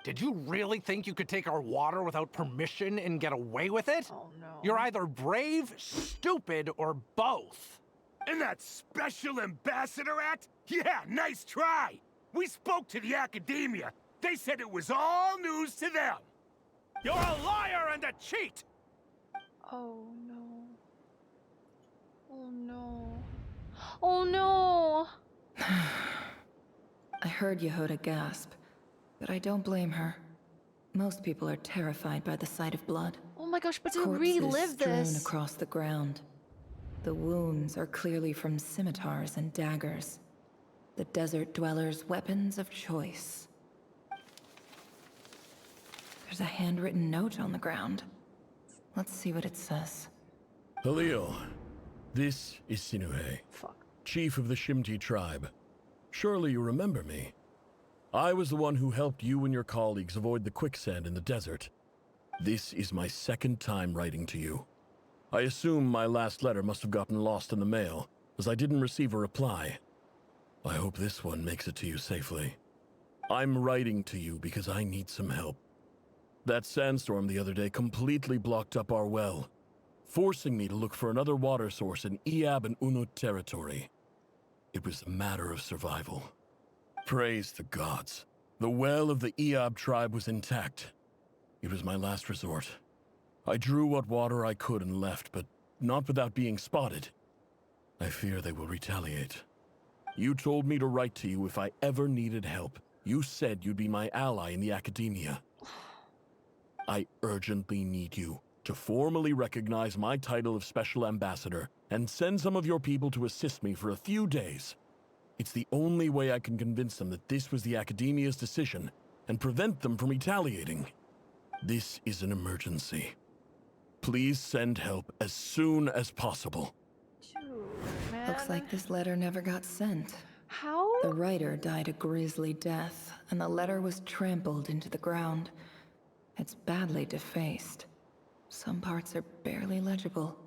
Did you really think you could take our water without permission and get away with it? Oh, no. You're either brave, stupid, or both. And that special ambassador act? Yeah, nice try. We spoke to the akademiya. They said it was all news to them. You're a liar and a cheat! Oh, no. Oh, no. Oh, no! I heard Yehoda gasp, but I don't blame her. Most people are terrified by the sight of blood. Oh my gosh, but to Corpses relive strewn this. across the ground. The wounds are clearly from scimitars and daggers. The desert dwellers' weapons of choice. There's a handwritten note on the ground. Let's see what it says. Halil, this is Sinuhe, chief of the Shimti tribe. Surely you remember me. I was the one who helped you and your colleagues avoid the quicksand in the desert. This is my second time writing to you. I assume my last letter must have gotten lost in the mail, as I didn't receive a reply. I hope this one makes it to you safely. I'm writing to you because I need some help. That sandstorm the other day completely blocked up our well, forcing me to look for another water source in Iab and Unut territory. It was a matter of survival. Praise the gods. The well of the Iab tribe was intact. It was my last resort. I drew what water I could and left, but not without being spotted. I fear they will retaliate. You told me to write to you if I ever needed help. You said you'd be my ally in the academia. I urgently need you to formally recognize my title of Special Ambassador and send some of your people to assist me for a few days. It's the only way I can convince them that this was the Academia's decision and prevent them from retaliating. This is an emergency. Please send help as soon as possible. Dude, man. Looks like this letter never got sent. How? The writer died a grisly death, and the letter was trampled into the ground. It's badly defaced. Some parts are barely legible.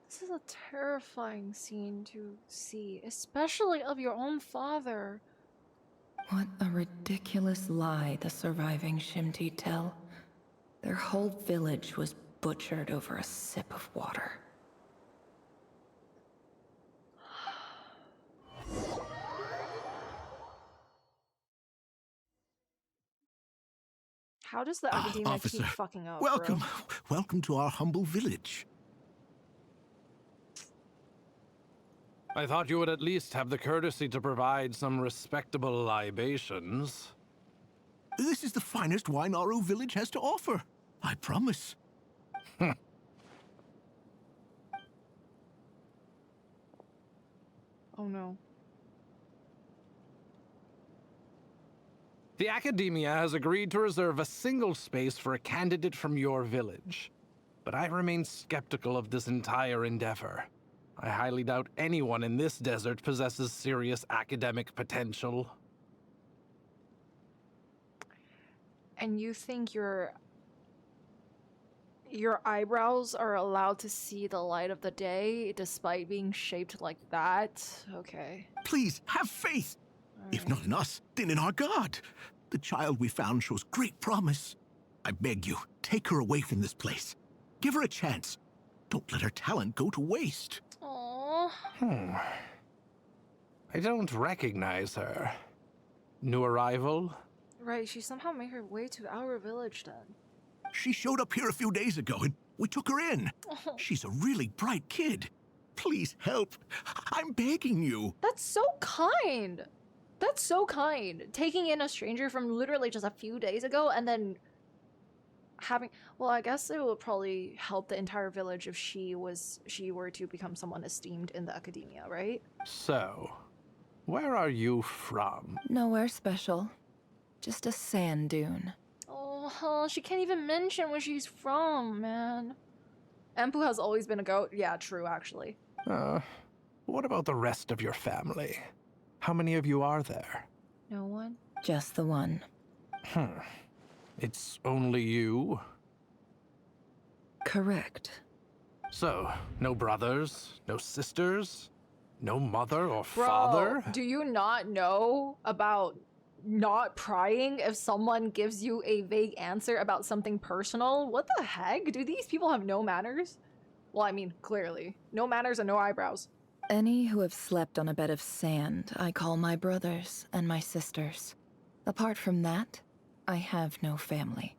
This is a terrifying scene to see, especially of your own father. What a ridiculous lie the surviving Shimti tell. Their whole village was butchered over a sip of water. How does the academia Officer, keep fucking up, welcome. bro? Welcome to our humble village. I thought you would at least have the courtesy to provide some respectable libations. This is the finest wine our village has to offer. I promise. Oh no. The Academia has agreed to reserve a single space for a candidate from your village. But I remain skeptical of this entire endeavor. I highly doubt anyone in this desert possesses serious academic potential. And you think your eyebrows are allowed to see the light of the day despite being shaped like that? Okay. Please, have faith. If not in us, then in our God. The child we found shows great promise. I beg you, take her away from this place. Give her a chance. Don't let her talent go to waste. Aww. I don't recognize her. New arrival? Right, she somehow made her way to our village then. She showed up here a few days ago and we took her in. Oh. She's a really bright kid. Please help. I'm begging you. That's so kind. That's so kind. Taking in a stranger from literally just a few days ago and then having... Well, I guess it would probably help the entire village if she were to become someone esteemed in the academia, right? So, where are you from? Nowhere special. Just a sand dune. Oh, she can't even mention where she's from, man. Empu has always been a goat. Yeah, true, actually. What about the rest of your family? How many of you are there? No one? Just the one. It's only you? Correct. So, no brothers, no sisters, no mother or Bro, father? Do you not know about not prying if someone gives you a vague answer about something personal? What the heck? Do these people have no manners? Well, I mean, clearly. No manners and no eyebrows. Any who have slept on a bed of sand, I call my brothers and my sisters. Apart from that, I have no family.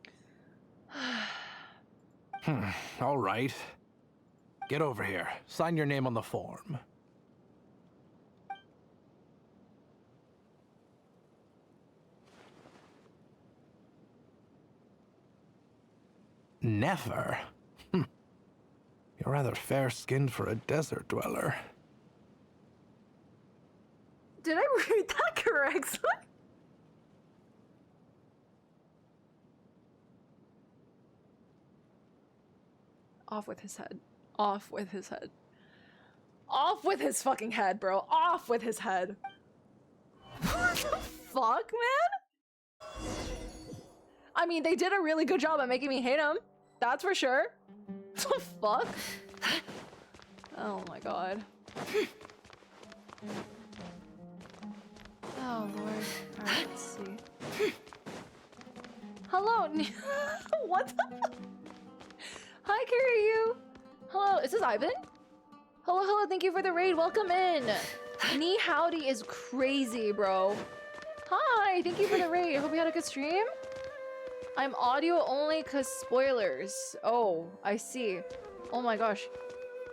All right. Get over here. Sign your name on the form. Nefer? You're rather fair-skinned for a desert dweller. Did I read that correctly? Off with his head. Off with his head. Off with his fucking head, bro. Off with his head. What the fuck, man? I mean, they did a really good job at making me hate him. That's for sure. What the fuck? Oh my god. Oh lord. Alright, let's see. Hello. What the fuck? Hi, Kiryu. Hello, is this Ivan? Hello, hello, thank you for the raid. Welcome in. Knee howdy is crazy, bro. Hi, thank you for the raid. Hope you had a good stream. I'm audio only cause spoilers. Oh, I see. Oh my gosh.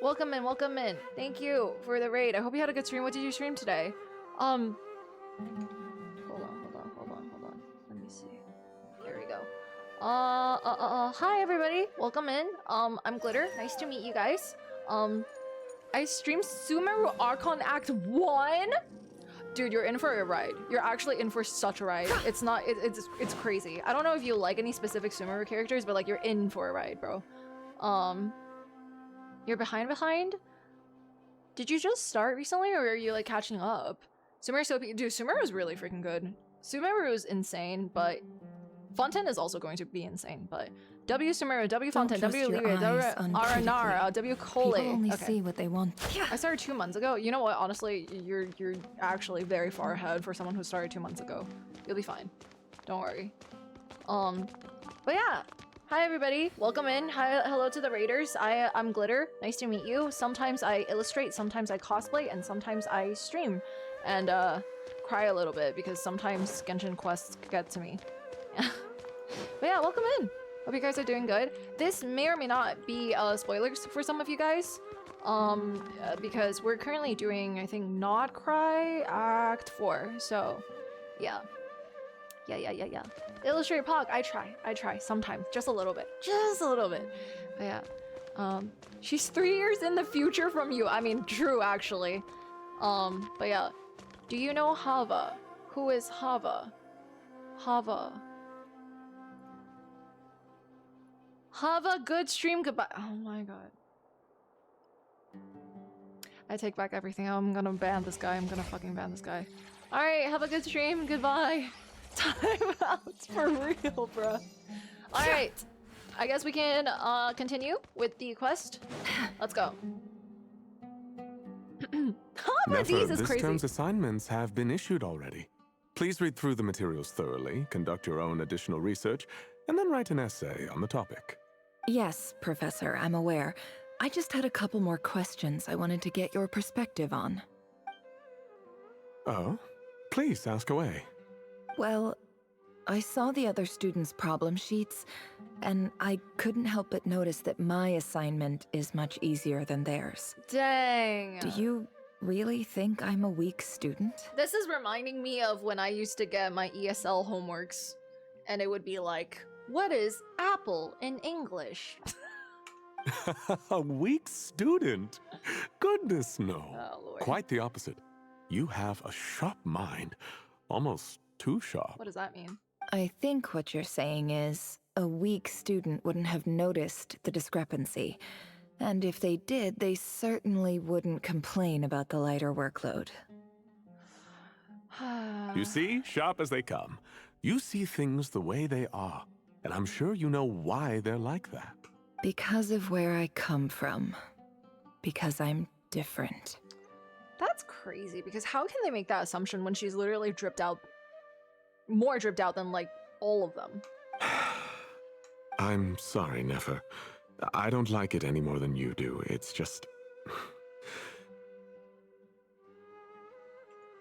Welcome in, welcome in. Thank you for the raid. I hope you had a good stream. What did you stream today? Hi everybody, welcome in. I'm Glittr, nice to meet you guys. I streamed Sumeru Archon Act 1? Dude, you're in for a ride. You're actually in for such a ride. It's not, it's crazy. I don't know if you like any specific Sumeru characters, but like you're in for a ride, bro. You're behind? Did you just start recently or are you like catching up? Sumeru so dude, Sumeru is really freaking good. Sumeru is insane, but Fontaine is also going to be insane, but W Sumeru, W Fontaine, W Lyria, W Aranara, W Cole. People only see what they want. I started 2 months ago. You know what? Honestly, you're actually very far ahead for someone who started 2 months ago. You'll be fine. Don't worry. But yeah. Hi everybody. Welcome in. Hi, hello to the raiders. I'm Glittr. Nice to meet you. Sometimes I illustrate, sometimes I cosplay, and sometimes I stream and cry a little bit because sometimes Genshin quests get to me. But yeah, welcome in. Hope you guys are doing good. This may or may not be spoilers for some of you guys, because we're currently doing, I think, Not Cry Act 4. So, yeah. Illustrate Pog, I try sometimes, just a little bit. But yeah, she's 3 years in the future from you. I mean, true actually. But yeah, do you know Hava? Who is Hava? Have a good stream. Goodbye. Oh my god. I take back everything. I'm gonna ban this guy. I'm gonna fucking ban this guy. Alright, have a good stream. Goodbye. Time out for real, bruh. Alright. I guess we can continue with the quest. Let's go. Nefer, is this crazy. term's assignments have been issued already. Please read through the materials thoroughly, conduct your own additional research, and then write an essay on the topic. Yes, Professor, I'm aware. I just had a couple more questions I wanted to get your perspective on. Oh? Please ask away. Well, I saw the other students' problem sheets, and I couldn't help but notice that my assignment is much easier than theirs. Dang. Do you really think I'm a weak student? This is reminding me of when I used to get my ESL homeworks, and it would be like, what is apple in English? A weak student? Goodness no. Oh, Lord. Quite the opposite. You have a sharp mind. Almost too sharp. What does that mean? I think what you're saying is a weak student wouldn't have noticed the discrepancy. And if they did, they certainly wouldn't complain about the lighter workload. You see, sharp as they come. You see things the way they are. And I'm sure you know why they're like that. Because of where I come from. Because I'm different. That's crazy, because how can they make that assumption when she's literally dripped out, more dripped out than, like, all of them? I'm sorry, Nefer. I don't like it any more than you do. It's just...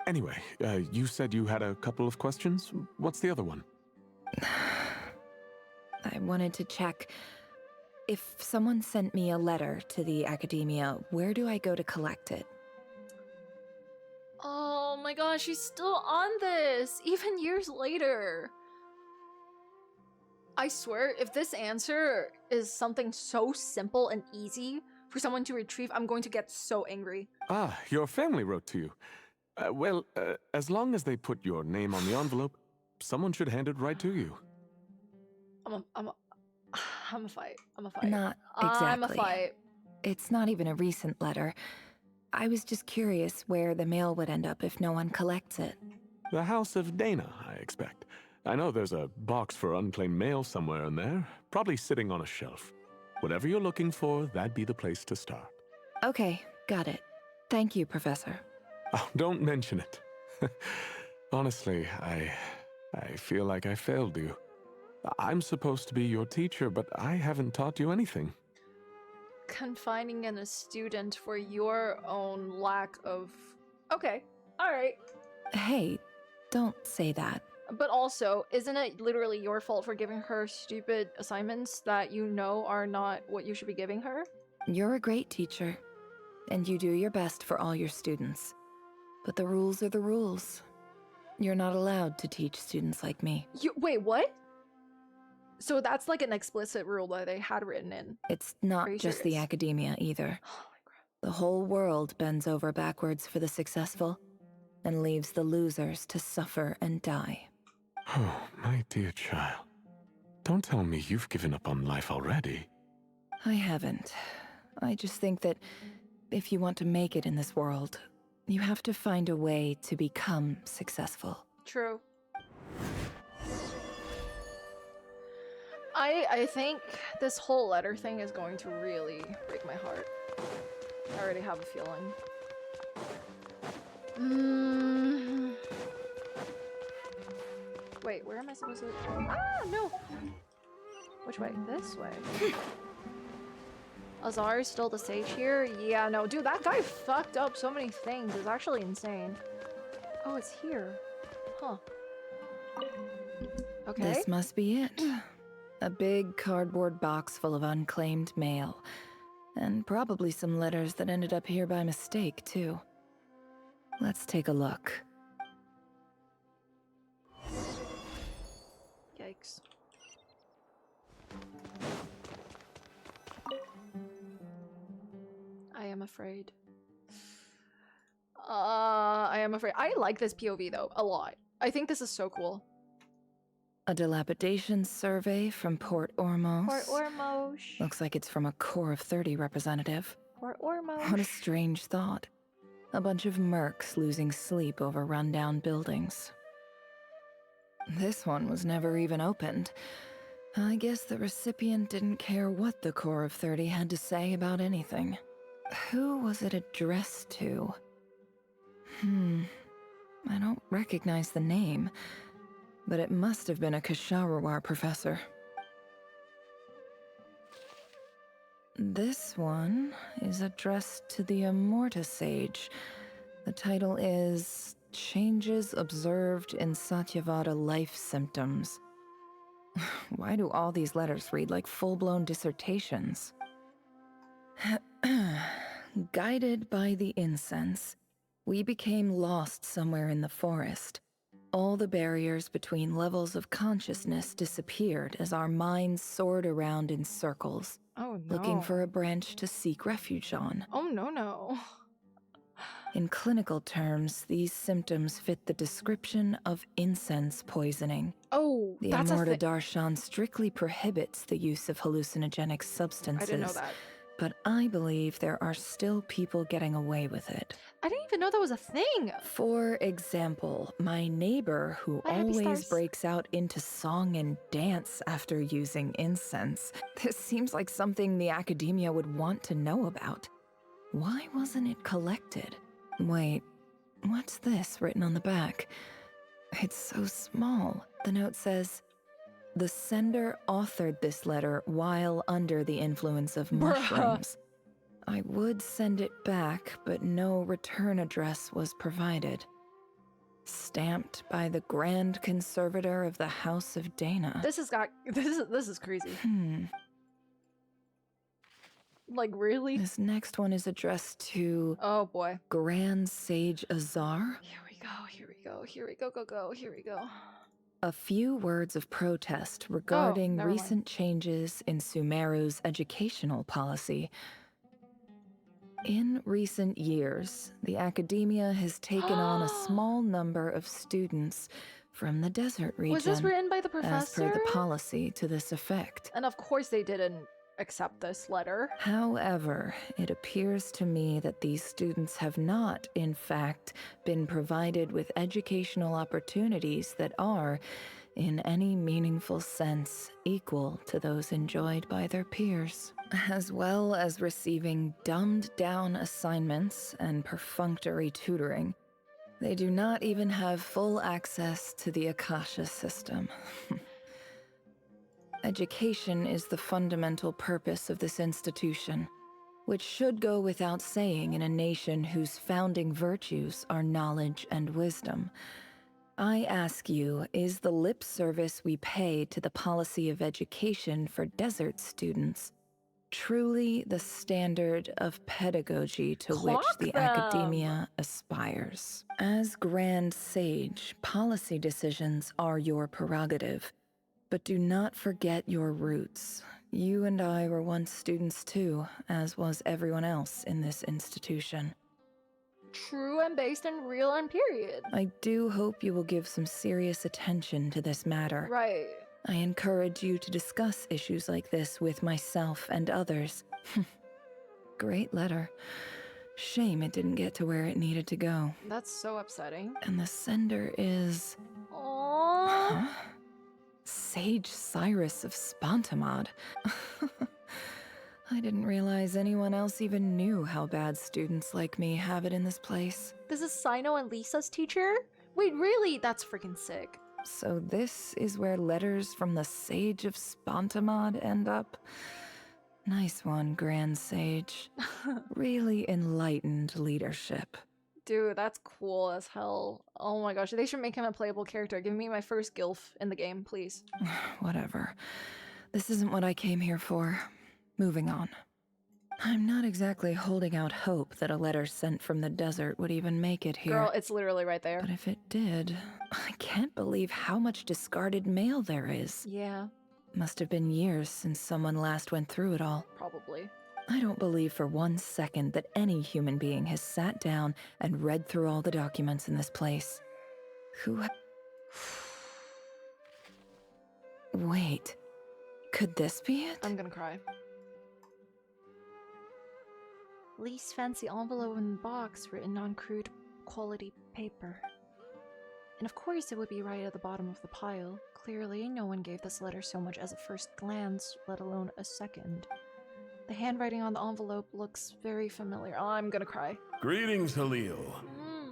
Anyway, you said you had a couple of questions. What's the other one? I wanted to check. If someone sent me a letter to the Akademiya, where do I go to collect it? Oh my gosh, she's still on this, even years later. I swear, if this answer is something so simple and easy for someone to retrieve, I'm going to get so angry. Ah, your family wrote to you. Well, as long as they put your name on the envelope, someone should hand it right to you. I'm a fight. Not exactly. I'm a fight. It's not even a recent letter. I was just curious where the mail would end up if no one collects it. The house of Dana, I expect. I know there's a box for unclaimed mail somewhere in there, probably sitting on a shelf. Whatever you're looking for, that'd be the place to start. Okay, got it. Thank you, Professor. Oh, don't mention it. Honestly, I feel like I failed you. I'm supposed to be your teacher, but I haven't taught you anything. Confining in a student for your own lack of... Okay, alright. Hey, don't say that. But also, isn't it literally your fault for giving her stupid assignments that you know are not what you should be giving her? You're a great teacher, and you do your best for all your students. But the rules are the rules. You're not allowed to teach students like me. Wait, what? So that's like an explicit rule that they had written in. It's not just the academia either. The whole world bends over backwards for the successful and leaves the losers to suffer and die. Oh, my dear child. Don't tell me you've given up on life already. I haven't. I just think that if you want to make it in this world, you have to find a way to become successful. True. I think this whole letter thing is going to really break my heart. I already have a feeling. Wait, where am I supposed to... Ah, no! Which way? This way. Azar is still the sage here? Yeah, no. Dude, that guy fucked up so many things. It's actually insane. Oh, it's here. Huh. Okay. This must be it. A big cardboard box full of unclaimed mail. And probably some letters that ended up here by mistake, too. Let's take a look. Yikes. I am afraid. I am afraid. I like this POV though, a lot. I think this is so cool. A dilapidation survey from Port Ormos. Port Ormos. Looks like it's from a Core of 30 representative. Port Ormos. What a strange thought. A bunch of mercs losing sleep over rundown buildings. This one was never even opened. I guess the recipient didn't care what the Core of 30 had to say about anything. Who was it addressed to? I don't recognize the name, but it must have been a Ksharawar professor. This one is addressed to the Immorta Sage. The title is Changes Observed in Satyavada Life Symptoms. Why do all these letters read like full-blown dissertations? Guided by the incense, we became lost somewhere in the forest. All the barriers between levels of consciousness disappeared as our minds soared around in circles, oh, no. looking for a branch to seek refuge on. Oh, no. In clinical terms, these symptoms fit the description of incense poisoning. Oh, the that's Immorta Darshan strictly prohibits the use of hallucinogenic substances. I didn't know that. But I believe there are still people getting away with it. I didn't even know that was a thing. For example, my neighbor who always breaks out into song and dance after using incense. This seems like something the academia would want to know about. Why wasn't it collected? Wait, what's this written on the back? It's so small. The note says, the sender authored this letter while under the influence of mushrooms. I would send it back, but no return address was provided. Stamped by the Grand Conservator of the House of Dana. This is crazy. Like, really? This next one is addressed to... Oh, boy. Grand Sage Azar. Here we go. A few words of protest regarding recent changes in Sumeru's educational policy. In recent years, the academia has taken on a small number of students from the desert region. Was this written by the professor? As per the policy to this effect. And of course they didn't accept this letter. However, it appears to me that these students have not, in fact, been provided with educational opportunities that are, in any meaningful sense, equal to those enjoyed by their peers, as well as receiving dumbed-down assignments and perfunctory tutoring. They do not even have full access to the Akasha system. Education is the fundamental purpose of this institution, which should go without saying in a nation whose founding virtues are knowledge and wisdom. I ask you, is the lip service we pay to the policy of education for desert students truly the standard of pedagogy to which the academia aspires? As Grand Sage, policy decisions are your prerogative. But do not forget your roots. You and I were once students too, as was everyone else in this institution. True and based in real and period. I do hope you will give some serious attention to this matter. Right. I encourage you to discuss issues like this with myself and others. Great letter. Shame it didn't get to where it needed to go. That's so upsetting. And the sender is... Aww. Huh? Sage Cyrus of Spontamod. I didn't realize anyone else even knew how bad students like me have it in this place. This is Sino and Lisa's teacher? Wait, really? That's freaking sick. So this is where letters from the Sage of Spontamod end up? Nice one, Grand Sage. Really enlightened leadership. Dude, that's cool as hell. Oh my gosh, they should make him a playable character. Give me my first gilf in the game, please. Whatever. This isn't what I came here for. Moving on. I'm not exactly holding out hope that a letter sent from the desert would even make it here. Girl, it's literally right there. But if it did, I can't believe how much discarded mail there is. Yeah. Must have been years since someone last went through it all. Probably. I don't believe for 1 second that any human being has sat down and read through all the documents in this place. Wait. Could this be it? I'm gonna cry. Least fancy envelope and box written on crude quality paper. And of course it would be right at the bottom of the pile. Clearly, no one gave this letter so much as a first glance, let alone a second. The handwriting on the envelope looks very familiar. Oh, I'm gonna cry. Greetings, Halil.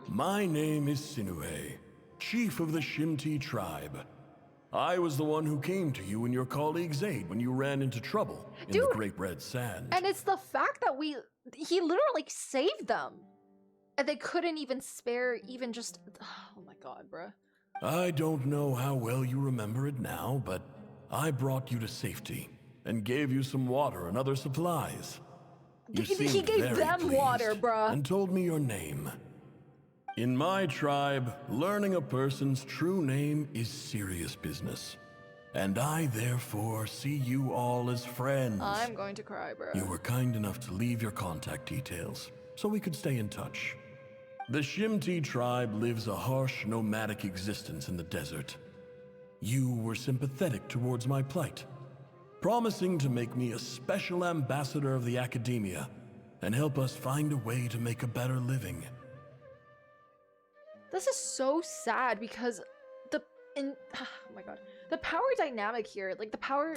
My name is Sinuhe, chief of the Shimti tribe. I was the one who came to you and your colleague's aid when you ran into trouble in the Great Red Sand. And it's the fact that he literally saved them. And they couldn't even spare even just, oh my god, bruh. I don't know how well you remember it now, but I brought you to safety and gave you some water and other supplies. He gave them water, bruh. And told me your name. In my tribe, learning a person's true name is serious business. And I therefore see you all as friends. I'm going to cry, bro. You were kind enough to leave your contact details, so we could stay in touch. The Shimti tribe lives a harsh, nomadic existence in the desert. You were sympathetic towards my plight, promising to make me a special ambassador of the Akademiya and help us find a way to make a better living. This is so sad because oh my god, the power dynamic here, like the power,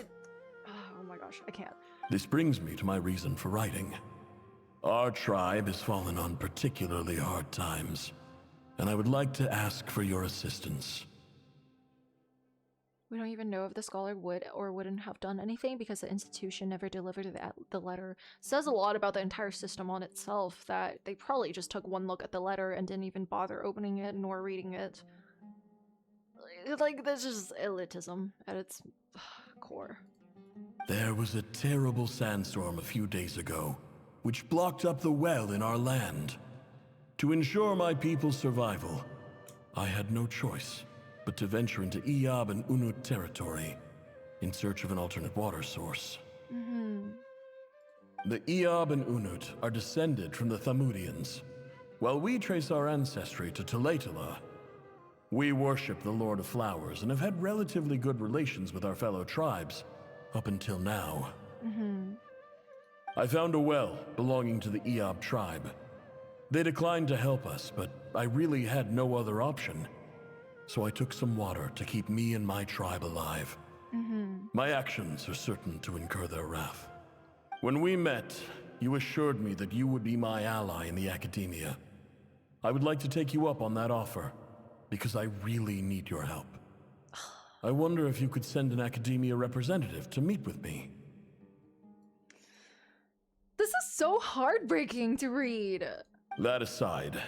oh my gosh, I can't. This brings me to my reason for writing. Our tribe has fallen on particularly hard times, and I would like to ask for your assistance. We don't even know if the scholar would or wouldn't have done anything because the institution never delivered the letter. Says a lot about the entire system on itself that they probably just took one look at the letter and didn't even bother opening it nor reading it. Like, that's just elitism at its core. There was a terrible sandstorm a few days ago, which blocked up the well in our land. To ensure my people's survival, I had no choice but to venture into Iyab and Unut territory in search of an alternate water source. The Iyab and Unut are descended from the Thamudians, while we trace our ancestry to Tulatala. We worship the Lord of Flowers and have had relatively good relations with our fellow tribes up until now. I found a well belonging to the Iyab tribe. They declined to help us, but I really had no other option. So I took some water to keep me and my tribe alive. My actions are certain to incur their wrath. When we met, you assured me that you would be my ally in the Akademiya. I would like to take you up on that offer, because I really need your help. I wonder if you could send an Akademiya representative to meet with me. This is so heartbreaking to read. That aside,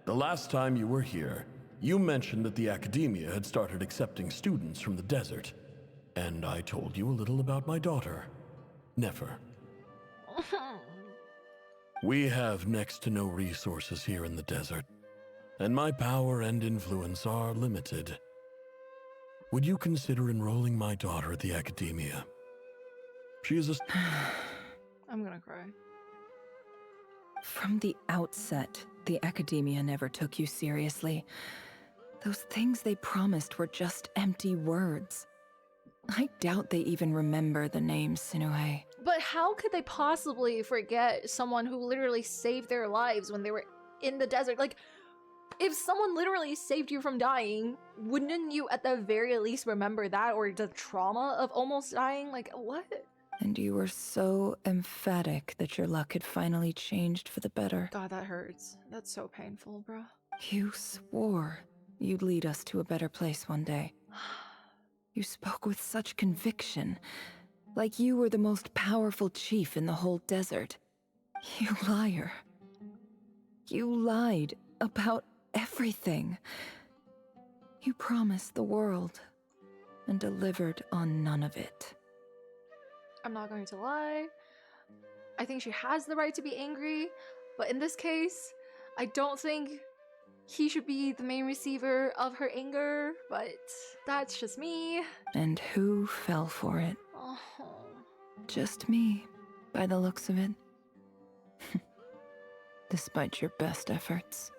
the last time you were here, you mentioned that the Akademiya had started accepting students from the desert, and I told you a little about my daughter, Nefer. We have next to no resources here in the desert, and my power and influence are limited. would you consider enrolling my daughter at the Akademiya? She is a... I'm gonna cry. From the outset, the Akademiya never took you seriously. Those things they promised were just empty words. I doubt they even remember the name Sinuhe. But how could they possibly forget someone who literally saved their lives when they were in the desert? Like, if someone literally saved you from dying, wouldn't you at the very least remember that, or the trauma of almost dying? Like, what? And you were so emphatic that your luck had finally changed for the better. God, that hurts. That's so painful, bro. You swore you'd lead us to a better place one day. You spoke with such conviction, like you were the most powerful chief in the whole desert. You liar. You lied about everything. You promised the world and delivered on none of it. I'm not going to lie. I think she has the right to be angry, but in this case, I don't think he should be the main receiver of her anger, but that's just me. And who fell for it? Oh. Just me, by the looks of it. Despite your best efforts.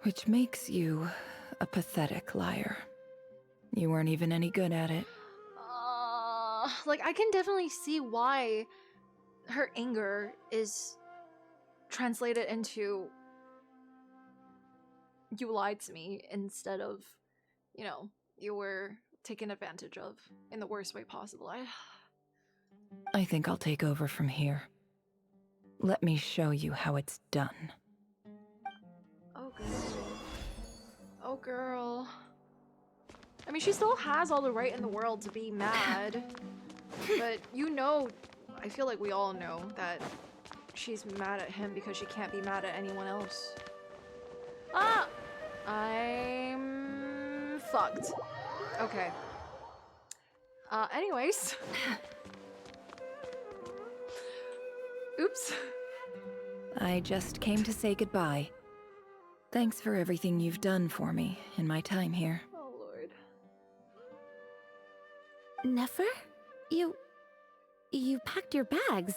Which makes you a pathetic liar. You weren't even any good at it. Like, I can definitely see why her anger is translated into you lied to me instead of, you know, you were taken advantage of in the worst way possible. I think I'll take over from here. Let me show you how it's done. Oh, girl. Oh, girl. I mean, she still has all the right in the world to be mad. But you know, I feel like we all know that she's mad at him because she can't be mad at anyone else. Ah! I'm fucked. Okay. Anyways. Oops. I just came to say goodbye. Thanks for everything you've done for me in my time here. Oh, Lord. Nefer? You packed your bags.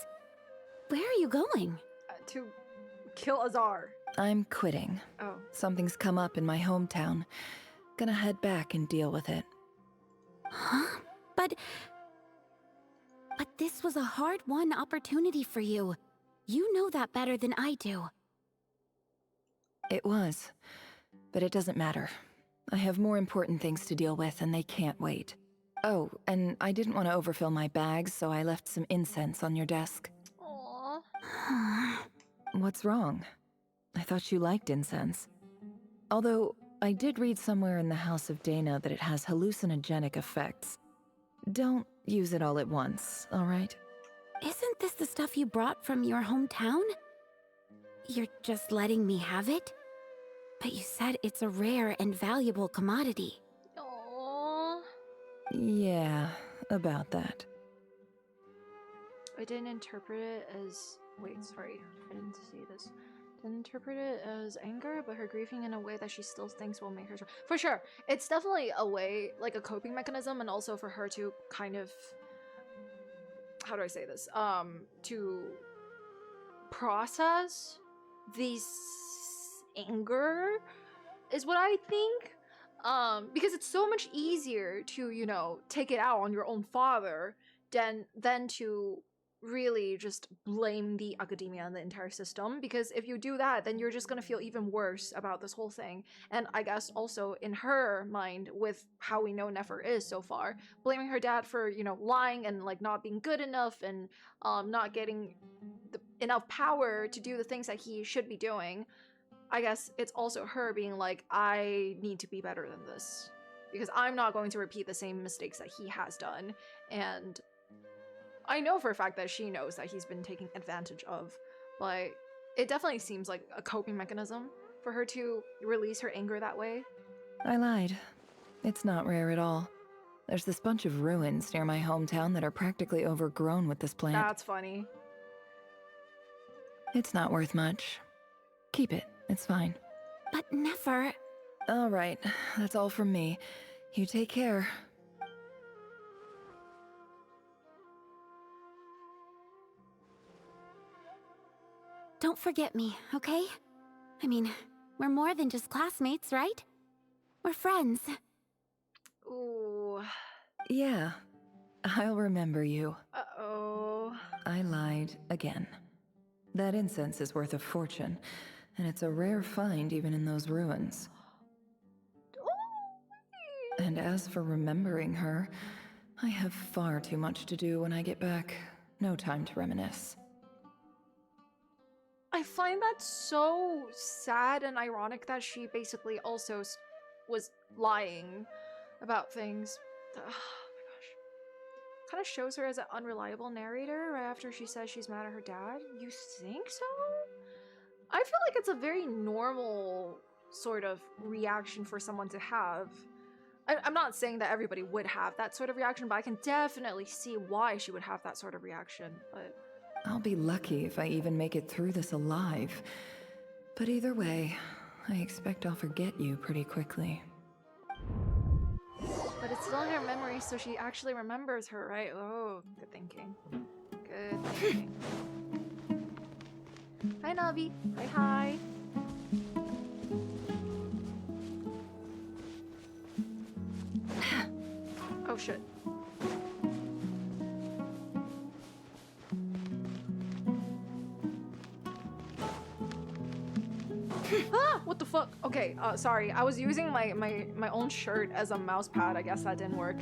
Where are you going? To kill Azar. I'm quitting. Oh. Something's come up in my hometown. Gonna head back and deal with it. Huh? But this was a hard-won opportunity for you. You know that better than I do. It was. But it doesn't matter. I have more important things to deal with and they can't wait. Oh, and I didn't want to overfill my bags, so I left some incense on your desk. Aww. What's wrong? I thought you liked incense. Although, I did read somewhere in the House of Dana that it has hallucinogenic effects. Don't use it all at once, alright? Isn't this the stuff you brought from your hometown? You're just letting me have it? But you said it's a rare and valuable commodity. Aww. Yeah, about that. I didn't interpret it as... Wait, sorry. I didn't see this. Didn't interpret it as anger, but her grieving in a way that she still thinks will make her... For sure. It's definitely a way, like a coping mechanism, and also for her to kind of... How do I say this? To process these anger is what I think. Because it's so much easier to, you know, take it out on your own father than to really just blame the Akademiya and the entire system, because if you do that, then you're just gonna feel even worse about this whole thing. And I guess also in her mind, with how we know Nefer is so far, blaming her dad for, you know, lying and like not being good enough and not getting enough power to do the things that he should be doing. I guess it's also her being like, I need to be better than this, because I'm not going to repeat the same mistakes that he has done. And I know for a fact that she knows that he's been taken advantage of, but it definitely seems like a coping mechanism for her to release her anger that way. I lied. It's not rare at all. There's this bunch of ruins near my hometown that are practically overgrown with this plant. That's funny. It's not worth much. Keep it. It's fine. But Nefer... All right, that's all from me. You take care. Don't forget me, okay? I mean, we're more than just classmates, right? We're friends. Ooh. Yeah, I'll remember you. Uh-oh. I lied again. That incense is worth a fortune, and it's a rare find even in those ruins. And as for remembering her, I have far too much to do when I get back. No time to reminisce. I find that so sad and ironic that she basically also was lying about things. Oh my gosh. Kind of shows her as an unreliable narrator right after she says she's mad at her dad. You think so? I feel like it's a very normal sort of reaction for someone to have. I'm not saying that everybody would have that sort of reaction, but I can definitely see why she would have that sort of reaction, but... I'll be lucky if I even make it through this alive. But either way, I expect I'll forget you pretty quickly. But it's still in her memory, so she actually remembers her, right? Oh, good thinking. Good thinking. Hi, Navi. Hi, hi. Oh, shit. Ah! What the fuck? Okay, sorry. I was using my own shirt as a mouse pad. I guess that didn't work.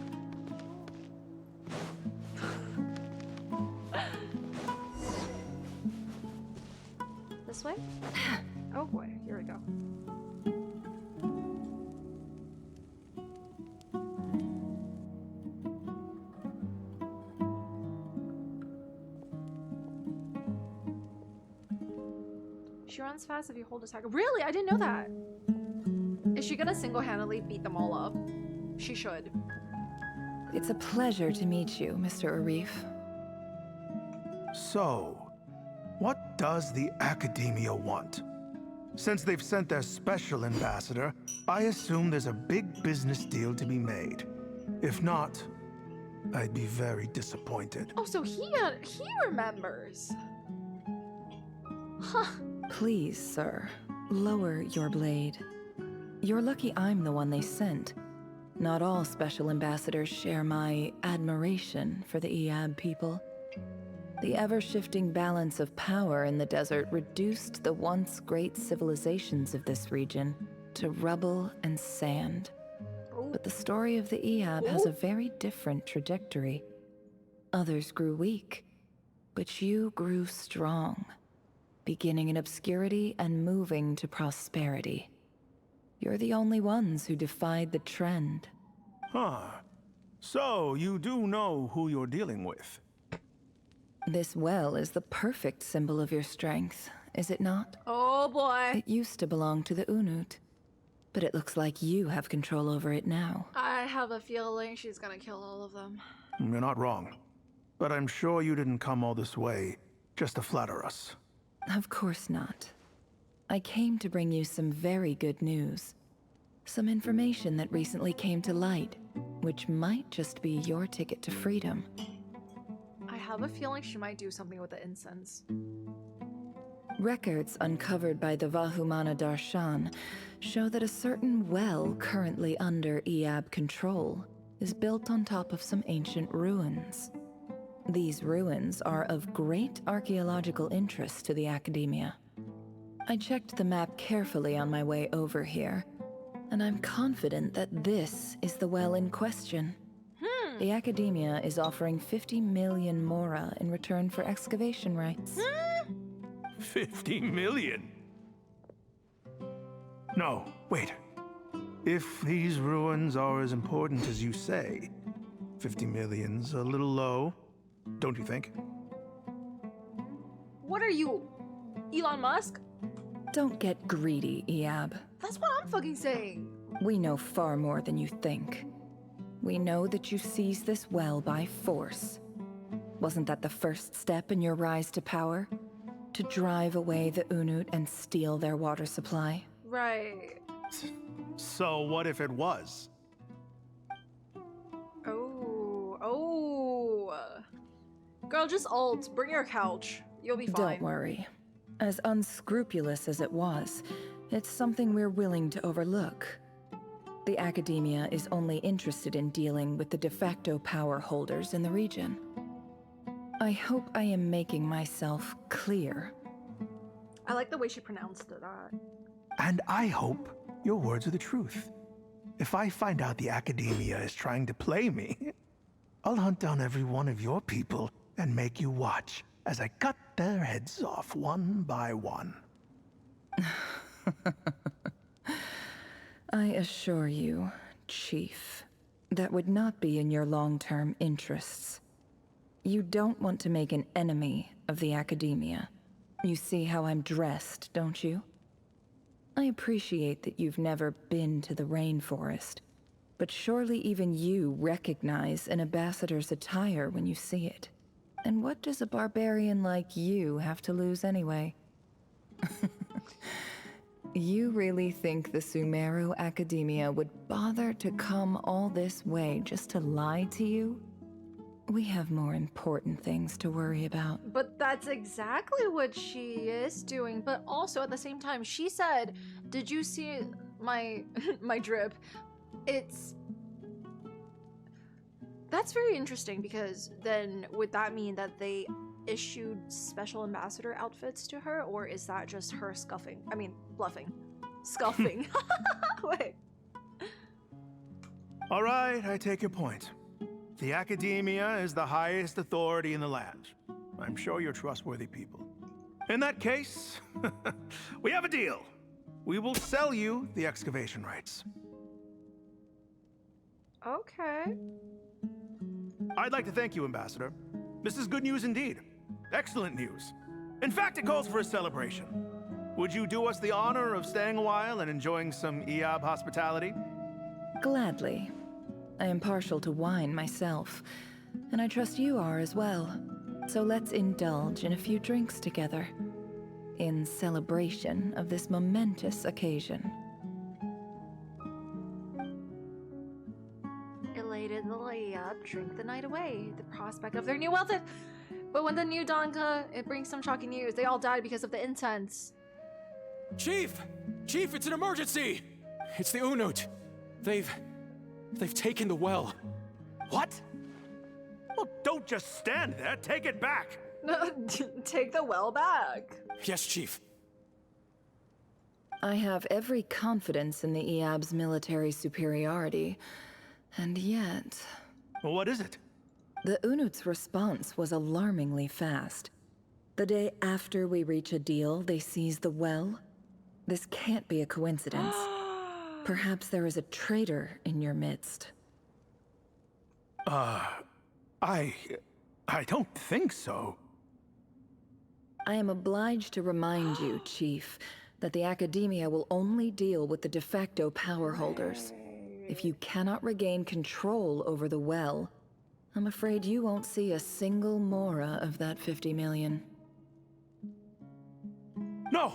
This way? Oh boy, here we go. She runs fast if you hold a target. Really? I didn't know that. Is she gonna single-handedly beat them all up? She should. It's a pleasure to meet you, Mr. Arif. So, what does the Akademiya want? Since they've sent their special ambassador, I assume there's a big business deal to be made. If not, I'd be very disappointed. Oh, so he remembers. Huh. Please, sir, lower your blade. You're lucky I'm the one they sent. Not all special ambassadors share my admiration for the Iab people. The ever-shifting balance of power in the desert reduced the once great civilizations of this region to rubble and sand. But the story of the Iab has a very different trajectory. Others grew weak, but you grew strong, beginning in obscurity and moving to prosperity. You're the only ones who defied the trend. Huh. So, you do know who you're dealing with? This well is the perfect symbol of your strength, is it not? Oh boy. It used to belong to the Unut, but it looks like you have control over it now. I have a feeling she's gonna kill all of them. You're not wrong. But I'm sure you didn't come all this way just to flatter us. Of course not. I came to bring you some very good news. Some information that recently came to light, which might just be your ticket to freedom. I have a feeling she might do something with the incense. Records uncovered by the Vahumana Darshan show that a certain well currently under Iab control is built on top of some ancient ruins. These ruins are of great archaeological interest to the Akademiya. I checked the map carefully on my way over here, and I'm confident that this is the well in question. The Akademiya is offering 50 million mora in return for excavation rights. 50 million? No, wait. If these ruins are as important as you say, 50 million's a little low, don't you think? What are you, Elon Musk? Don't get greedy, Iab. That's what I'm fucking saying. We know far more than you think. We know that you seized this well by force. Wasn't that the first step in your rise to power? To drive away the Unut and steal their water supply? Right. So what if it was? Girl, just ult. Bring your couch. You'll be fine. Don't worry. As unscrupulous as it was, it's something we're willing to overlook. The Academia is only interested in dealing with the de facto power holders in the region. I hope I am making myself clear. I like the way she pronounced that. And I hope your words are the truth. If I find out the Academia is trying to play me, I'll hunt down every one of your people and make you watch as I cut their heads off one by one. I assure you, Chief, that would not be in your long-term interests. You don't want to make an enemy of the Academia. You see how I'm dressed, don't you? I appreciate that you've never been to the rainforest, but surely even you recognize an ambassador's attire when you see it. And what does a barbarian like you have to lose anyway? You really think the Sumeru Academia would bother to come all this way just to lie to you? We have more important things to worry about. But that's exactly what she is doing. But also at the same time, she said, "Did you see my my drip?" That's very interesting, because then would that mean that they issued special ambassador outfits to her, or is that just her bluffing? Scuffing. Wait. All right, I take your point. The Academia is the highest authority in the land. I'm sure you're trustworthy people. In that case, we have a deal. We will sell you the excavation rights. Okay. I'd like to thank you, Ambassador. This is good news indeed. Excellent news. In fact, it calls for a celebration. Would you do us the honor of staying a while and enjoying some Eob hospitality? Gladly. I am partial to wine myself, and I trust you are as well. So let's indulge in a few drinks together, in celebration of this momentous occasion. Elated Eob drink the night away, the prospect of their new wealth. But when the new dawn it brings some shocking news. They all died because of the incense. Chief! Chief, it's an emergency! It's the Unut. They've taken the well. What? Well, don't just stand there. Take it back. Take the well back. Yes, Chief. I have every confidence in the Eob's military superiority, and yet... Well, what is it? The Unut's response was alarmingly fast. The day after we reach a deal, they seize the well. This can't be a coincidence. Perhaps there is a traitor in your midst. I don't think so. I am obliged to remind you, Chief, that the Academia will only deal with the de facto power holders. If you cannot regain control over the well, I'm afraid you won't see a single mora of that 50 million. No!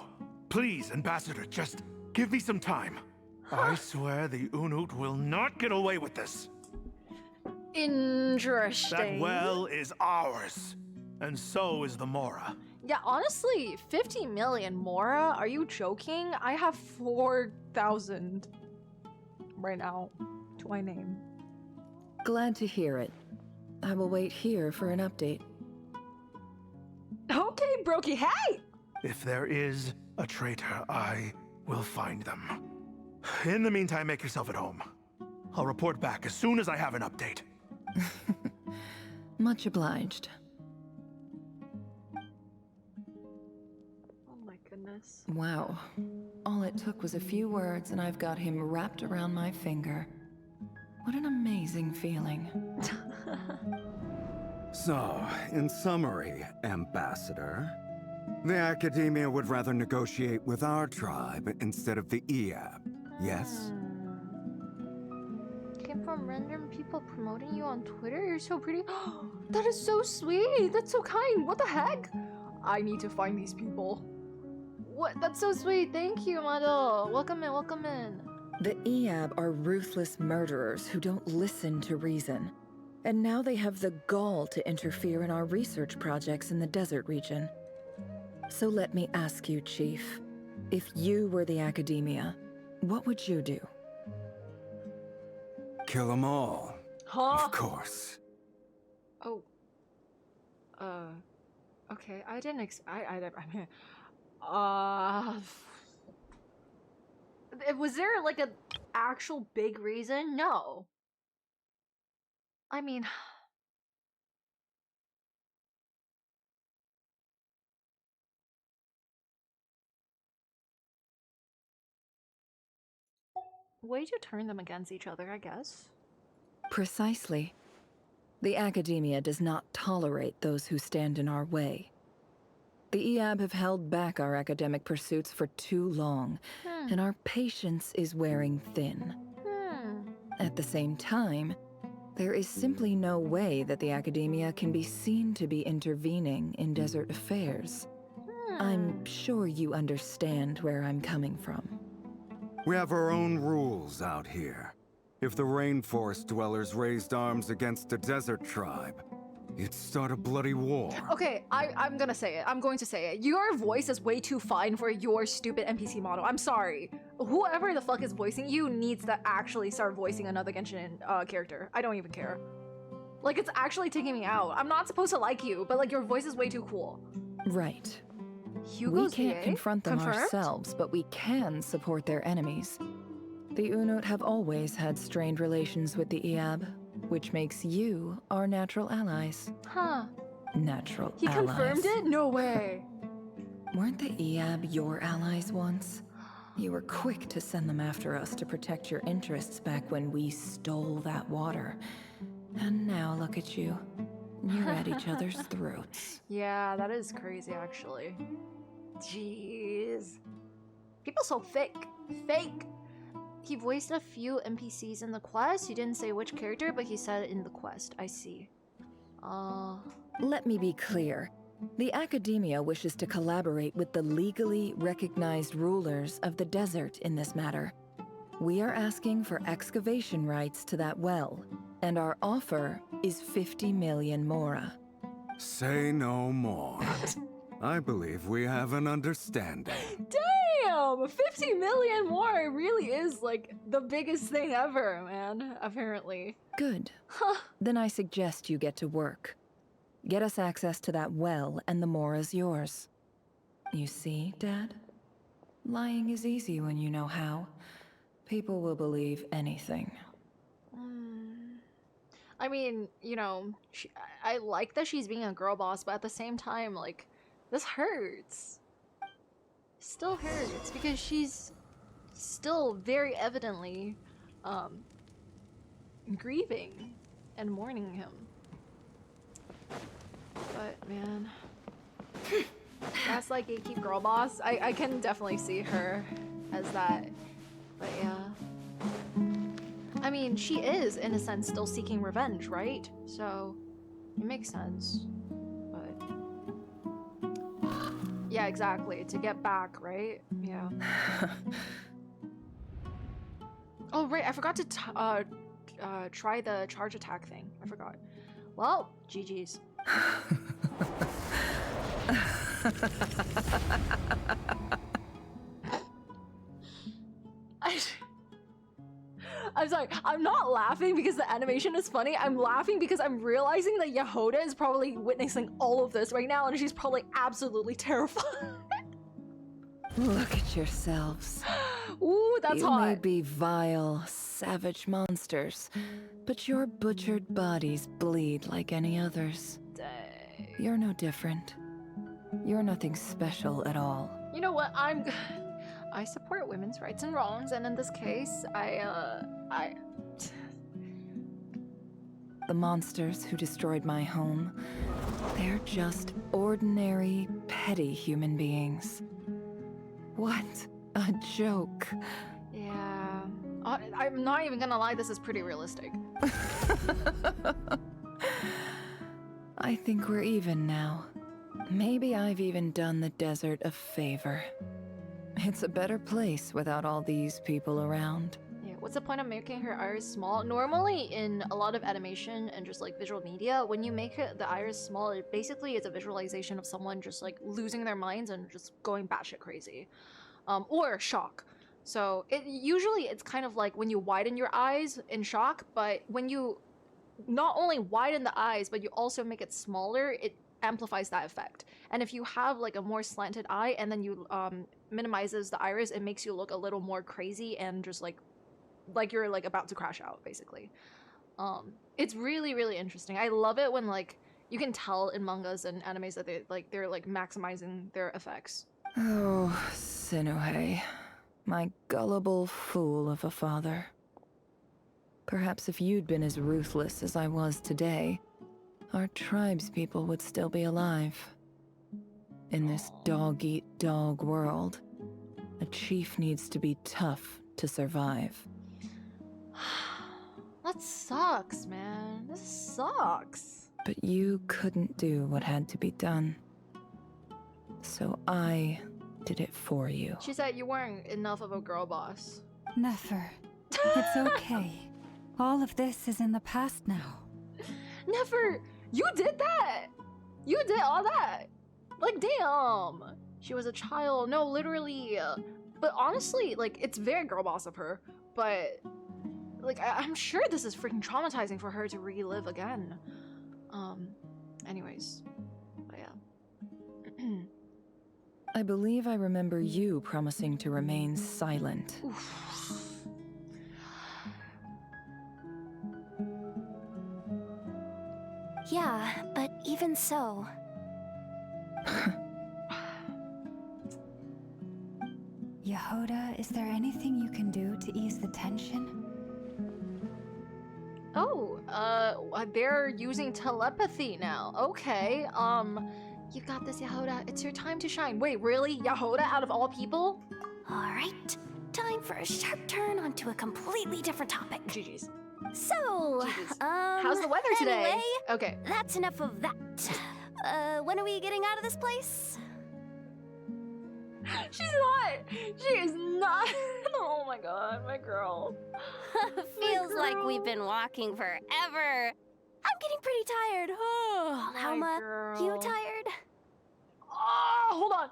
Please, Ambassador, just give me some time. I swear the Unut will not get away with this. Interesting. That well is ours, and so is the mora. Yeah, honestly, 50 million mora? Are you joking? I have 4,000 right now to my name. Glad to hear it. I will wait here for an update. Okay, Brokey, hey! If there is a traitor, I will find them. In the meantime, make yourself at home. I'll report back as soon as I have an update. Much obliged. Oh my goodness. Wow. All it took was a few words and I've got him wrapped around my finger. What an amazing feeling. So, in summary, Ambassador, the Academia would rather negotiate with our tribe instead of the Eob, yes? Came from random people promoting you on Twitter? You're so pretty. That is so sweet. That's so kind. What the heck? I need to find these people. What? That's so sweet. Thank you, Mado. Welcome in, welcome in. The Eab are ruthless murderers who don't listen to reason. And now they have the gall to interfere in our research projects in the desert region. So let me ask you, Chief. If you were the Akademiya, what would you do? Kill them all. Huh? Of course. Oh. Okay, I didn't mean, was there like a actual big reason? No. I mean, way to turn them against each other, I guess. Precisely. The Akademiya does not tolerate those who stand in our way. The Eab have held back our academic pursuits for too long, and our patience is wearing thin. At the same time, there is simply no way that the Akademiya can be seen to be intervening in desert affairs. I'm sure you understand where I'm coming from. We have our own rules out here. If the rainforest dwellers raised arms against a desert tribe, it'd start a bloody war. Okay, I'm gonna say it. I'm going to say it. Your voice is way too fine for your stupid NPC model. I'm sorry. Whoever the fuck is voicing you needs to actually start voicing another Genshin character. I don't even care. Like, it's actually taking me out. I'm not supposed to like you, but like your voice is way too cool. Right. Hugo's we can't VA? confront them Confirmed? ourselves, but we can support their enemies. The Unut have always had strained relations with the Eab, which makes you our natural allies. Huh. Natural He allies. confirmed it? No way. Weren't the Eab your allies once? You were quick to send them after us to protect your interests back when we stole that water. And now look at you. You're at each other's throats. Yeah, that is crazy, actually. Jeez. People so fake. Fake. He voiced a few NPCs in the quest. He didn't say which character, but he said it in the quest. I see. Let me be clear. The Akademiya wishes to collaborate with the legally recognized rulers of the desert in this matter. We are asking for excavation rights to that well, and our offer is 50 million mora. Say no more. I believe we have an understanding. Damn! 50 million more really is like the biggest thing ever, man, apparently. Good. Then I suggest you get to work. Get us access to that well, and the mora's yours. You see, Dad? Lying is easy when you know how. People will believe anything. I mean, you know, I like that she's being a girl boss, but at the same time, like, this hurts. Still hurts because she's still very evidently grieving and mourning him. But man, that's like gatekeep girl boss. I can definitely see her as that. But yeah. I mean, she is, in a sense, still seeking revenge, right? So, it makes sense. But... yeah, exactly. To get back, right? Yeah. Oh, right. I forgot to try the charge attack thing. I forgot. Well, GG's. I'm sorry, I'm not laughing because the animation is funny. I'm laughing because I'm realizing that Yehoda is probably witnessing all of this right now and she's probably absolutely terrified. Look at yourselves. Ooh, that's hot. You may be vile, savage monsters, but your butchered bodies bleed like any others. Dang. You're no different. You're nothing special at all. You know what? I support women's rights and wrongs, and in this case, The monsters who destroyed my home, they're just ordinary, petty human beings. What a joke. Yeah. I'm not even gonna lie, this is pretty realistic. I think we're even now. Maybe I've even done the desert a favor. It's a better place without all these people around. What's the point of making her iris small? Normally in a lot of animation and just like visual media, when you make the iris small, it basically is a visualization of someone just like losing their minds and just going batshit crazy. Or shock. So it's kind of like when you widen your eyes in shock, but when you not only widen the eyes, but you also make it smaller, it amplifies that effect. And if you have like a more slanted eye and then you minimizes the iris, it makes you look a little more crazy and just like you're like about to crash out, basically. It's really, really interesting. I love it when like you can tell in mangas and animes that they're like maximizing their effects. Oh, Sinuhe, my gullible fool of a father. Perhaps if you'd been as ruthless as I was today, our tribespeople would still be alive. In this dog-eat-dog world, a chief needs to be tough to survive. That sucks, man. This sucks. But you couldn't do what had to be done. So I did it for you. She said you weren't enough of a girl boss. Nefer, it's okay. All of this is in the past now. Nefer, you did that! You did all that! Like, damn! She was a child. No, literally. But honestly, like, it's very girl boss of her. But, like, I'm sure this is freaking traumatizing for her to relive again. Anyways. But yeah. I believe I remember you promising to remain silent. Oof. Yeah, but even so... Yehoda, is there anything you can do to ease the tension? Oh, they're using telepathy now. Okay, you got this, Yehoda. It's your time to shine. Wait, really? Yehoda out of all people? Alright, time for a sharp turn onto a completely different topic. GG's. So, how's the weather today? Anyway, okay. That's enough of that. When are we getting out of this place? She's not! She is not! Oh my god, my girl. Feels like we've been walking forever. I'm getting pretty tired. Oh, Alma, you tired? Oh, hold on.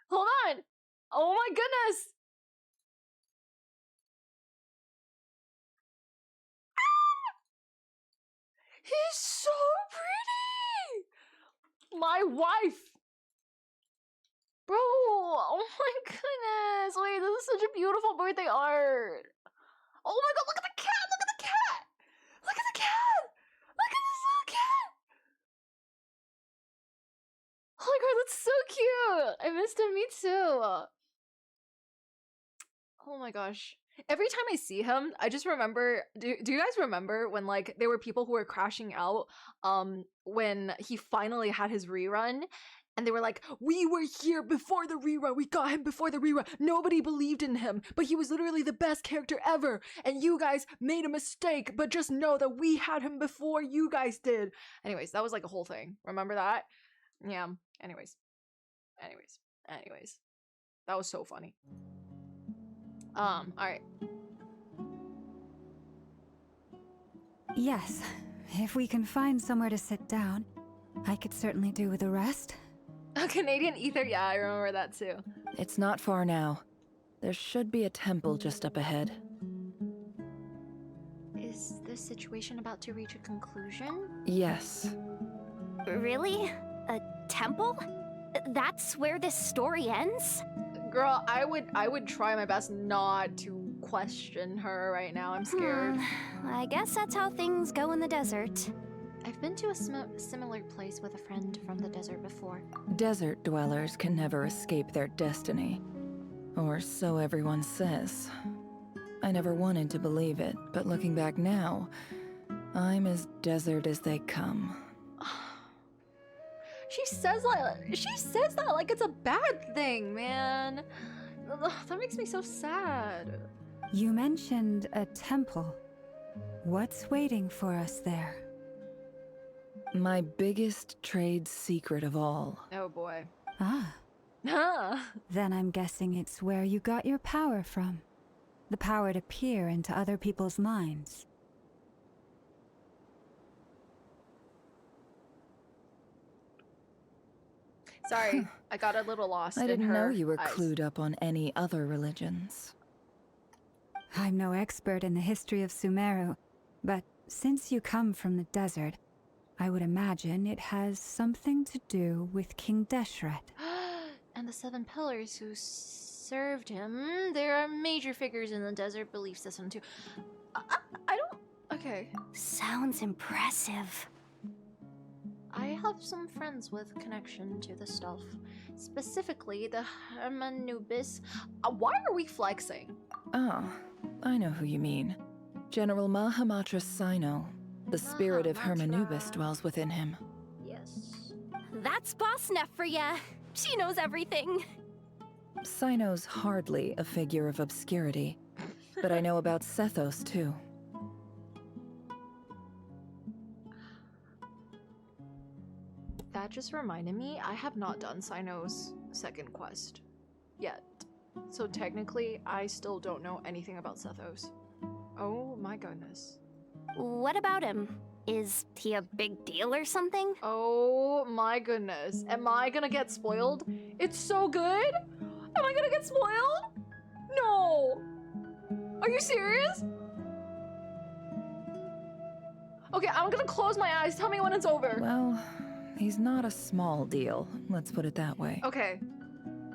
Hold on. Oh my goodness. He's so pretty. My wife. Bro, oh my goodness. Wait, this is such a beautiful birthday art. Oh my god, look at the cat. Look at the cat. Look at the cat. Look at this little cat. Oh my god, that's so cute! I missed him, me too! Oh my gosh. Every time I see him, I just remember... Do you guys remember when, like, there were people who were crashing out when he finally had his rerun? And they were like, we were here before the rerun! We got him before the rerun! Nobody believed in him! But he was literally the best character ever! And you guys made a mistake! But just know that we had him before you guys did! Anyways, that was like a whole thing. Remember that? Yeah. Anyways. That was so funny. Alright. Yes. If we can find somewhere to sit down, I could certainly do with a rest. A Canadian ether, yeah, I remember that too. It's not far now. There should be a temple just up ahead. Is this situation about to reach a conclusion? Yes. Really? A temple? That's where this story ends? Girl, I would try my best not to question her right now. I'm scared. I guess that's how things go in the desert. I've been to a similar place with a friend from the desert before. Desert dwellers can never escape their destiny. Or so everyone says. I never wanted to believe it, but looking back now, I'm as desert as they come. She says that like it's a bad thing, man. Ugh, that makes me so sad. You mentioned a temple. What's waiting for us there? My biggest trade secret of all. Oh boy. Ah. Ah. Then I'm guessing it's where you got your power from. The power to peer into other people's minds. Sorry, I got a little lost I didn't in her know you were eyes. clued up on any other religions. I'm no expert in the history of Sumeru, but since you come from the desert, I would imagine it has something to do with King Deshret. And the 7 pillars who served him. There are major figures in the desert belief system too. I don't... Okay. Sounds impressive. I have some friends with connection to the stuff. Specifically, the Hermanubis. Why are we flexing? Oh, I know who you mean. General Mahamatra Sino. The spirit of Hermanubis dwells within him. Yes. That's Boss Neff for ya. She knows everything. Sino's hardly a figure of obscurity, but I know about Sethos too. That just reminded me, I have not done Sino's second quest yet. So technically, I still don't know anything about Sethos. Oh my goodness. What about him? Is he a big deal or something? Oh my goodness. Am I gonna get spoiled? It's so good? Am I gonna get spoiled? No! Are you serious? Okay, I'm gonna close my eyes. Tell me when it's over. Well, he's not a small deal, let's put it that way. Okay.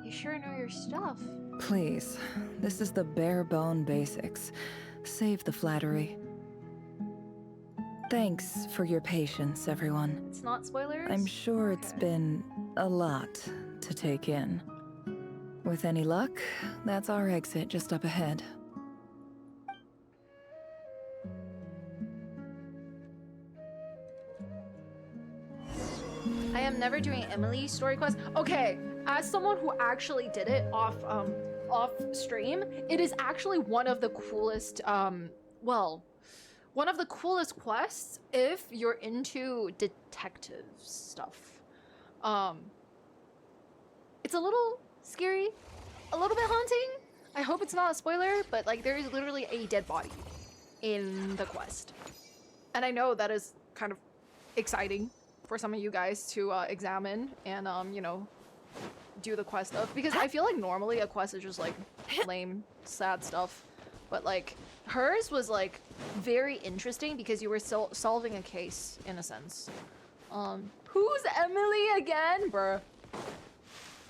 You sure know your stuff. Please, this is the bare bone basics. Save the flattery. Thanks for your patience, everyone. It's not spoilers? I'm sure it's been a lot to take in. With any luck, that's our exit just up ahead. I am never doing Emily's story quest. Okay, as someone who actually did it off stream, it is actually one of the coolest, well, one of the coolest quests if you're into detective stuff. It's a little scary, a little bit haunting. I hope it's not a spoiler, but like there is literally a dead body in the quest. And I know that is kind of exciting for some of you guys to examine and, you know, do the quest of. Because I feel like normally a quest is just like lame, sad stuff. But like hers was like very interesting because you were solving a case in a sense. Who's Emily again? Bruh.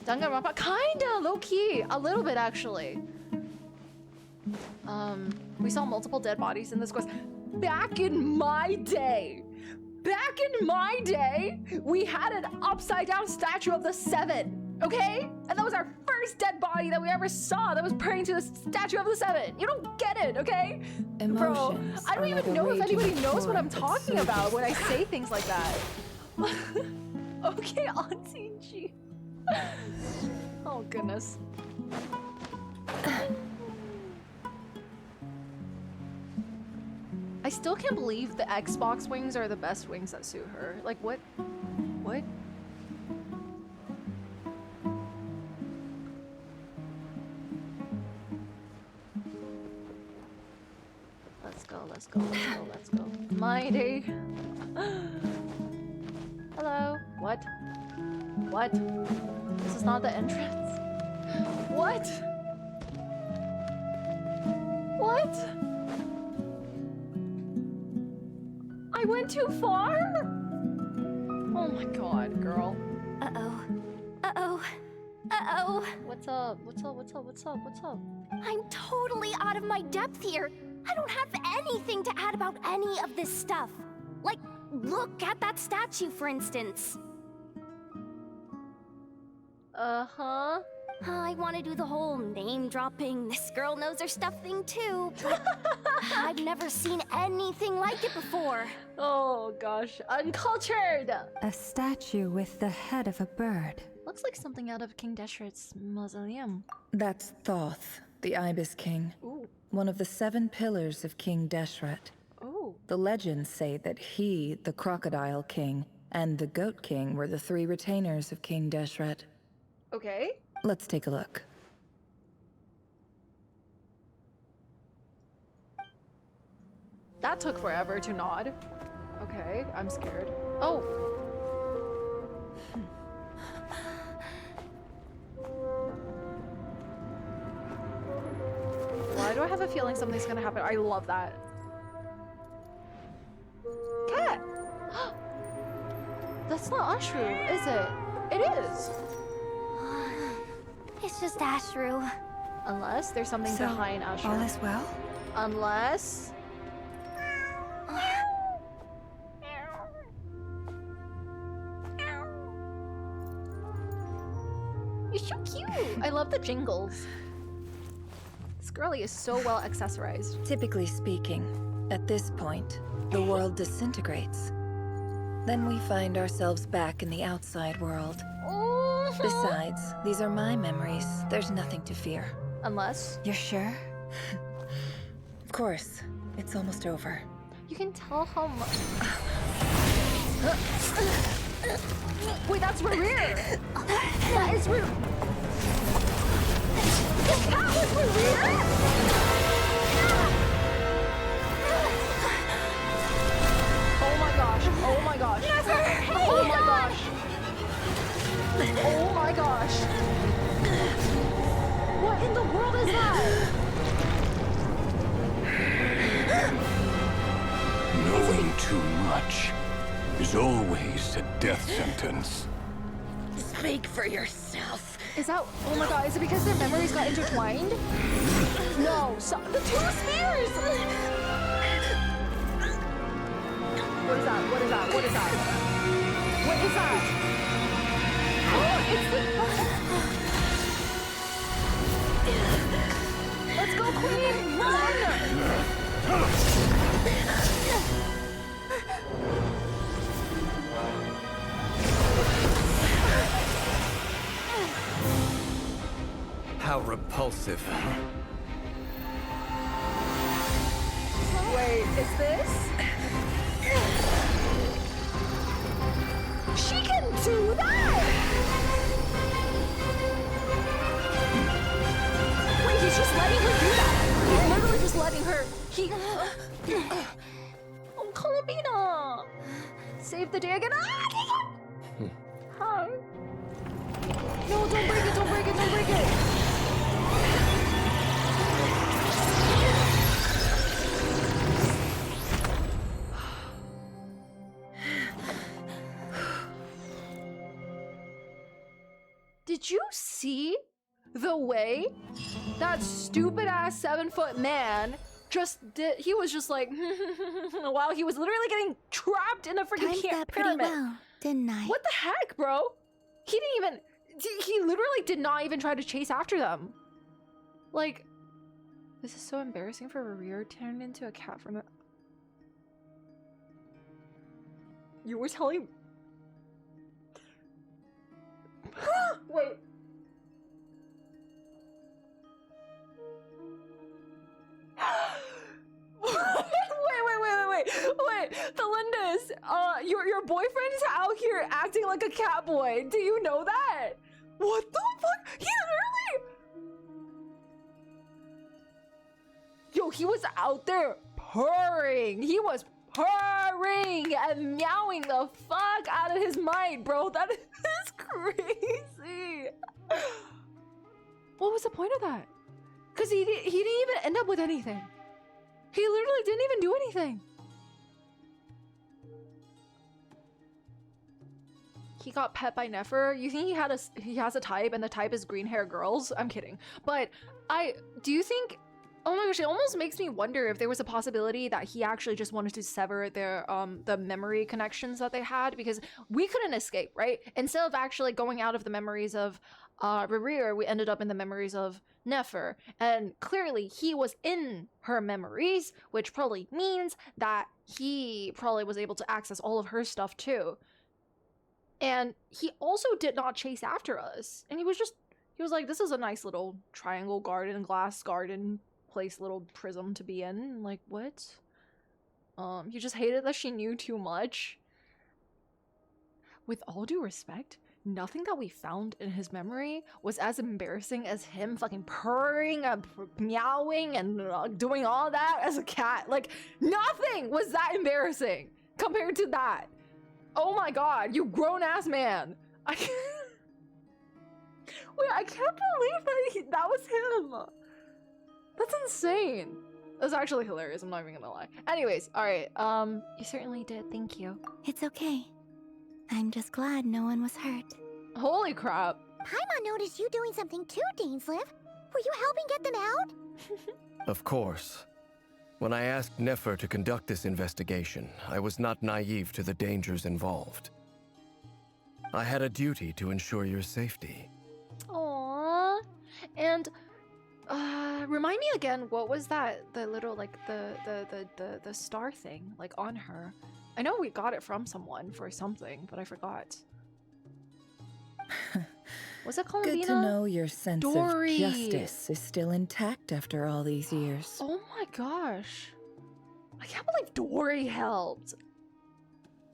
Danganronpa? Kinda, low-key. A little bit actually. We saw multiple dead bodies in this quest. Back in my day, we had an upside-down statue of the 7, okay? And that was our first dead body that we ever saw that was praying to the statue of the 7. You don't get it, okay? Bro, I don't even know if anybody knows what I'm talking about when I say things like that. Okay, Auntie G. Oh, goodness. I still can't believe the Xbox wings are the best wings that suit her. Like, what? What? Let's go, let's go, let's go, let's go. Mighty. Hello. What? What? This is not the entrance. What? What? I went too far? Oh my god, girl. Uh-oh. Uh-oh. Uh-oh. What's up? What's up? What's up? What's up? What's up? I'm totally out of my depth here. I don't have anything to add about any of this stuff. Like, look at that statue, for instance. Uh-huh. I want to do the whole name-dropping, this girl knows her stuff thing too, but I've never seen anything like it before. Oh gosh, uncultured! A statue with the head of a bird. Looks like something out of King Deshret's mausoleum. That's Thoth, the Ibis King. Ooh. One of the 7 pillars of King Deshret. Oh. The legends say that he, the Crocodile King, and the Goat King were the 3 retainers of King Deshret. Okay. Let's take a look. That took forever to nod. Okay, I'm scared. Oh. Why do I have a feeling something's gonna happen? I love that. Cat! That's not Ashru, is it? It is! It's just Ashru. Unless there's something So, behind Ashru. all is well? Unless... You're so cute! I love the jingles. This girlie is so well accessorized. Typically speaking, at this point, the world disintegrates. Then we find ourselves back in the outside world. Besides, these are my memories. There's nothing to fear. Unless? You're sure? Of course. It's almost over. You can tell how much... Wait, that's rerir! That is rerir! That was rerir?! Oh my gosh, oh my gosh. Never! Oh my gosh. Oh my gosh. What in the world is that? Knowing too much is always a death sentence. Speak for yourself. Is that... Oh my god, is it because their memories got intertwined? No, so, the two spears! What is that? What is that? What is that? What is that? Oh, it's the... Let's go, Queen! Run! How repulsive. Wait, is this? She can do that! Wait, he's just letting her do that. He's literally just letting her. Oh, columbina! Save the day again. Hi. No, don't break it, don't break it, don't break it. Did you see the way that stupid ass 7-foot man just did? He was just like, wow, he was literally getting trapped in a freaking pyramid. Pretty well, didn't I? What the heck, bro? He didn't even, he literally did not even try to chase after them. Like, this is so embarrassing for rerir turned into a cat from the... You were telling... Wait. Wait, tholindis, your boyfriend's out here acting like a cat boy. Do you know that? What the fuck? He literally... Yo, he was out there purring. He was purring and meowing the fuck out of his mind, bro. That is crazy. What was the point of that? Because he didn't even end up with anything. He literally didn't even do anything. He got pet by Nefer. You think he has a type and the type is green hair girls? I'm kidding. But do you think... Oh my gosh, it almost makes me wonder if there was a possibility that he actually just wanted to sever their the memory connections that they had, because we couldn't escape, right? Instead of actually going out of the memories of rerir, we ended up in the memories of Nefer, and clearly he was in her memories, which probably means that he probably was able to access all of her stuff too. And he also did not chase after us, and he was like, this is a nice little triangle garden, glass garden place, little prism to be in. Like, what? He just hated that she knew too much. With all due respect, nothing that we found in his memory was as embarrassing as him fucking purring and meowing and doing all that as a cat. Like, nothing was that embarrassing compared to that. Oh my god, you grown-ass man. Wait, I can't believe that was him. That's insane. That's actually hilarious, I'm not even gonna lie. Anyways, alright, you certainly did, thank you. It's okay. I'm just glad no one was hurt. Holy crap. Paimon noticed you doing something too, dainsleif. Were you helping get them out? Of course. When I asked Nefer to conduct this investigation, I was not naive to the dangers involved. I had a duty to ensure your safety. Aww. And remind me again, what was that? The little like the star thing like on her? I know we got it from someone for something, but I forgot. Was it columbina? Good to know your sense Dori. of justice is still intact after all these years. Oh my gosh. I can't believe Dori helped.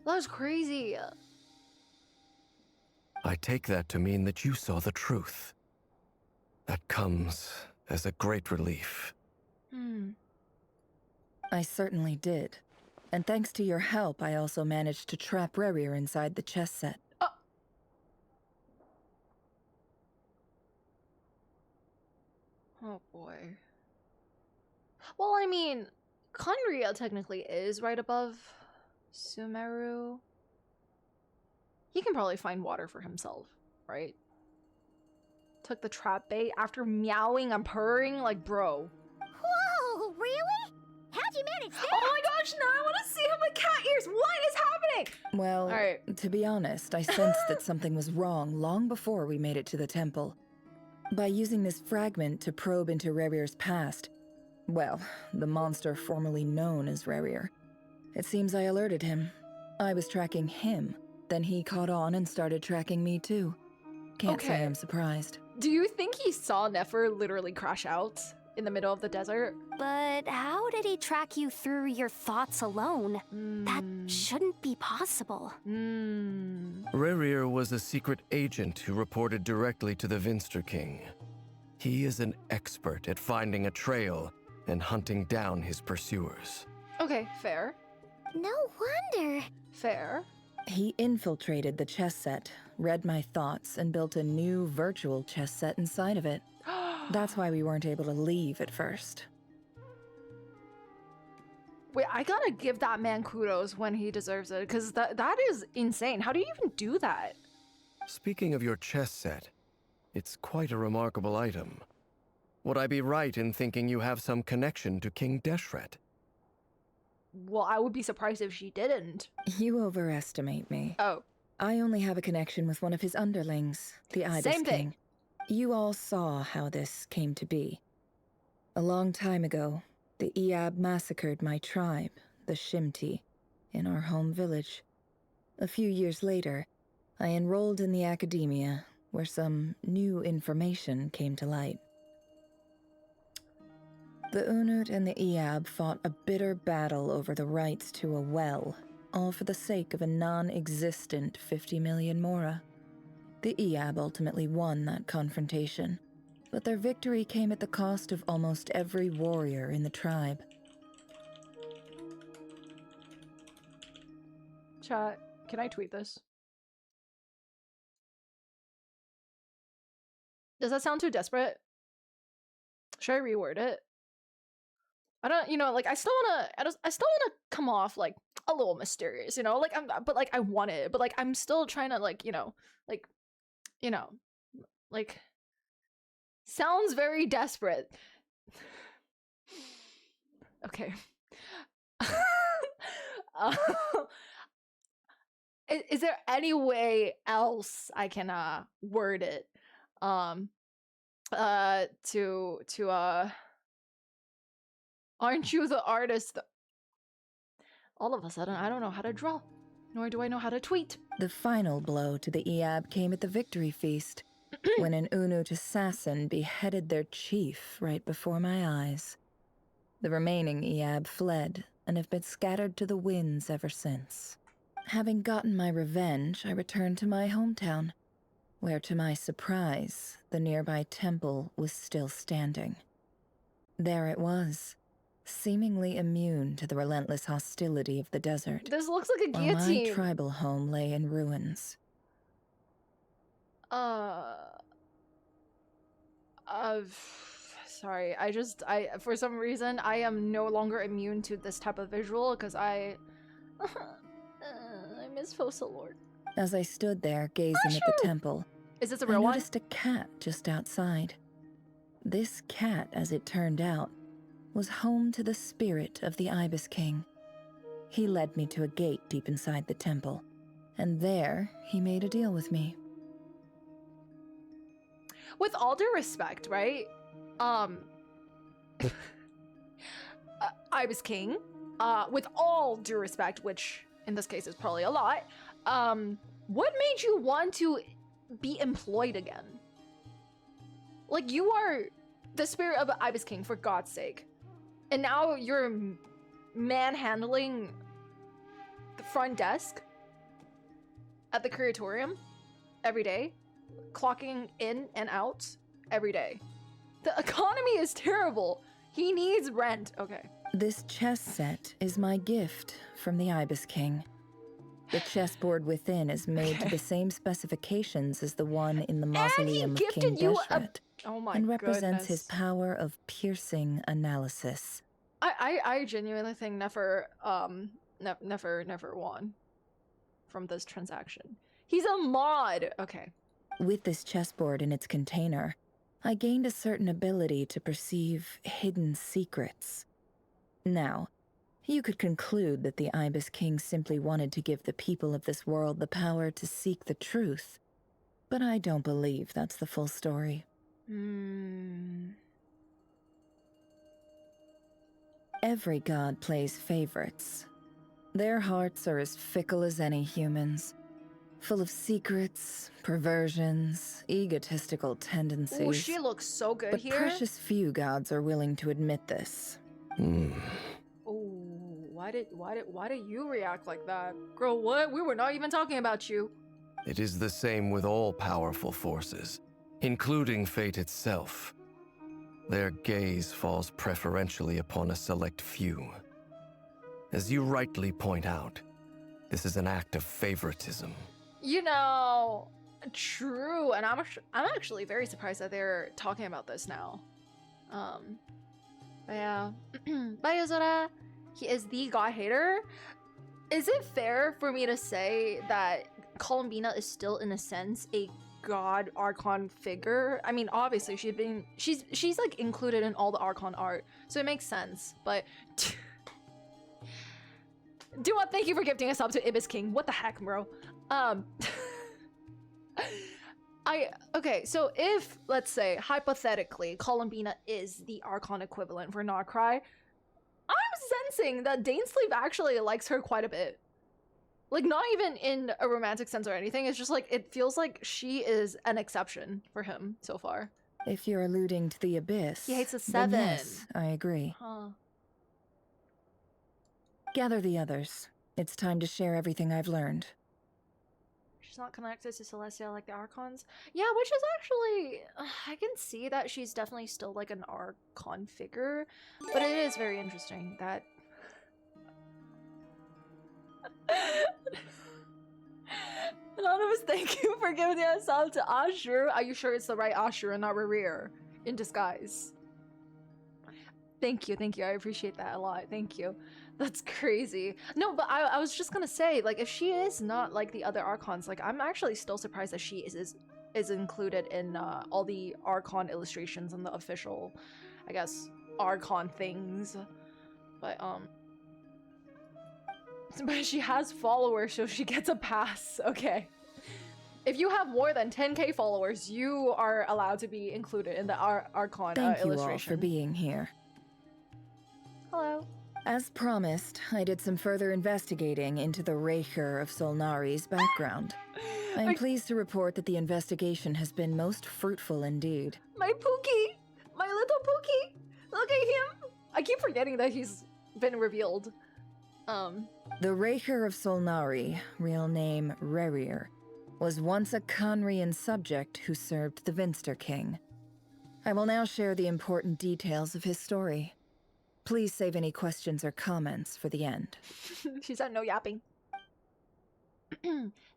That was crazy. I take that to mean that you saw the truth. That comes as a great relief. I certainly did. And thanks to your help, I also managed to trap Rerir inside the chess set. Oh boy. Well, I mean, Khaenri'ah technically is right above Sumeru. He can probably find water for himself, right? Took the trap bait after meowing and purring, like, bro. Whoa, really? How'd you manage that? Oh my gosh, now I want to see him with cat ears. What is happening? Well, to be honest, I sensed that something was wrong long before we made it to the temple. By using this fragment to probe into Rerir's past, well, the monster formerly known as Rerir, it seems I alerted him. I was tracking him, then he caught on and started tracking me too. Can't say I'm surprised. Do you think he saw Nefer literally crash out in the middle of the desert? But how did he track you through your thoughts alone? That shouldn't be possible. Rerir was a secret agent who reported directly to the Vinster King. He is an expert at finding a trail and hunting down his pursuers. Okay, fair. No wonder. Fair. He infiltrated the chess set, read my thoughts, and built a new virtual chess set inside of it. That's why we weren't able to leave at first. Wait, I gotta give that man kudos when he deserves it, because that is insane. How do you even do that? Speaking of your chess set, it's quite a remarkable item. Would I be right in thinking you have some connection to King Deshret? Well, I would be surprised if she didn't. You overestimate me. Oh. I only have a connection with one of his underlings, the Ibis Same thing. King. You all saw how this came to be. A long time ago, the Iab massacred my tribe, the Shimti, in our home village. A few years later, I enrolled in the akademiya, where some new information came to light. The Unut and the Iab fought a bitter battle over the rights to a well, all for the sake of a non-existent 50 million mora. The Iab ultimately won that confrontation, but their victory came at the cost of almost every warrior in the tribe. Chat, can I tweet this? Does that sound too desperate? Should I reword it? I don't, you know, like I still wanna come off like a little mysterious, you know, like but like I want it, but like I'm still trying to like, like sounds very desperate. Okay. Is there any way else I can word it to aren't you the artist? All of a sudden, I don't know how to draw, nor do I know how to tweet. The final blow to the Iab came at the victory feast, when an Unut assassin beheaded their chief right before my eyes. The remaining Iab fled and have been scattered to the winds ever since. Having gotten my revenge, I returned to my hometown, where to my surprise, the nearby temple was still standing. There it was, seemingly immune to the relentless hostility of the desert. This looks like a while guillotine. my tribal home lay in ruins. Sorry, for some reason, I am no longer immune to this type of visual, because I miss Fossilord. As I stood there gazing at the temple, is this a real I one? noticed a cat just outside. This cat, as it turned out, was home to the spirit of the Ibis King. He led me to a gate deep inside the temple, and there he made a deal with me. With all due respect, right? Ibis King, with all due respect, which in this case is probably a lot, what made you want to be employed again? Like, you are the spirit of Ibis King, for God's sake. And now you're manhandling the front desk at the curatorium every day, clocking in and out every day. The economy is terrible. He needs rent. Okay. This chess set is my gift from the Ibis King. The chessboard within is made to the same specifications as the one in the mausoleum of King Deshret, oh my and represents his goodness. power of piercing analysis. I genuinely think nefer won from this transaction. He's a mod. Okay. With this chessboard in its container, I gained a certain ability to perceive hidden secrets. Now, you could conclude that the Ibis King simply wanted to give the people of this world the power to seek the truth, but I don't believe that's the full story. Every god plays favorites. Their hearts are as fickle as any human's, full of secrets, perversions, egotistical tendencies. Oh, she looks so good but here. Precious few gods are willing to admit this. Oh, why did you react like that? Girl, what? We were not even talking about you. It is the same with all powerful forces, including fate itself. Their gaze falls preferentially upon a select few. As you rightly point out, this is an act of favoritism. You know, true, and I'm actually very surprised that they're talking about this now. But yeah. Bayozora, he is the god hater. Is it fair for me to say that Columbina is still, in a sense, a god archon figure? I mean, obviously she's like included in all the archon art, so it makes sense. But Duma, thank you for gifting us up to Ibis King. What the heck, bro? Okay, so if, let's say, hypothetically, Columbina is the archon equivalent for Nocry, I'm sensing that dainsleif actually likes her quite a bit. Like, not even in a romantic sense or anything, it's just like, it feels like she is an exception for him so far. If you're alluding to the Abyss, He hates a then 7. yes, I agree. Huh. Gather the others. It's time to share everything I've learned. She's not connected to Celestia like the Archons. Yeah, which is actually... I can see that she's definitely still like an Archon figure. But it is very interesting that... Anonymous, thank you for giving us out to Ashur. Are you sure it's the right Ashur and not rerir in disguise? Thank you, I appreciate that a lot. Thank you. That's crazy. No, but I was just gonna say, like, if she is not like the other Archons, like, I'm actually still surprised that she is included in all the Archon illustrations and the official, I guess, Archon things. But she has followers, so she gets a pass. Okay. If you have more than 10k followers, you are allowed to be included in the Archon Thank you illustration. all for being here. Hello. As promised, I did some further investigating into the rerir of Solnari's background. I am pleased to report that the investigation has been most fruitful indeed. My Pookie! My little Pookie! Look at him! I keep forgetting that he's been revealed. The rerir of Solnari, real name Rerir, was once a Conrian subject who served the Vinster King. I will now share the important details of his story. Please save any questions or comments for the end. She said no yapping.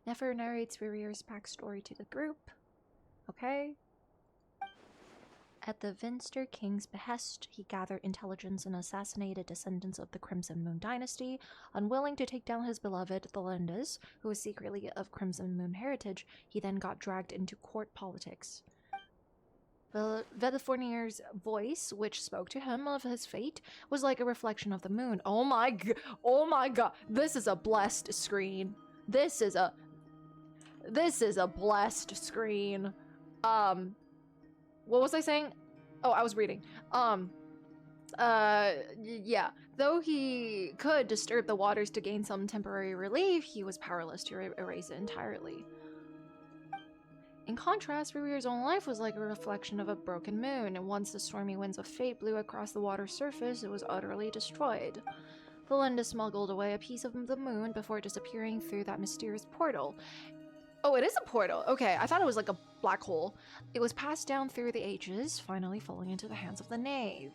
Nefer narrates rerir's backstory to the group. Okay. At the Vinster King's behest, he gathered intelligence and assassinated descendants of the Crimson Moon dynasty. Unwilling to take down his beloved tholindis, who was secretly of Crimson Moon heritage, he then got dragged into court politics. The vedrfolnir's voice, which spoke to him of his fate, was like a reflection of the moon. Oh my god, this is a blessed screen. This is a blessed screen. What was I saying? Oh, I was reading. Yeah. Though he could disturb the waters to gain some temporary relief, he was powerless to erase it entirely. In contrast, rerir's own life was like a reflection of a broken moon, and once the stormy winds of fate blew across the water's surface, it was utterly destroyed. Tholindis smuggled away a piece of the moon before disappearing through that mysterious portal. Oh, it is a portal. Okay, I thought it was like a black hole. It was passed down through the ages, finally falling into the hands of the knave.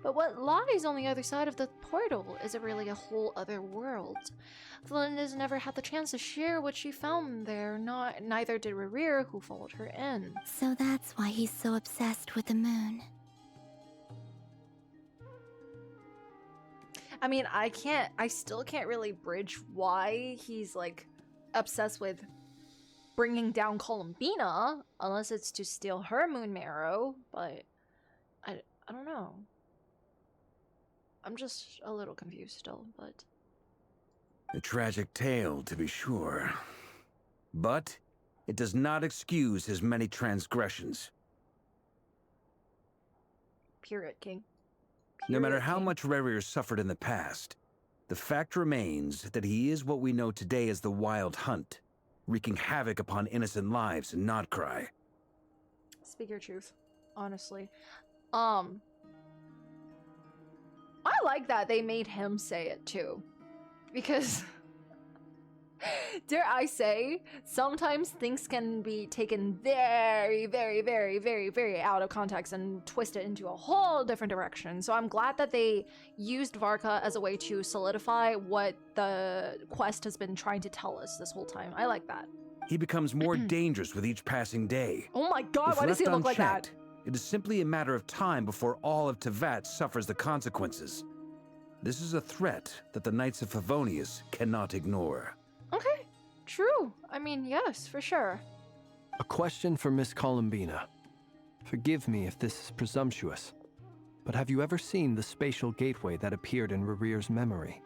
But what lies on the other side of the portal? Is it really a whole other world? Tholindis never had the chance to share what she found there, neither did Rerir, who followed her in. So that's why he's so obsessed with the moon. I mean, I still can't really bridge why he's like obsessed with bringing down Columbina, unless it's to steal her moon marrow, but I don't know. I'm just a little confused still, but... A tragic tale, to be sure. But it does not excuse his many transgressions. Period, King. No matter how much Rerir suffered in the past, the fact remains that he is what we know today as the Wild Hunt, wreaking havoc upon innocent lives in Notcry. Speak your truth, honestly. I like that they made him say it too, because dare I say, sometimes things can be taken very, very, very, very, very out of context and twisted into a whole different direction. So I'm glad that they used Varka as a way to solidify what the quest has been trying to tell us this whole time. I like that. He becomes more dangerous with each passing day. Oh my god, why does he look like that? It is simply a matter of time before all of Teyvat suffers the consequences. This is a threat that the Knights of Favonius cannot ignore. Okay, true. I mean, yes, for sure. A question for Miss Columbina. Forgive me if this is presumptuous, but have you ever seen the spatial gateway that appeared in Rerir's memory?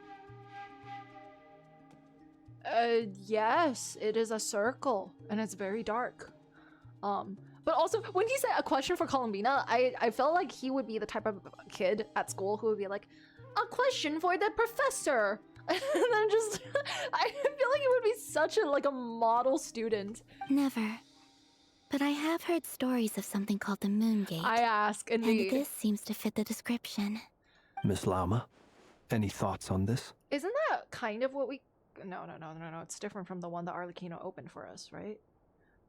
Yes, it is a circle, and it's very dark. But also, when he said a question for Columbina, I felt like he would be the type of kid at school who would be like, a question for the professor! And then just, I feel like he would be such a model student. Never. But I have heard stories of something called the Moon Gate. I ask, and this seems to fit the description. Miss Lama, any thoughts on this? Isn't that kind of what we... No, it's different from the one that Arlecchino opened for us, right?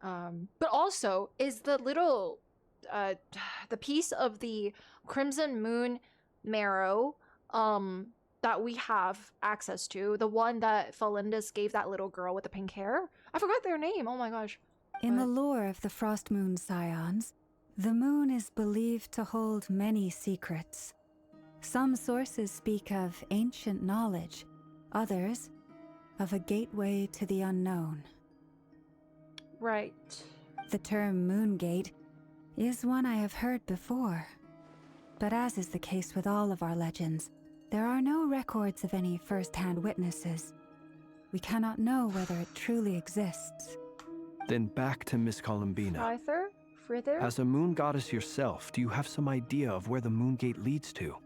But also, is the little, the piece of the Crimson Moon marrow, that we have access to, the one that Tholindis gave that little girl with the pink hair? I forgot their name, oh my gosh. In the lore of the Frostmoon scions, the moon is believed to hold many secrets. Some sources speak of ancient knowledge, others of a gateway to the unknown. Right. The term Moon Gate is one I have heard before. But as is the case with all of our legends, there are no records of any first-hand witnesses. We cannot know whether it truly exists. Then back to Miss Columbina. Frither? As a moon goddess yourself, do you have some idea of where the Moon Gate leads to?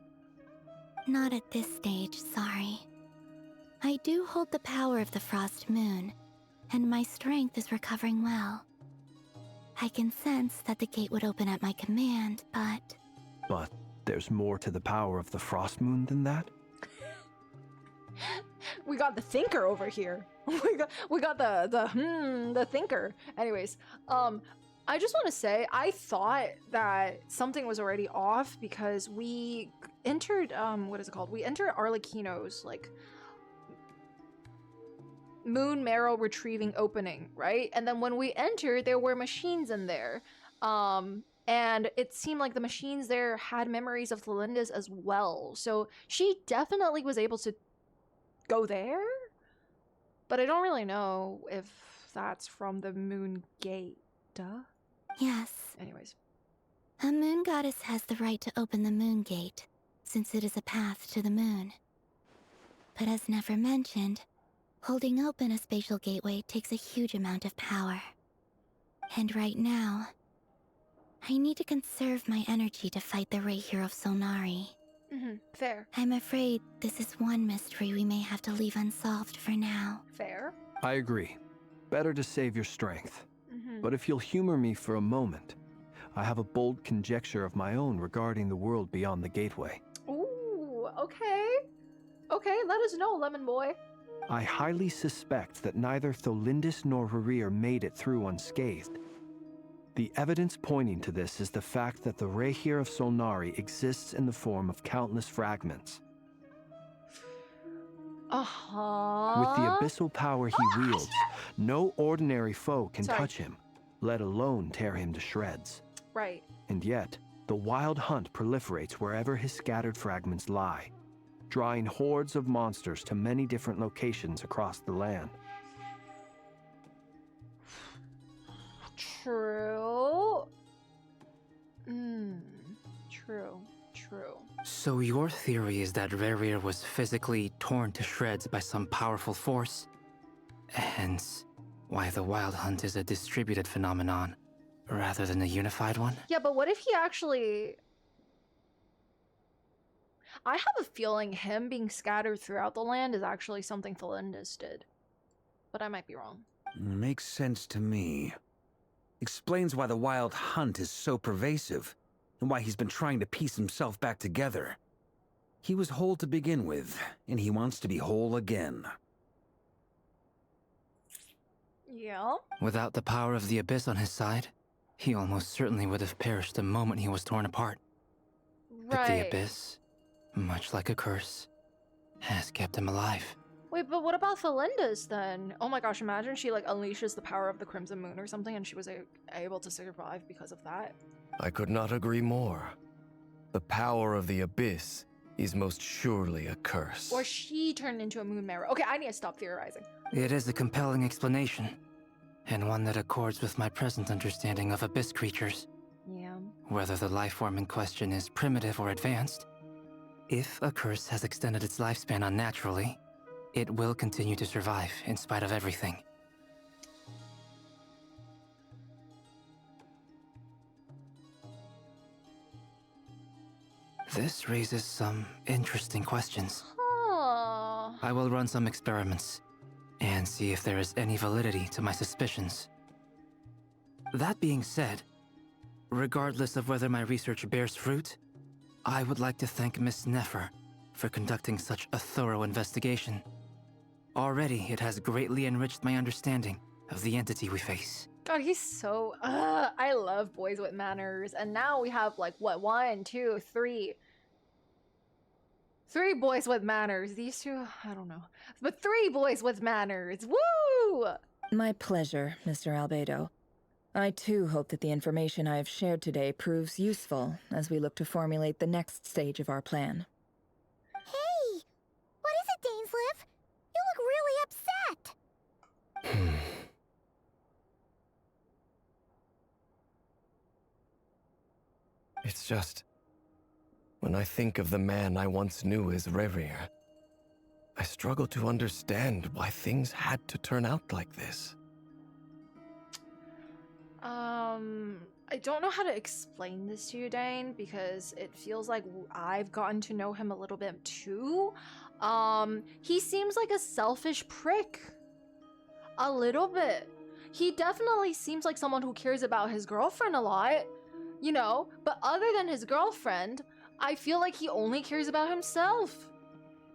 Not at this stage, sorry. I do hold the power of the Frost Moon, and my strength is recovering well. I can sense that the gate would open at my command, but... But there's more to the power of the Frost Moon than that? We got the thinker over here. we got the thinker. Anyways, I just want to say I thought that something was already off because we entered what is it called? We entered Arlecchino's like moon marrow retrieving opening, right? And then when we entered, there were machines in there. And it seemed like the machines there had memories of tholindis as well. So she definitely was able to go there, but I don't really know if that's from the moon gate. Duh. Yes. Anyways. A moon goddess has the right to open the moon gate, since it is a path to the moon. But as Nefer mentioned, holding open a spatial gateway takes a huge amount of power. And right now, I need to conserve my energy to fight the rerir of Solnari. Fair. I'm afraid this is one mystery we may have to leave unsolved for now. Fair. I agree. Better to save your strength. But if you'll humor me for a moment, I have a bold conjecture of my own regarding the world beyond the gateway. Ooh, okay. Okay, let us know, Lemon Boy. I highly suspect that neither Tholindis nor rerir made it through unscathed. The evidence pointing to this is the fact that the rerir of Solnari exists in the form of countless fragments. With the abyssal power he wields, no ordinary foe can touch him, let alone tear him to shreds. Right. And yet, the wild hunt proliferates wherever his scattered fragments lie, drawing hordes of monsters to many different locations across the land. True. True. So your theory is that rerir was physically torn to shreds by some powerful force? Hence, why the wild hunt is a distributed phenomenon, rather than a unified one? Yeah, but what if he actually... I have a feeling him being scattered throughout the land is actually something Tholindis did. But I might be wrong. Makes sense to me. Explains why the wild hunt is so pervasive, and why he's been trying to piece himself back together. He was whole to begin with, and he wants to be whole again. Yeah? Without the power of the Abyss on his side, he almost certainly would have perished the moment he was torn apart. But the Abyss, much like a curse, has kept him alive. Wait, but what about Tholindis then? Oh my gosh, imagine she like unleashes the power of the Crimson Moon or something and she was able to survive because of that. I could not agree more. The power of the Abyss is most surely a curse. Or she turned into a moon marrow. Okay, I need to stop theorizing. It is a compelling explanation, and one that accords with my present understanding of Abyss creatures. Yeah. Whether the life form in question is primitive or advanced, if a curse has extended its lifespan unnaturally, it will continue to survive in spite of everything. This raises some interesting questions. I will run some experiments and see if there is any validity to my suspicions. That being said, regardless of whether my research bears fruit, I would like to thank Miss Nefer for conducting such a thorough investigation. Already, it has greatly enriched my understanding of the entity we face. God, he's so... I love boys with manners. And now we have, like, what? 1, 2, 3. 3 boys with manners. These two, I don't know. But 3 boys with manners. Woo! My pleasure, Mr. Albedo. I too hope that the information I have shared today proves useful as we look to formulate the next stage of our plan. Hey! What is it, dainsleif? You look really upset! It's just... when I think of the man I once knew as rerir, I struggle to understand why things had to turn out like this. I don't know how to explain this to you, Dain, because it feels like I've gotten to know him a little bit too. He seems like a selfish prick. A little bit. He definitely seems like someone who cares about his girlfriend a lot, you know, but other than his girlfriend, I feel like he only cares about himself.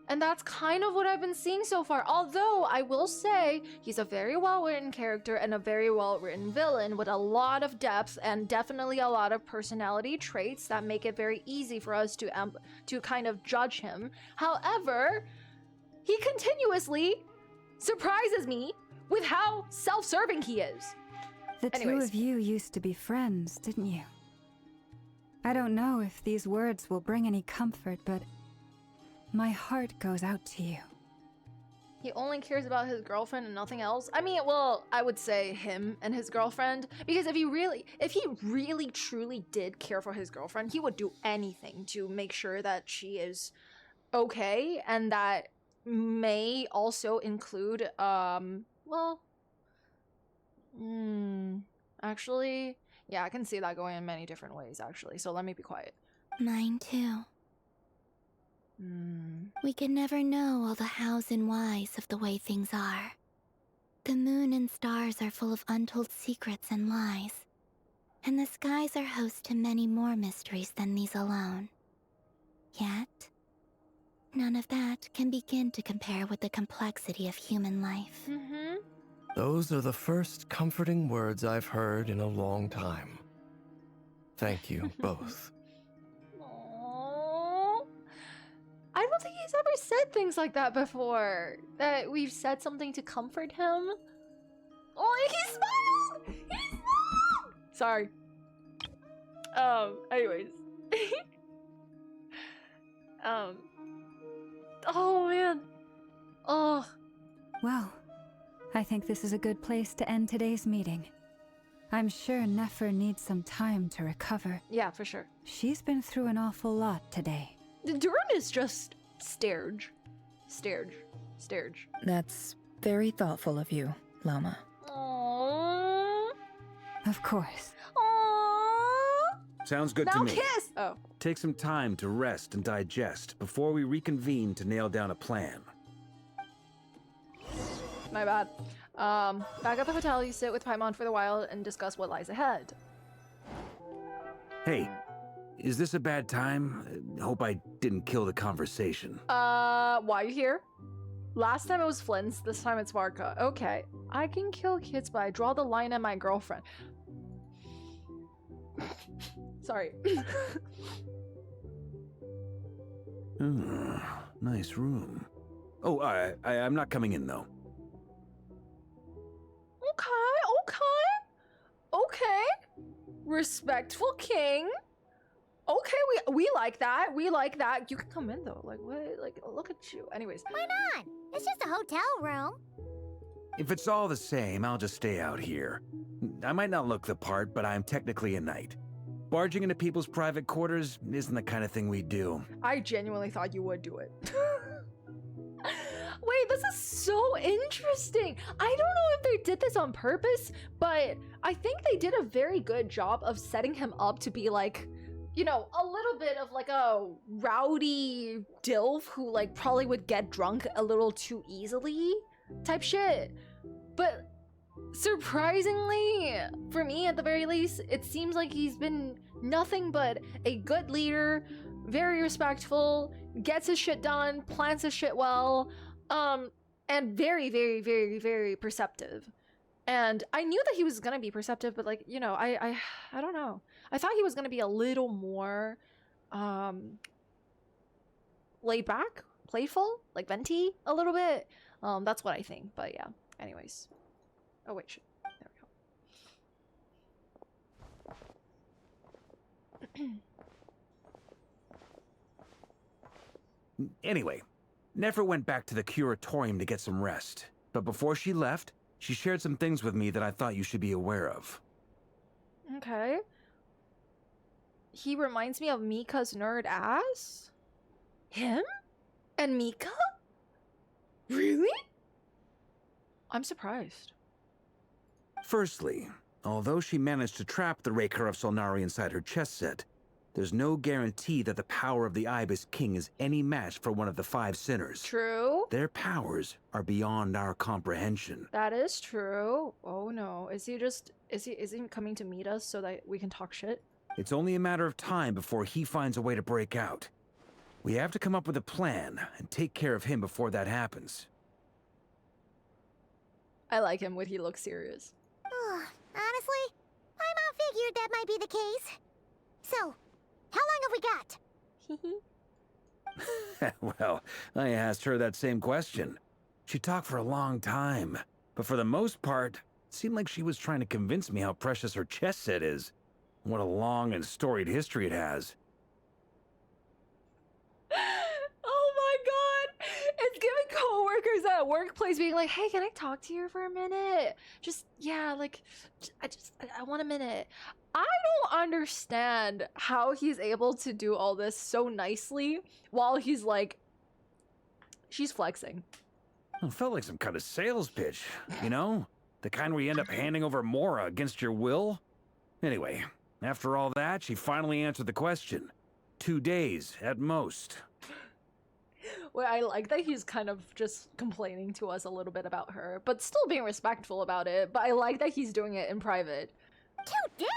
And that's kind of what I've been seeing so far. Although, I will say, he's a very well-written character and a very well-written villain with a lot of depth and definitely a lot of personality traits that make it very easy for us to kind of judge him. However, he continuously surprises me with how self-serving he is. The two of you used to be friends, didn't you? I don't know if these words will bring any comfort, but my heart goes out to you. He only cares about his girlfriend and nothing else. I mean, well, I would say him and his girlfriend, because if he really truly did care for his girlfriend, he would do anything to make sure that she is okay, and that may also include actually, yeah, I can see that going in many different ways, actually, so let me be quiet. Mine too. We can never know all the hows and whys of the way things are. The moon and stars are full of untold secrets and lies, and the skies are host to many more mysteries than these alone. Yet, none of that can begin to compare with the complexity of human life. Those are the first comforting words I've heard in a long time. Thank you, both. I don't think he's ever said things like that before. That we've said something to comfort him. Oh, he smiled! He smiled! Sorry. Anyways. Oh, man. Oh. Well, I think this is a good place to end today's meeting. I'm sure Nefer needs some time to recover. Yeah, for sure. She's been through an awful lot today. Durin is just Sterge. That's very thoughtful of you, Llama. Aww. Of course. Aww. Sounds good now to me. Kiss! Oh. Take some time to rest and digest before we reconvene to nail down a plan. My bad. Back at the hotel, you sit with Paimon for the while and discuss what lies ahead. Hey, is this a bad time? Hope I didn't kill the conversation. Why are you here? Last time it was Flynn's, this time it's Varka. Okay, I can kill kids, but I draw the line at my girlfriend. Sorry. Nice room. Oh, I'm not coming in, though. Okay. Respectful king. Okay, we like that. We like that. You can come in though. Like what? Like look at you. Anyways. Why not? It's just a hotel room. If it's all the same, I'll just stay out here. I might not look the part, but I'm technically a knight. Barging into people's private quarters isn't the kind of thing we do. I genuinely thought you would do it. Wait, this is so interesting. I don't know if they did this on purpose, but I think they did a very good job of setting him up to be like, you know, a little bit of like a rowdy dilf who like probably would get drunk a little too easily type shit. But surprisingly, for me at the very least, it seems like he's been nothing but a good leader, very respectful, gets his shit done, plans his shit well, and very, very, very, very perceptive. And I knew that he was gonna be perceptive, but like, you know, I don't know. I thought he was gonna be a little more laid back, playful, like venti a little bit. That's what I think, but yeah. Anyways. Oh wait, shit. There we go. Anyway, Nefer went back to the curatorium to get some rest. But before she left, she shared some things with me that I thought you should be aware of. Okay. He reminds me of Mika's nerd ass? Him? And Mika? Really? I'm surprised. Firstly, although she managed to trap the rerir of Solnari inside her chess set, there's no guarantee that the power of the Ibis King is any match for one of the 5 sinners. True. Their powers are beyond our comprehension. That is true. Oh no. Is he coming to meet us so that we can talk shit? It's only a matter of time before he finds a way to break out. We have to come up with a plan and take care of him before that happens. I like him when he looks serious. Honestly, my mom figured that might be the case. So, how long have we got? Well, I asked her that same question. She talked for a long time, but for the most part, it seemed like she was trying to convince me how precious her chess set is. What a long and storied history it has. Oh my god! It's giving coworkers at a workplace being like, hey, can I talk to you for a minute? Just, yeah, like, I want a minute. I don't understand how he's able to do all this so nicely while he's like, she's flexing. It felt like some kind of sales pitch, you know? The kind where you end up handing over Mora against your will? Anyway, after all that, she finally answered the question. 2 days, at most. Well, I like that he's kind of just complaining to us a little bit about her, but still being respectful about it. But I like that he's doing it in private. 2 days?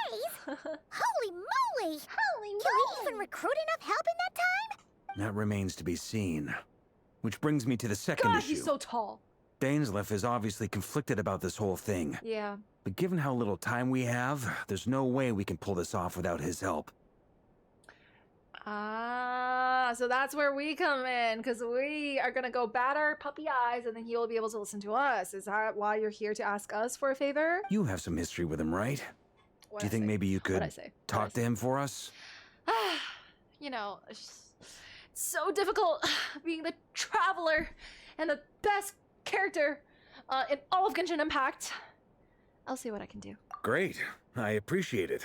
Holy moly! Holy moly! Can we even recruit enough help in that time? That remains to be seen. Which brings me to the second God, issue. he's so tall. Dainsleif is obviously conflicted about this whole thing. Yeah. But given how little time we have, there's no way we can pull this off without his help. Ah, so that's where we come in, because we are gonna go bat our puppy eyes, and then he will be able to listen to us. Is that why you're here to ask us for a favor? You have some history with him, right? What'd Do you I think say? maybe you could What'd I say? talk to him for us? You know, it's so difficult being the traveler and the best character in all of Genshin Impact. I'll see what I can do. Great. I appreciate it.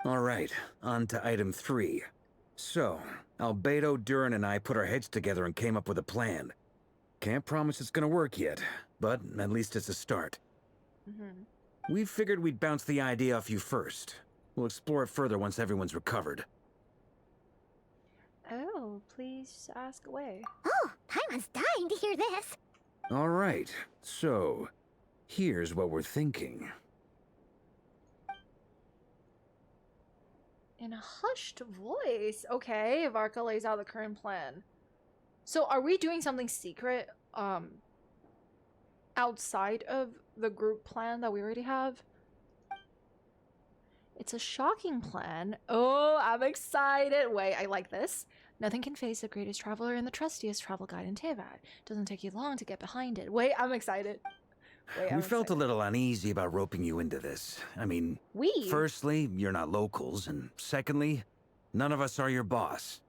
All right, on to item 3. So, Albedo, Durin, and I put our heads together and came up with a plan. Can't promise it's gonna work yet, but at least it's a start. We figured we'd bounce the idea off you first. We'll explore it further once everyone's recovered. Oh, please ask away. Oh, Paimon's dying to hear this. All right, so here's what we're thinking. In a hushed voice. Okay, Varka lays out the current plan. So are we doing something secret outside of the group plan that we already have? It's a shocking plan. Oh, I'm excited. Wait, I like this. Nothing can face the greatest traveler and the trustiest travel guide in Tevat. Doesn't take you long to get behind it. Wait, I'm excited. We felt a little uneasy about roping you into this. I mean, firstly, you're not locals, and secondly, none of us are your boss.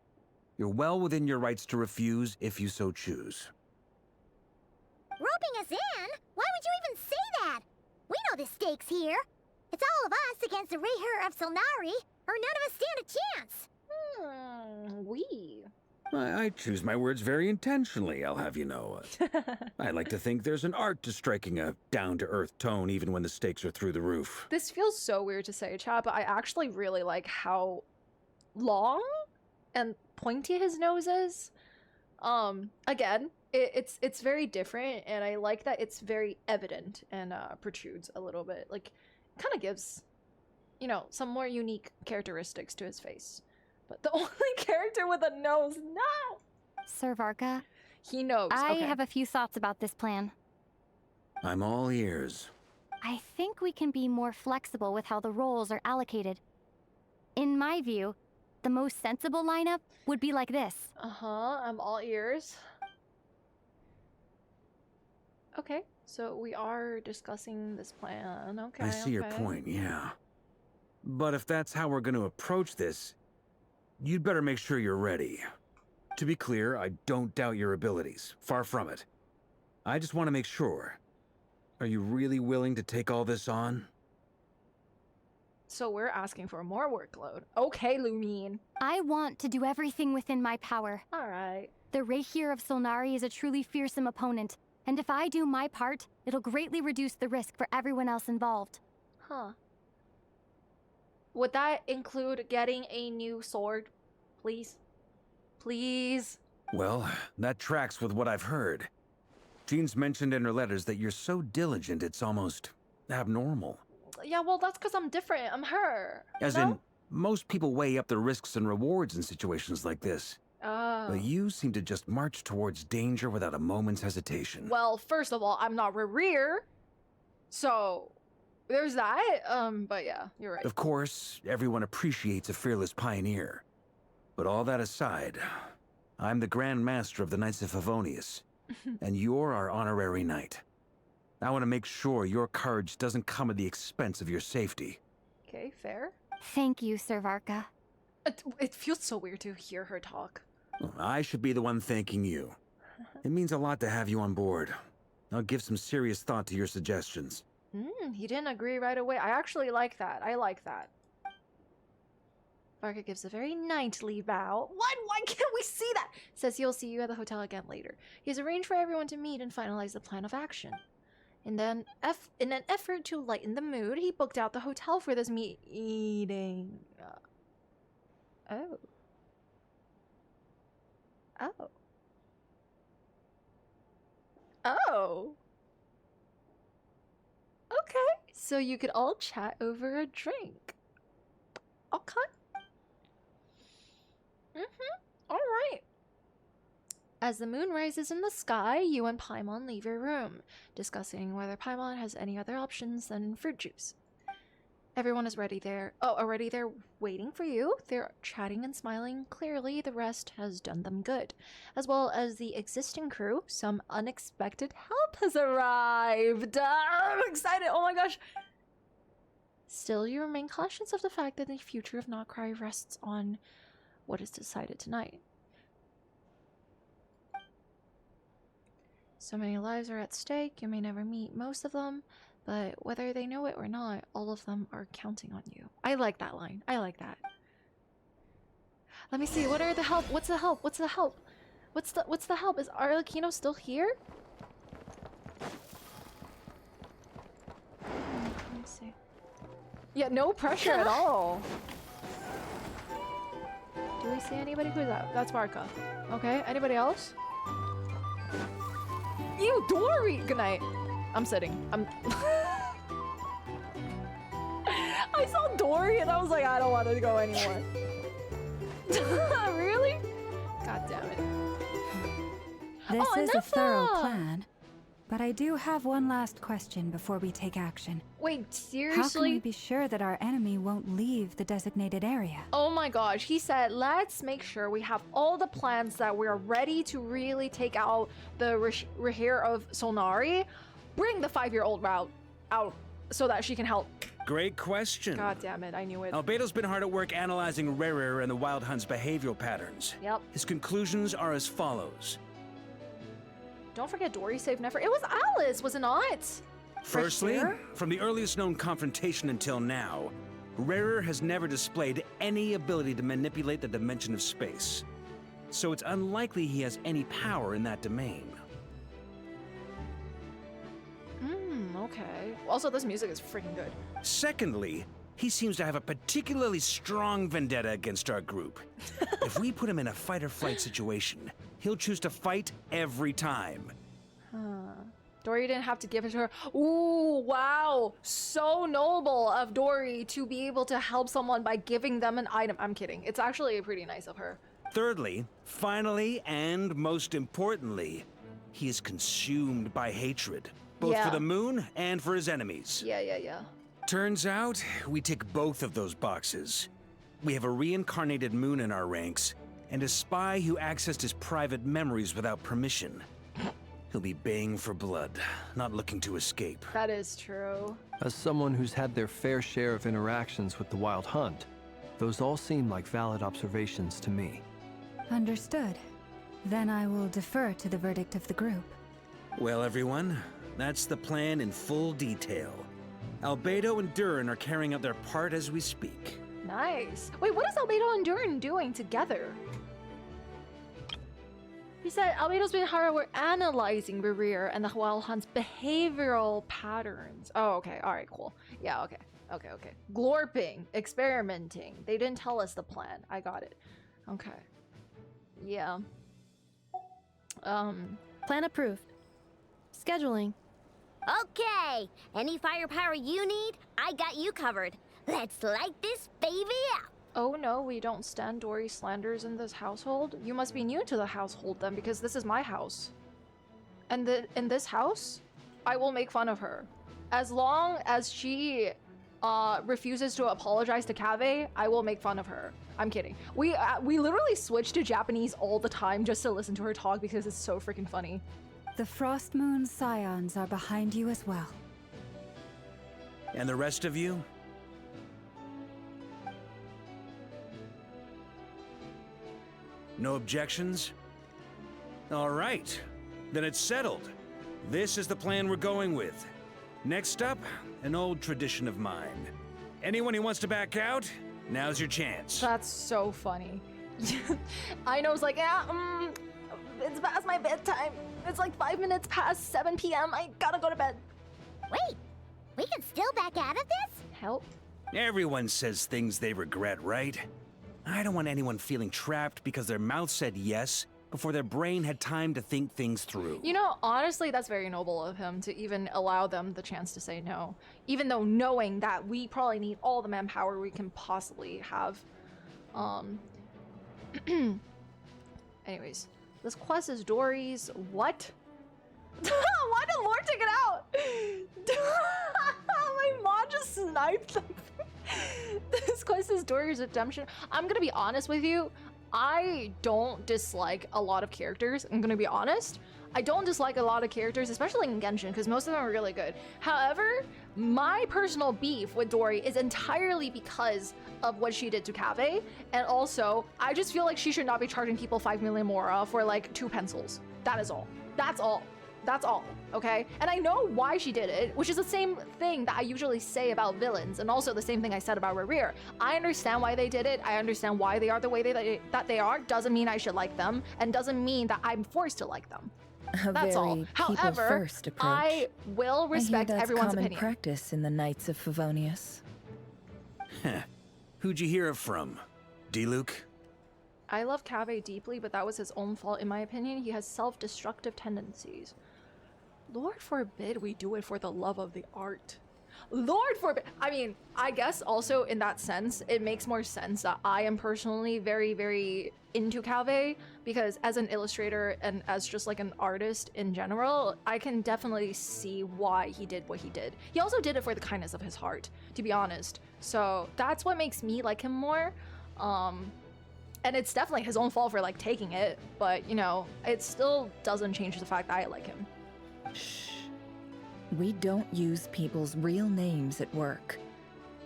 You're well within your rights to refuse if you so choose. Roping us in? Why would you even say that? We know the stakes here. It's all of us against the rerir of Solnari, or none of us stand a chance. We. I choose my words very intentionally, I'll have you know. I like to think there's an art to striking a down-to-earth tone even when the stakes are through the roof. This feels so weird to say, chat, but I actually really like how long and pointy his nose is. Again, it's very different, and I like that it's very evident and protrudes a little bit. Like, kind of gives, you know, some more unique characteristics to his face. But the only character with a nose, no! Sir Varka? He knows. I Okay. have a few thoughts about this plan. I'm all ears. I think we can be more flexible with how the roles are allocated. In my view, the most sensible lineup would be like this. I'm all ears. Okay, so we are discussing this plan. Okay, I see your point, yeah. But if that's how we're going to approach this, you'd better make sure you're ready. To be clear, I don't doubt your abilities. Far from it. I just want to make sure. Are you really willing to take all this on? So we're asking for more workload. Okay, Lumine. I want to do everything within my power. Alright. The rerir of Solnari is a truly fearsome opponent, and if I do my part, it'll greatly reduce the risk for everyone else involved. Huh. Would that include getting a new sword? Please? Please? Well, that tracks with what I've heard. Jean's mentioned in her letters that you're so diligent it's almost abnormal. Yeah, well, that's because I'm different. I'm her. As no? in, Most people weigh up the risks and rewards in situations like this. Oh. But you seem to just march towards danger without a moment's hesitation. Well, first of all, I'm not rerir. So, there's that. But yeah, you're right. Of course, everyone appreciates a fearless pioneer. But all that aside, I'm the Grand Master of the Knights of Favonius, and you're our honorary knight. I want to make sure your courage doesn't come at the expense of your safety. Okay, fair. Thank you, Sir Varka. It feels so weird to hear her talk. I should be the one thanking you. It means a lot to have you on board. I'll give some serious thought to your suggestions. He didn't agree right away. I actually like that. I like that. Varka gives a very knightly bow. What? Why can't we see that? Says he'll see you at the hotel again later. He has arranged for everyone to meet and finalize the plan of action. And then, in an effort to lighten the mood, he booked out the hotel for this meeting. Oh. Oh. Oh. Okay. So you could all chat over a drink. Okay. All right. As the moon rises in the sky, you and Paimon leave your room, discussing whether Paimon has any other options than fruit juice. Everyone is already there waiting for you. They're chatting and smiling. Clearly, the rest has done them good. As well as the existing crew, some unexpected help has arrived. I'm excited. Oh my gosh. Still, you remain conscious of the fact that the future of Notcry rests on what is decided tonight. So many lives are at stake. You may never meet most of them, but whether they know it or not, all of them are counting on you. I like that line. I like that. Let me see. What are the help? What's the help? What's the help? What's the help? Is Arlecchino still here? Let me see. Yeah, no pressure at all. Do we see anybody? Who's that? That's Varka. Okay, anybody else? You, Dori! Good night. I'm sitting. I saw Dori and I was like, I don't want to go anymore. Really? God damn it. This is a thorough plan, but I do have one last question before we take action. Wait, seriously? How can we be sure that our enemy won't leave the designated area? Oh my gosh, he said, let's make sure we have all the plans that we're ready to really take out the rerir of Solnari. Bring the 5-year-old route out so that she can help. Great question. God damn it, I knew it. Albedo's been hard at work analyzing rerir and the Wild Hunt's behavioral patterns. Yep. His conclusions are as follows. Don't forget Dori saved nefer. It was Alice, was it not? Firstly, from the earliest known confrontation until now, rerir has never displayed any ability to manipulate the dimension of space. So it's unlikely he has any power in that domain. Okay. Also, this music is freaking good. Secondly, he seems to have a particularly strong vendetta against our group. If we put him in a fight-or-flight situation, he'll choose to fight every time. Dori didn't have to give it to her. Ooh, wow. So noble of Dori to be able to help someone by giving them an item. I'm kidding. It's actually pretty nice of her. Thirdly, finally, and most importantly, he is consumed by hatred. Both for the moon and for his enemies. Yeah. Turns out, we tick both of those boxes. We have a reincarnated moon in our ranks, and a spy who accessed his private memories without permission. He'll be baying for blood, not looking to escape. That is true. As someone who's had their fair share of interactions with the Wild Hunt, those all seem like valid observations to me. Understood. Then I will defer to the verdict of the group. Well, everyone, that's the plan in full detail. Albedo and Durin are carrying out their part as we speak. Nice. Wait, what is Albedo and Durin doing together? He said Albedo's been hard at work analyzing rerir and the Wild Hunt's behavioral patterns. Oh, okay. All right, cool. Yeah, okay. Glorping, experimenting. They didn't tell us the plan. I got it. Okay. Yeah. Plan approved. Scheduling. Okay, any firepower you need, I got you covered. Let's light this baby up. Oh no, we don't stand Dori slanders in this household. You must be new to the household then, because this is my house. And in this house, I will make fun of her. As long as she refuses to apologize to Kaveh, I will make fun of her. I'm kidding. We literally switch to Japanese all the time just to listen to her talk because it's so freaking funny. The frostmoon scions are behind you as well. And the rest of you? No objections? All right, then it's settled. This is the plan we're going with. Next up, an old tradition of mine. Anyone who wants to back out, now's your chance. That's so funny. Aino's like, yeah, it's past my bedtime. It's like 5 minutes past 7 p.m. I gotta go to bed. Wait, we can still back out of this? Help? Everyone says things they regret, right? I don't want anyone feeling trapped because their mouth said yes before their brain had time to think things through. You know, honestly, that's very noble of him to even allow them the chance to say no. Even though knowing that we probably need all the manpower we can possibly have. Anyways, this quest is Dori's. What? Why did Lord take it out? My mom just sniped them. This quest is Dori's redemption. I'm gonna be honest with you. I don't dislike a lot of characters. I'm gonna be honest. I don't dislike a lot of characters, especially in Genshin, because most of them are really good. However, my personal beef with Dori is entirely because of what she did to Kaveh, and also, I just feel like she should not be charging people 5 million mora for like 2 pencils. That is all. That's all. That's all, okay? And I know why she did it, which is the same thing that I usually say about villains, and also the same thing I said about rerir. I understand why they did it, I understand why they are the way that they are, doesn't mean I should like them, and doesn't mean that I'm forced to like them. That's all. However, first approach. I will respect I hear that's everyone's common opinion. practice in the Knights of Favonius. Who'd you hear it from? D-Luke? I love Kaveh deeply, but that was his own fault in my opinion. He has self-destructive tendencies. Lord forbid we do it for the love of the art. Lord forbid. I mean, I guess also in that sense, it makes more sense that I am personally very, very into Kaveh, because as an illustrator and as just like an artist in general, I can definitely see why he did what he did. He also did it for the kindness of his heart, to be honest. So that's what makes me like him more. And it's definitely his own fault for like taking it, but you know, it still doesn't change the fact that I like him. Shh. We don't use people's real names at work.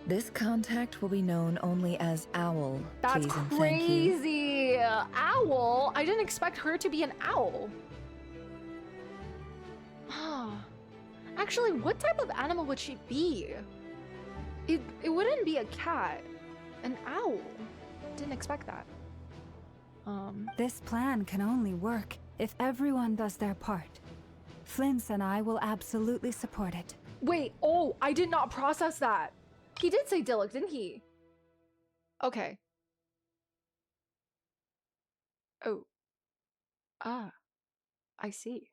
This contact will be known only as Owl. That's please and thank you. crazy. Owl? I didn't expect her to be an owl. Actually, what type of animal would she be? It wouldn't be a cat. An owl. Didn't expect that. This plan can only work if everyone does their part. Flint's and I will absolutely support it. Wait, oh, I did not process that. He did say Dillick, didn't he? Okay. Oh. Ah. I see.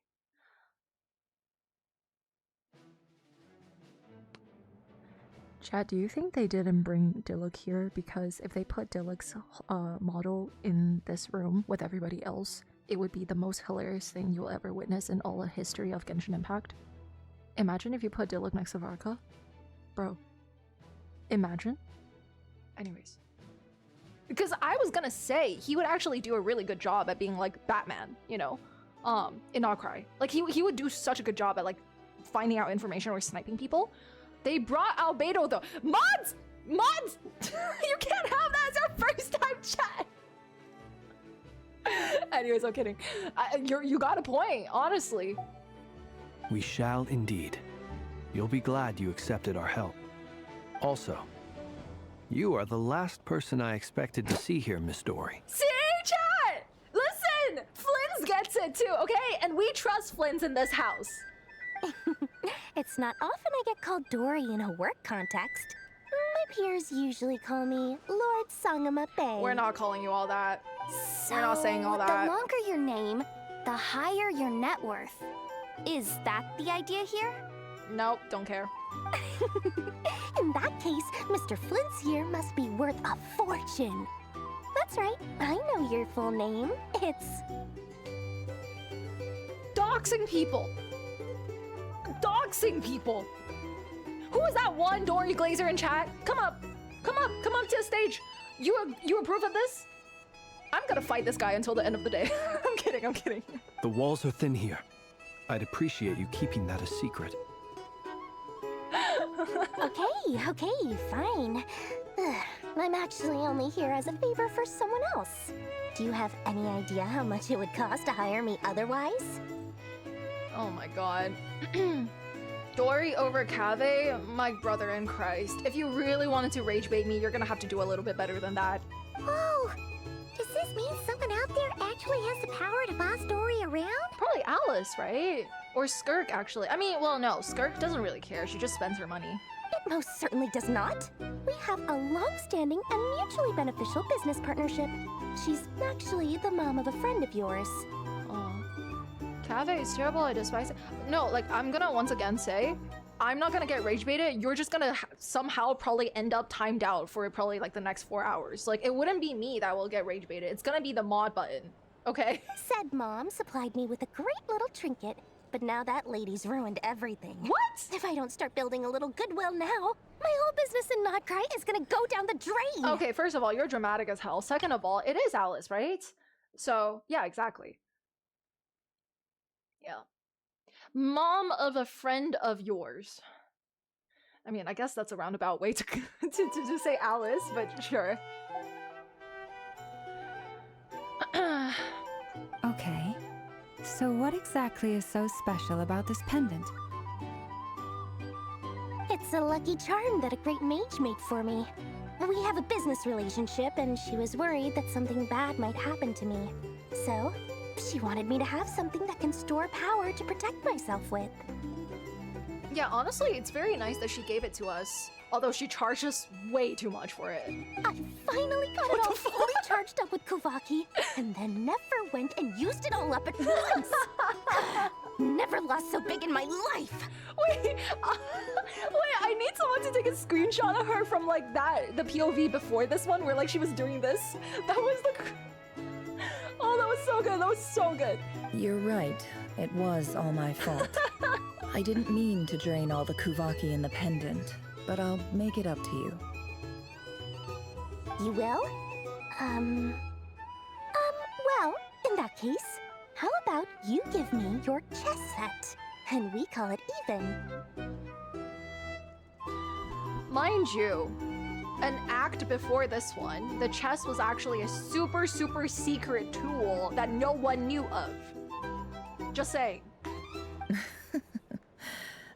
Chad, do you think they didn't bring Dillick here because if they put Dillick's model in this room with everybody else, it would be the most hilarious thing you'll ever witness in all the history of Genshin Impact? Imagine if you put Dillick next to Varka. Bro. Imagine. Anyways. Because I was gonna say, he would actually do a really good job at being like Batman, you know? In Outcry. Like, he would do such a good job at like finding out information or sniping people. They brought albedo though. Mods! Mods! You can't have that as our first time chat! Anyways, I'm kidding. You got a point, honestly. We shall indeed. You'll be glad you accepted our help. Also, you are the last person I expected to see here, Miss Dori. See, chat! Listen! Flins gets it too, okay? And we trust Flins in this house. It's not often I get called Dori in a work context. My peers usually call me Lord Sangamabe. We're not calling you all that. So, we're not saying all that. The longer your name, the higher your net worth. Is that the idea here? Nope, don't care. In that case, Mr. Flint's here must be worth a fortune. That's right, I know your full name. It's... Doxing people! Doxing people! Who is that one Dori Glazer in chat? Come up! Come up! Come up to the stage! You approve of this? I'm gonna fight this guy until the end of the day. I'm kidding, I'm kidding. The walls are thin here. I'd appreciate you keeping that a secret. Okay, fine. I'm actually only here as a favor for someone else. Do you have any idea how much it would cost to hire me otherwise? Oh my god. Dori over Cave? My brother in Christ. If you really wanted to rage bait me, you're gonna have to do a little bit better than that. Oh! Does this mean someone out there actually has the power to boss Dori around? Probably Alice, right? Or Skirk, actually. I mean, well, no, Skirk doesn't really care. She just spends her money. It most certainly does not. We have a long-standing and mutually beneficial business partnership. She's actually the mom of a friend of yours. Oh. Cave is terrible, I despise it. No, like, I'm gonna once again say, I'm not gonna get rage baited. You're just gonna somehow probably end up timed out for probably like the next 4 hours. Like, it wouldn't be me that will get rage baited. It's gonna be the mod button, okay? Said mom supplied me with a great little trinket, but now that lady's ruined everything. What? If I don't start building a little goodwill now, my whole business in Notcry is gonna go down the drain. Okay, first of all, you're dramatic as hell. Second of all, it is Alice, right? So, yeah, exactly. Yeah. Mom of a friend of yours. I mean, I guess that's a roundabout way to to say Alice, but sure. Okay. So what exactly is so special about this pendant? It's a lucky charm that a great mage made for me. We have a business relationship, and she was worried that something bad might happen to me. So, she wanted me to have something that can store power to protect myself with. Yeah, honestly, it's very nice that she gave it to us. Although she charged us way too much for it. I finally got it all fully charged up with Kuvaki, and then Nefer went and used it all up at once. Never lost so big in my life. Wait, I need someone to take a screenshot of her from like the POV before this one, where like she was doing this. That was the. Oh, that was so good. That was so good. You're right. It was all my fault. I didn't mean to drain all the Kuvaki in the pendant, but I'll make it up to you. You will? Well, in that case, how about you give me your chess set, and we call it even. Mind you, an act before this one, the chess was actually a super, super secret tool that no one knew of. Just saying.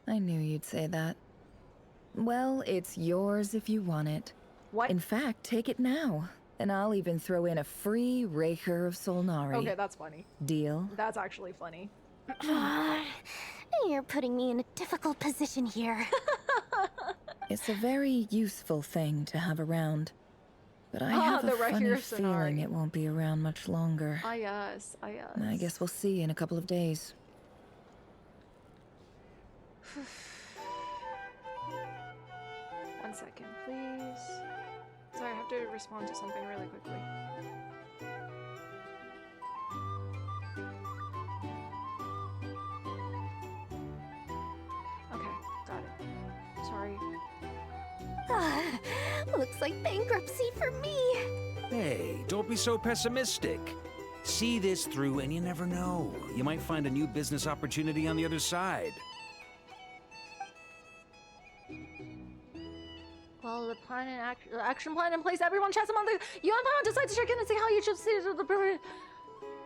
I knew you'd say that. Well, it's yours if you want it. What? In fact, take it now, and I'll even throw in a free rerir of Solnari. Okay, that's funny. Deal? That's actually funny. You're putting me in a difficult position here. It's a very useful thing to have around, but I have a funny feeling it won't be around much longer. Yes. I guess we'll see in a couple of days. One second, please. Sorry, I have to respond to something really quickly. Okay, got it. Sorry. Looks like bankruptcy for me. Hey, don't be so pessimistic. See this through and you never know. You might find a new business opportunity on the other side. Well, the plan and action plan in place. Everyone chats among the. You and Pam decide to check in and see how you should see the.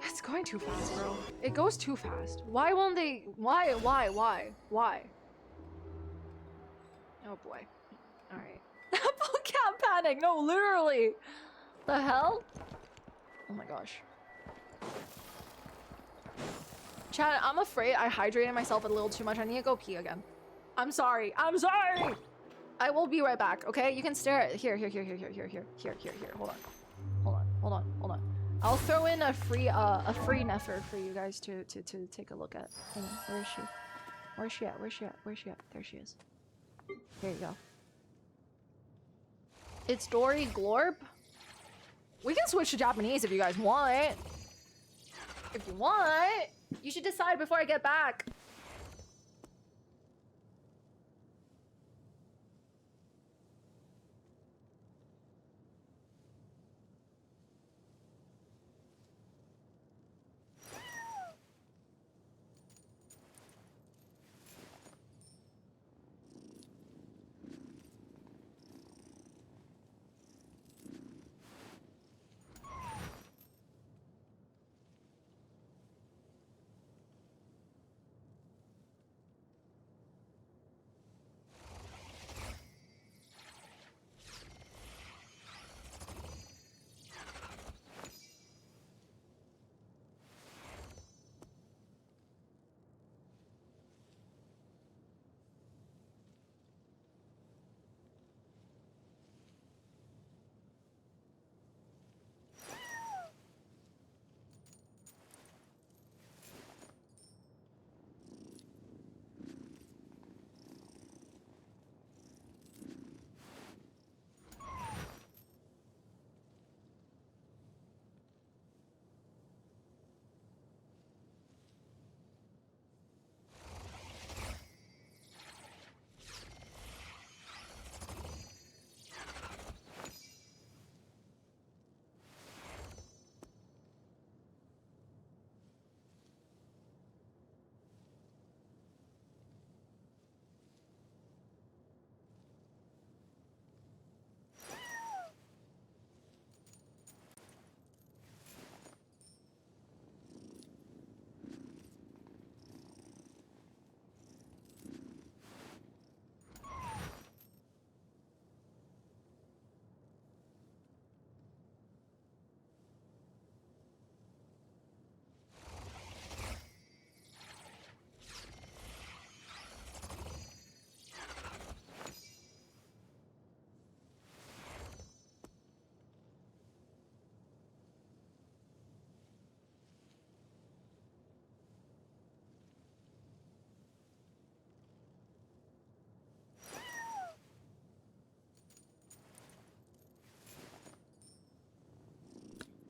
It's going too fast, bro. It goes too fast. Why won't they? Why? Oh boy. All right. Full cat panic. No, literally. The hell? Oh my gosh. Chat, I'm afraid I hydrated myself a little too much. I need to go pee again. I'm sorry. I will be right back, okay? You can stare at here. Hold on. I'll throw in a free nefer for you guys to take a look at. Hold on, where is she? Where's she at? Where's she at? Where's she at? There she is. There you go. It's Dori Glorb. We can switch to Japanese if you guys want. If you want. You should decide before I get back.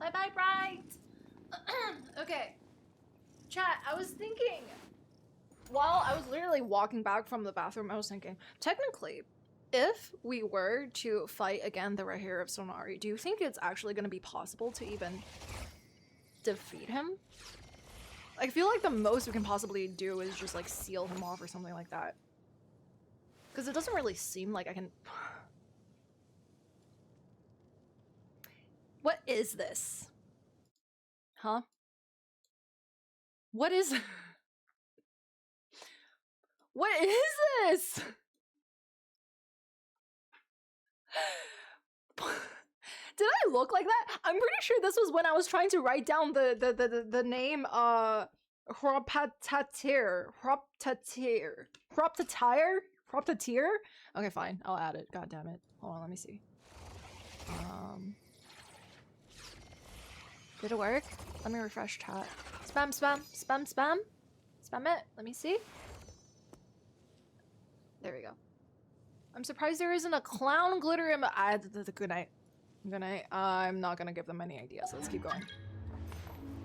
Bye-bye, Bright! Okay. Chat, I was thinking, while I was literally walking back from the bathroom, I was thinking, technically, if we were to fight again the rerir of Sonari, do you think it's actually going to be possible to even defeat him? I feel like the most we can possibly do is just like seal him off or something like that. Because it doesn't really seem like I can... What is this? Huh? What is... What is this? Did I look like that? I'm pretty sure this was when I was trying to write down the name Hroptatir. Okay, fine. I'll add it. God damn it. Hold on, let me see. Did it work? Let me refresh chat. Spam, spam, spam, spam. Spam it. Let me see. There we go. I'm surprised there isn't a clown glitter in my... Good night. Good night. I'm not gonna give them any ideas. Let's keep going.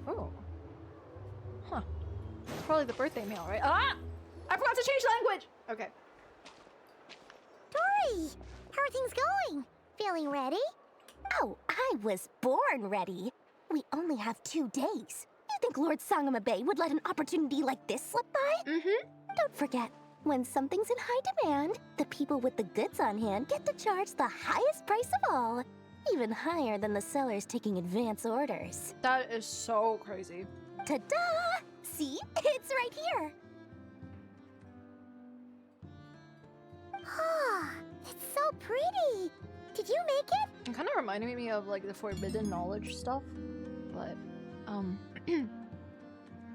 Oh. Huh. It's probably the birthday mail, right? Ah! I forgot to change language! Okay. Dori! How are things going? Feeling ready? Oh, I was born ready. We only have 2 days. You think Lord Sangamabe would let an opportunity like this slip by? Mm-hmm. Don't forget, when something's in high demand, the people with the goods on hand get to charge the highest price of all. Even higher than the sellers taking advance orders. That is so crazy. Ta-da! See? It's right here. Ah, it's so pretty. Did you make it? It kind of reminded me of like the forbidden knowledge stuff, but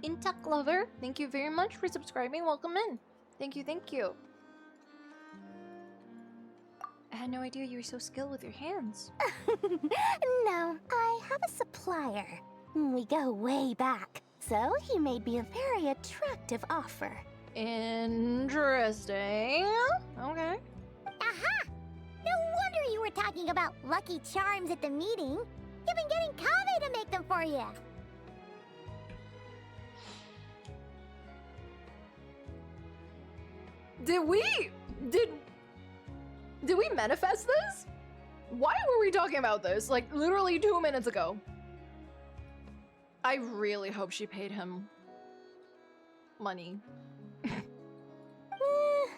Intac Lover, thank you very much for subscribing. Welcome in. Thank you, thank you. I had no idea you were so skilled with your hands. No, I have a supplier. We go way back, so he made me a very attractive offer. Interesting. Okay. Aha! No wonder you were talking about lucky charms at the meeting. You've been getting Kaveh to make them for you. Did we manifest this? Why were we talking about this? Like, literally 2 minutes ago. I really hope she paid him money.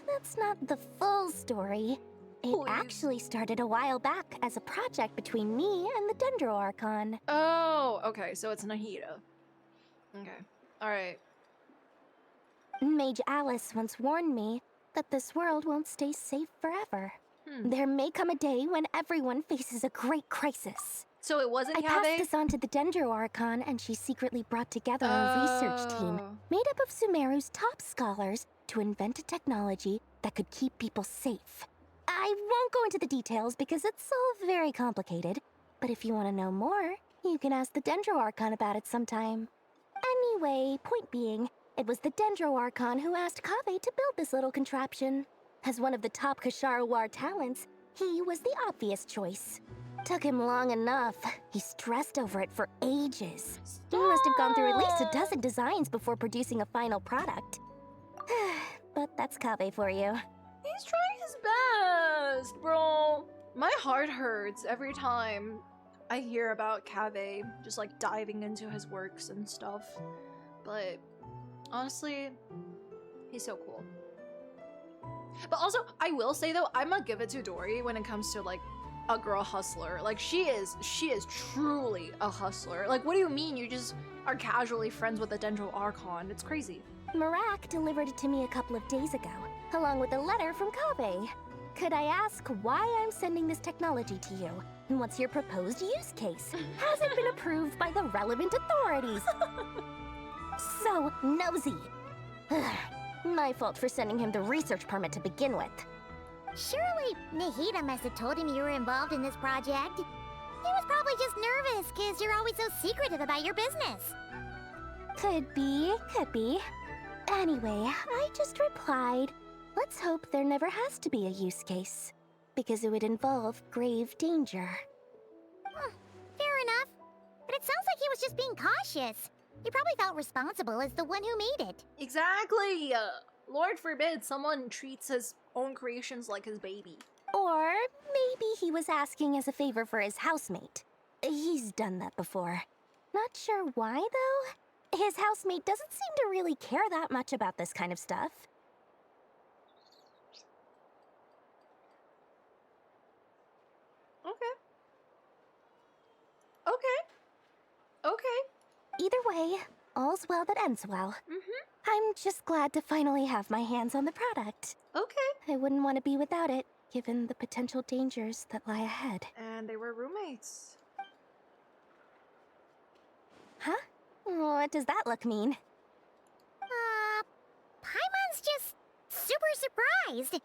That's not the full story. It actually started a while back as a project between me and the Dendro Archon. Oh, okay, so it's Nahida. Okay, alright. Mage Alice once warned me that this world won't stay safe forever. There may come a day when everyone faces a great crisis. So it wasn't I passed this on to the Dendro Archon, and she secretly brought together a research team made up of Sumeru's top scholars to invent a technology that could keep people safe. I won't go into the details because it's all very complicated, but if you want to know more, you can ask the Dendro Archon about it sometime. Anyway, point being, it was the Dendro Archon who asked Kaveh to build this little contraption. As one of the top Kasharawar talents, he was the obvious choice. Took him long enough. He stressed over it for ages. He must have gone through at least a dozen designs before producing a final product. But that's Kaveh for you. He's trying his best, bro. My heart hurts every time I hear about Kaveh just like diving into his works and stuff. But honestly, he's so cool. But also, I will say though, I'm gonna give it to Dori when it comes to like a girl hustler. Like she is truly a hustler. Like what do you mean you just are casually friends with the Dendro Archon? It's crazy. Marak delivered it to me a couple of days ago, along with a letter from Kaveh. Could I ask why I'm sending this technology to you? And what's your proposed use case? Has it been approved by the relevant authorities? So nosy. My fault for sending him the research permit to begin with. Surely Nahida must have told him you were involved in this project. He was probably just nervous because you're always so secretive about your business. Could be. Anyway, I just replied, let's hope there never has to be a use case, because it would involve grave danger. Fair enough. But it sounds like he was just being cautious. He probably felt responsible as the one who made it. Exactly! Lord forbid someone treats his own creations like his baby. Or maybe he was asking as a favor for his housemate. He's done that before. Not sure why, though. His housemate doesn't seem to really care that much about this kind of stuff. Okay. Either way, all's well that ends well. I'm just glad to finally have my hands on the product. Okay. I wouldn't want to be without it, given the potential dangers that lie ahead. And they were roommates. Huh? What does that look mean? Paimon's just super surprised.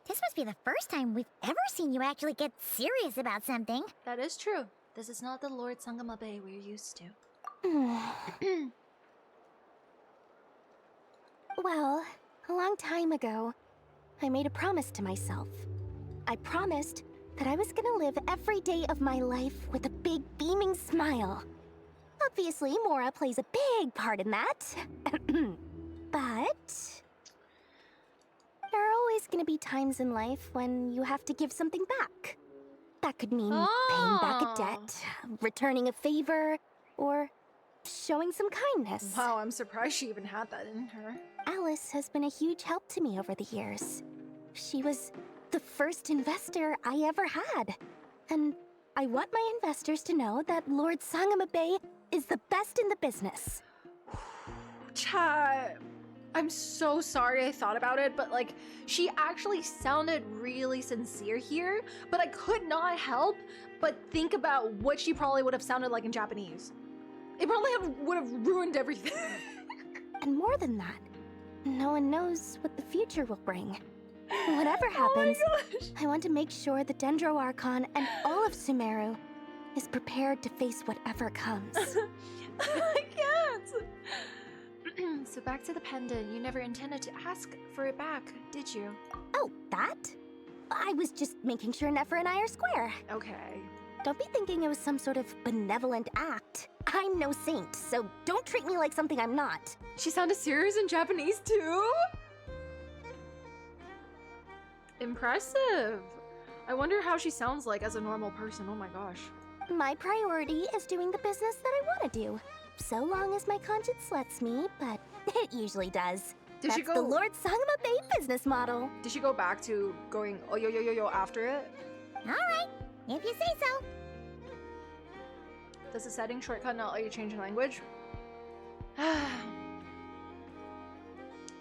This must be the first time we've ever seen you actually get serious about something. That is true. This is not the Lord Sangamabe we're used to. Well, a long time ago, I made a promise to myself. I promised that I was gonna live every day of my life with a big beaming smile. Obviously, Mora plays a big part in that. But there are always gonna be times in life when you have to give something back. That could mean paying back a debt, returning a favor, or showing some kindness. Wow, I'm surprised she even had that in her. Alice has been a huge help to me over the years. She was the first investor I ever had. And I want my investors to know that Lord Sangamabe is the best in the business. Chat. I'm so sorry I thought about it, but like, she actually sounded really sincere here, but I could not help but think about what she probably would have sounded like in Japanese. It probably would have ruined everything. And more than that, no one knows what the future will bring. Whatever happens, I want to make sure the Dendro Archon and all of Sumeru is prepared to face whatever comes. I can't. So back to the pendant. You never intended to ask for it back, did you? Oh, that? I was just making sure Nefer and I are square. Okay. Don't be thinking it was some sort of benevolent act. I'm no saint, so don't treat me like something I'm not. She sounded serious in Japanese too? Impressive. I wonder how she sounds like as a normal person. Oh my gosh. My priority is doing the business that I want to do. So long as my conscience lets me, but it usually does. Did she That's go... the Lord Sangama Bay business model. Did she go back to going oh yo after it? Alright, if you say so. Does the setting shortcut not let you change your language?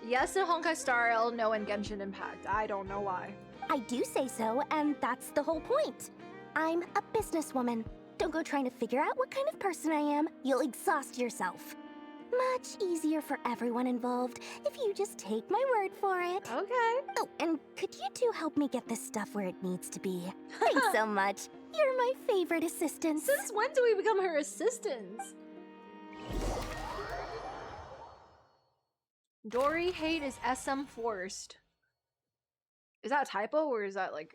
Yes in Honkai Star Rail, no in Genshin Impact. I don't know why. I do say so, and that's the whole point. I'm a businesswoman. Don't go trying to figure out what kind of person I am. You'll exhaust yourself. Much easier for everyone involved if you just take my word for it. Okay. Oh, and could you two help me get this stuff where it needs to be? Thanks so much. You're my favorite assistants. Since when do we become her assistants? Dori hate is SM forced. Is that a typo or is that like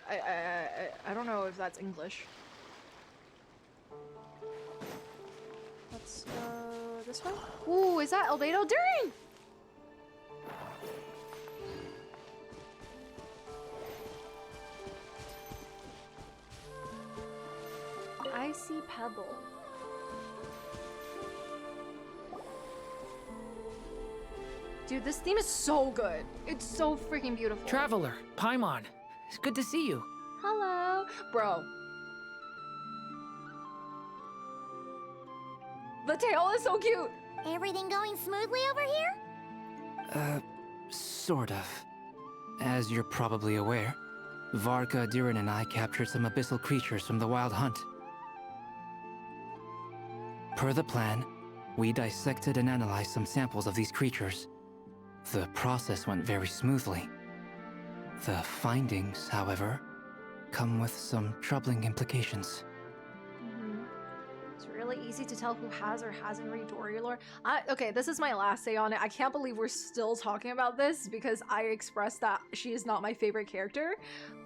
I don't know if that's English. Let's go this way. Ooh, is that albedo durin? Icy pebble. Dude, this theme is so good. It's so freaking beautiful. Traveler, Paimon, it's good to see you. Hello. Bro. The tail is so cute. Everything going smoothly over here? Sort of. As you're probably aware, Varka, Durin, and I captured some abyssal creatures from the Wild Hunt. Per the plan, we dissected and analyzed some samples of these creatures. The process went very smoothly. The findings, however, come with some troubling implications. It's really easy to tell who has or hasn't read Dori lore. Okay, this is my last say on it. I can't believe we're still talking about this because I expressed that she is not my favorite character.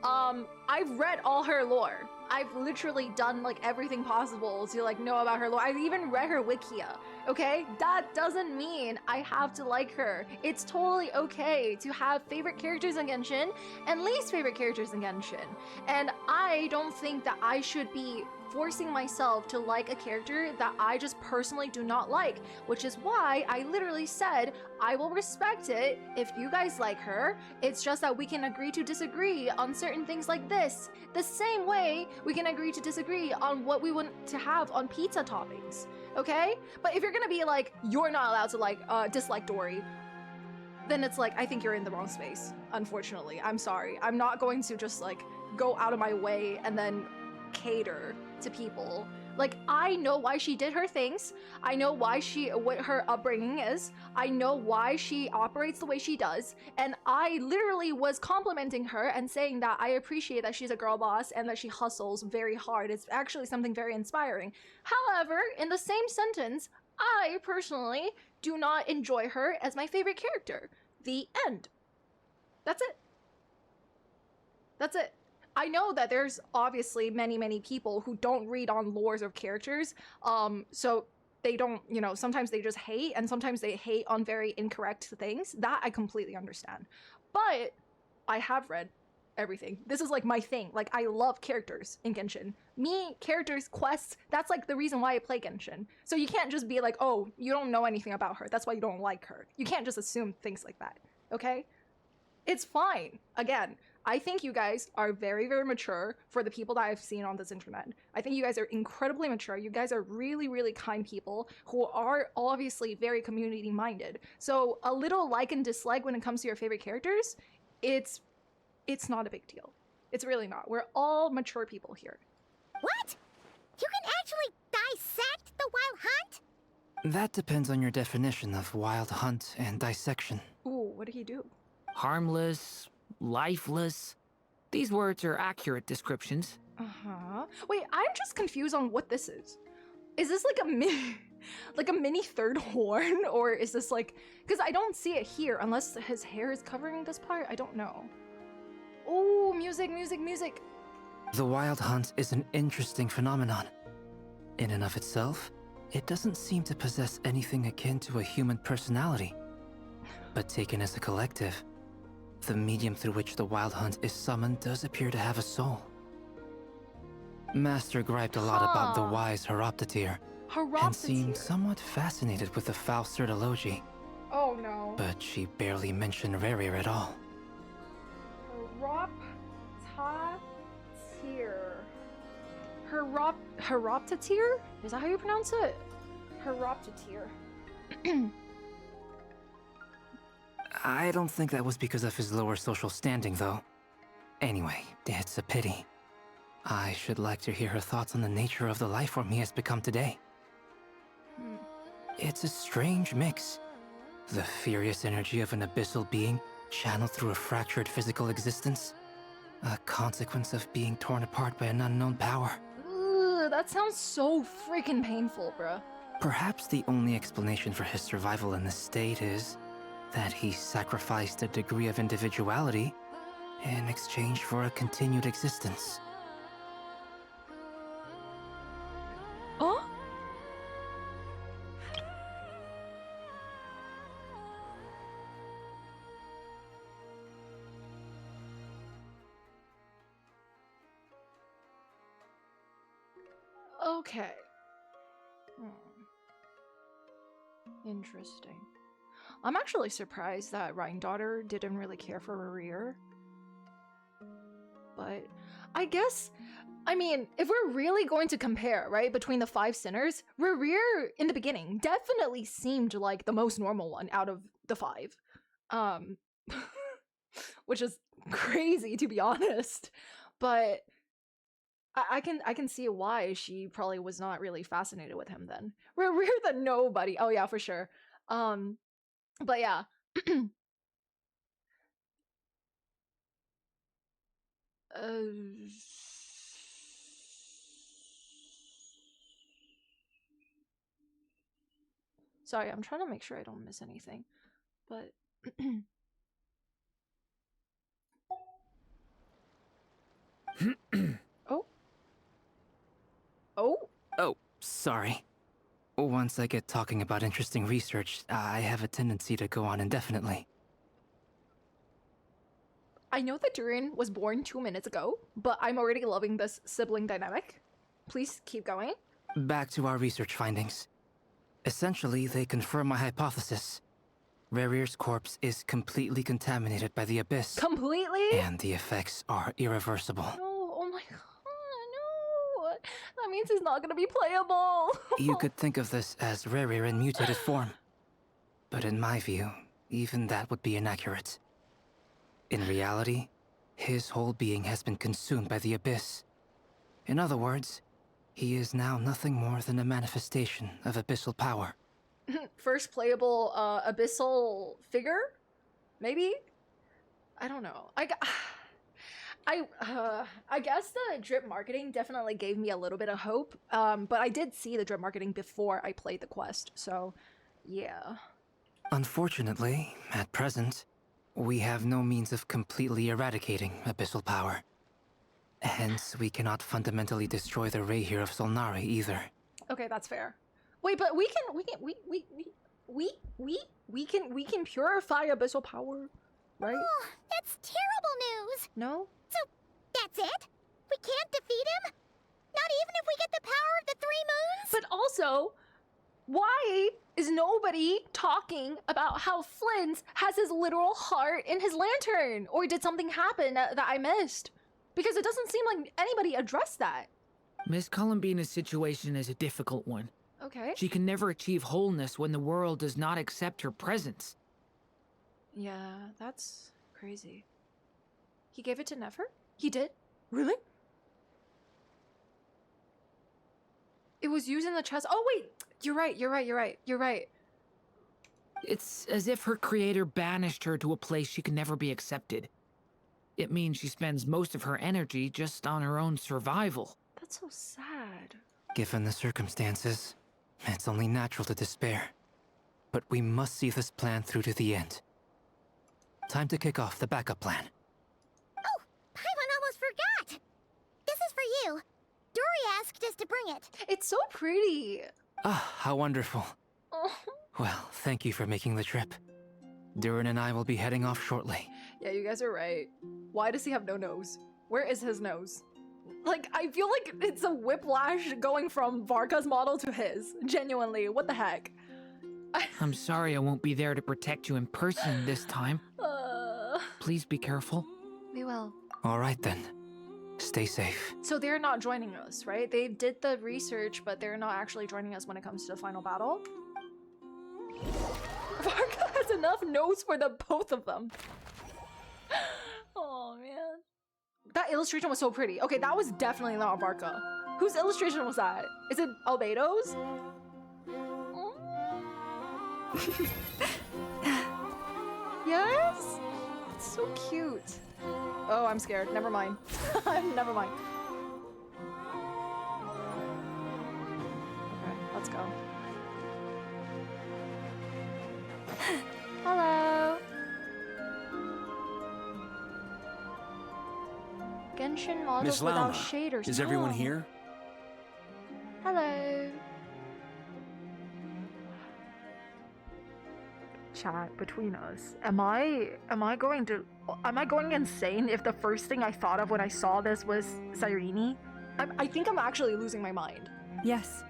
I've read all her lore. I've literally done like everything possible to like know about her lore. I've even read her wikia, okay? That doesn't mean I have to like her. It's totally okay to have favorite characters in Genshin and least favorite characters in Genshin. And I don't think that I should be forcing myself to like a character that I just personally do not like, which is why I literally said I will respect it if you guys like her. It's just that we can agree to disagree on certain things like this. The same way we can agree to disagree on what we want to have on pizza toppings, okay? But if you're gonna be like, you're not allowed to like dislike Dori, then it's like, I think you're in the wrong space, unfortunately. I'm sorry. I'm not going to just like go out of my way and then cater to people. Like, I know why she did her things. I know why what her upbringing is. I know why she operates the way she does. And I literally was complimenting her and saying that I appreciate that she's a girl boss and that she hustles very hard. It's actually something very inspiring. However, in the same sentence, I personally do not enjoy her as my favorite character. The end. That's it. That's it. I know that there's obviously many people who don't read on lores of characters, so they don't, you know, sometimes they just hate, and sometimes they hate on very incorrect things. That I completely understand. But I have read everything. This is like my thing. Like, I love characters in Genshin. Me, characters, quests, that's like the reason why I play Genshin. So you can't just be like, oh, you don't know anything about her, that's why you don't like her. You can't just assume things like that, okay? It's fine. Again, I think you guys are very mature for the people that I've seen on this internet. I think you guys are incredibly mature. You guys are really kind people who are obviously very community minded. So a little like and dislike when it comes to your favorite characters, it's not a big deal. It's really not. We're all mature people here. What? You can actually dissect the Wild Hunt? That depends on your definition of Wild Hunt and dissection. Ooh, what did he do? Harmless, lifeless. These words are accurate descriptions. Wait, I'm just confused on what this is. Is this like a Like a mini third horn? Or is this like... Because I don't see it here unless his hair is covering this part. I don't know. Oh, music, music, music. The wild hunt is an interesting phenomenon. In and of itself, it doesn't seem to possess anything akin to a human personality. But taken as a collective, the medium through which the wild hunt is summoned does appear to have a soul. Master griped a lot about the wise Horoptatir, and seemed somewhat fascinated with the foul certology. Oh no. But she barely mentioned rerir at all. Horoptatir? Is that how you pronounce it? Horoptatir. I don't think that was because of his lower social standing, though. Anyway, it's a pity. I should like to hear her thoughts on the nature of the life form he has become today. It's a strange mix. The furious energy of an abyssal being channeled through a fractured physical existence. A consequence of being torn apart by an unknown power. Ugh, that sounds so freaking painful, bruh. Perhaps the only explanation for his survival in this state is that he sacrificed a degree of individuality in exchange for a continued existence. Huh? Okay. Interesting. I'm actually surprised that Rhine-daughter didn't really care for rerir. But I guess, I mean, if we're really going to compare, right, between the 5 sinners, rerir in the beginning definitely seemed like the most normal one out of the 5. Which is crazy, to be honest. But I can see why she probably was not really fascinated with him then. Rerir the nobody. Oh yeah, for sure. But yeah. Sorry, I'm trying to make sure I don't miss anything. But oh. Oh? Oh, sorry. Once I get talking about interesting research, I have a tendency to go on indefinitely. I know that Durin was born 2 minutes ago, but I'm already loving this sibling dynamic. Please keep going. Back to our research findings. Essentially, they confirm my hypothesis. Rerir's corpse is completely contaminated by the abyss. Completely? And the effects are irreversible. No, oh my god, no. That means he's not gonna be playable. You could think of this as rerir in mutated form. But in my view, even that would be inaccurate. In reality, his whole being has been consumed by the abyss. In other words, he is now nothing more than a manifestation of abyssal power. First playable abyssal figure? Maybe? I don't know. I guess the drip marketing definitely gave me a little bit of hope, but I did see the drip marketing before I played the quest, so yeah. Unfortunately, at present, we have no means of completely eradicating abyssal power. Hence, we cannot fundamentally destroy the rerir of Solnari either. Okay, that's fair. Wait, but we can purify abyssal power, right? Oh, that's terrible news. No? So, that's it? We can't defeat him? Not even if we get the power of the 3 moons? But also, why is nobody talking about how Flint has his literal heart in his lantern? Or did something happen that I missed? Because it doesn't seem like anybody addressed that. Miss Columbina's situation is a difficult one. Okay. She can never achieve wholeness when the world does not accept her presence. Yeah, that's crazy. He gave it to Nefer? He did? Really? It was used in the chest. Oh wait, you're right. It's as if her creator banished her to a place she can never be accepted. It means she spends most of her energy just on her own survival. That's so sad. Given the circumstances, It's only natural to despair. But we must see this plan through to the end. Time to kick off the backup plan. Oh, Paimon almost forgot! This is for you. Dori asked us to bring it. It's so pretty. Ah, how wonderful. Oh. Well, thank you for making the trip. Durin and I will be heading off shortly. Yeah, you guys are right. Why does he have no nose? Where is his nose? Like, I feel like it's a whiplash going from Varka's model to his. Genuinely, what the heck? I'm sorry I won't be there to protect you in person this time. Please be careful. We will. All right then. Stay safe. So they're not joining us, right? They did the research, but they're not actually joining us when it comes to the final battle. Varka has enough nose for the both of them. Oh man. That illustration was so pretty. Okay, that was definitely not Varka. Whose illustration was that? Is it Albedo's? Yes? It's so cute. Oh, I'm scared. Never mind. Never mind. Okay, let's go. Hello. Genshin models Miss without Lama, shaders. is everyone here? Hello. Chat between us. Am I going insane if the first thing I thought of when I saw this was Cyrene? I think I'm actually losing my mind. Yes.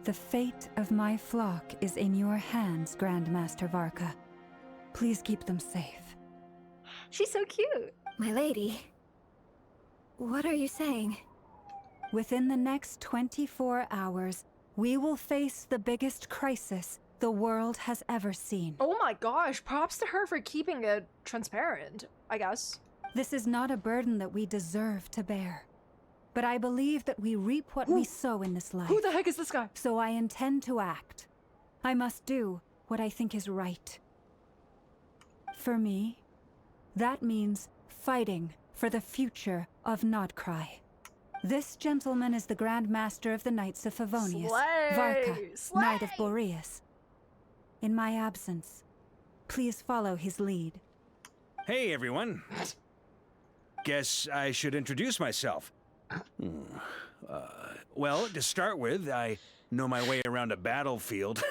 The fate of my flock is in your hands, Grandmaster Varka. Please keep them safe. She's so cute. My lady. What are you saying? Within the next 24 hours, we will face the biggest crisis the world has ever seen. Oh my gosh, props to her for keeping it transparent, I guess. This is not a burden that we deserve to bear. But I believe that we reap what we sow in this life. Who the heck is this guy? So I intend to act. I must do what I think is right. For me, that means fighting for the future of Nodcry. This gentleman is the Grand Master of the Knights of Favonius, Varka, Knight of Boreas. In my absence, please follow his lead. Hey, everyone. Guess I should introduce myself. Well, to start with, I know my way around a battlefield.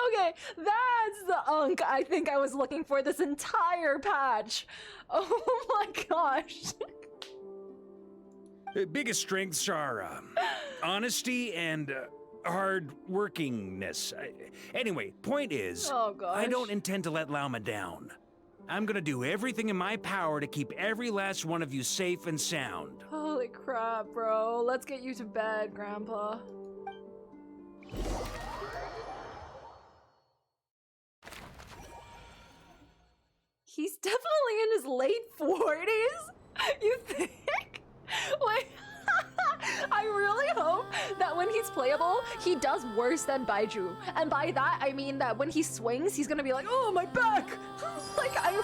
Okay, that's the unk I think I was looking for this entire patch. Oh my gosh. Biggest strengths are honesty and hard-workingness. Anyway, point is, oh gosh. I don't intend to let Lauma down. I'm gonna do everything in my power to keep every last one of you safe and sound. Holy crap, bro. Let's get you to bed, Grandpa. He's definitely in his late 40s? You think? Wait, I really hope that when he's playable, he does worse than Baiju. And by that, I mean that when he swings, he's gonna be like, oh, my back! Like, I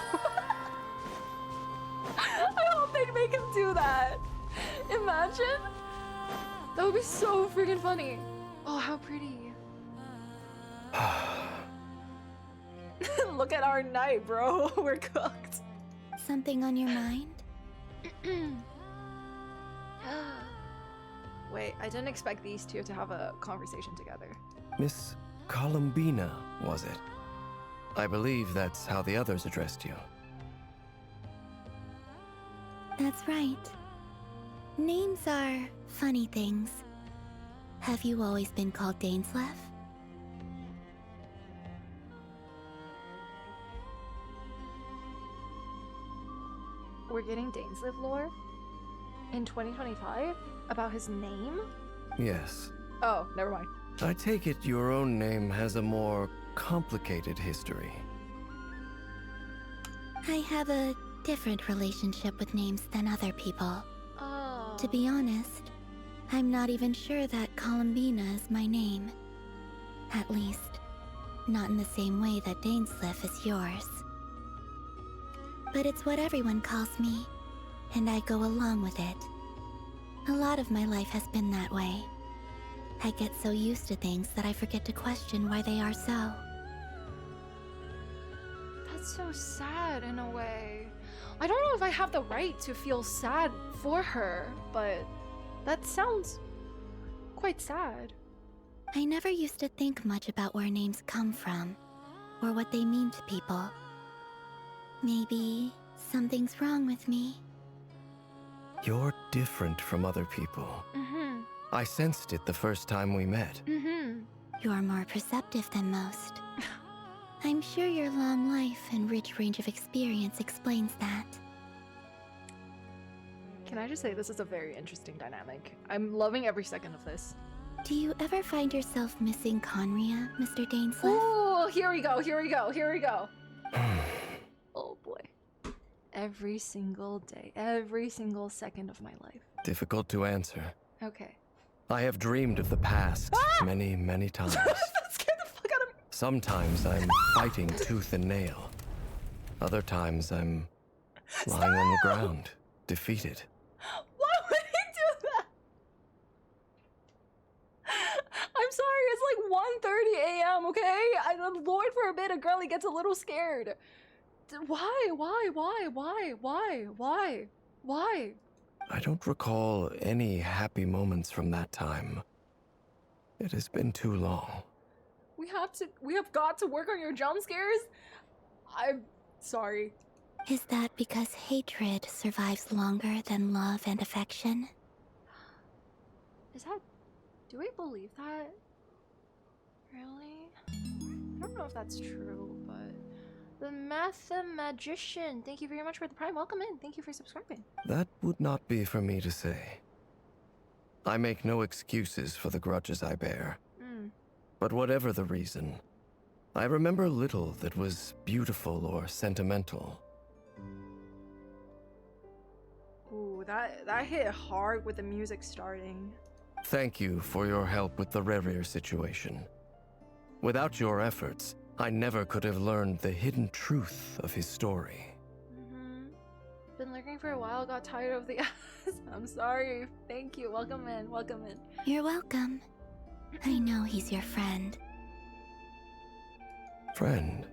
hope they make him do that. Imagine? That would be so freaking funny. Oh, how pretty. Look at our night, bro. We're cooked. Something on your mind? Wait, I didn't expect these two to have a conversation together. Miss Columbina, was it? I believe that's how the others addressed you. That's right. Names are funny things. Have you always been called dainsleif? We're getting dainsleif lore in 2025 about his name? Yes. Oh, never mind. I take it your own name has a more complicated history. I have a different relationship with names than other people. Oh. To be honest, I'm not even sure that Columbina is my name. At least, not in the same way that dainsleif is yours. but it's what everyone calls me, and I go along with it. A lot of my life has been that way. I get so used to things that I forget to question why they are so. That's so sad in a way. I don't know if I have the right to feel sad for her, but that sounds quite sad. I never used to think much about where names come from, or what they mean to people. Maybe something's wrong with me. You're different from other people. I sensed it the first time we met. You're more perceptive than most. I'm sure your long life and rich range of experience explains that. Can I just say this is a very interesting dynamic. I'm loving every second of this. Do you ever find yourself missing Conria, Mr. Dainsleif? Oh, here we go, here we go, here we go. Oh boy. Every single day, every single second of my life. Difficult to answer. Okay. I have dreamed of the past many, many times. That scared the fuck out of me. Sometimes I'm fighting tooth and nail. Other times I'm lying on the ground, defeated. Why would he do that? I'm sorry, it's like 1:30 a.m., okay? I'm Lord for a bit, a girlie gets a little scared. Why? I don't recall any happy moments from that time. It has been too long. We have got to work on your jump scares? I'm sorry. Is that because hatred survives longer than love and affection? Do we believe that? Really? I don't know if that's true, but... The Mathemagician, thank you very much for the Prime. Welcome in. Thank you for subscribing. That would not be for me to say. I make no excuses for the grudges I bear. But whatever the reason, I remember little that was beautiful or sentimental. Ooh, that hit hard with the music starting. Thank you for your help with the rerir situation. Without your efforts, I never could have learned the hidden truth of his story. Been lurking for a while, got tired of the ass. I'm sorry. Thank you. Welcome in. Welcome in. You're welcome. I know he's your friend. Friend?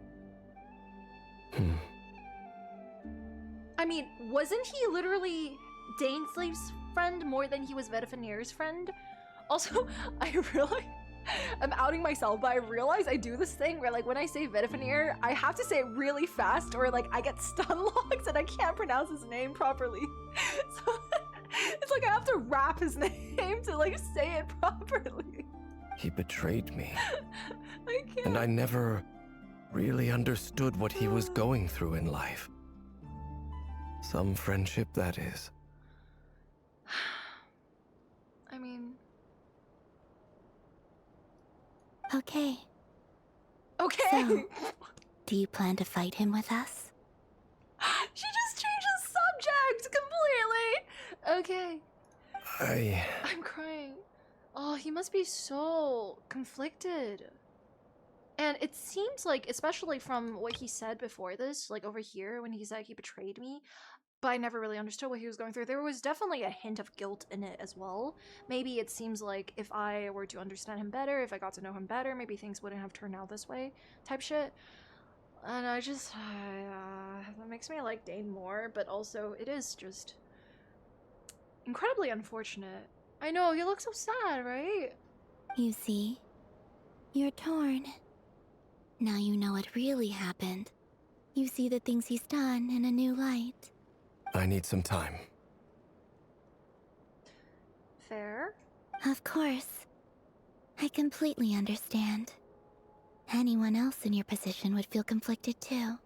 I mean, wasn't he literally Dainsleif's friend more than he was vedrfolnir's friend? Also, I realize... I'm outing myself, but I realize I do this thing where, like, when I say vedrfolnir, I have to say it really fast, or like I get stun locked and I can't pronounce his name properly. So it's like I have to rap his name to like say it properly. He betrayed me. I can't. And I never really understood what he was going through in life. Some friendship, that is. I mean... Okay. Okay! So, do you plan to fight him with us? She just changed the subject completely! Okay. I'm crying. Oh, he must be so conflicted. And it seems like, especially from what he said before this, like over here, when he said he betrayed me, but I never really understood what he was going through. There was definitely a hint of guilt in it as well. Maybe it seems like if I were to understand him better, if I got to know him better, maybe things wouldn't have turned out this way, type shit. And I just, that makes me like Dain more, but also it is just incredibly unfortunate. I know, you look so sad, right? You see, you're torn. Now you know what really happened. You see the things he's done in a new light. I need some time. Fair? Of course. I completely understand. Anyone else in your position would feel conflicted too.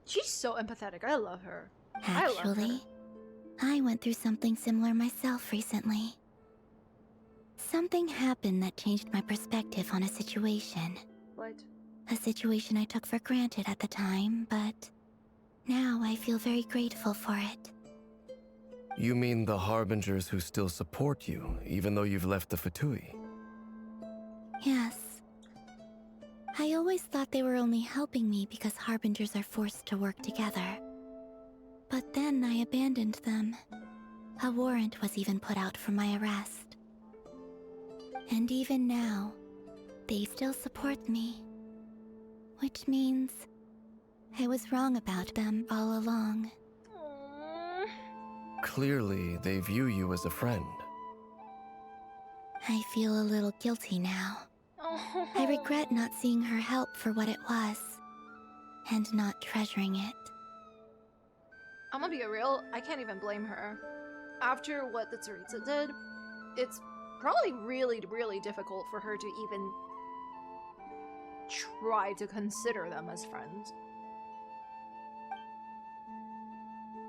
She's so empathetic. I love her. Actually, I went through something similar myself recently. Something happened that changed my perspective on a situation. What? A situation I took for granted at the time, but now I feel very grateful for it. You mean the harbingers who still support you, even though you've left the Fatui? Yes. I always thought they were only helping me because harbingers are forced to work together. But then I abandoned them. A warrant was even put out for my arrest. And even now, they still support me. Which means I was wrong about them all along. Clearly, they view you as a friend. I feel a little guilty now. I regret not seeing her help for what it was, and not treasuring it. I'm gonna be real, I can't even blame her. After what the Tsaritsa did, it's probably really, really difficult for her to even try to consider them as friends.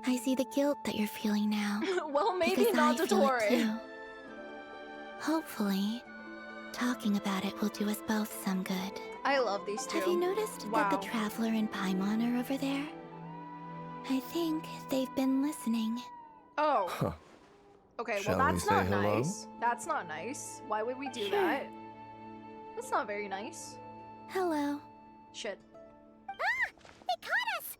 I see the guilt that you're feeling now. Well, maybe not to Dori. Hopefully, talking about it will do us both some good. I love these two. Have you noticed that the Traveler and Paimon are over there? I think they've been listening. Oh. Huh. Okay, Shall well we that's say not hello? nice. That's not nice. Why would we do that? That's not very nice. Hello. Shit. Ah! They caught us!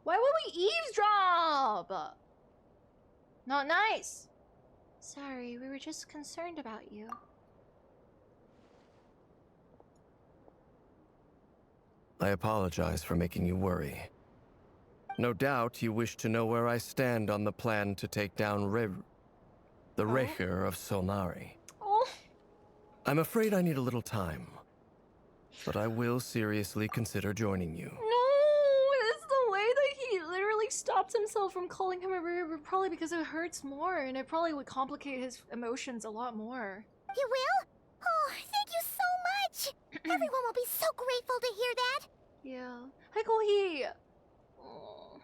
Why would we eavesdrop? Not nice. Sorry, we were just concerned about you. I apologize for making you worry. No doubt you wish to know where I stand on the plan to take down the rerir of Solnari. Oh. I'm afraid I need a little time, but I will seriously consider joining you. No, it's the way that he literally stopped himself from calling him a rerir, probably because it hurts more, and it probably would complicate his emotions a lot more. You will? Oh, thank you so much! Everyone will be so grateful to hear that! Yeah. Hi, Kohi! Oh.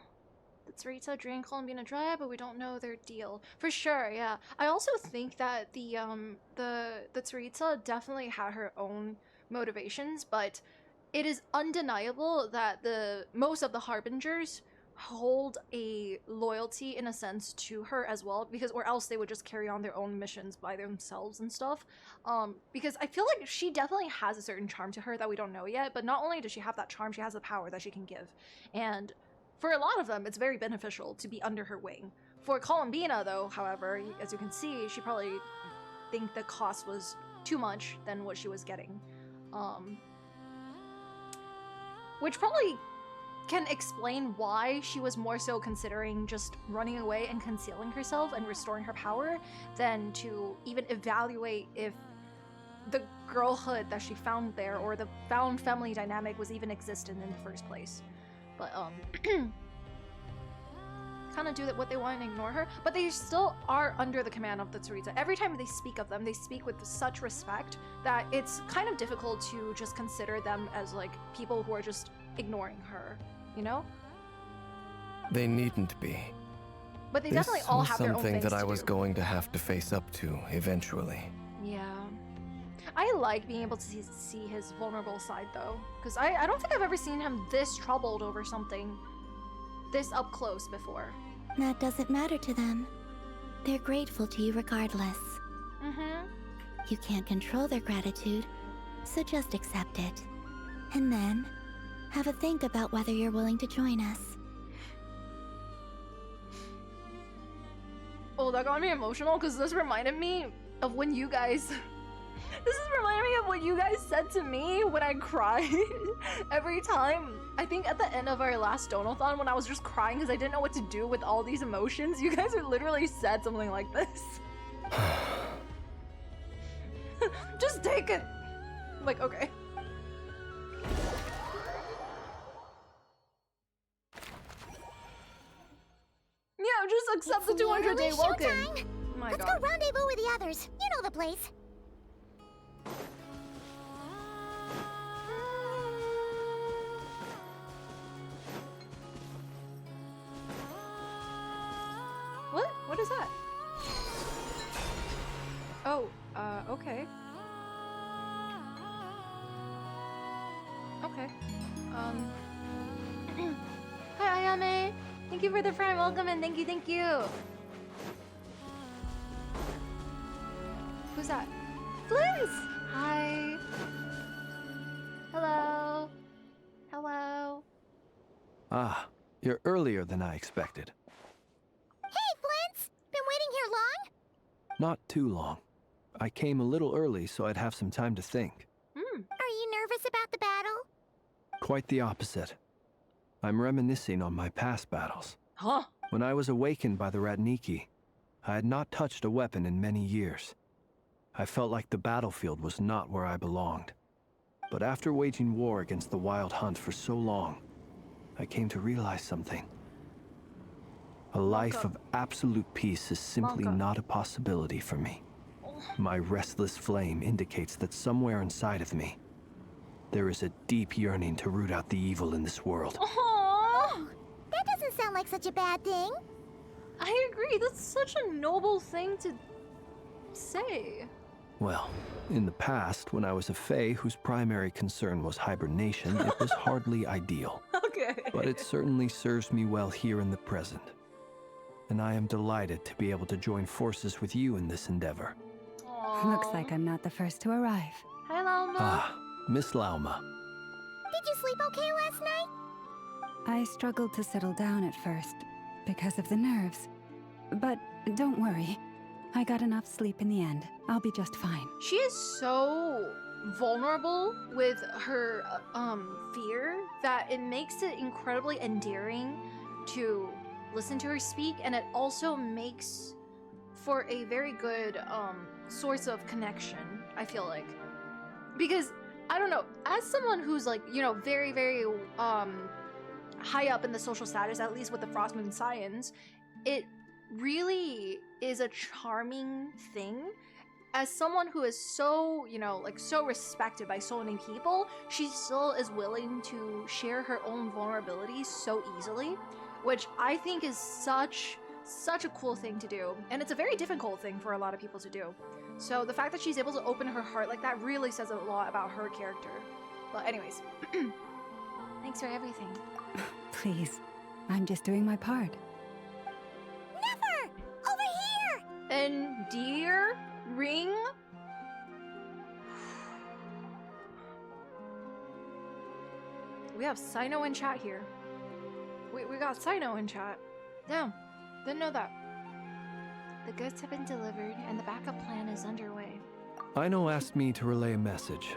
The Tsaritsa drain columbina dry, but we don't know their deal. For sure, yeah. I also think that the Tsaritsa definitely had her own motivations, but it is undeniable that most of the Harbingers hold a loyalty in a sense to her as well, because or else they would just carry on their own missions by themselves and stuff. Because I feel like she definitely has a certain charm to her that we don't know yet, but not only does she have that charm, she has the power that she can give. And for a lot of them, it's very beneficial to be under her wing. For Columbina, though, however, as you can see, she probably think the cost was too much than what she was getting. Which probably can explain why she was more so considering just running away and concealing herself and restoring her power than to even evaluate if the girlhood that she found there or the found family dynamic was even existent in the first place. But kind of do what they want and ignore her, but they still are under the command of the Tsaritsa. Every time they speak of them, they speak with such respect that it's kind of difficult to just consider them as like people who are just ignoring her, you know? They needn't be. But they definitely all have their own something things that I to was do. going to have to face up to eventually. Yeah. I like being able to see his vulnerable side though, because I don't think I've ever seen him this troubled over something this up close before. That doesn't matter to them. They're grateful to you regardless. You can't control their gratitude, so just accept it. And then, have a think about whether you're willing to join us. Oh, that got me emotional because this reminded me of when you guys... This is reminding me of what you guys said to me when I cried every time. I think at the end of our last Donathon when I was just crying because I didn't know what to do with all these emotions, you guys literally said something like this. Just take it. I'm like, okay. Yeah, just accept the 200-day welcome. Showtime. Oh my Let's God. go rendezvous with the others. You know the place. What? What is that? Oh, okay. Okay. Hi, Ayame. Thank you for the friend welcome and thank you. Who's that? Fliz! Hi. Hello. Hello. Ah, You're earlier than I expected. Hey, Flints! Been waiting here long? Not too long. I came a little early so I'd have some time to think. Are you nervous about the battle? Quite the opposite. I'm reminiscing on my past battles. Huh? When I was awakened by the Ratniki, I had not touched a weapon in many years. I felt like the battlefield was not where I belonged. But after waging war against the Wild Hunt for so long, I came to realize something. A life of absolute peace is simply not a possibility for me. My restless flame indicates that somewhere inside of me, there is a deep yearning to root out the evil in this world. Oh, that doesn't sound like such a bad thing. I agree, that's such a noble thing to say. Well, in the past, when I was a fae whose primary concern was hibernation, it was hardly ideal. Okay. But it certainly serves me well here in the present. And I am delighted to be able to join forces with you in this endeavor. Looks like I'm not the first to arrive. Hi, Lauma. Ah, Miss Lauma. Did you sleep okay last night? I struggled to settle down at first because of the nerves. But don't worry. I got enough sleep in the end. I'll be just fine. She is so vulnerable with her fear that it makes it incredibly endearing to listen to her speak, and it also makes for a very good source of connection, I feel like. Because, I don't know, as someone who's like, you know, very, very high up in the social status, at least with the frostmoon scions, it really is a charming thing. As someone who is so, you know, like so respected by so many people, she still is willing to share her own vulnerabilities so easily, which I think is such a cool thing to do. And it's a very difficult thing for a lot of people to do. So the fact that she's able to open her heart like that really says a lot about her character. But anyways, thanks for everything. Please, I'm just doing my part. Nefer! Over here! And dear ring? We have Sino in chat here. We got Sino in chat. Damn, didn't know that. The goods have been delivered and the backup plan is underway. Ino asked me to relay a message.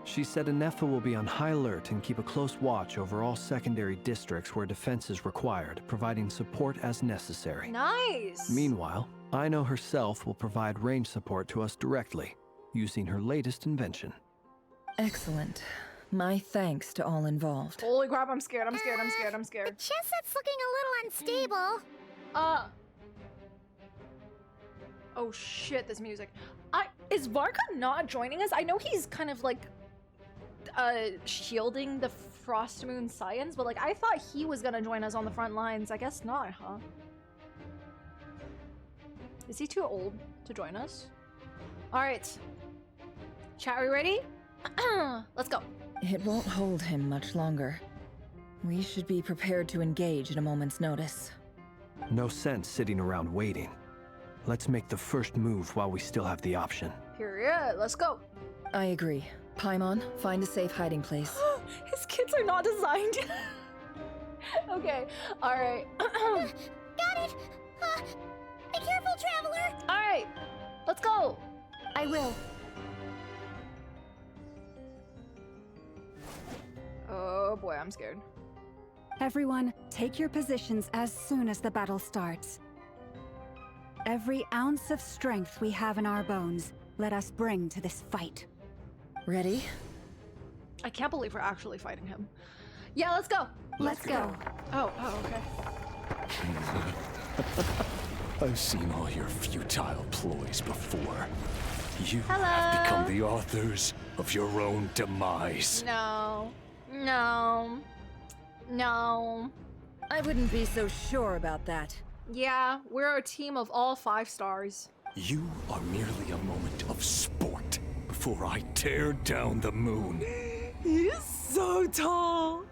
She said nefer will be on high alert and keep a close watch over all secondary districts where defense is required, providing support as necessary. Nice! Meanwhile, Ino herself will provide range support to us directly, using her latest invention. Excellent. My thanks to all involved. Holy crap, I'm scared, I'm scared. The chess set's looking a little unstable. Oh shit, this music. Is Varka not joining us? I know he's kind of like shielding the frostmoon scions, but like I thought he was gonna join us on the front lines. I guess not, huh? Is he too old to join us? Alright. Chat, are we ready? Let's go. It won't hold him much longer. We should be prepared to engage at a moment's notice. No sense sitting around waiting. Let's make the first move while we still have the option. Period. Let's go. I agree. Paimon, find a safe hiding place. His kids are not designed. Okay. Alright. Got it! Be careful, traveler! Alright. Let's go. I will. Oh boy, I'm scared. Everyone, take your positions as soon as the battle starts. Every ounce of strength we have in our bones, let us bring to this fight. Ready? I can't believe we're actually fighting him. Yeah, let's go. Let's go. Oh, okay. I've seen all your futile ploys before. You Hello. have become the authors of your own demise. No. I wouldn't be so sure about that. Yeah, we're a team of all 5 stars. You are merely a moment of sport before I tear down the moon. He's so tall.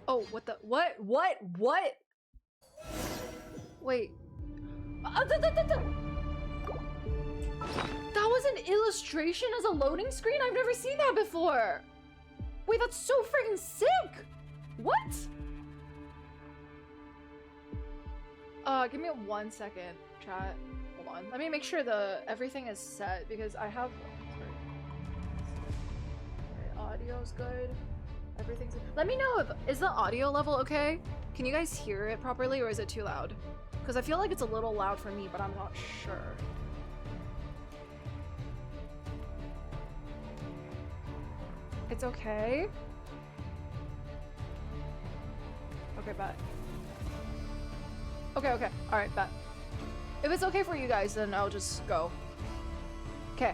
Oh, what the? What? Wait. That was an illustration as a loading screen? I've never seen that before. Wait, that's so freaking sick. What? Give me 1 second, chat. Hold on. Let me make sure everything is set because I have. Sorry, audio's good. Everything's. Let me know if is the audio level okay? Can you guys hear it properly or is it too loud? Because I feel like it's a little loud for me, but I'm not sure. It's okay. Okay, bet. Okay, okay. Alright, bet. If it's okay for you guys, then I'll just go. Okay.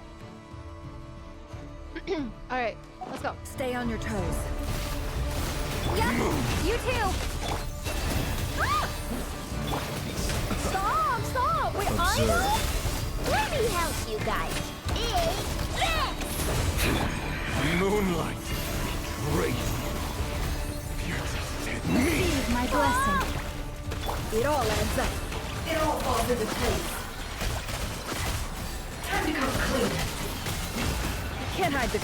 Alright, let's go. Stay on your toes. Yeah, you too. Ah! Stop! Stop! Wait, I know? Let me help you guys. Moonlight betrayed you. Receive my blessing. It all adds up. It all falls into place. Time to come clean. Can't hide the...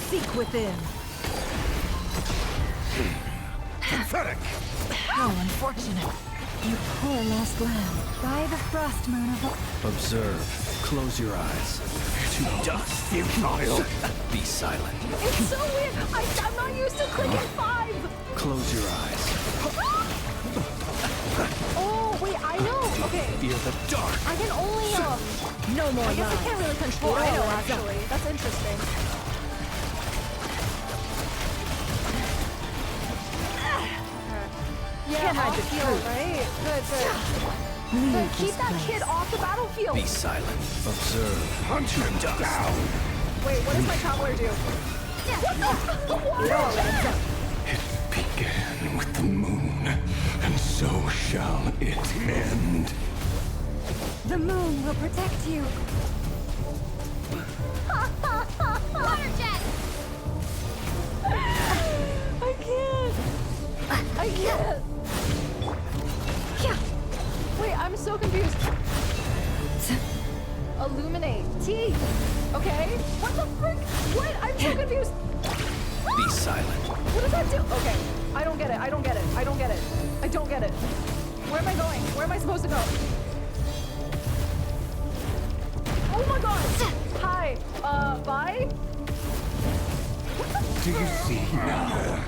Seek within. Pathetic! How unfortunate. You poor lost lamb. By the frostmoon of... Observe. Close your eyes. To dust, you child! Be silent. It's so weird! I'm not used to clicking 5! Close your eyes. Oh, wait, I know! Okay. Fear the dark. I can only, No more I guess I lies. can't really control It all Idol, adds up. actually. That's interesting. Yeah, Can't hide off the field, truth. right? Good, good. Leave Good, keep this that place. kid off the battlefield! Be silent. Observe. Hunt him down! Wait, what does my traveler do? What It all adds up. It began with the moon, and so shall it end. The moon will protect you. Water jet! I can't! I can't! Wait, I'm so confused. Illuminate. T. Okay. What the frick? What? I'm so confused. Be silent. What does that do? Okay. I don't get it. I don't get it. I don't get it. I don't get it. Where am I going? Where am I supposed to go? Oh my god! Hi. Bye? Do you see now?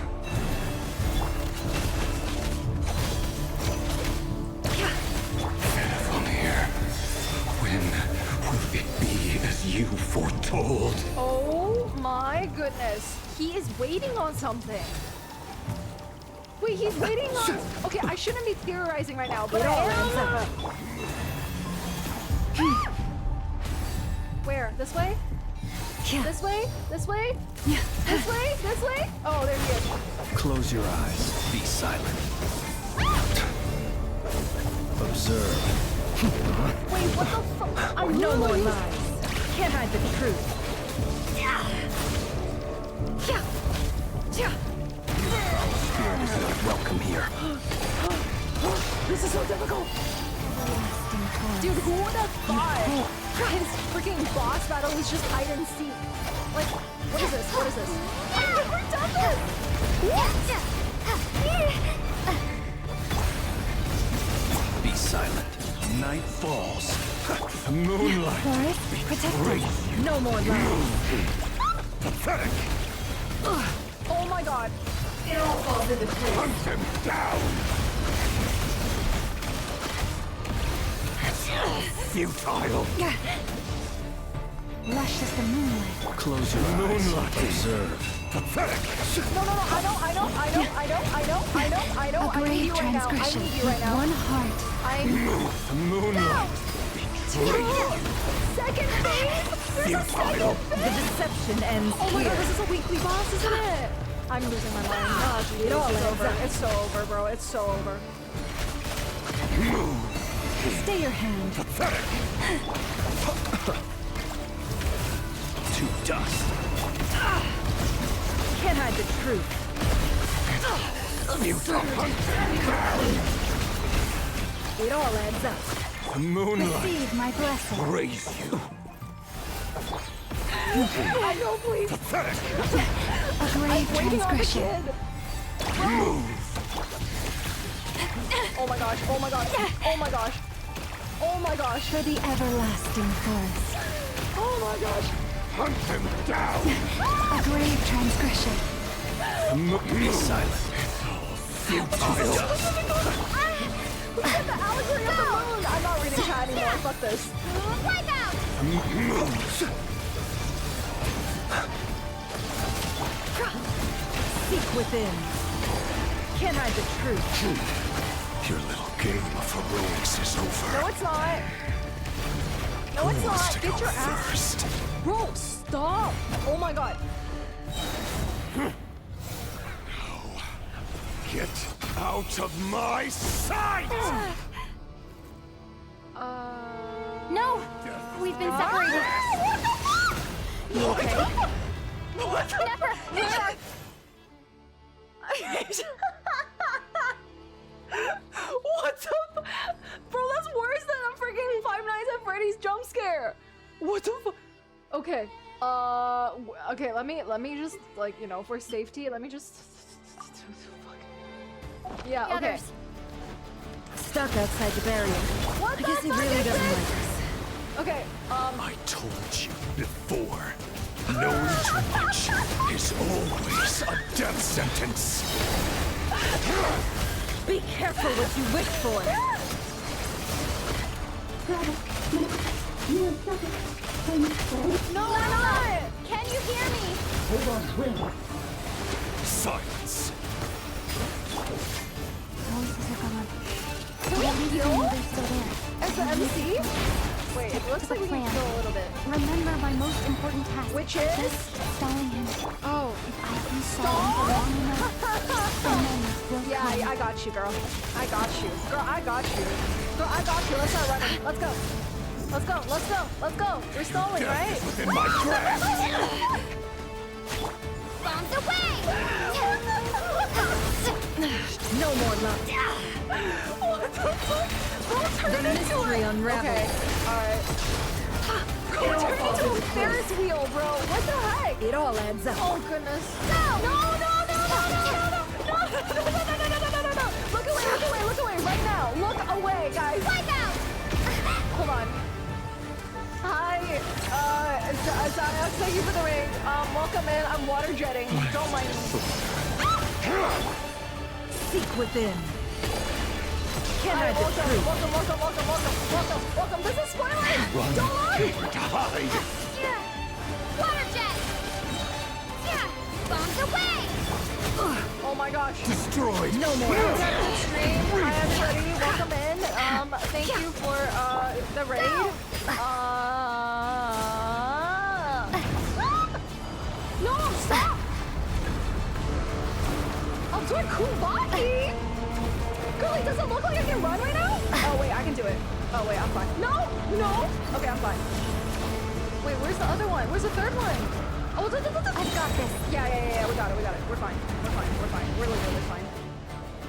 Vedrfolnir, when will it be as you foretold? Oh my goodness. He is waiting on something. Wait, he's waiting on... Okay, I shouldn't be theorizing right now, but I am... Where? This way? Yeah. This way? This way? Yeah. This way? This way? Oh, there he is. Close your eyes. Be silent. Observe. Wait, what the fuck? I'm No more literally- lies. Can't hide the truth. Spirit is not welcome here. This is so difficult. Dude, who would have thought his freaking boss battle was just hide and seek? Like, what is this? What is this? I've never done this! Be silent. Night falls. Moonlight Forest, protect us. No more lies. pathetic. Oh my god. It all falls into place. Hunt him down. Futile. Lush as the moonlight. Close your eyes. Moonlight. Observe. Pathetic. No, I know. A I need grave you right now. I transgression need you right with now. one heart. Moonlight. Second phase? There's a Futile. second The phase? deception ends Oh my here. god, this is a weekly boss, isn't it? I'm losing my mind. Oh, geez, It all it's adds over. up. It's so over, bro. It's so over. Stay your hand. Pathetic. To dust. Can't hide the truth. Futile. Hunt him It all adds up. down. Moonlight. Receive my blessing. Raise you. I know, please. Pathetic. A grave Waiting on the transgression. kid. Move. Oh my gosh, oh my gosh, oh my gosh. Oh my gosh. For the everlasting forest. Oh my gosh. Hunt them down! A grave transgression. Be silent. Futile. Look at the allegory of the moon! I'm not reading chat anymore, fuck this. Wipe out! Seek within. Can't hide the truth. Your little game of heroics is over. No, it's not. No, it's Who wants not. to Get go your ass. first? Bro, stop! Oh my god. Get out of my sight! No! We've been separated. You okay? Never! Never! What the Bro, that's worse than a freaking Five Nights at Freddy's jump scare! What the fu- Okay, okay, let me just, like, you know, for safety, let me just... Yeah, okay. Others. Stuck outside the barrier. What I guess he really doesn't like us. Okay, I told you before. Knowing too much is always a death sentence. Be careful what you wish for. No, I'm not! Can you hear me? Silence. Can we heal? As the MC? Wait, it looks like we can heal a little bit. Remember my most important task. Which is? Just stalling him. Oh. If I can stall him for long enough, the moment will Yeah, come. I got you, girl. I got you. Girl, I got you. Girl, I got you. Let's start running. Let's go. Let's go. Let's go. Let's go. We're stalling, Death right? is within my grasp. Bombs away! No more love. What the fuck? Bro, turn The into mystery it. unravels. Okay, alright. Bro, turn into a Ferris wheel, bro. What the heck? It all adds up. Oh, goodness. No! No, no, no, no, no, no, no, no, no, no, no, no, no, no. Look away, look away, look away. Right now. Look away, guys. Wipe out! Hold on. Hi, Zaya, thank you for the raid. Welcome in. I'm water jetting. Don't mind me. Seek within. Can't Hi, hide the welcome, truth. welcome, welcome, welcome, welcome, welcome, welcome. This is spoiler. Run. Don't lie. Hide. Yeah. Water jet! Yeah. Bombs away! Oh my gosh. Destroyed. No more. Welcome to stream. Hi everybody. Welcome in. Thank you for the raid. No, stop! I'm doing Kubaki! Girlie, does it look like I can run right now? Oh wait, I can do it. Oh wait, I'm fine. No! No! Okay, I'm fine. Wait, where's the other one? Where's the third one? Oh, I've got this. Yeah, we got it, we got it. We're fine. We're fine, we're fine. We're literally fine.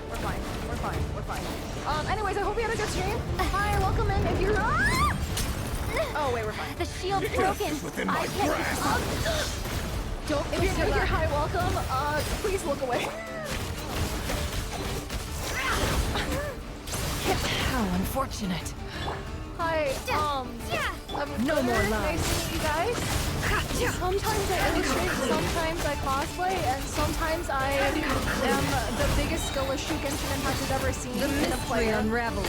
We're fine, we're fine, we're fine. Anyways, I hope you had a good stream. Hi, welcome in. If you're... Oh wait, we're fine. The shield's broken. Within I my can't... grasp. Don't, if you're gonna hear hi, welcome, please look away. How unfortunate. Hi, No more Glittr, lies. nice to meet you guys. Sometimes I illustrate, sometimes I cosplay, and sometimes I am the biggest skillless Genshin Impact has ever seen The in a mystery player. unravels.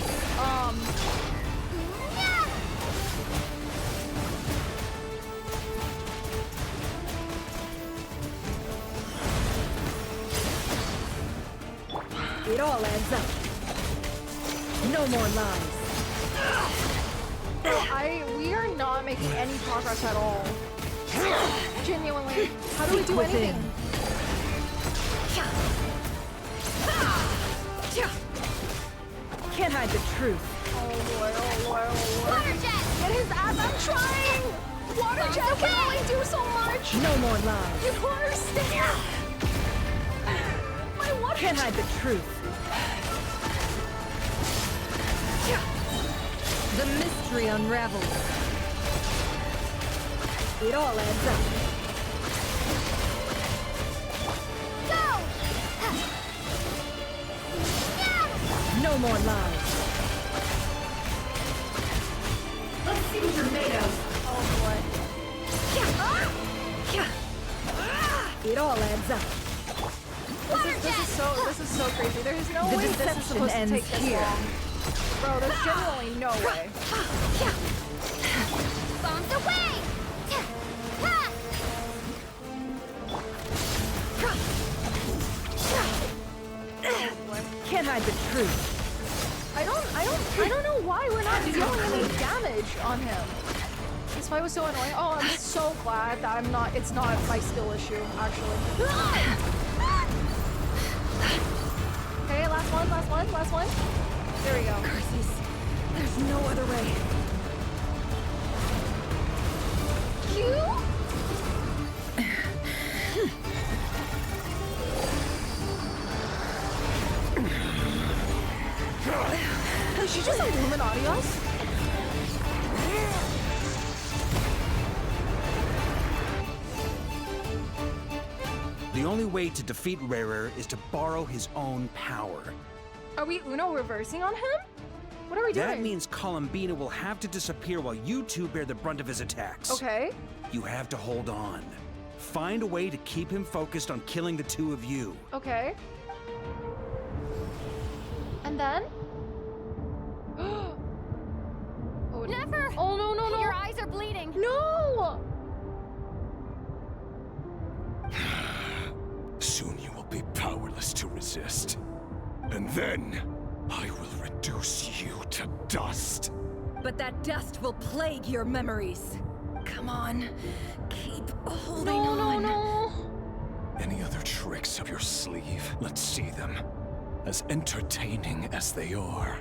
It all adds up. No more lies. Bro, we are not making any progress at all. Genuinely. How do we do anything? Can't hide the truth. Oh lord, oh lord, oh lord. Water jet! Get his ass, I'm trying! Water jet can only do so much! No more lies. You don't understand! My water Can't hide the truth. The mystery unravels. It all adds up. Go! No more lies. Let's see what you're made of. Oh boy. It all adds up. This is so crazy. There's no way this is supposed to take this long. Bro, there's genuinely no way. Bombs away! Can't hide the truth. I don't know why we're not dealing any damage on him. This fight was so annoying. Oh, I'm so glad that it's not my skill issue, actually. Okay, last one. There we go. Curses. There's no other way. Did she just Illuminati us? The only way to defeat Rerir is to borrow his own power. Are we Uno reversing on him? What are we doing? That means Columbina will have to disappear while you two bear the brunt of his attacks. Okay. You have to hold on. Find a way to keep him focused on killing the two of you. Okay. And then? Oh, never! Oh, no. Your eyes are bleeding. No! Soon you will be powerless to resist. And then, I will reduce you to dust. But that dust will plague your memories. Come on. Keep holding on. No. Any other tricks up your sleeve? Let's see them. As entertaining as they are,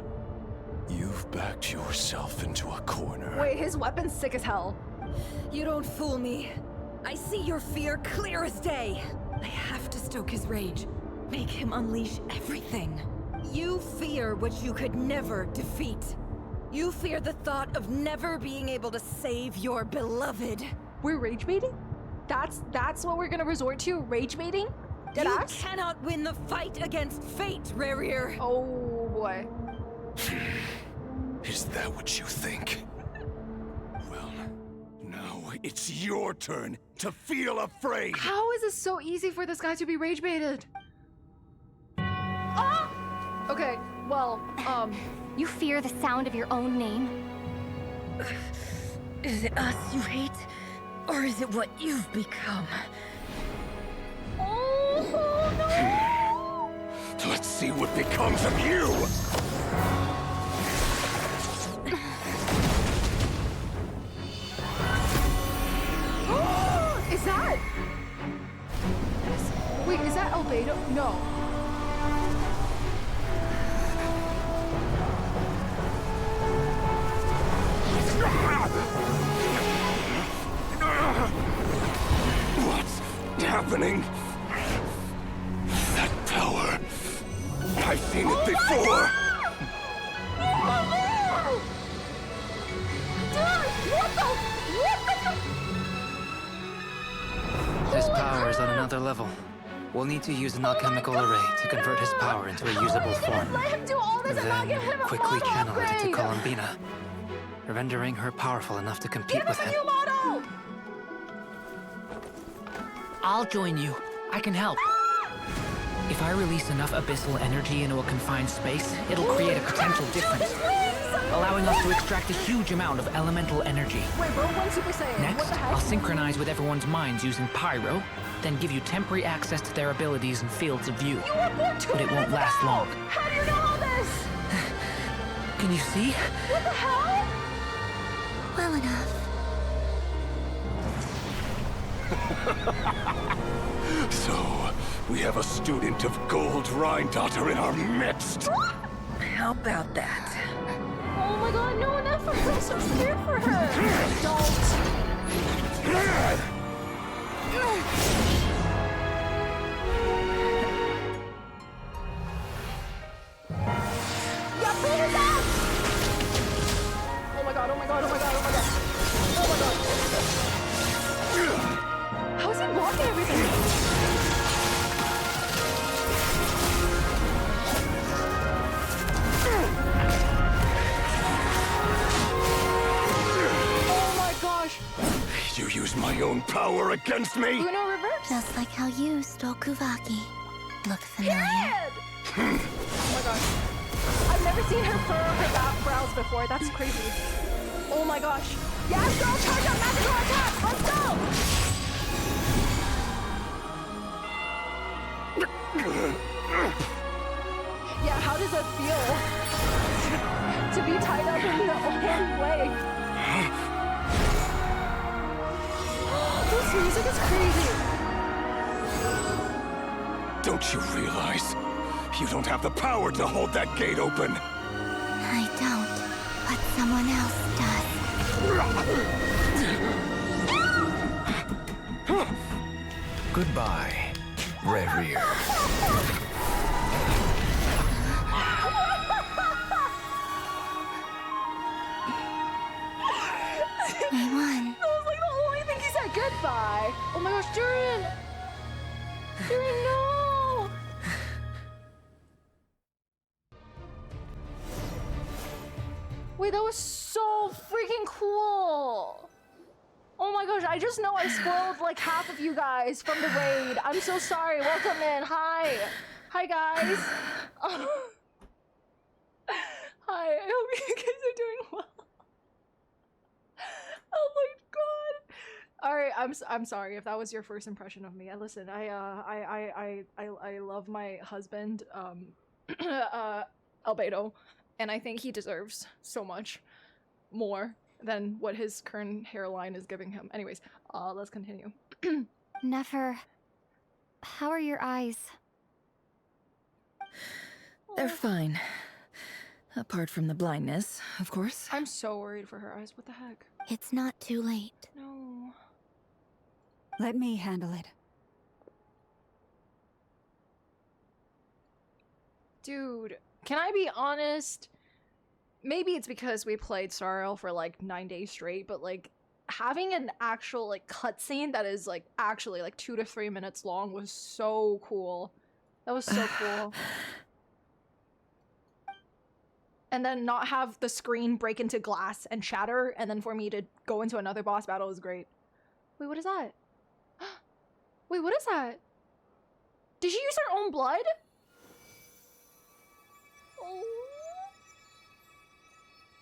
you've backed yourself into a corner. Wait, his weapon's sick as hell. You don't fool me. I see your fear clear as day. I have to stoke his rage. Make him unleash everything. You fear what you could never defeat. You fear the thought of never being able to save your beloved. We're rage baiting? That's what we're gonna resort to? Rage baiting? You cannot win the fight against fate, Rerir. Oh boy. Is that what you think? Well, now it's your turn to feel afraid. How is it so easy for this guy to be rage baited? Ah! Okay, well, You fear the sound of your own name? Is it us you hate? Or is it what you've become? Oh no! Let's see what becomes of you! Is that? Wait, is that albedo? No. What's happening? That power. I've seen it before. His power is on another level. We'll need to use an alchemical array to convert his power into a usable form. Let him do all this and not give him a Quickly model channel it into upgrade. Columbina, rendering her powerful enough to compete with him. New model! I'll join you. I can help. If I release enough abyssal energy into a confined space, it'll create a potential difference, allowing us to extract a huge amount of elemental energy. Wait, bro, one Super Saiyan. Next, What the heck? I'll synchronize with everyone's minds using pyro, then give you temporary access to their abilities and fields of view. You were born 2 But it won't minutes last ago! long. How do you know all this? Can you see? What the hell? Well enough. So, we have a student of Gold Rhine-Daughter in our midst. How about that? Oh my god, no, never! I'm so scared for her! Don't! Yeah, pull her down! Oh my god, oh my god, oh my god, oh my god. Oh my god. How is he blocking everything? own power against me? Uno reverse. Just like how you stole Kuvaki. Look familiar. Oh my gosh. I've never seen her furrow her brows before. That's crazy. Oh my gosh. Yes, girl, charge up magical attack. Let's go. Yeah, how does it feel to be tied up in the old way? This music is crazy. Don't you realize? You don't have the power to hold that gate open. I don't, but someone else does. Goodbye, rerir. We won. That was like the only thing he said. Goodbye. Oh my gosh, Durin. Durin, no. Wait, that was so freaking cool. Oh my gosh, I just know I spoiled like half of you guys from the raid. I'm so sorry. Welcome in. Hi. Hi, guys. Hi, I hope you guys are doing well. Oh my god! All right, I'm sorry if that was your first impression of me. Listen, I love my husband, albedo, and I think he deserves so much more than what his current hairline is giving him. Anyways, let's continue. Nefer, how are your eyes? They're fine. Apart from the blindness, of course. I'm so worried for her eyes. What the heck? It's not too late. No. Let me handle it. Dude, can I be honest? Maybe it's because we played Sariel for like 9 days straight, but like having an actual like cutscene that is like actually like 2 to 3 minutes long was so cool. That was so cool. And then not have the screen break into glass and shatter, and then for me to go into another boss battle is great. Wait, what is that? Wait, what is that? Did she use her own blood? Oh.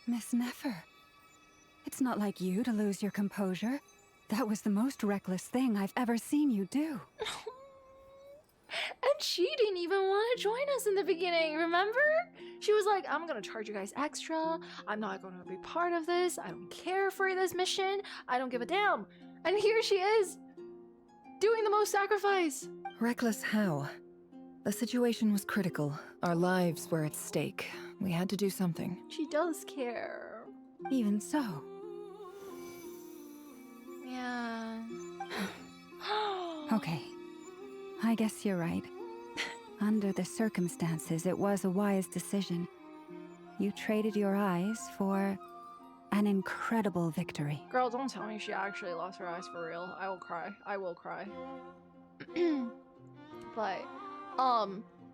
Miss Nefer, it's not like you to lose your composure. That was the most reckless thing I've ever seen you do. And she didn't even want to join us in the beginning, remember? She was like, I'm gonna charge you guys extra. I'm not gonna be part of this. I don't care for this mission. I don't give a damn. And here she is, doing the most sacrifice. Reckless how? The situation was critical. Our lives were at stake. We had to do something. She does care. Even so. Yeah. Okay. I guess you're right. Under the circumstances, it was a wise decision. You traded your eyes for an incredible victory. Girl, don't tell me she actually lost her eyes for real. I will cry. I will cry. But,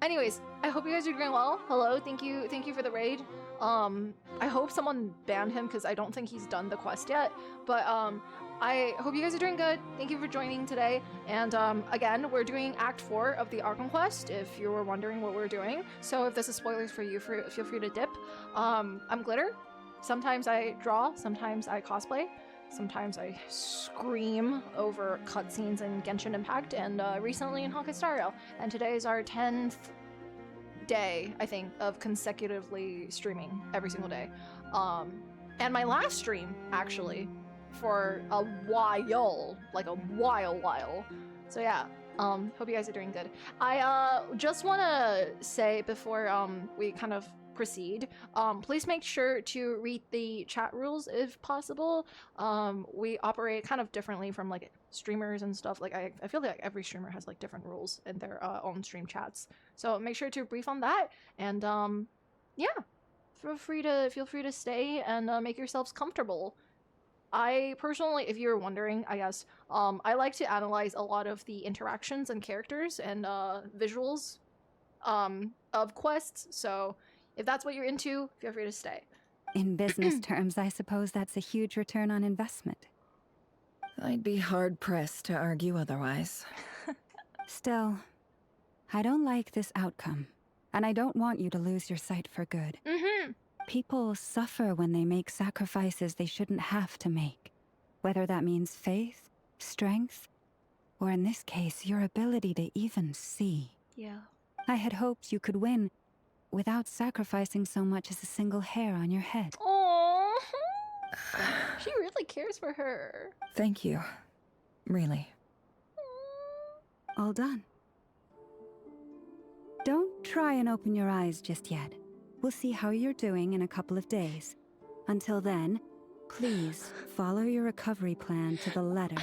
anyways, I hope you guys are doing well. Hello, thank you for the raid. I hope someone banned him because I don't think he's done the quest yet. But, I hope you guys are doing good. Thank you for joining today. And again, we're doing Act 4 of the Archon quest, if you were wondering what we're doing. So if this is spoilers for you, feel free to dip. I'm Glittr. Sometimes I draw, sometimes I cosplay, sometimes I scream over cutscenes in Genshin Impact, and recently in Honkai Star Rail. And today is our 10th day, I think, of consecutively streaming every single day. And my last stream, actually, for a while, like a while. So yeah, hope you guys are doing good. I just want to say before we kind of proceed, please make sure to read the chat rules if possible. We operate kind of differently from like streamers and stuff. Like I feel like every streamer has like different rules in their own stream chats. So make sure to brief on that, and yeah, feel free to stay and make yourselves comfortable. I personally, if you're wondering, I guess, I like to analyze a lot of the interactions and characters and visuals of quests, so if that's what you're into, feel free to stay. In business terms, I suppose that's a huge return on investment. I'd be hard-pressed to argue otherwise. Still, I don't like this outcome, and I don't want you to lose your sight for good. People suffer when they make sacrifices they shouldn't have to make, whether that means faith, strength, or in this case, your ability to even see. Yeah. I had hoped you could win without sacrificing so much as a single hair on your head. Aww. She really cares for her. Thank you. Really. All done. Don't try and open your eyes just yet. We'll see how you're doing in a couple of days. Until then, please follow your recovery plan to the letter.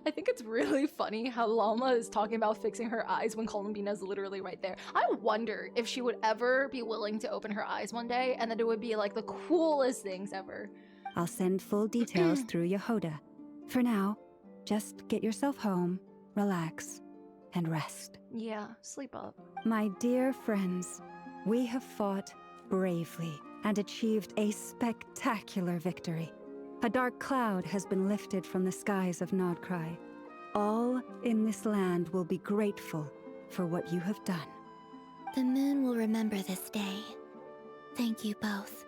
I think it's really funny how Llama is talking about fixing her eyes when Columbina is literally right there. I wonder if she would ever be willing to open her eyes one day, and then it would be like the coolest things ever. I'll send full details through Yehuda. For now, just get yourself home, relax, and rest. Yeah, sleep up. My dear friends, we have fought bravely and achieved a spectacular victory. A dark cloud has been lifted from the skies of Nodcry. All in this land will be grateful for what you have done. The moon will remember this day. Thank you both.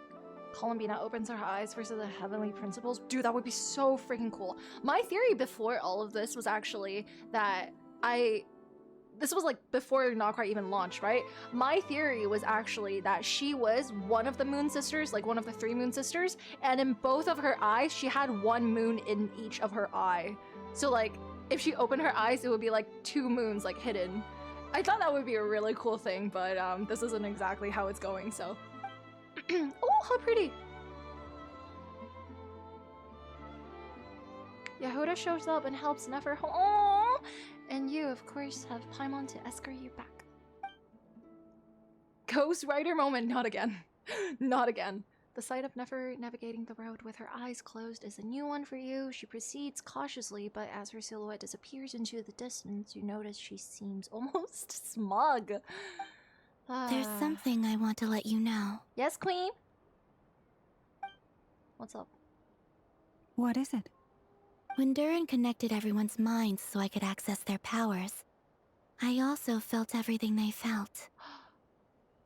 Columbina opens her eyes versus the heavenly principles. Dude, that would be so freaking cool. My theory before all of this was actually that this was like before Nodcry even launched, right? My theory was actually that she was one of the moon sisters, like one of the 3 moon sisters, and in both of her eyes, she had 1 moon in each of her eye. So like, if she opened her eyes, it would be like 2 moons like hidden. I thought that would be a really cool thing, but this isn't exactly how it's going, so. Oh, how pretty! Yehuda shows up and helps Nefer. Oh, and you, of course, have Paimon to escort you back. Ghost Rider moment, not again. Not again. The sight of Nefer navigating the road with her eyes closed is a new one for you. She proceeds cautiously, but as her silhouette disappears into the distance, you notice she seems almost smug. There's something I want to let you know. Yes, Queen? What's up? What is it? When Durin connected everyone's minds so I could access their powers, I also felt everything they felt.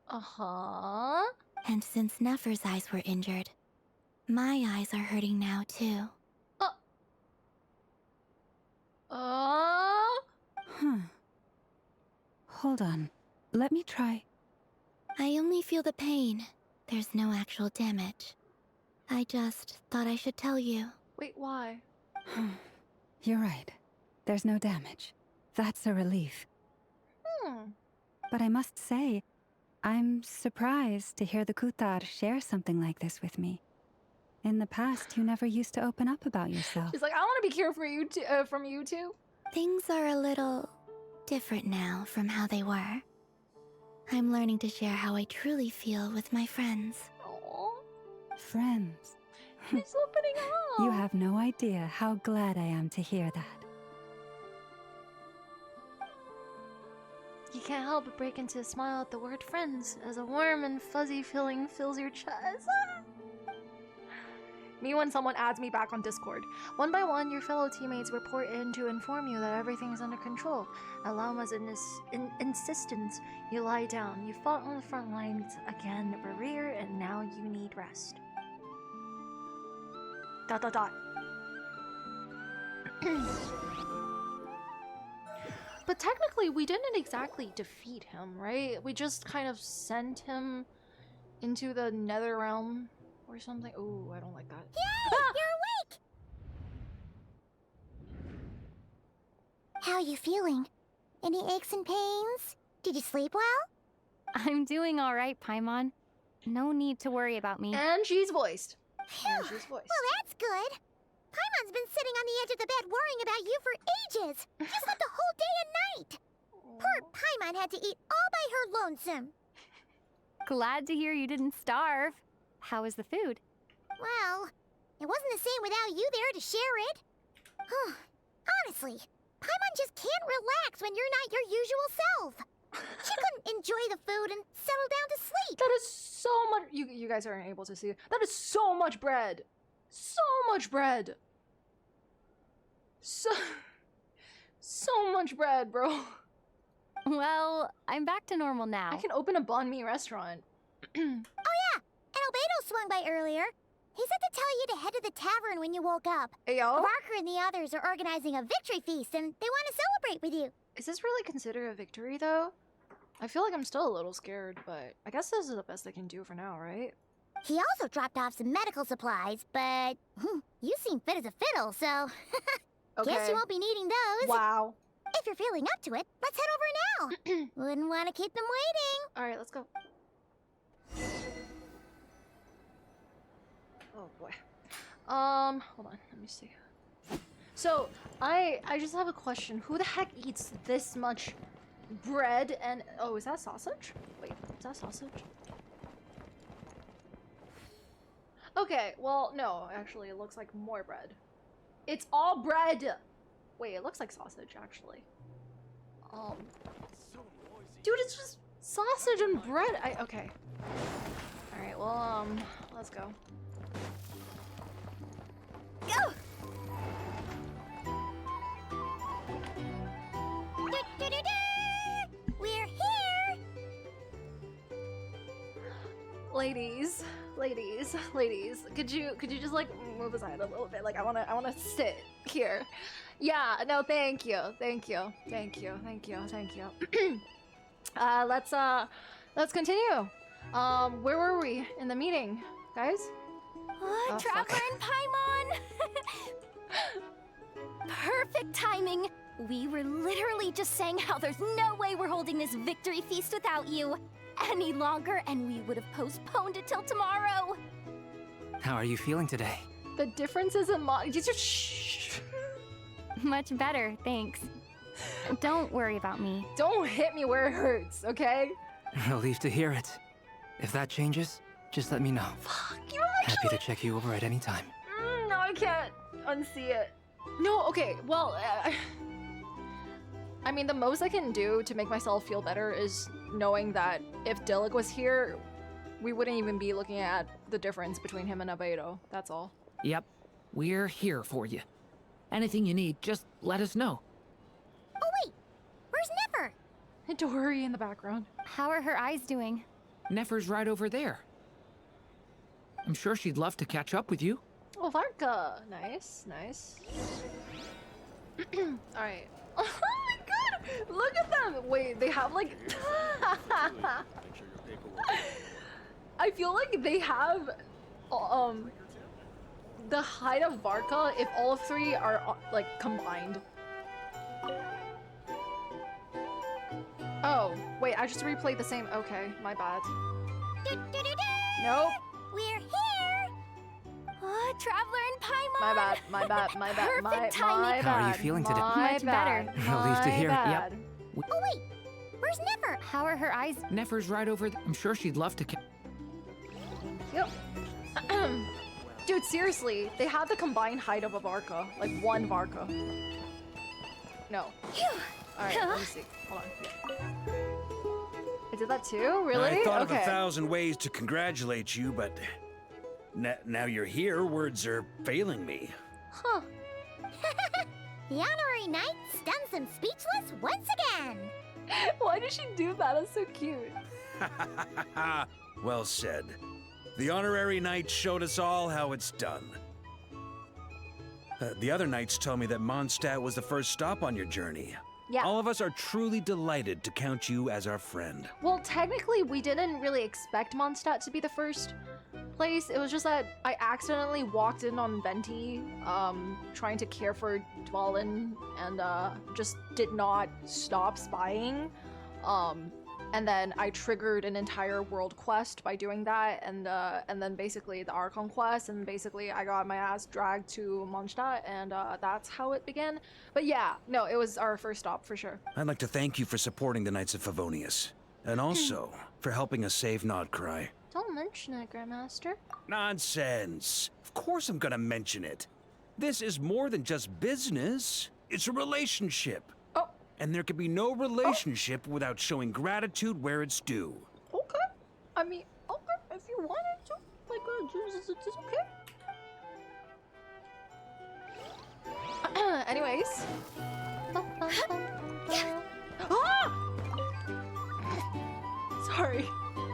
Uh-huh. And since Nefer's eyes were injured, my eyes are hurting now too. Hold on. Let me try. I only feel the pain. There's no actual damage. I just thought I should tell you. Wait, why? You're right. There's no damage. That's a relief. But I must say, I'm surprised to hear the Kutar share something like this with me. In the past, you never used to open up about yourself. She's like, I want to be cured for you from you too. Things are a little different now from how they were. I'm learning to share how I truly feel with my friends. Aww. Friends. She's opening up. You have no idea how glad I am to hear that. You can't help but break into a smile at the word friends as a warm and fuzzy feeling fills your chest. Me when someone adds me back on Discord. One by one, your fellow teammates report in to inform you that everything is under control. At Llama's insistence, you lie down. You fought on the front lines again, rerir, and now you need rest. ... But technically, we didn't exactly defeat him, right? We just kind of sent him into the nether realm or something. Ooh, I don't like that. Yay! You're awake! How are you feeling? Any aches and pains? Did you sleep well? I'm doing all right, Paimon. No need to worry about me. And she's voiced. Phew. Well, that's good. Paimon's been sitting on the edge of the bed worrying about you for ages. You slept the whole day and night. Poor Paimon had to eat all by her lonesome. Glad to hear you didn't starve. How was the food? Well, it wasn't the same without you there to share it. Honestly, Paimon just can't relax when you're not your usual self. She couldn't enjoy the food and settle down to sleep. That is so much. You guys aren't able to see. That is so much bread. So much bread. So much bread, bro. Well, I'm back to normal now. I can open a banh mi restaurant. Oh yeah, and Albedo swung by earlier. He said to tell you to head to the tavern when you woke up. Ayo? Varka and the others are organizing a victory feast, and they want to celebrate with you. Is this really considered a victory, though? I feel like I'm still a little scared, but I guess this is the best I can do for now, right? He also dropped off some medical supplies, but you seem fit as a fiddle, so guess you won't be needing those. Wow. If you're feeling up to it, let's head over now. Wouldn't want to keep them waiting. All right, let's go. Oh boy. Hold on, let me see. So, I just have a question. Who the heck eats this much bread and... Oh, is that sausage? Wait, is that sausage? Okay, well, no, actually, it looks like more bread. It's all bread! Wait, it looks like sausage, actually. Dude, it's just sausage and bread! Okay. Alright, well, let's go. Go! We're here! Ladies, could you just like move aside a little bit? Like I wanna sit here. Yeah, no, thank you. Let's continue. Where were we in the meeting, guys? What? Traveler and Paimon! Perfect timing! We were literally just saying how there's no way we're holding this victory feast without you any longer, and we would have postponed it till tomorrow. How are you feeling today? The differences in shh. Much better, thanks. Don't worry about me. Don't hit me where it hurts, okay? Relieved to hear it. If that changes, just let me know. Fuck, Happy to check you over at any time. No, I can't unsee it. No, okay, well, I mean, the most I can do to make myself feel better is knowing that if Dillig was here, we wouldn't even be looking at the difference between him and albedo. That's all. Yep, we're here for you. Anything you need, just let us know. Oh wait, where's Nefer? Dori in the background. How are her eyes doing? Nefer's right over there. I'm sure she'd love to catch up with you. Oh, Varka. Nice. Alright. Oh my god! Look at them! Wait, they have like... I feel like they have... the height of Varka if all three are, like, combined. Oh, wait, I just replayed the same... Okay, my bad. Nope. We're here! What? Traveler and Paimon! My bad. Perfect timing. How are you feeling today? Much better. Relieved to hear it. Yep. Oh wait, where's Nefer? How are her eyes? Nefer's right over there. I'm sure she'd love to Yep. Dude, seriously, they have the combined height of a Varka. Like one Varka. No. Alright, let me see. Hold on. I did that too? Really? I thought okay. of 1,000 ways to congratulate you, but now you're here, words are failing me. Huh. The honorary knight stuns them speechless once again. Why did she do that? That's so cute. Well said. The honorary knight showed us all how it's done. The other knights told me that Mondstadt was the first stop on your journey. Yeah. All of us are truly delighted to count you as our friend. Well, technically, we didn't really expect Mondstadt to be the first place. It was just that I accidentally walked in on Venti, trying to care for Dwalin, and just did not stop spying. And then I triggered an entire world quest by doing that, and then basically the Archon quest, and basically I got my ass dragged to Mondstadt, and that's how it began. But yeah, no, it was our first stop for sure. I'd like to thank you for supporting the Knights of Favonius, and also for helping us save Nodcry. Don't mention it, Grandmaster. Nonsense! Of course I'm gonna mention it. This is more than just business. It's a relationship. Oh. And there can be no relationship without showing gratitude where it's due. Okay. I mean, okay, if you wanted to. Like, it's okay. Anyways, Nice. Ah! Sorry.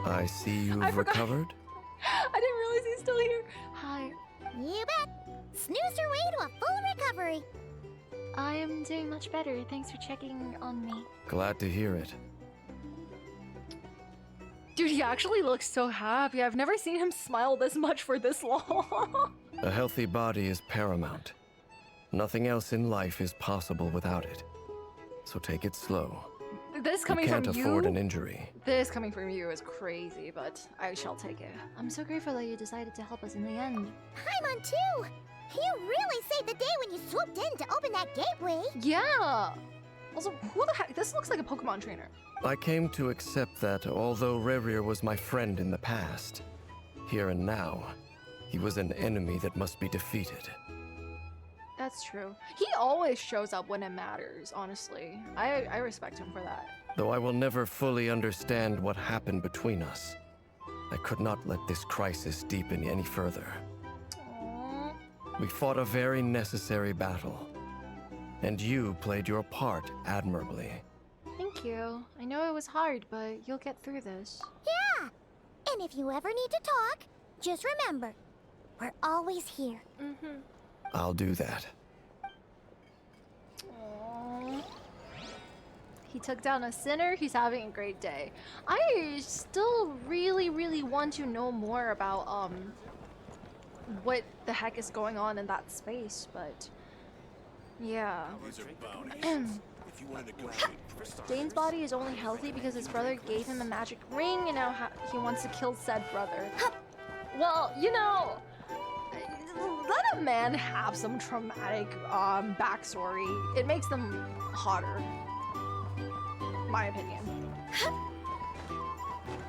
I see you've I forgot. recovered. I didn't realize he's still here. Hi. You bet. Snoozed her way to a full recovery. I am doing much better. Thanks for checking on me. Glad to hear it. Dude, he actually looks so happy. I've never seen him smile this much for this long. A healthy body is paramount. Nothing else in life is possible without it. So take it slow. This coming you can't from afford you? an injury. This coming from you is crazy, but I shall take it. I'm so grateful that you decided to help us in the end. Paimon too! You really saved the day when you swooped in to open that gateway! Yeah! Also, who the heck? This looks like a Pokemon trainer. I came to accept that although Rerir was my friend in the past, here and now, he was an enemy that must be defeated. That's true. He always shows up when it matters, honestly. I respect him for that. Though I will never fully understand what happened between us, I could not let this crisis deepen any further. Aww. We fought a very necessary battle, and you played your part admirably. Thank you. I know it was hard, but you'll get through this. Yeah! And if you ever need to talk, just remember, we're always here. Mm-hmm. I'll do that. Aww. He took down a sinner. He's having a great day. I still really, really want to know more about what the heck is going on in that space, but yeah. Dain's body is only healthy because his brother gave him a magic ring, and now he wants to kill said brother. Well, you know, let a man have some traumatic backstory. It makes them hotter. My opinion.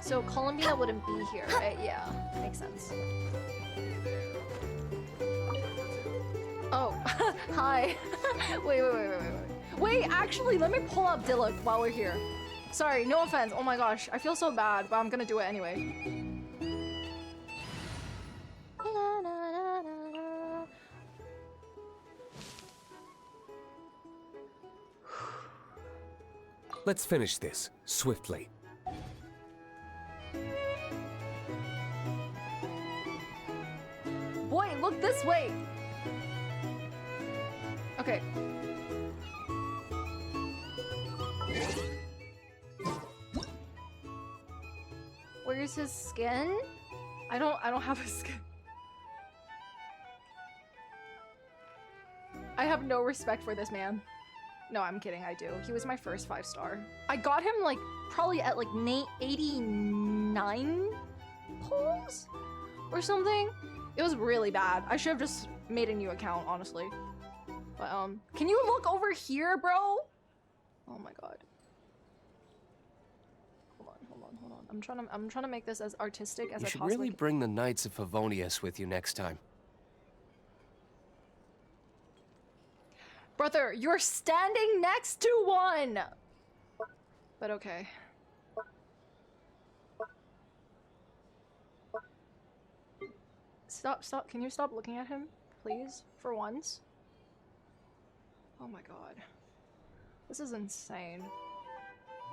So Columbina wouldn't be here, right? Yeah, makes sense. Oh, hi. Wait. Wait, actually, let me pull up Dillik while we're here. Sorry, no offense. Oh my gosh, I feel so bad, but I'm gonna do it anyway. Let's finish this swiftly. Boy, look this way. Okay. Where's his skin? I don't have his skin. I have no respect for this man. No, I'm kidding, I do. He was my first 5-star. I got him like probably at like 89 pulls or something. It was really bad. I should have just made a new account, honestly. But can you look over here, bro? Oh my god. Hold on. I'm trying to make this as artistic as I You should possibly really can. bring the Knights of Favonius with you next time. Brother, you're standing next to one! But okay. Stop. Can you stop looking at him, please? For once? Oh my god. This is insane.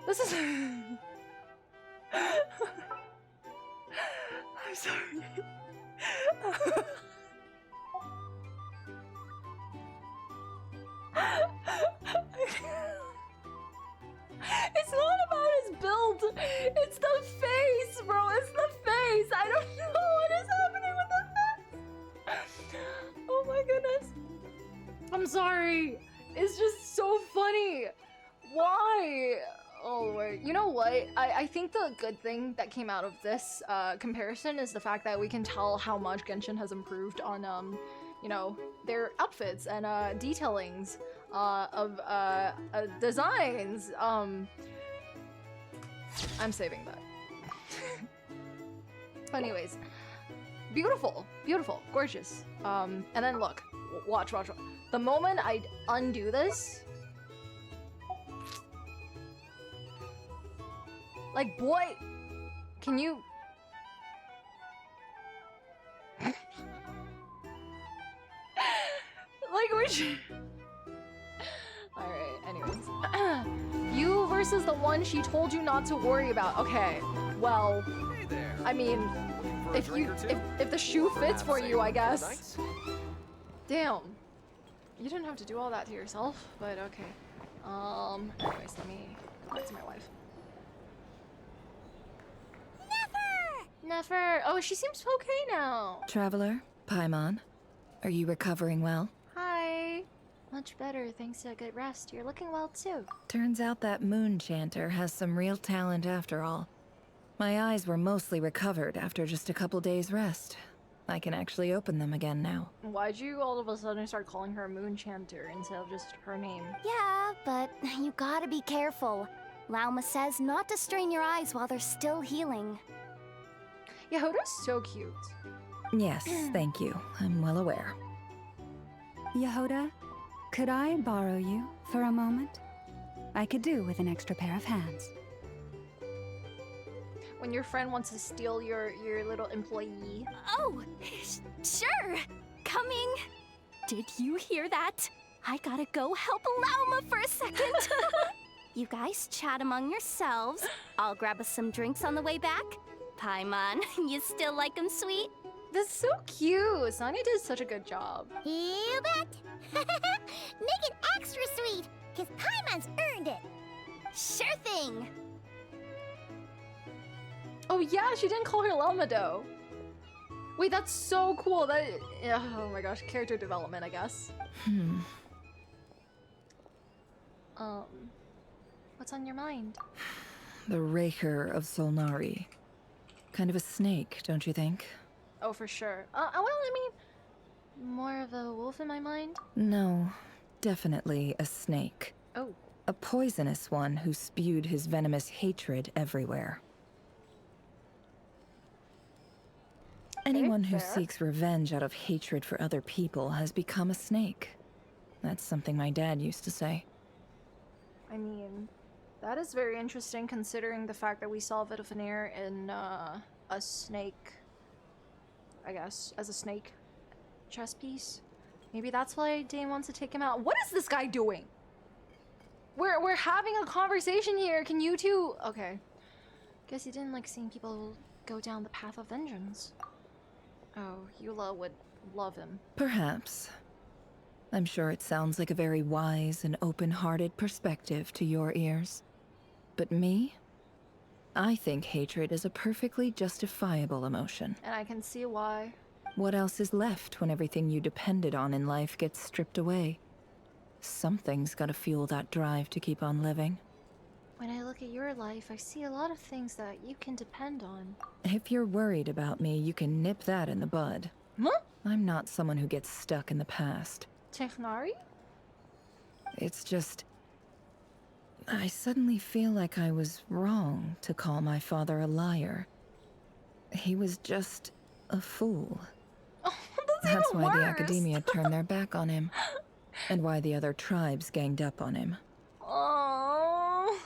This is... I'm sorry. It's not about his build. It's the face, bro. It's the face. I don't know what is happening with the face. Oh my goodness. I'm sorry. It's just so funny. Why? Oh wait. You know what? I think the good thing that came out of this comparison is the fact that we can tell how much Genshin has improved on you know, their outfits and detailings of designs. I'm saving that. Anyways, beautiful, gorgeous. And then look, watch. The moment I undo this, like, boy, can you? Like, versus the one she told you not to worry about. Okay, well, I mean, if the shoe fits for you, I guess. Damn. You didn't have to do all that to yourself, but okay. Anyways, let me go back to my wife. Nefer! Oh, she seems okay now. Traveler, Paimon, are you recovering well? Hi. Much better thanks to a good rest. You're looking well too. Turns out that moon chanter has some real talent after all. My eyes were mostly recovered after just a couple days rest. I can actually open them again now. Why'd you all of a sudden start calling her a moon chanter instead of just her name? Yeah, but you gotta be careful. Lauma says not to strain your eyes while they're still healing. Yehoda's so cute. Yes, thank you. I'm well aware. Yehoda, could I borrow you for a moment? I could do with an extra pair of hands. When your friend wants to steal your little employee. Oh, sure. Coming. Did you hear that? I gotta go help Lauma for a second. You guys chat among yourselves. I'll grab us some drinks on the way back. Paimon, you still like them sweet? That's so cute. Sonya did such a good job. You bet. Make it extra sweet, because Paimon's earned it. Sure thing. Oh yeah, she didn't call her Lamado. Wait, that's so cool. That oh my gosh, character development, I guess. What's on your mind? The rerir of Solnari. Kind of a snake, don't you think? Oh, for sure. Well, I mean, More of a wolf in my mind? No, definitely a snake. Oh. A poisonous one who spewed his venomous hatred everywhere. Anyone who seeks revenge out of hatred for other people has become a snake. That's something my dad used to say. I mean, that is very interesting considering the fact that we saw vedrfolnir in a snake, I guess, as a snake chess piece. Maybe that's why Dain wants to take him out. What is this guy doing? We're having a conversation here. Can you two? Okay. Guess you didn't like seeing people go down the path of vengeance. Oh, Eula would love him. Perhaps. I'm sure it sounds like a very wise and open-hearted perspective to your ears. But me? I think hatred is a perfectly justifiable emotion. And I can see why. What else is left when everything you depended on in life gets stripped away? Something's gotta fuel that drive to keep on living. When I look at your life, I see a lot of things that you can depend on. If you're worried about me, you can nip that in the bud. Huh? I'm not someone who gets stuck in the past. Technari? It's just... I suddenly feel like I was wrong to call my father a liar. He was just a fool. Oh, that's why worse. the akademiya turned their back on him. And why the other tribes ganged up on him. Oh.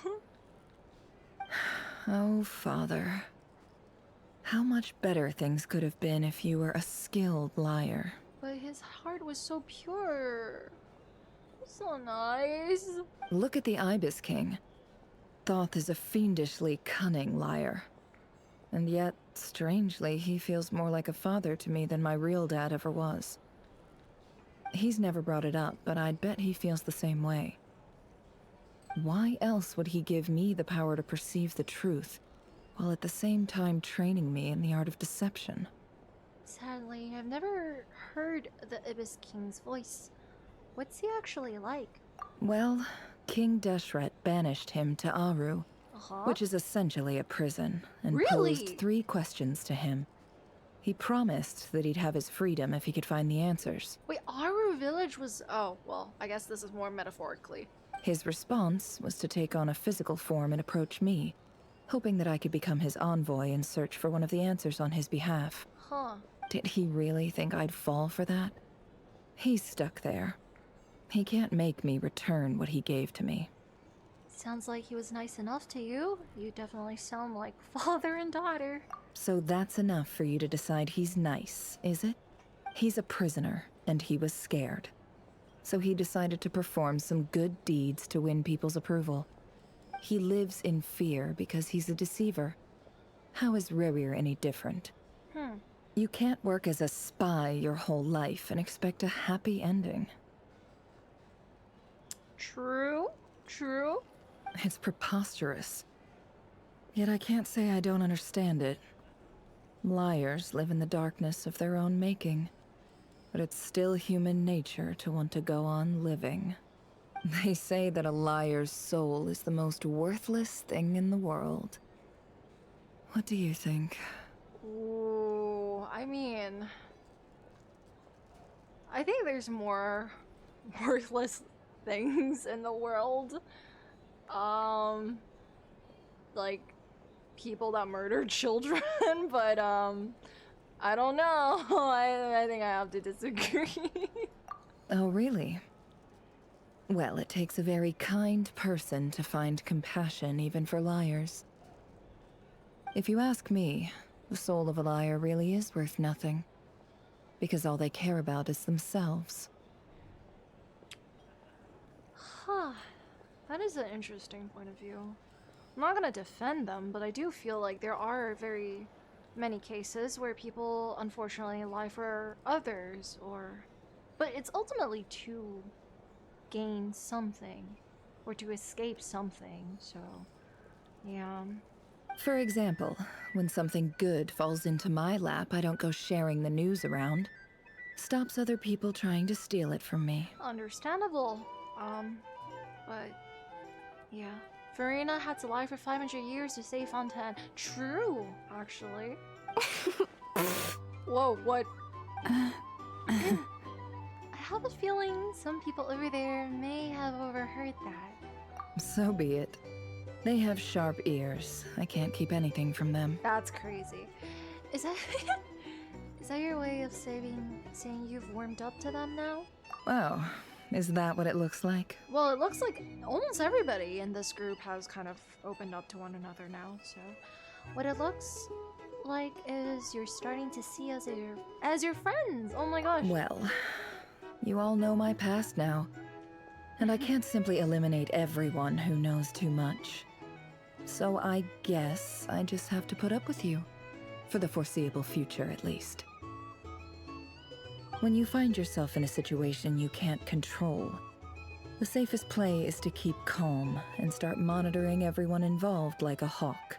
Oh, father. How much better things could have been if you were a skilled liar. But his heart was so pure. So nice. Look at the Ibis King. Thoth is a fiendishly cunning liar. And yet, strangely, he feels more like a father to me than my real dad ever was. He's never brought it up, but I'd bet he feels the same way. Why else would he give me the power to perceive the truth, while at the same time training me in the art of deception? Sadly, I've never heard the Ibis King's voice. What's he actually like? Well, King Deshret banished him to Aru, which is essentially a prison, and posed 3 questions to him. He promised that he'd have his freedom if he could find the answers. Wait, Aru village was... Oh, well, I guess this is more metaphorically. His response was to take on a physical form and approach me, hoping that I could become his envoy and search for one of the answers on his behalf. Huh. Did he really think I'd fall for that? He's stuck there. He can't make me return what he gave to me. Sounds like he was nice enough to you. You definitely sound like father and daughter. So that's enough for you to decide he's nice, is it? He's a prisoner, and he was scared. So he decided to perform some good deeds to win people's approval. He lives in fear because he's a deceiver. How is Rerir any different? You can't work as a spy your whole life and expect a happy ending. True. True. It's preposterous. Yet I can't say I don't understand it. Liars live in the darkness of their own making. But it's still human nature to want to go on living. They say that a liar's soul is the most worthless thing in the world. What do you think? Ooh, I mean, I think there's more worthless things in the world. Like people that murder children, but I don't know. I think I have to disagree. Oh, really? Well, it takes a very kind person to find compassion even for liars. If you ask me, the soul of a liar really is worth nothing. Because all they care about is themselves. Huh. That is an interesting point of view. I'm not gonna defend them, but I do feel like there are very many cases where people unfortunately lie for others, but it's ultimately to gain something or to escape something, so yeah. For example, when something good falls into my lap, I don't go sharing the news around. Stops other people trying to steal it from me. Understandable. But yeah. Farina had to lie for 500 years to save Fontaine. True, actually. Whoa, what? I have a feeling some people over there may have overheard that. So be it. They have sharp ears. I can't keep anything from them. That's crazy. Is that is that your way of saying you've warmed up to them now? Oh, is that what it looks like? Well, it looks like almost everybody in this group has kind of opened up to one another now, so What it looks like is you're starting to see us as your friends. Oh my gosh. Well, you all know my past now. And I can't simply eliminate everyone who knows too much. So I guess I just have to put up with you. For the foreseeable future, at least. When you find yourself in a situation you can't control, the safest play is to keep calm and start monitoring everyone involved like a hawk.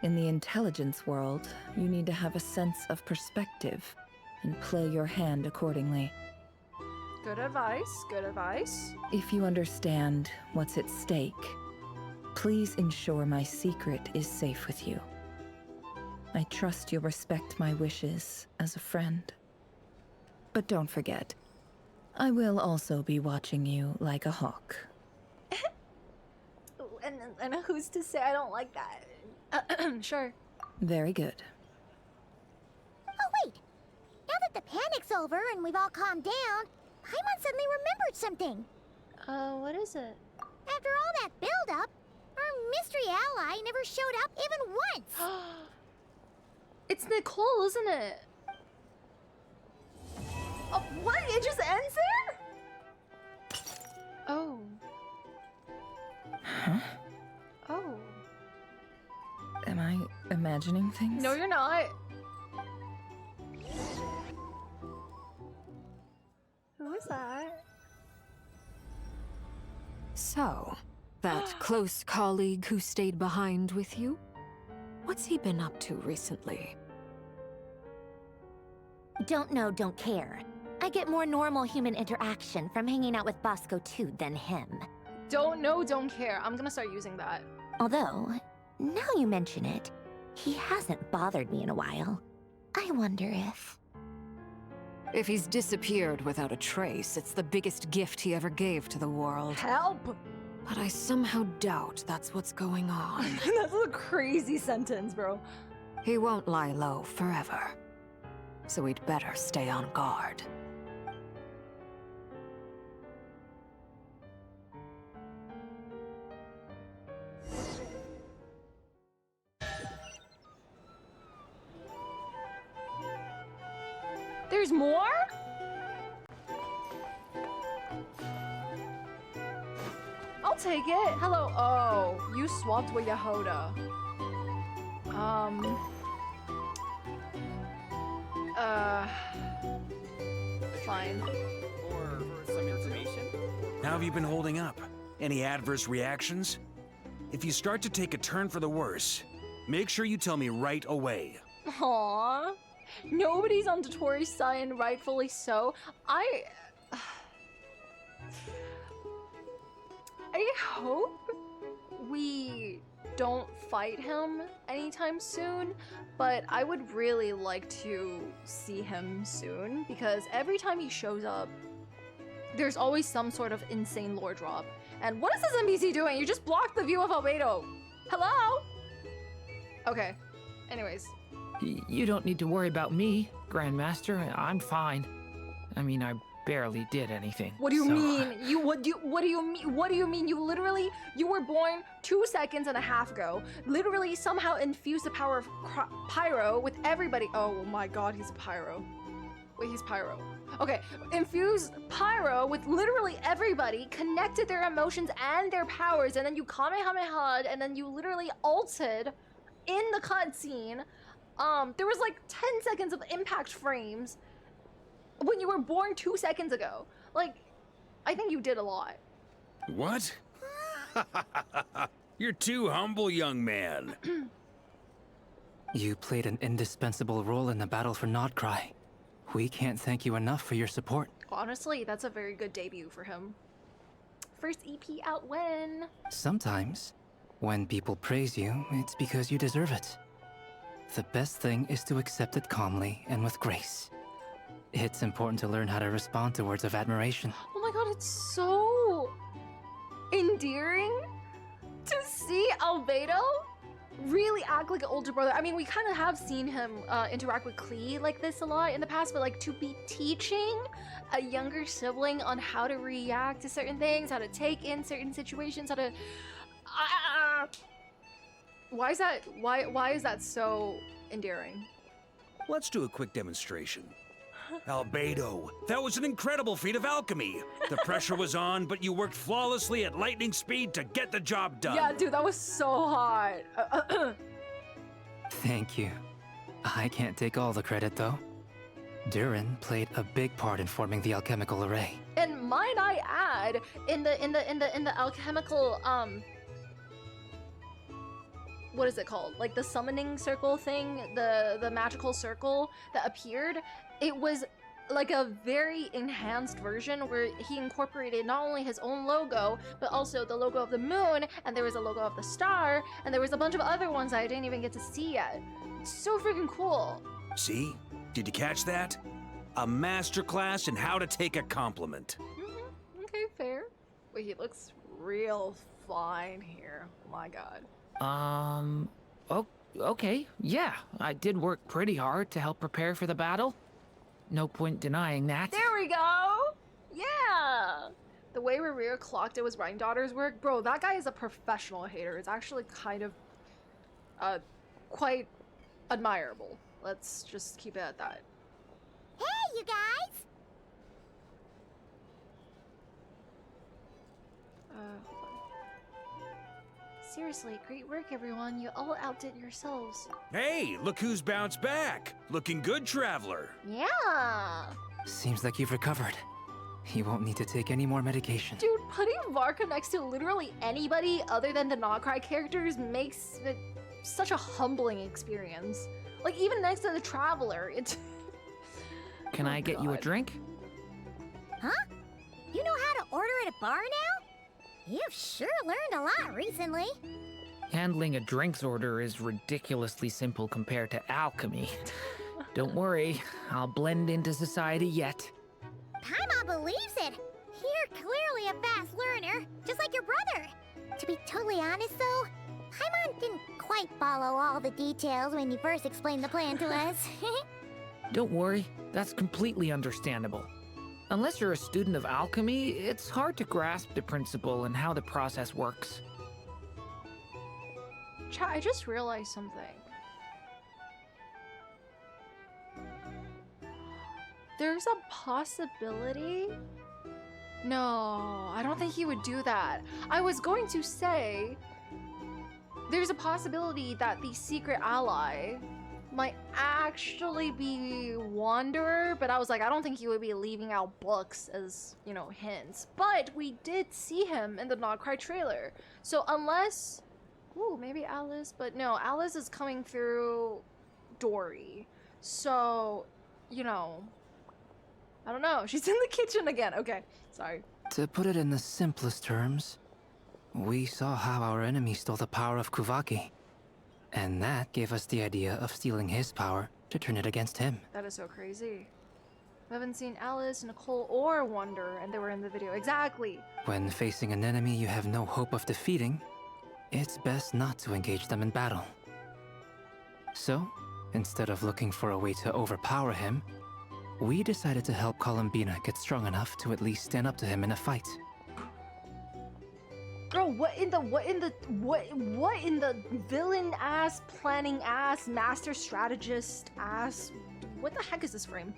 In the intelligence world, you need to have a sense of perspective and play your hand accordingly. good advice, good advice. If you understand what's at stake, please ensure my secret is safe with you. I trust you'll respect my wishes as a friend. But don't forget, I will also be watching you like a hawk. And who's to say I don't like that? Sure. Very good. Oh, wait! Now that the panic's over and we've all calmed down, Paimon suddenly remembered something. What is it? After all that build-up, our mystery ally never showed up even once! It's Nicole, isn't it? Oh, what? It just ends there? Oh. Huh? Oh. Am I imagining things? No, you're not. Who is that? So, that close colleague who stayed behind with you? What's he been up to recently? Don't know, don't care. I get more normal human interaction from hanging out with Bosco 2 than him. Don't know, don't care. I'm gonna start using that. Although, now you mention it, he hasn't bothered me in a while. I wonder if... If he's disappeared without a trace, it's the biggest gift he ever gave to the world. Help! But I somehow doubt that's what's going on. That's a crazy sentence, bro. He won't lie low forever. So we'd better stay on guard. There's more? I'll take it. Hello. Oh, you swapped with Yehoda. Fine. Or for some information? How have you been holding up? Any adverse reactions? If you start to take a turn for the worse, make sure you tell me right away. Aww. Nobody's on Dotori's side, and rightfully so. I hope we don't fight him anytime soon, but I would really like to see him soon, because every time he shows up, there's always some sort of insane lore drop. And what is this NPC doing? You just blocked the view of albedo. Hello? Okay. Anyways. You don't need to worry about me, Grandmaster. I'm fine. I mean, I barely did anything. What do you so... mean? What do you mean? What do you mean? You were born 2 seconds and a half ago. Literally somehow infused the power of pyro with everybody. Oh my god, he's a pyro. Wait, he's pyro. Okay, infused pyro with literally everybody, connected their emotions and their powers, and then you kamehameha'd, and then you literally ulted in the cutscene. There was like 10 seconds of impact frames when you were born 2 seconds ago. Like, I think you did a lot. What? You're too humble, young man. You played an indispensable role in the battle for Nodcry. We can't thank you enough for your support. Honestly, that's a very good debut for him. First EP out when? Sometimes, when people praise you, it's because you deserve it. The best thing is to accept it calmly and with grace. It's important to learn how to respond to words of admiration. Oh my god, it's so endearing to see albedo really act like an older brother. I mean, we kind of have seen him interact with Klee like this a lot in the past, but like to be teaching a younger sibling on how to react to certain things, how to take in certain situations, how to... Why is that so endearing? Let's do a quick demonstration. Albedo, that was an incredible feat of alchemy. The pressure was on, but you worked flawlessly at lightning speed to get the job done. Yeah, dude, that was so hot. Thank you. I can't take all the credit, though. Durin played a big part in forming the alchemical array. And might I add, in the alchemical what is it called? Like the summoning circle thing, the magical circle that appeared, it was like a very enhanced version where he incorporated not only his own logo, but also the logo of the moon, and there was a logo of the star, and there was a bunch of other ones I didn't even get to see yet. It's so freaking cool. See? Did you catch that? A masterclass in how to take a compliment. Okay, fair. Wait, he looks real fine here. Oh my god. Okay, yeah. I did work pretty hard to help prepare for the battle. No point denying that. There we go! Yeah! The way Rerir clocked it was Rhine-Daughter's work, bro, that guy is a professional hater. It's actually kind of, quite admirable. Let's just keep it at that. Hey, you guys! Seriously, great work, everyone. You all outdid yourselves. Hey, look who's bounced back. Looking good, traveler. Yeah! Seems like you've recovered. You won't need to take any more medication. Dude, putting Varka next to literally anybody other than the Nodcry characters makes it such a humbling experience. Like, even next to the Traveler, it's... Can I get you a drink? Huh? You know how to order at a bar now? You've sure learned a lot recently. Handling a drinks order is ridiculously simple compared to alchemy. Don't worry, I'll blend into society yet. Paimon believes it. You're clearly a fast learner, just like your brother. To be totally honest though, Paimon didn't quite follow all the details when you first explained the plan to us. Don't worry, that's completely understandable. Unless you're a student of alchemy, it's hard to grasp the principle and how the process works. Chat, I just realized something. There's a possibility No, I don't think he would do that. I was going to say there's a possibility that the secret ally might actually be Wanderer, but I was like, I don't think he would be leaving out books as, you know, hints. But we did see him in the Not Cry trailer. So unless, ooh, maybe Alice, but no, Alice is coming through Dori. So, you know, I don't know. She's in the kitchen again. Okay, sorry. To put it in the simplest terms, we saw how our enemy stole the power of Kuvaki. And that gave us the idea of stealing his power to turn it against him. That is so crazy. We haven't seen Alice, Nicole, or Wonder, and they were in the video. Exactly. When facing an enemy you have no hope of defeating, it's best not to engage them in battle. So, instead of looking for a way to overpower him, we decided to help Columbina get strong enough to at least stand up to him in a fight. Bro, what in the villain ass, planning ass, master strategist ass? What the heck is this frame?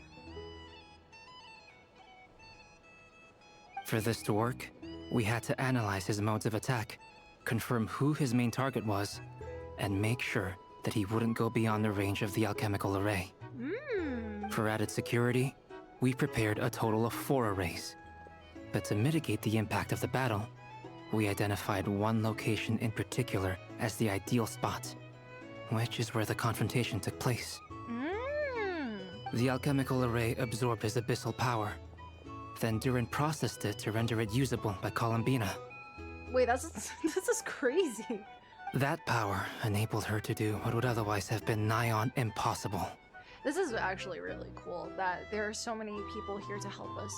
For this to work, we had to analyze his modes of attack, confirm who his main target was, and make sure that he wouldn't go beyond the range of the alchemical array. For added security, we prepared a total of 4 arrays. But to mitigate the impact of the battle, we identified one location in particular as the ideal spot, which is where the confrontation took place. The alchemical array absorbed his abyssal power. Then Durin processed it to render it usable by Columbina. Wait, this is crazy. That power enabled her to do what would otherwise have been nigh on impossible. This is actually really cool that there are so many people here to help us.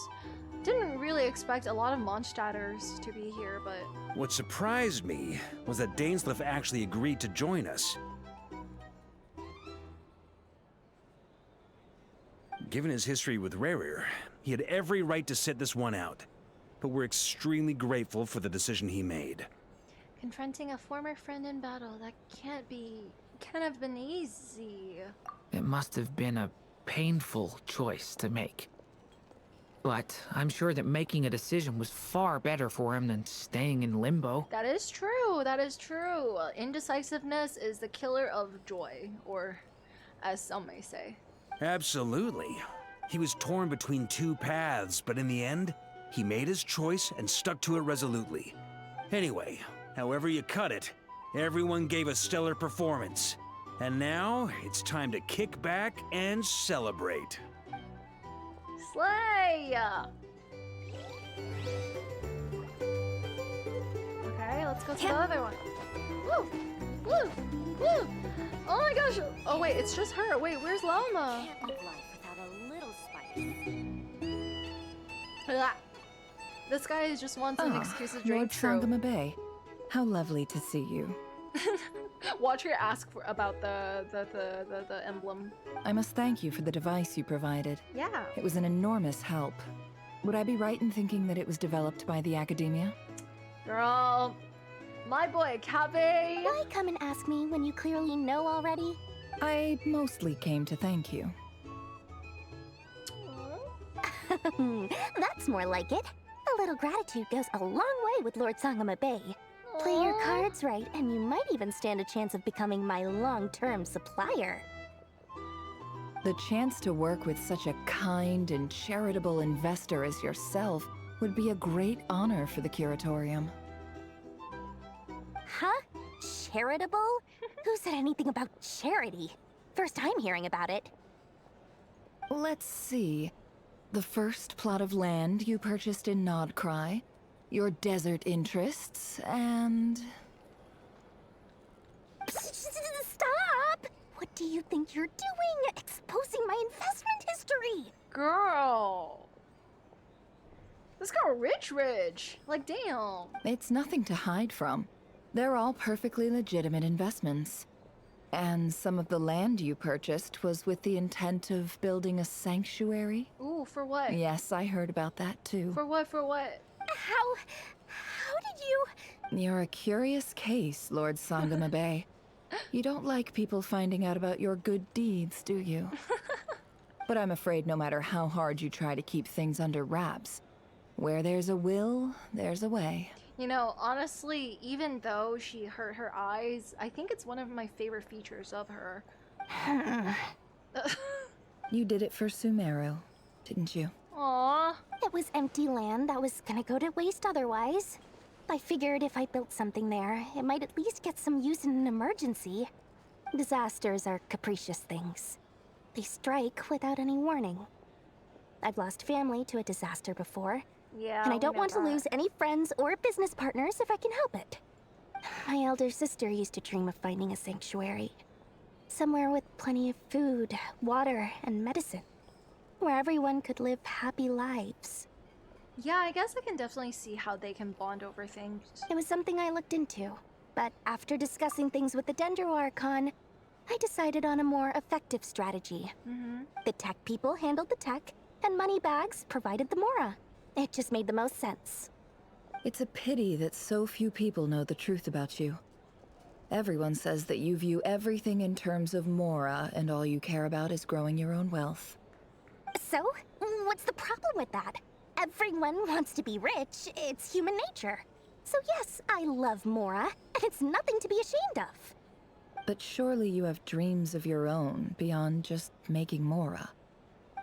Didn't really expect a lot of Mondstadters to be here, but... What surprised me was that Dainsleif actually agreed to join us. Given his history with Rerir, he had every right to sit this one out. But we're extremely grateful for the decision he made. Confronting a former friend in battle, that can't have been easy. It must have been a painful choice to make. But I'm sure that making a decision was far better for him than staying in limbo. That is true, that is true. Indecisiveness is the killer of joy, or as some may say. Absolutely. He was torn between 2 paths, but in the end, he made his choice and stuck to it resolutely. Anyway, however you cut it, everyone gave a stellar performance. And now, it's time to kick back and celebrate. Slay! Okay, let's go to the other one. Woo! Woo! Woo! Oh my gosh! Oh wait, it's just her. Wait, where's Lelma? Can't live life without a little spice. Ah. This guy just wants an excuse to drink Lord Sangamabe. How lovely to see you. Watch her ask about the emblem. I must thank you for the device you provided. Yeah. It was an enormous help. Would I be right in thinking that it was developed by the Akademiya? Girl, my boy Kabe. Why come and ask me when you clearly know already? I mostly came to thank you. That's more like it. A little gratitude goes a long way with Lord Sangamabe. Play your cards right, and you might even stand a chance of becoming my long-term supplier. The chance to work with such a kind and charitable investor as yourself would be a great honor for the Curatorium. Huh? Charitable? Who said anything about charity? First time hearing about it. Let's see. The first plot of land you purchased in Nodcry, your desert interests, and... Stop! What do you think you're doing? Exposing my investment history! Girl! This got rich. Like, damn. It's nothing to hide from. They're all perfectly legitimate investments. And some of the land you purchased was with the intent of building a sanctuary? Ooh, for what? Yes, I heard about that too. For what? How did you... You're a curious case, Lord Sangamabe. You don't like people finding out about your good deeds, do you? But I'm afraid no matter how hard you try to keep things under wraps, Where there's a will, there's a way. You know, honestly, even though she hurt her eyes, I think it's one of my favorite features of her. You did it for Sumeru, didn't you? Aww. It was empty land that was gonna go to waste otherwise. I figured if I built something there, it might at least get some use in an emergency. Disasters are capricious things. They strike without any warning. I've lost family to a disaster before. Yeah, and I don't want to lose any friends or business partners if I can help it. My elder sister used to dream of finding a sanctuary. Somewhere with plenty of food, water, and medicine. Where everyone could live happy lives. Yeah, I guess I can definitely see how they can bond over things. It was something I looked into, but after discussing things with the Dendro Archon, I decided on a more effective strategy. The tech people handled the tech, and Moneybags provided the Mora. It just made the most sense. It's a pity that so few people know the truth about you. Everyone says that you view everything in terms of Mora, and all you care about is growing your own wealth. So, what's the problem with that? Everyone wants to be rich. It's human nature. So yes, I love Mora, and it's nothing to be ashamed of. But surely you have dreams of your own beyond just making Mora.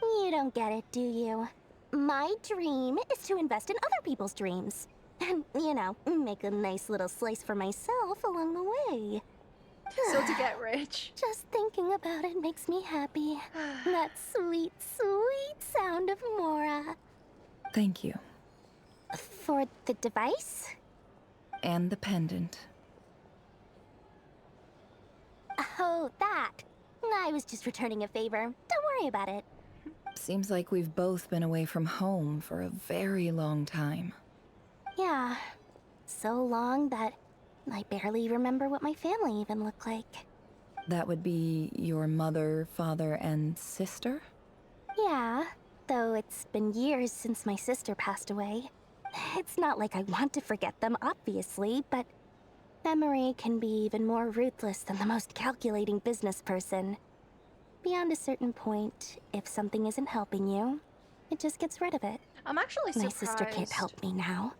You don't get it, do you? My dream is to invest in other people's dreams. And, you know, make a nice little slice for myself along the way. So to get rich. Just thinking about it makes me happy. That sweet, sweet sound of Mora. Thank you. For the device? And the pendant. Oh, that. I was just returning a favor. Don't worry about it. Seems like we've both been away from home for a very long time. Yeah. So long that I barely remember what my family even looked like. That would be your mother, father, and sister? Yeah, though it's been years since my sister passed away. It's not like I want to forget them, obviously, but memory can be even more ruthless than the most calculating business person. Beyond a certain point, if something isn't helping you, it just gets rid of it. I'm actually surprised. My sister can't help me now.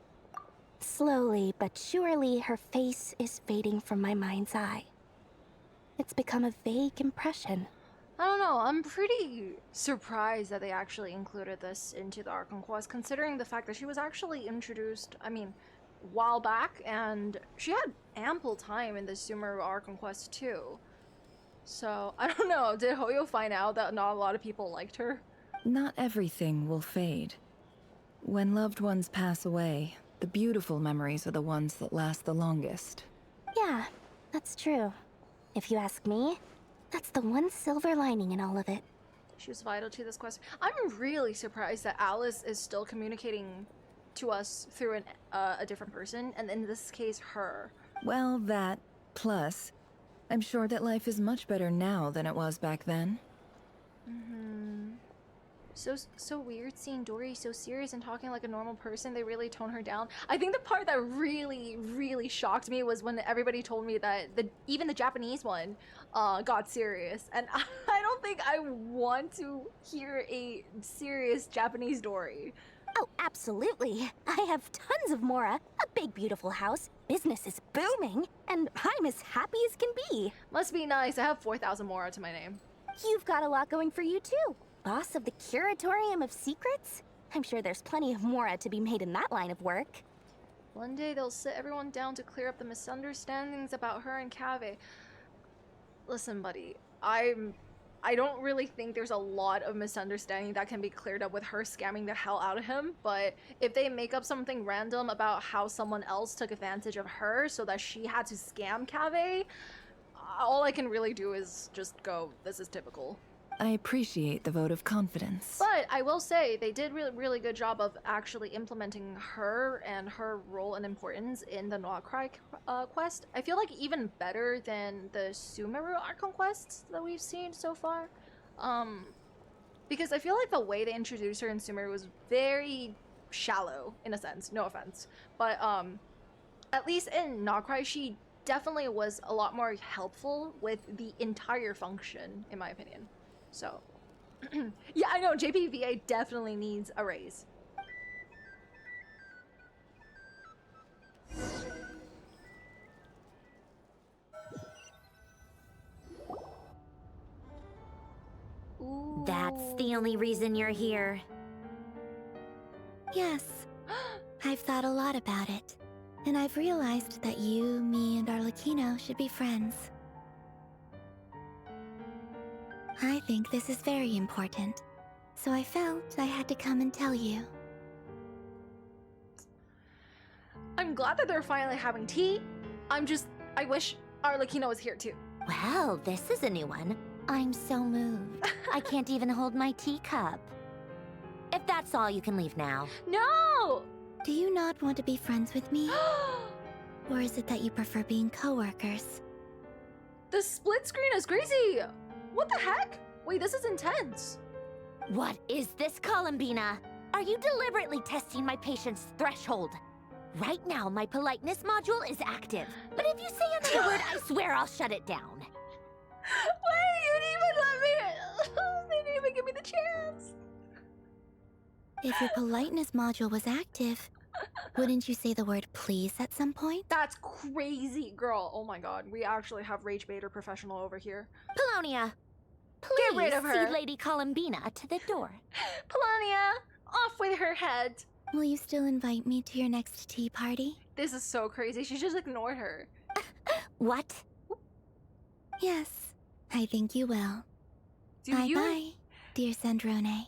Slowly but surely, her face is fading from my mind's eye. It's become a vague impression. I don't know, I'm pretty surprised that they actually included this into the Archon Quest, considering the fact that she was actually introduced, I mean, a while back, and she had ample time in the Sumeru Archon Quest too. So, I don't know, did Hoyo find out that not a lot of people liked her? Not everything will fade. When loved ones pass away, the beautiful memories are the ones that last the longest. Yeah, that's true. If you ask me, that's the one silver lining in all of it. She was vital to this quest. I'm really surprised that Alice is still communicating to us through a different person, and in this case, her. Well, that, plus, I'm sure that life is much better now than it was back then. So weird seeing Dori so serious and talking like a normal person. They really tone her down. I think the part that really shocked me was when everybody told me that even the Japanese one got serious, and I don't think I want to hear a serious Japanese Dori. Oh, absolutely. I have tons of Mora, a big beautiful house, business is booming, and I'm as happy as can be. Must be nice. I have 4,000 Mora to my name. You've got a lot going for you too. Boss of the Curatorium of Secrets? I'm sure there's plenty of Mora to be made in that line of work. One day they'll sit everyone down to clear up the misunderstandings about her and Kaveh. Listen, buddy, I don't really think there's a lot of misunderstanding that can be cleared up with her scamming the hell out of him, but if they make up something random about how someone else took advantage of her so that she had to scam Kaveh, all I can really do is just go, this is typical. I appreciate the vote of confidence. But I will say, they did really good job of actually implementing her and her role and importance in the Noakrai quest. I feel like even better than the Sumeru Archon quests that we've seen so far. Because I feel like the way they introduced her in Sumeru was very shallow, in a sense, no offense. But at least in Noakrai, she definitely was a lot more helpful with the entire function, in my opinion. So, yeah, I know, JPVA definitely needs a raise. That's the only reason you're here. Yes. I've thought a lot about it. And I've realized that you, me, and Arlecchino should be friends. I think this is very important. So I felt I had to come and tell you. I'm glad that they're finally having tea. I wish Arlecchino was here too. Well, this is a new one. I'm so moved. I can't even hold my teacup. If that's all, you can leave now. No! Do you not want to be friends with me? Or is it that you prefer being co-workers? The split screen is crazy! What the heck? Wait, this is intense. What is this, Columbina? Are you deliberately testing my patience threshold? Right now, my politeness module is active. But if you say another word, I swear I'll shut it down. Wait, you didn't even let me... They didn't even give me the chance. If your politeness module was active, wouldn't you say the word please at some point? That's crazy, girl. Oh my god, we actually have Rage Baiter professional over here. Polonia, please get rid of her. see Lady Columbina to the door. Polonia, off with her head. Will you still invite me to your next tea party? This is so crazy. She just ignored her. What? Yes, I think you will. Bye-bye, dear Sandrone.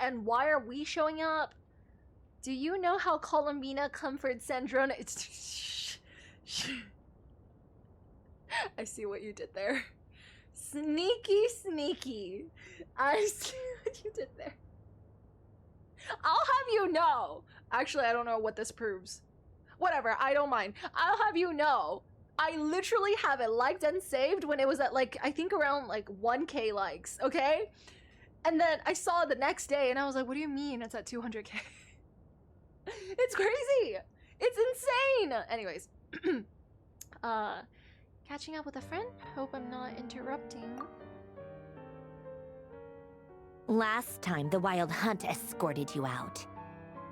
And why are we showing up? Do you know how Columbina comforts Sandrone? I see what you did there. Sneaky, sneaky. I see what you did there. I'll have you know. Actually, I don't know what this proves. Whatever, I don't mind. I'll have you know. I literally have it liked and saved when it was at like, I think around like 1K likes, okay? And then I saw it the next day and I was like, what do you mean it's at 200K? It's crazy. It's insane. Anyways. Catching up with a friend? Hope I'm not interrupting. Last time, the Wild Hunt escorted you out.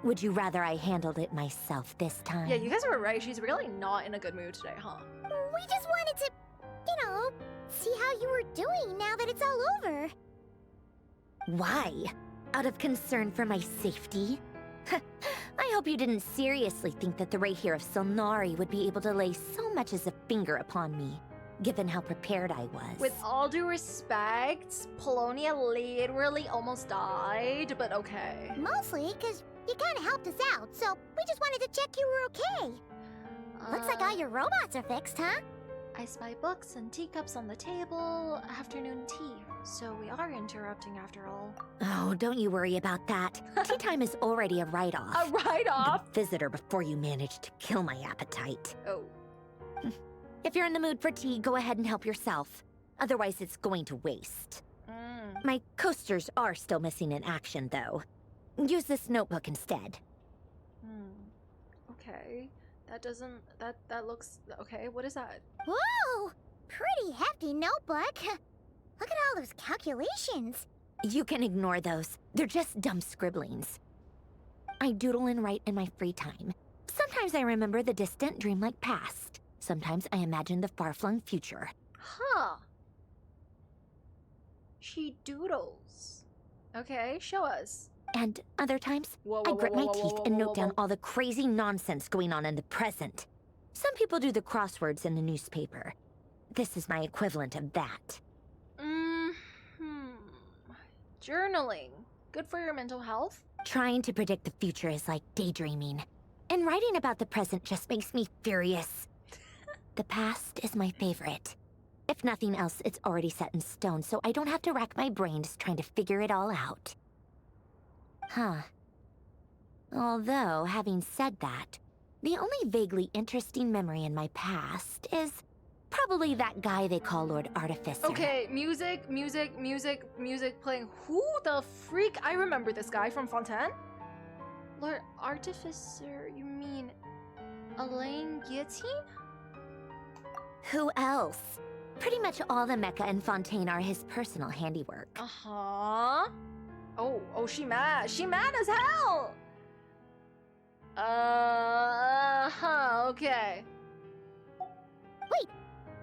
Would you rather I handled it myself this time? Yeah, you guys were right. She's really not in a good mood today, huh? We just wanted to, you know, see how you were doing now that it's all over. Why? Out of concern for my safety? I hope you didn't seriously think that the rerir of Solnari would be able to lay so much as a finger upon me, given how prepared I was. With all due respect, Polonia literally almost died, but okay. Mostly because you kind of helped us out, so we just wanted to check you were okay. Looks like all your robots are fixed, huh? I spy books and teacups on the table, afternoon tea, so we are interrupting after all. Oh, don't you worry about that. Tea time is already a write-off. A write-off? The visitor before you managed to kill my appetite. Oh. If you're in the mood for tea, go ahead and help yourself. Otherwise, it's going to waste. My coasters are still missing in action, though. Use this notebook instead. Okay. That doesn't... That looks... Okay, what is that? Whoa! Pretty hefty notebook. Look at all those calculations. You can ignore those. They're just dumb scribblings. I doodle and write in my free time. Sometimes I remember the distant dreamlike past. Sometimes I imagine the far-flung future. Huh. She doodles. Okay, show us. And other times, I grit my teeth and note down all the crazy nonsense going on in the present. Some people do the crosswords in the newspaper. This is my equivalent of that. Journaling. Good for your mental health? Trying to predict the future is like daydreaming. And writing about the present just makes me furious. The past is my favorite. If nothing else, it's already set in stone, so I don't have to rack my brains trying to figure it all out. Huh. Although, having said that, the only vaguely interesting memory in my past is probably that guy they call Lord Artificer. Okay, music playing. Who the freak? I remember this guy from Fontaine. Lord Artificer, you mean Elaine Guillotine? Who else? Pretty much all the mecha in Fontaine are his personal handiwork. Uh-huh. Oh, she mad. She mad as hell! Okay.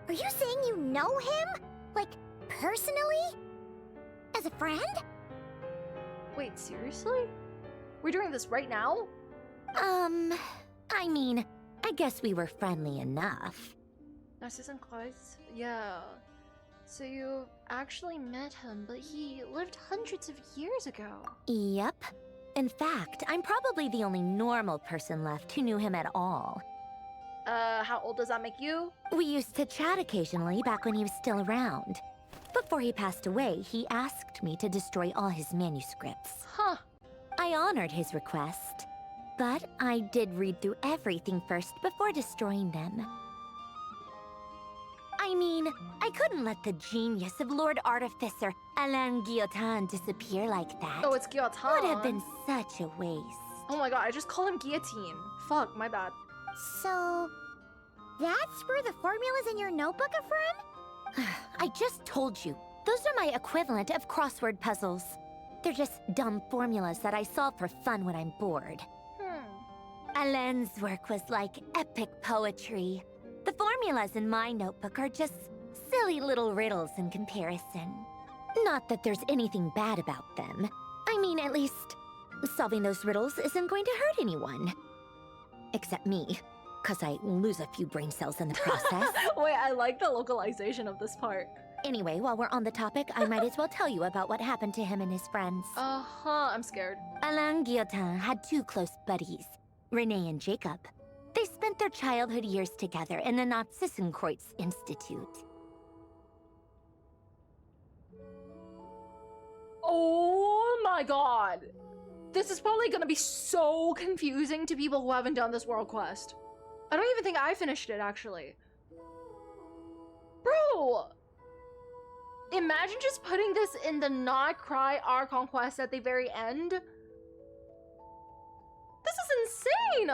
Are you saying you know him? Like, personally? As a friend? Wait, seriously? We're doing this right now? I mean, I guess we were friendly enough. Narzissenkreuz? Yeah. So you actually met him, but he lived hundreds of years ago. Yep. In fact, I'm probably the only normal person left who knew him at all. How old does that make you? We used to chat occasionally back when he was still around. Before he passed away, he asked me to destroy all his manuscripts. Huh. I honored his request, but I did read through everything first before destroying them. I mean, I couldn't let the genius of Lord Artificer Alain Guillotin disappear like that. Oh, it's Guillotin. Would have been such a waste. Oh my god, I just call him Guillotine. Fuck, my bad. So, that's where the formula's in your notebook are from? I just told you. Those are my equivalent of crossword puzzles. They're just dumb formulas that I solve for fun when I'm bored. Alain's work was like epic poetry. The formulas in my notebook are just silly little riddles in comparison. Not that there's anything bad about them. I mean, at least, solving those riddles isn't going to hurt anyone. Except me, because I lose a few brain cells in the process. Wait, I like the localization of this part. Anyway, while we're on the topic, I might as well tell you about what happened to him and his friends. I'm scared. Alain Guillotin had two close buddies, Renee and Jacob. They spent their childhood years together in the Narzissenkreuz Institute. Oh my god! This is probably gonna be so confusing to people who haven't done this world quest. I don't even think I finished it, actually. Bro! Imagine just putting this in the Not Cry Archon quest at the very end. This is insane!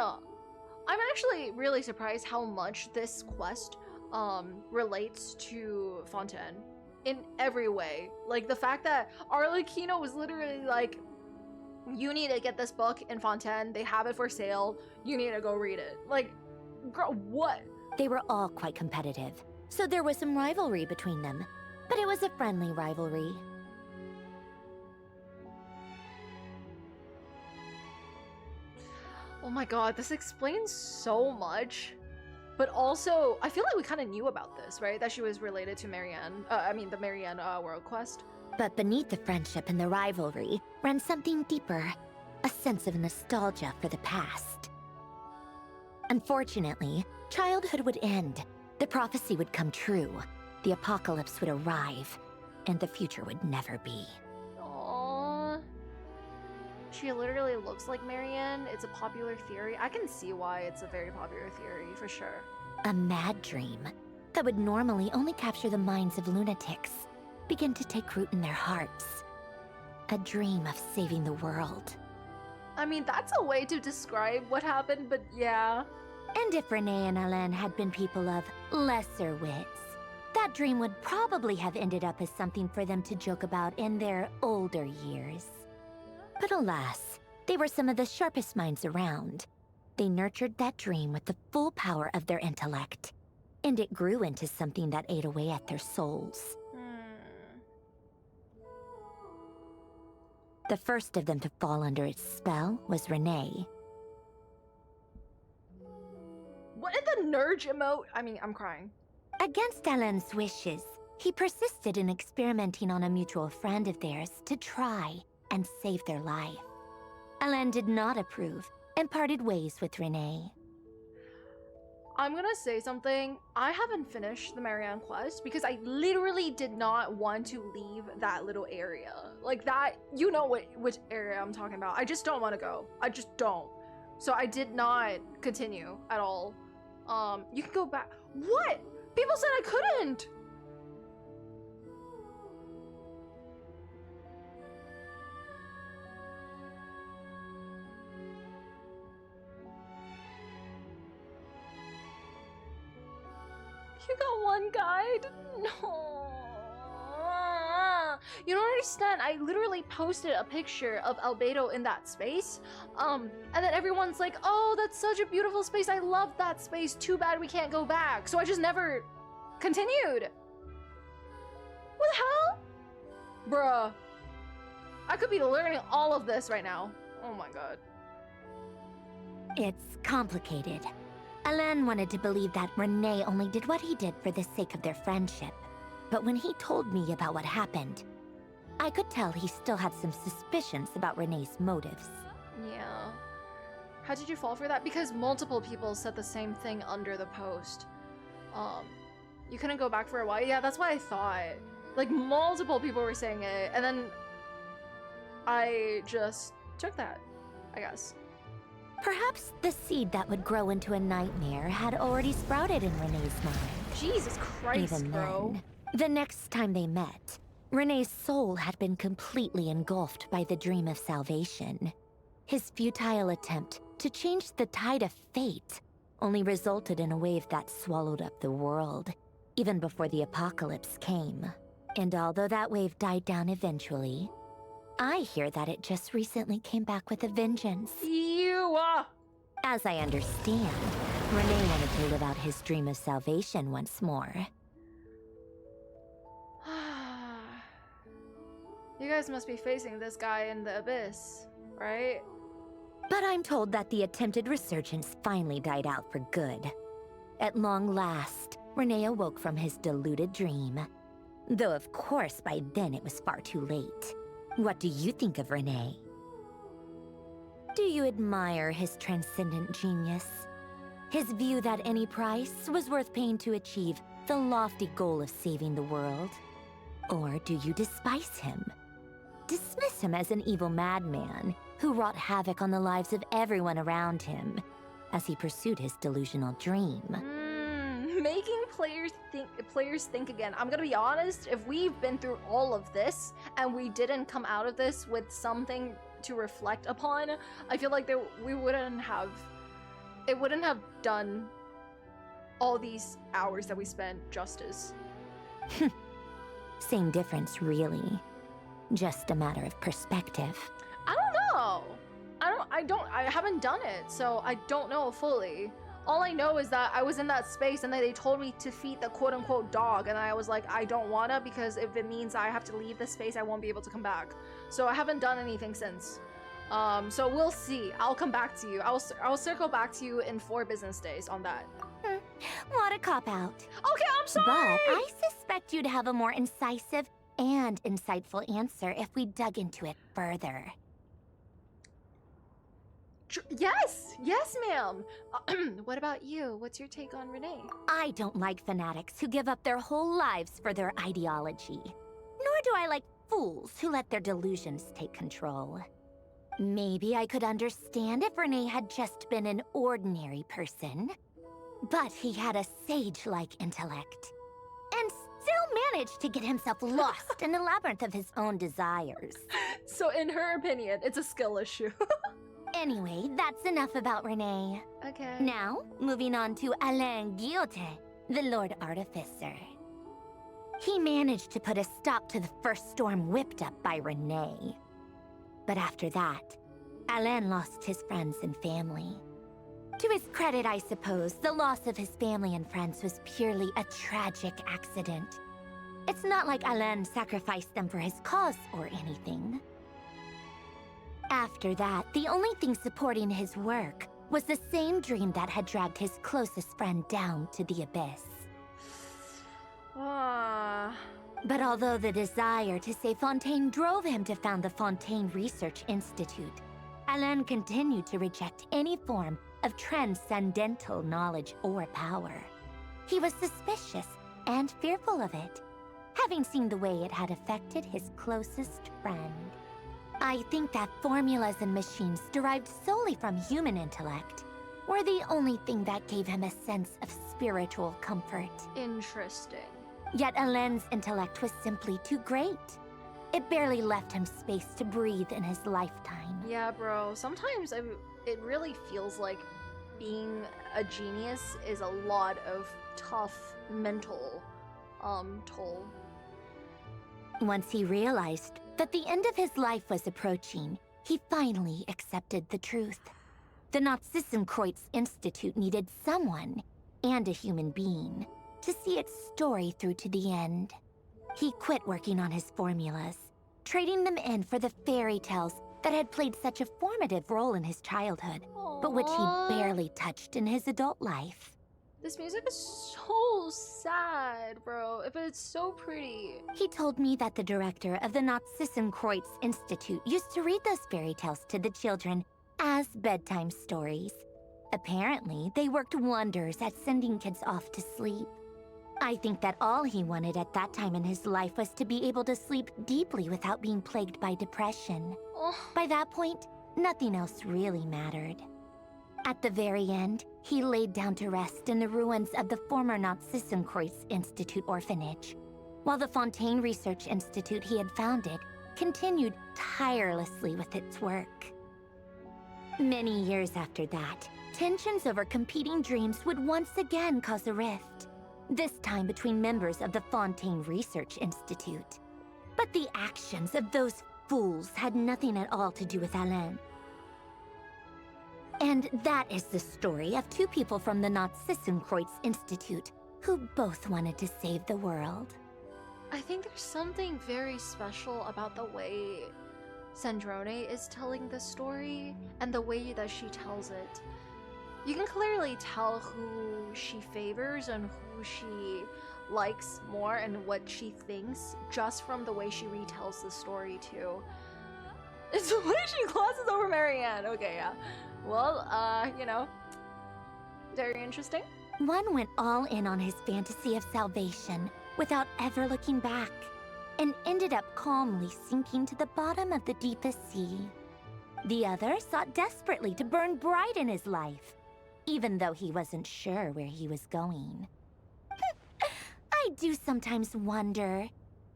I'm actually really surprised how much this quest relates to Fontaine in every way. Like the fact that Arlecchino was literally like, you need to get this book in Fontaine, they have it for sale, you need to go read it. Like, girl, what? They were all quite competitive, so there was some rivalry between them. But it was a friendly rivalry. Oh my god, this explains so much. But also, I feel like we kind of knew about this, right? That she was related to Marianne. The Marianne world quest. But beneath the friendship and the rivalry ran something deeper. A sense of nostalgia for the past. Unfortunately, childhood would end. The prophecy would come true. The apocalypse would arrive. And the future would never be. Aww. She literally looks like Marianne. It's a popular theory. I can see why it's a very popular theory, for sure. A mad dream that would normally only capture the minds of lunatics begin to take root in their hearts. A dream of saving the world. I mean, that's a way to describe what happened, but yeah. And if Renee and Alain had been people of lesser wits, that dream would probably have ended up as something for them to joke about in their older years. But alas, they were some of the sharpest minds around. They nurtured that dream with the full power of their intellect, and it grew into something that ate away at their souls. The first of them to fall under its spell was Renee. What in the Nurge emote? I mean, I'm crying. Against Alain's wishes, he persisted in experimenting on a mutual friend of theirs to try and save their life. Alain did not approve and parted ways with Renee. I'm gonna say something. I haven't finished the Marianne quest because I literally did not want to leave that little area. Like that, you know which area I'm talking about. I just don't want to go. I just don't. So I did not continue at all. You can go back. What? People said I couldn't. You got one guide? No. You don't understand. I literally posted a picture of albedo in that space. And then everyone's like, oh, that's such a beautiful space. I love that space. Too bad we can't go back. So I just never Continued. What the hell? Bruh. I could be learning all of this right now. Oh my god. It's complicated. Alain wanted to believe that Renee only did what he did for the sake of their friendship. But when he told me about what happened, I could tell he still had some suspicions about Renee's motives. Yeah. How did you fall for that? Because multiple people said the same thing under the post. You couldn't go back for a while? Yeah, that's what I thought. Like, multiple people were saying it, and then I just took that, I guess. Perhaps the seed that would grow into a nightmare had already sprouted in Renee's mind. Jesus Christ, Even bro. then, the next time they met, Renee's soul had been completely engulfed by the dream of salvation. His futile attempt to change the tide of fate only resulted in a wave that swallowed up the world, even before the apocalypse came. And although that wave died down eventually, I hear that it just recently came back with a vengeance. As I understand, Renee wanted to live out his dream of salvation once more. You guys must be facing this guy in the abyss, right? But I'm told that the attempted resurgence finally died out for good. At long last, Renee awoke from his deluded dream. Though of course by then it was far too late. What do you think of Renee? Do you admire his transcendent genius? His view that any price was worth paying to achieve the lofty goal of saving the world? Or do you despise him? Dismiss him as an evil madman who wrought havoc on the lives of everyone around him as he pursued his delusional dream? Making players think again. I'm gonna be honest, if we've been through all of this and we didn't come out of this with something to reflect upon, I feel like it wouldn't have done all these hours that we spent justice. Same difference, really. Just a matter of perspective. I don't know. I haven't done it, so I don't know fully. All I know is that I was in that space and then they told me to feed the quote-unquote dog, and I was like, I don't wanna, because if it means I have to leave the space, I won't be able to come back. So I haven't done anything since. So we'll see. I'll come back to you. I'll circle back to you in 4 business days on that. What a cop-out. Okay, I'm sorry! But I suspect you'd have a more incisive and insightful answer if we dug into it further. Yes, ma'am. What about you? What's your take on Renee? I don't like fanatics who give up their whole lives for their ideology. Nor do I like fools who let their delusions take control. Maybe I could understand if Renee had just been an ordinary person. But he had a sage-like intellect. And still managed to get himself lost in the labyrinth of his own desires. So in her opinion, it's a skill issue. Anyway, that's enough about Renee. Okay. Now, moving on to Alain Guillotin, the Lord Artificer. He managed to put a stop to the first storm whipped up by Renee. But after that, Alain lost his friends and family. To his credit, I suppose, the loss of his family and friends was purely a tragic accident. It's not like Alain sacrificed them for his cause or anything. After that, the only thing supporting his work was the same dream that had dragged his closest friend down to the abyss. But although the desire to save Fontaine drove him to found the Fontaine Research Institute, Alain continued to reject any form of transcendental knowledge or power. He was suspicious and fearful of it, having seen the way it had affected his closest friend. I think that formulas and machines derived solely from human intellect were the only thing that gave him a sense of spiritual comfort. Interesting. Yet Alain's intellect was simply too great. It barely left him space to breathe in his lifetime. Yeah, bro. Sometimes it really feels like being a genius is a lot of tough mental toll. Once he realized that the end of his life was approaching, he finally accepted the truth. The Narzissenkreuz Institute needed someone, and a human being, to see its story through to the end. He quit working on his formulas, trading them in for the fairy tales that had played such a formative role in his childhood, but which he barely touched in his adult life. This music is so sad, bro, but it's so pretty. He told me that the director of the Narzissenkreuz Institute used to read those fairy tales to the children as bedtime stories. Apparently, they worked wonders at sending kids off to sleep. I think that all he wanted at that time in his life was to be able to sleep deeply without being plagued by depression. By that point, nothing else really mattered. At the very end, he laid down to rest in the ruins of the former Narzissenkreuz Institute orphanage, while the Fontaine Research Institute he had founded continued tirelessly with its work. Many years after that, tensions over competing dreams would once again cause a rift, this time between members of the Fontaine Research Institute. But the actions of those fools had nothing at all to do with Alain. And that is the story of two people from the Narzissenkreuz Institute who both wanted to save the world. I think there's something very special about the way Sandrone is telling the story and the way that she tells it. You can clearly tell who she favors and who she likes more and what she thinks just from the way she retells the story too. It's the way she glosses over Marianne. Okay, yeah. Well, you know, very interesting. One went all in on his fantasy of salvation without ever looking back, and ended up calmly sinking to the bottom of the deepest sea. The other sought desperately to burn bright in his life, even though he wasn't sure where he was going. I do sometimes wonder,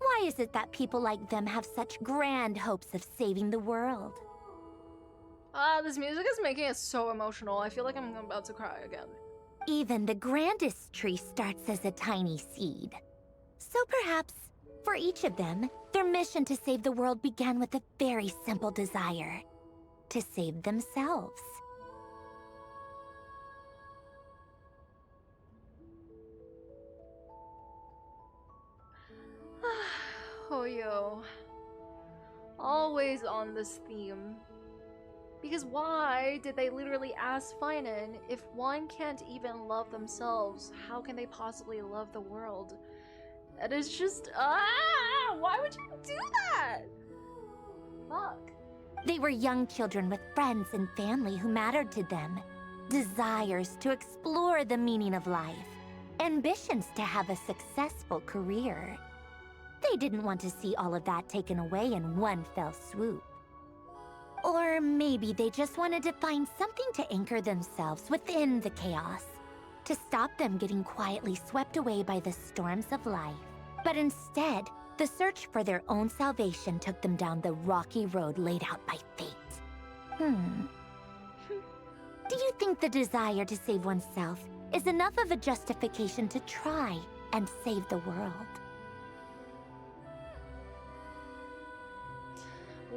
why is it that people like them have such grand hopes of saving the world? This music is making it so emotional. I feel like I'm about to cry again. Even the grandest tree starts as a tiny seed. So perhaps, for each of them, their mission to save the world began with a very simple desire: to save themselves. Oh, yo. Always on this theme. Because why did they literally ask Finan, if one can't even love themselves, how can they possibly love the world? It is just, why would you do that? Fuck. They were young children with friends and family who mattered to them, desires to explore the meaning of life, ambitions to have a successful career. They didn't want to see all of that taken away in one fell swoop. Or maybe they just wanted to find something to anchor themselves within the chaos, to stop them getting quietly swept away by the storms of life. But instead, the search for their own salvation took them down the rocky road laid out by fate. Do you think the desire to save oneself is enough of a justification to try and save the world?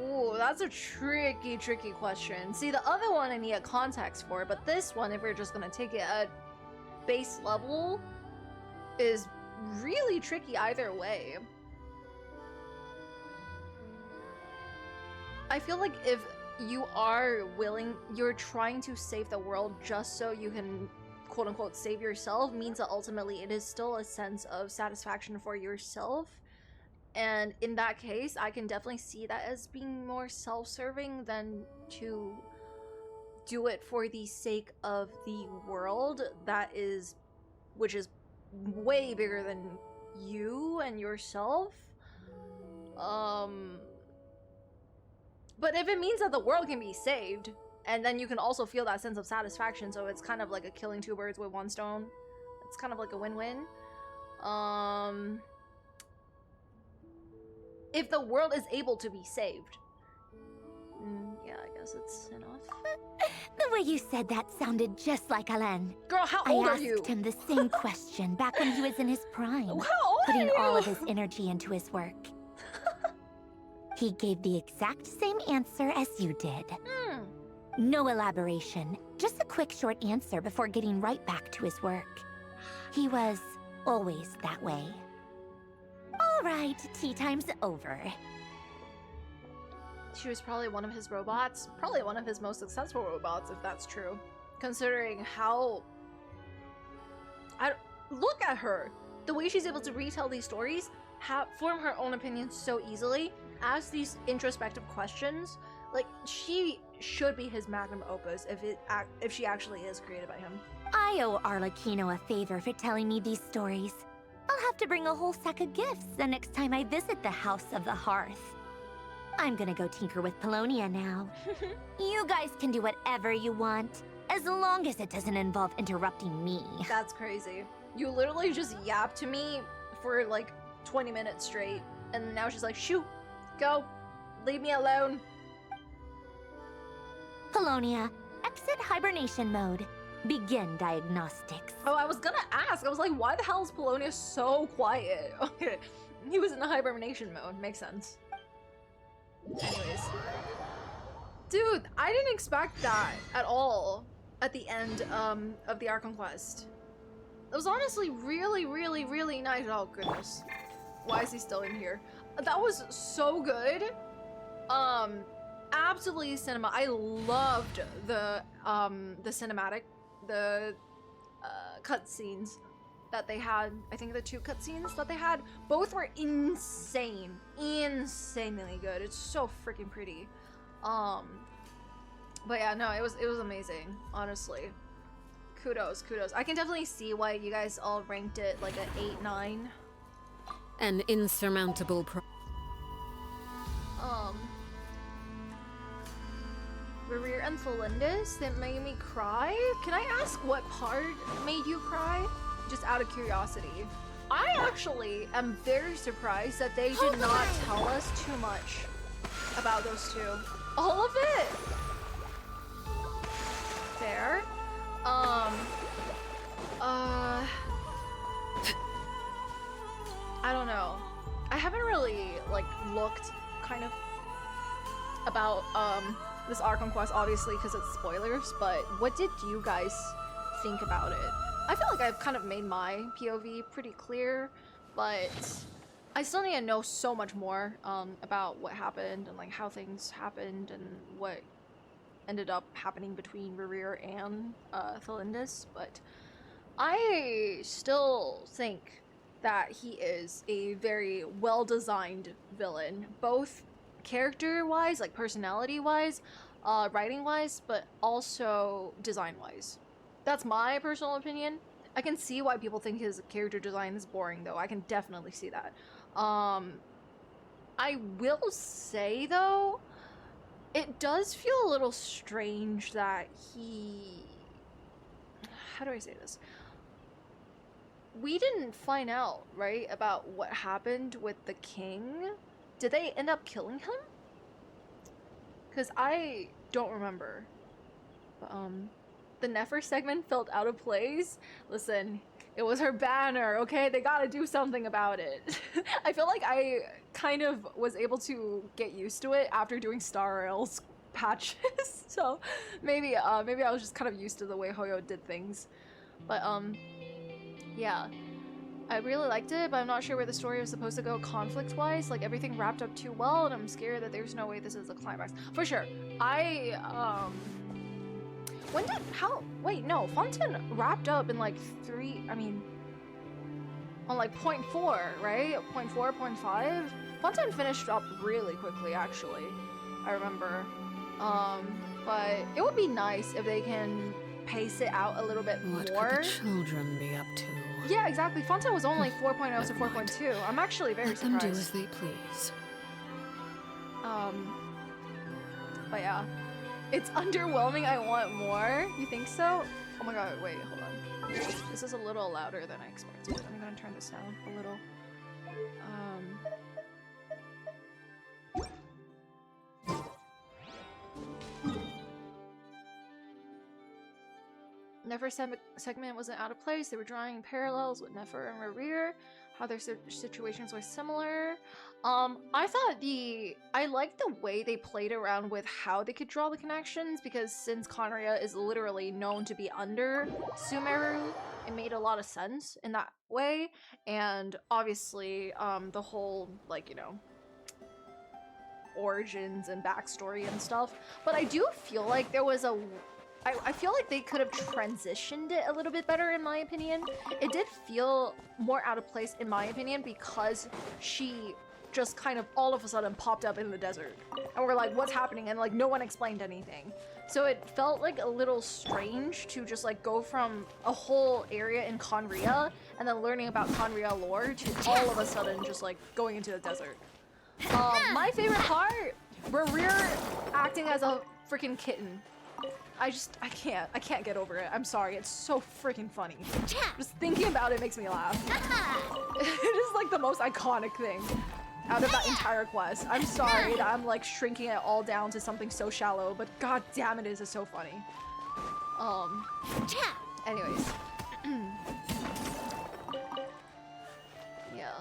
Ooh, that's a tricky question. See, the other one I need a context for, but this one, if we're just gonna take it at base level, is really tricky either way. I feel like if you are willing, you're trying to save the world just so you can quote-unquote save yourself, means that ultimately it is still a sense of satisfaction for yourself. And in that case, I can definitely see that as being more self-serving than to do it for the sake of the world which is way bigger than you and yourself. But if it means that the world can be saved, and then you can also feel that sense of satisfaction, so it's kind of like a killing two birds with one stone. It's kind of like a win-win. If the world is able to be saved. Yeah, I guess it's enough. The way you said that sounded just like Alain. Girl, how old are you? I asked him the same question back when he was in his prime, putting all of his energy into his work. He gave the exact same answer as you did. No elaboration, just a quick short answer before getting right back to his work. He was Always that way. All right, tea time's over. She was probably one of his robots. Probably one of his most successful robots, if that's true. Considering how... Look at her! The way she's able to retell these stories, form her own opinions so easily, ask these introspective questions. Like, she should be his magnum opus if she actually is created by him. I owe Arlecchino a favor for telling me these stories. I'll have to bring a whole sack of gifts the next time I visit the House of the Hearth. I'm gonna go tinker with Polonia now. You guys can do whatever you want, as long as it doesn't involve interrupting me. That's crazy. You literally just yapped to me for like 20 minutes straight, and now she's like, shoot, go, leave me alone. Polonia, exit hibernation mode. Begin diagnostics. Oh, I was gonna ask. I was like, why the hell is Polonia so quiet? Okay, he was in a hibernation mode. Makes sense. Anyways. Dude, I didn't expect that at all at the end of the Archon quest. It was honestly really, really, really nice. Oh, goodness. Why is he still in here? That was so good. Absolutely cinema. I loved the cinematic, the cutscenes that they had. I think the 2 cutscenes that they had, both were insane, insanely good. It's so freaking pretty. But yeah, no, it was amazing, honestly. Kudos. I can definitely see why you guys all ranked it like an 8-9. An insurmountable Rerir and Tholindis, that made me cry? Can I ask what part made you cry? Just out of curiosity. I actually am very surprised that they did not tell us too much about those 2. All of it! Fair. I don't know. I haven't really, like, looked kind of about, this Archon quest, obviously, because it's spoilers, but what did you guys think about it? I feel like I've kind of made my POV pretty clear, but I still need to know so much more, about what happened and, like, how things happened and what ended up happening between Rerir and, Tholindis, but I still think that he is a very well-designed villain, both character-wise, like personality-wise, writing-wise, but also design-wise. That's my personal opinion. I can see why people think his character design is boring, though. I can definitely see that. I will say, though, it does feel a little strange that he... How do I say this? We didn't find out, right, about what happened with the king. Did they end up killing him? Because I don't remember. The nefer segment felt out of place. Listen, it was her banner, okay? They gotta do something about it. I feel like I kind of was able to get used to it after doing Star Rail's patches. So maybe I was just kind of used to the way Hoyo did things. But yeah. I really liked it, but I'm not sure where the story was supposed to go conflict-wise. Like, everything wrapped up too well, and I'm scared that there's no way this is a climax. For sure. Wait, no, Fontaine wrapped up in, like, on, like, 0.4, right? 0.4, 0.5? Fontaine finished up really quickly, actually. I remember. But it would be nice if they can pace it out a little bit more. What could the children be up to? Yeah, exactly. Fontaine was only 4.0 to 4.2. I'm actually very surprised. Let them do as they please. But yeah. It's underwhelming. I want more. You think so? Oh my god, wait, hold on. This is a little louder than I expected. I'm gonna turn this down a little. Nefer segment wasn't out of place. They were drawing parallels with Nefer and Rerir, how their situations were similar. I liked the way they played around with how they could draw the connections, because since Conria is literally known to be under Sumeru, it made a lot of sense in that way, and obviously the whole, like, you know, origins and backstory and stuff. But I do feel like there was I feel like they could have transitioned it a little bit better, in my opinion. It did feel more out of place, in my opinion, because she just kind of all of a sudden popped up in the desert. And we're like, what's happening? And like, no one explained anything. So it felt like a little strange to just like go from a whole area in Conria and then learning about Conria lore to all of a sudden just like going into the desert. My favorite part, rerir acting as a freaking kitten. I can't get over it. I'm sorry, it's so freaking funny. Just thinking about it makes me laugh. It is like the most iconic thing out of that entire quest. I'm sorry that I'm like shrinking it all down to something so shallow, but god damn it, is so funny. Anyways. Yeah.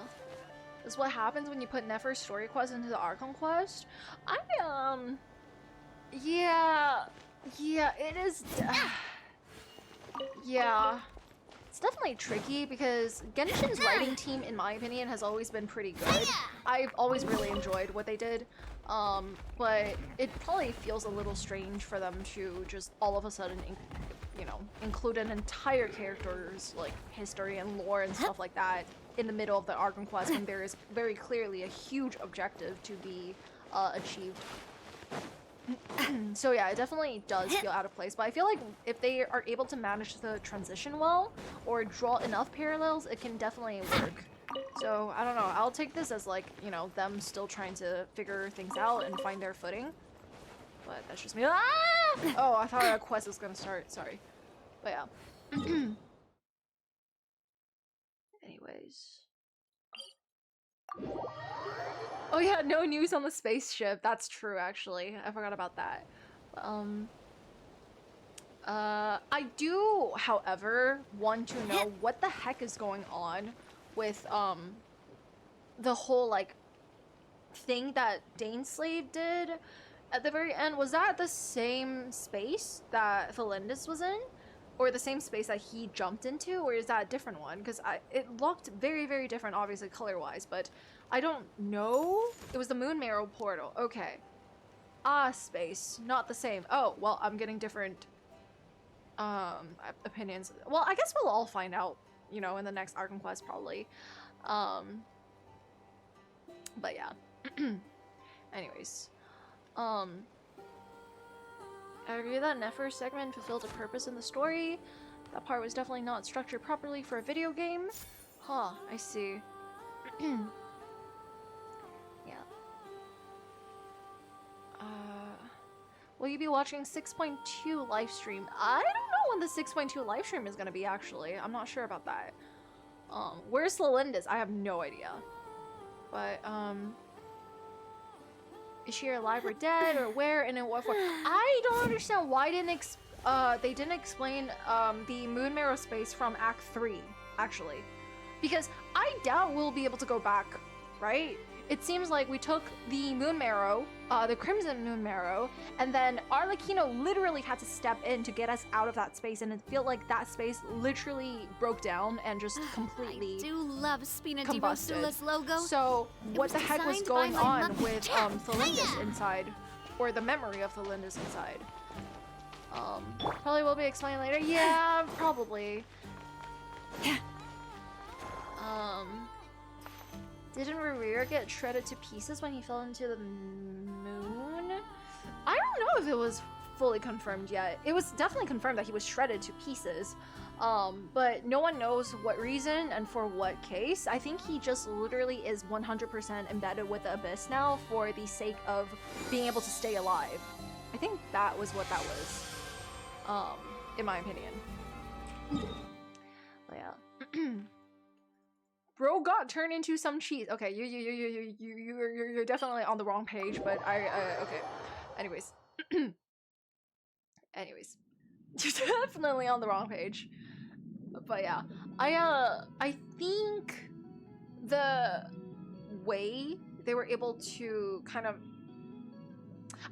This is what happens when you put Nefer's story quest into the Archon quest. Yeah, it is. Yeah. It's definitely tricky because Genshin's writing team, in my opinion, has always been pretty good. I've always really enjoyed what they did. But it probably feels a little strange for them to just all of a sudden, you know, include an entire character's like history and lore and stuff like that in the middle of the Archon quest when there is very clearly a huge objective to be achieved. So yeah, it definitely does feel out of place, but I feel like if they are able to manage the transition well or draw enough parallels, it can definitely work. So I don't know, I'll take this as like, you know, them still trying to figure things out and find their footing. But that's just me. Ah! Oh, I thought our quest was gonna start, sorry. But yeah. Anyways. Oh yeah, no news on the spaceship. That's true, actually. I forgot about that. I do, however, want to know what the heck is going on with, the whole, like, thing that dainsleif did at the very end. Was that the same space that tholindis was in? Or the same space that he jumped into? Or is that a different one? Because it looked very, very different, obviously, color-wise, but I don't know. It was the moon marrow portal. Okay. Ah, space. Not the same. Oh, well, I'm getting different opinions. Well, I guess we'll all find out, you know, in the next Archon quest, probably. But yeah. Anyways. I agree that Nefer's segment fulfilled a purpose in the story. That part was definitely not structured properly for a video game. Huh, I see. Yeah. Will you be watching 6.2 livestream? I don't know when the 6.2 livestream is gonna be, actually. I'm not sure about that. Where's tholindis? I have no idea. But, is she alive or dead, or where and in what form? I don't understand why they didn't explain the moon marrow space from Act 3, actually. Because I doubt we'll be able to go back, right? It seems like we took the moon marrow, the crimson moon marrow, and then Arlecchino literally had to step in to get us out of that space, and it felt like that space literally broke down and just completely I do love Spina di combusted. Rosula's logo. So what the heck was going on mother. with tholindis inside, or the memory of tholindis inside? Probably will be explained later. Yeah, probably. Didn't rerir get shredded to pieces when he fell into the moon? I don't know if it was fully confirmed yet. It was definitely confirmed that he was shredded to pieces, but no one knows what reason and for what case. I think he just literally is 100% embedded with the Abyss now for the sake of being able to stay alive. I think that was what that was, in my opinion. But yeah. Bro got turned into some cheese. Okay, you're definitely on the wrong page, but okay. Anyways. Anyways. You're definitely on the wrong page. But yeah. I think the way they were able to kind of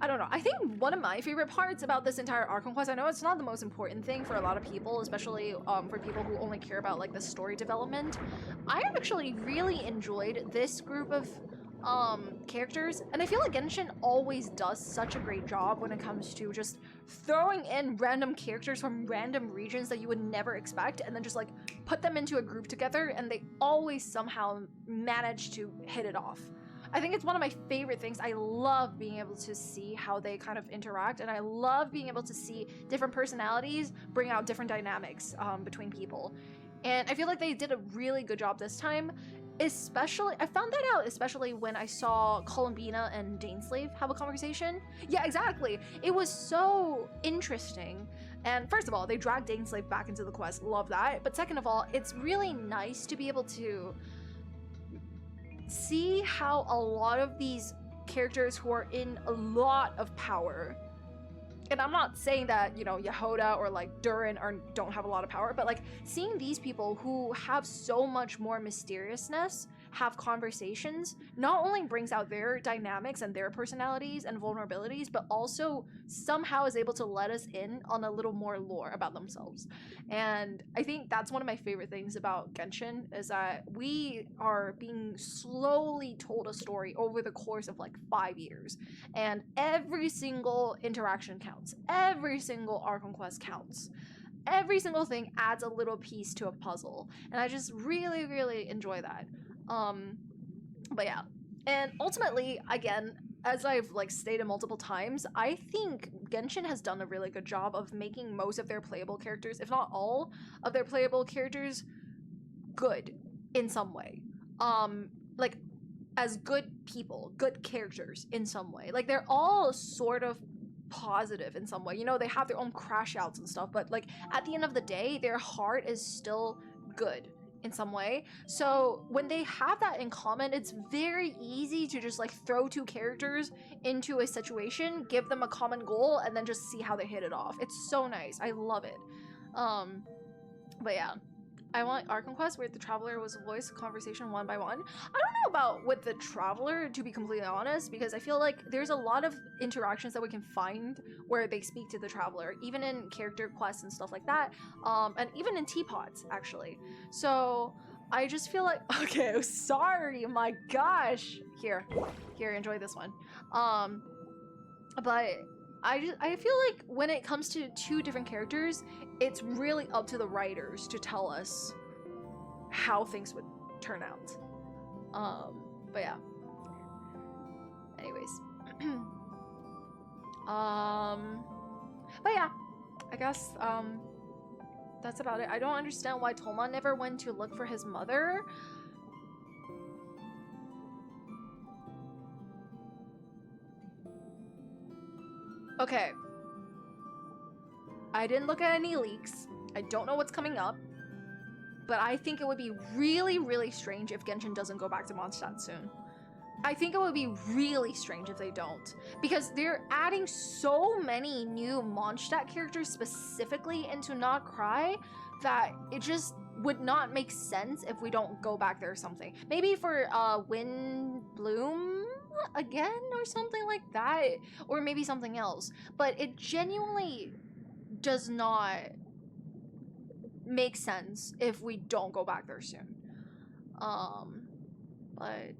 I don't know. I think one of my favorite parts about this entire Archon quest, I know it's not the most important thing for a lot of people, especially for people who only care about like the story development. I actually really enjoyed this group of characters, and I feel like Genshin always does such a great job when it comes to just throwing in random characters from random regions that you would never expect, and then just like put them into a group together, and they always somehow manage to hit it off. I think it's one of my favorite things. I love being able to see how they kind of interact, and I love being able to see different personalities bring out different dynamics between people. And I feel like they did a really good job this time. Especially, I found that out especially when I saw Columbina and dainsleif have a conversation. Yeah, exactly. It was so interesting. And first of all, they dragged dainsleif back into the quest. Love that. But second of all, it's really nice to be able to see how a lot of these characters who are in a lot of power, and I'm not saying that, you know, Yehoda or like Durin don't have a lot of power, but like seeing these people who have so much more mysteriousness have conversations not only brings out their dynamics and their personalities and vulnerabilities, but also somehow is able to let us in on a little more lore about themselves. And I think that's one of my favorite things about Genshin, is that we are being slowly told a story over the course of like 5 years, and every single interaction counts. Every single Archon quest counts. Every single thing adds a little piece to a puzzle, and I just really, really enjoy that. But yeah, and ultimately, again, as I've like stated multiple times, I think Genshin has done a really good job of making most of their playable characters, if not all of their playable characters, good in some way. Like as good people, good characters in some way. Like they're all sort of positive in some way. You know, they have their own crash outs and stuff, but like at the end of the day, their heart is still good in some way. So when they have that in common, it's very easy to just like throw two characters into a situation, give them a common goal, and then just see how they hit it off. It's so nice. I love it. But yeah, I want Archon Quest where the Traveler was voiced conversation one by one. I don't know about with the Traveler, to be completely honest, because I feel like there's a lot of interactions that we can find where they speak to the Traveler, even in character quests and stuff like that, and even in teapots, actually. So I just feel like, okay, sorry, my gosh. Here, enjoy this one. But I feel like when it comes to two different characters, it's really up to the writers to tell us how things would turn out. But yeah. Anyways. But yeah, I guess that's about it. I don't understand why Toma never went to look for his mother. Okay. I didn't look at any leaks. I don't know what's coming up. But I think it would be really, really strange if Genshin doesn't go back to Mondstadt soon. I think it would be really strange if they don't. Because they're adding so many new Mondstadt characters specifically into Not Cry that it just would not make sense if we don't go back there or something. Maybe for Wind Bloom again or something like that. Or maybe something else. But it genuinely does not make sense if we don't go back there soon. But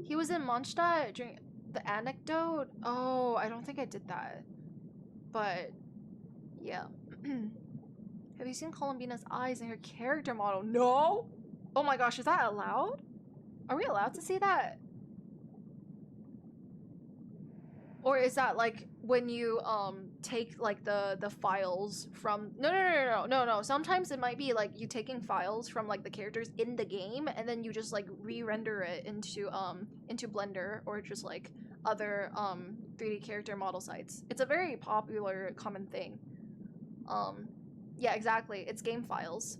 he was in Mondstadt during the anecdote. Oh, I don't think I did that. But yeah. Have you seen Columbina's eyes in her character model? No. Oh my gosh, is that allowed? Are we allowed to see that? Or is that like when you take like the files from no. Sometimes it might be like you taking files from like the characters in the game and then you just like re-render it into Blender or just like other 3D character model sites. It's a very popular common thing. Yeah, exactly. It's game files.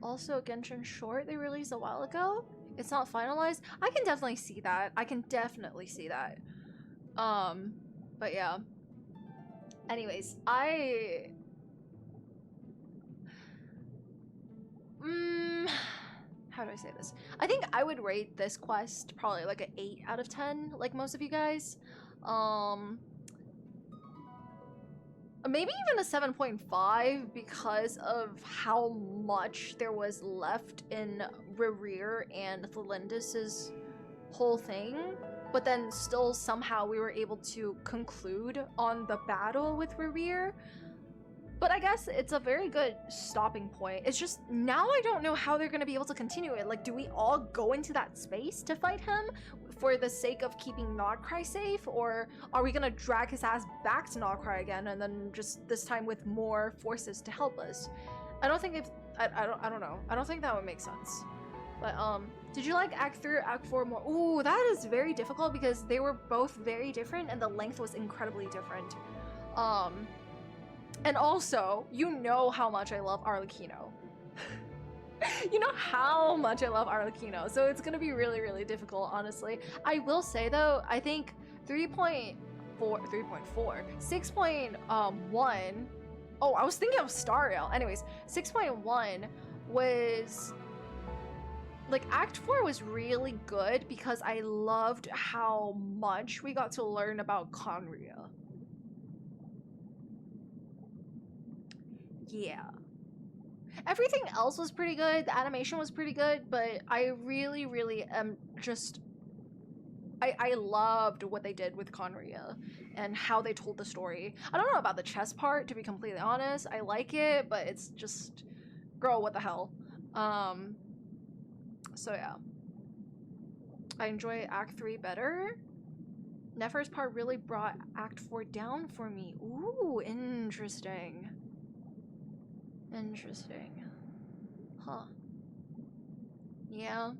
Also Genshin Short they released a while ago. It's not finalized. I can definitely see that. But yeah. Anyways, how do I say this? I think I would rate this quest probably like an 8 out of 10, like most of you guys. Maybe even a 7.5 because of how much there was left in Rerir and Tholindis's whole thing. But then still somehow we were able to conclude on the battle with Rerir. But I guess it's a very good stopping point. It's just now I don't know how they're going to be able to continue it. Like, do we all go into that space to fight him for the sake of keeping Nodcry safe? Or are we going to drag his ass back to Nodcry again and then just this time with more forces to help us? I don't think if I don't know. I don't think that would make sense. But did you like Act 3 or Act 4 more? Ooh, that is very difficult because they were both very different and the length was incredibly different. And also, you know how much I love Arlecchino. You know how much I love Arlecchino, so it's gonna be really, really difficult, honestly. I will say though, I think 6.1, oh, I was thinking of Stariel. Anyways, 6.1 was, like, Act 4 was really good because I loved how much we got to learn about Conria. Yeah. Everything else was pretty good. The animation was pretty good, but I really, really am just... I loved what they did with Conria and how they told the story. I don't know about the chess part, to be completely honest. I like it, but it's just... Girl, what the hell? So yeah. I enjoy Act 3 better. Nefer's part really brought Act 4 down for me. Ooh, interesting. Interesting. Huh. Yeah.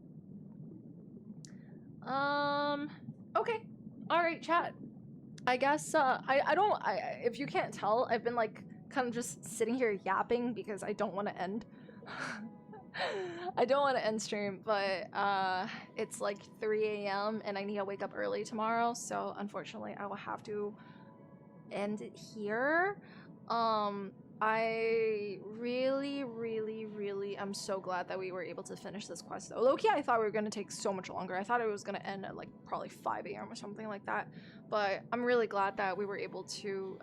Okay. Alright, chat. I guess, if you can't tell, I've been, like, kind of just sitting here yapping because I don't want to end. I don't want to end stream, but, it's like 3 a.m. and I need to wake up early tomorrow, so unfortunately I will have to end it here. I really, really, really am so glad that we were able to finish this quest though. Low-key, I thought we were going to take so much longer. I thought it was going to end at like probably 5 a.m. or something like that. But I'm really glad that we were able to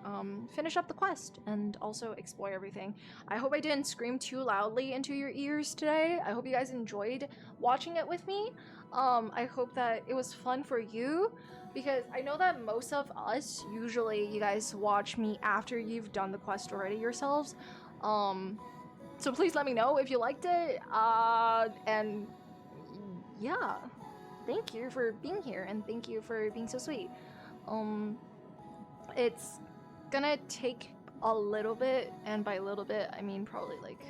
finish up the quest and also explore everything. I hope I didn't scream too loudly into your ears today. I hope you guys enjoyed watching it with me. I hope that it was fun for you. Because I know that most of us, usually you guys watch me after you've done the quest already yourselves. So please let me know if you liked it. And yeah, thank you for being here and thank you for being so sweet. It's gonna take a little bit, and by a little bit, I mean probably like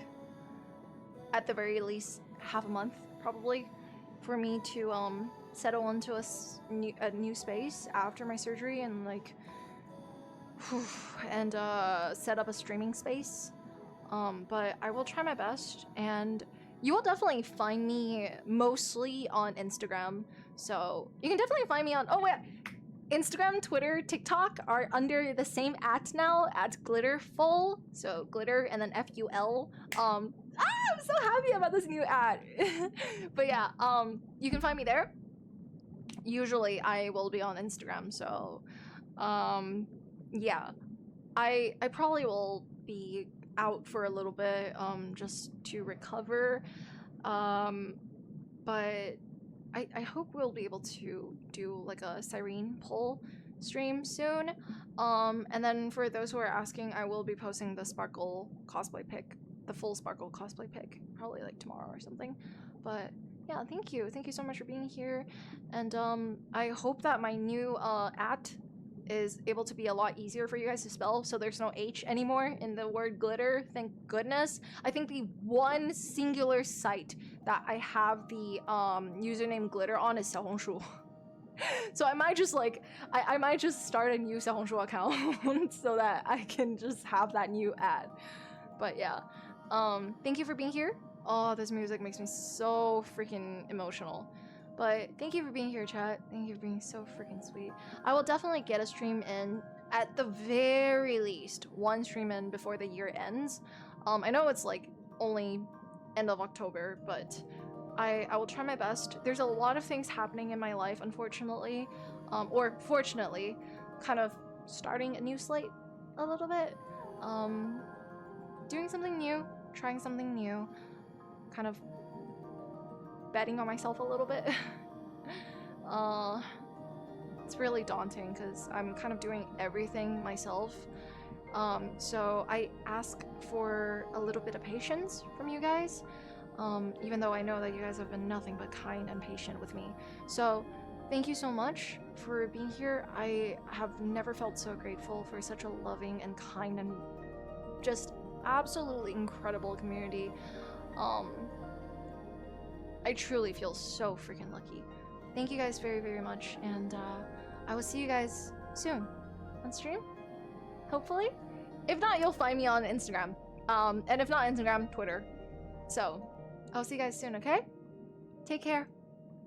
at the very least half a month probably for me to settle into a new space after my surgery and like and set up a streaming space. But I will try my best, and you will definitely find me mostly on Instagram. So you can definitely find me on Instagram, Twitter, TikTok are under the same @ now, @glitterful. So glitter and then FUL. I'm so happy about this new @. But yeah, you can find me there. Usually I will be on Instagram, so yeah. I probably will be out for a little bit just to recover. But I hope we'll be able to do like a Cyrene poll stream soon. And then for those who are asking, I will be posting the Sparkle cosplay pic, the full Sparkle cosplay pic, probably like tomorrow or something. But yeah, thank you so much for being here, and I hope that my new @ is able to be a lot easier for you guys to spell, so there's no H anymore in the word glitter. Thank goodness. I think the one singular site that I have the username glitter on is Xiaohongshu. So I might just like I might just start a new Xiaohongshu account so that I can just have that new @. But yeah, thank you for being here. Oh, this music makes me so freaking emotional. But thank you for being here, chat. Thank you for being so freaking sweet. I will definitely get a stream in, at the very least, one stream in before the year ends. I know it's like only end of October, but I will try my best. There's a lot of things happening in my life, unfortunately, or fortunately, kind of starting a new slate a little bit. Doing something new, trying something new, kind of betting on myself a little bit. It's really daunting because I'm kind of doing everything myself. So I ask for a little bit of patience from you guys, even though I know that you guys have been nothing but kind and patient with me. So thank you so much for being here. I have never felt so grateful for such a loving and kind and just absolutely incredible community. I truly feel so freaking lucky. Thank you guys very, very much, and I will see you guys soon on stream, hopefully. If not, you'll find me on Instagram, and if not Instagram, Twitter. So I'll see you guys soon, okay? Take care.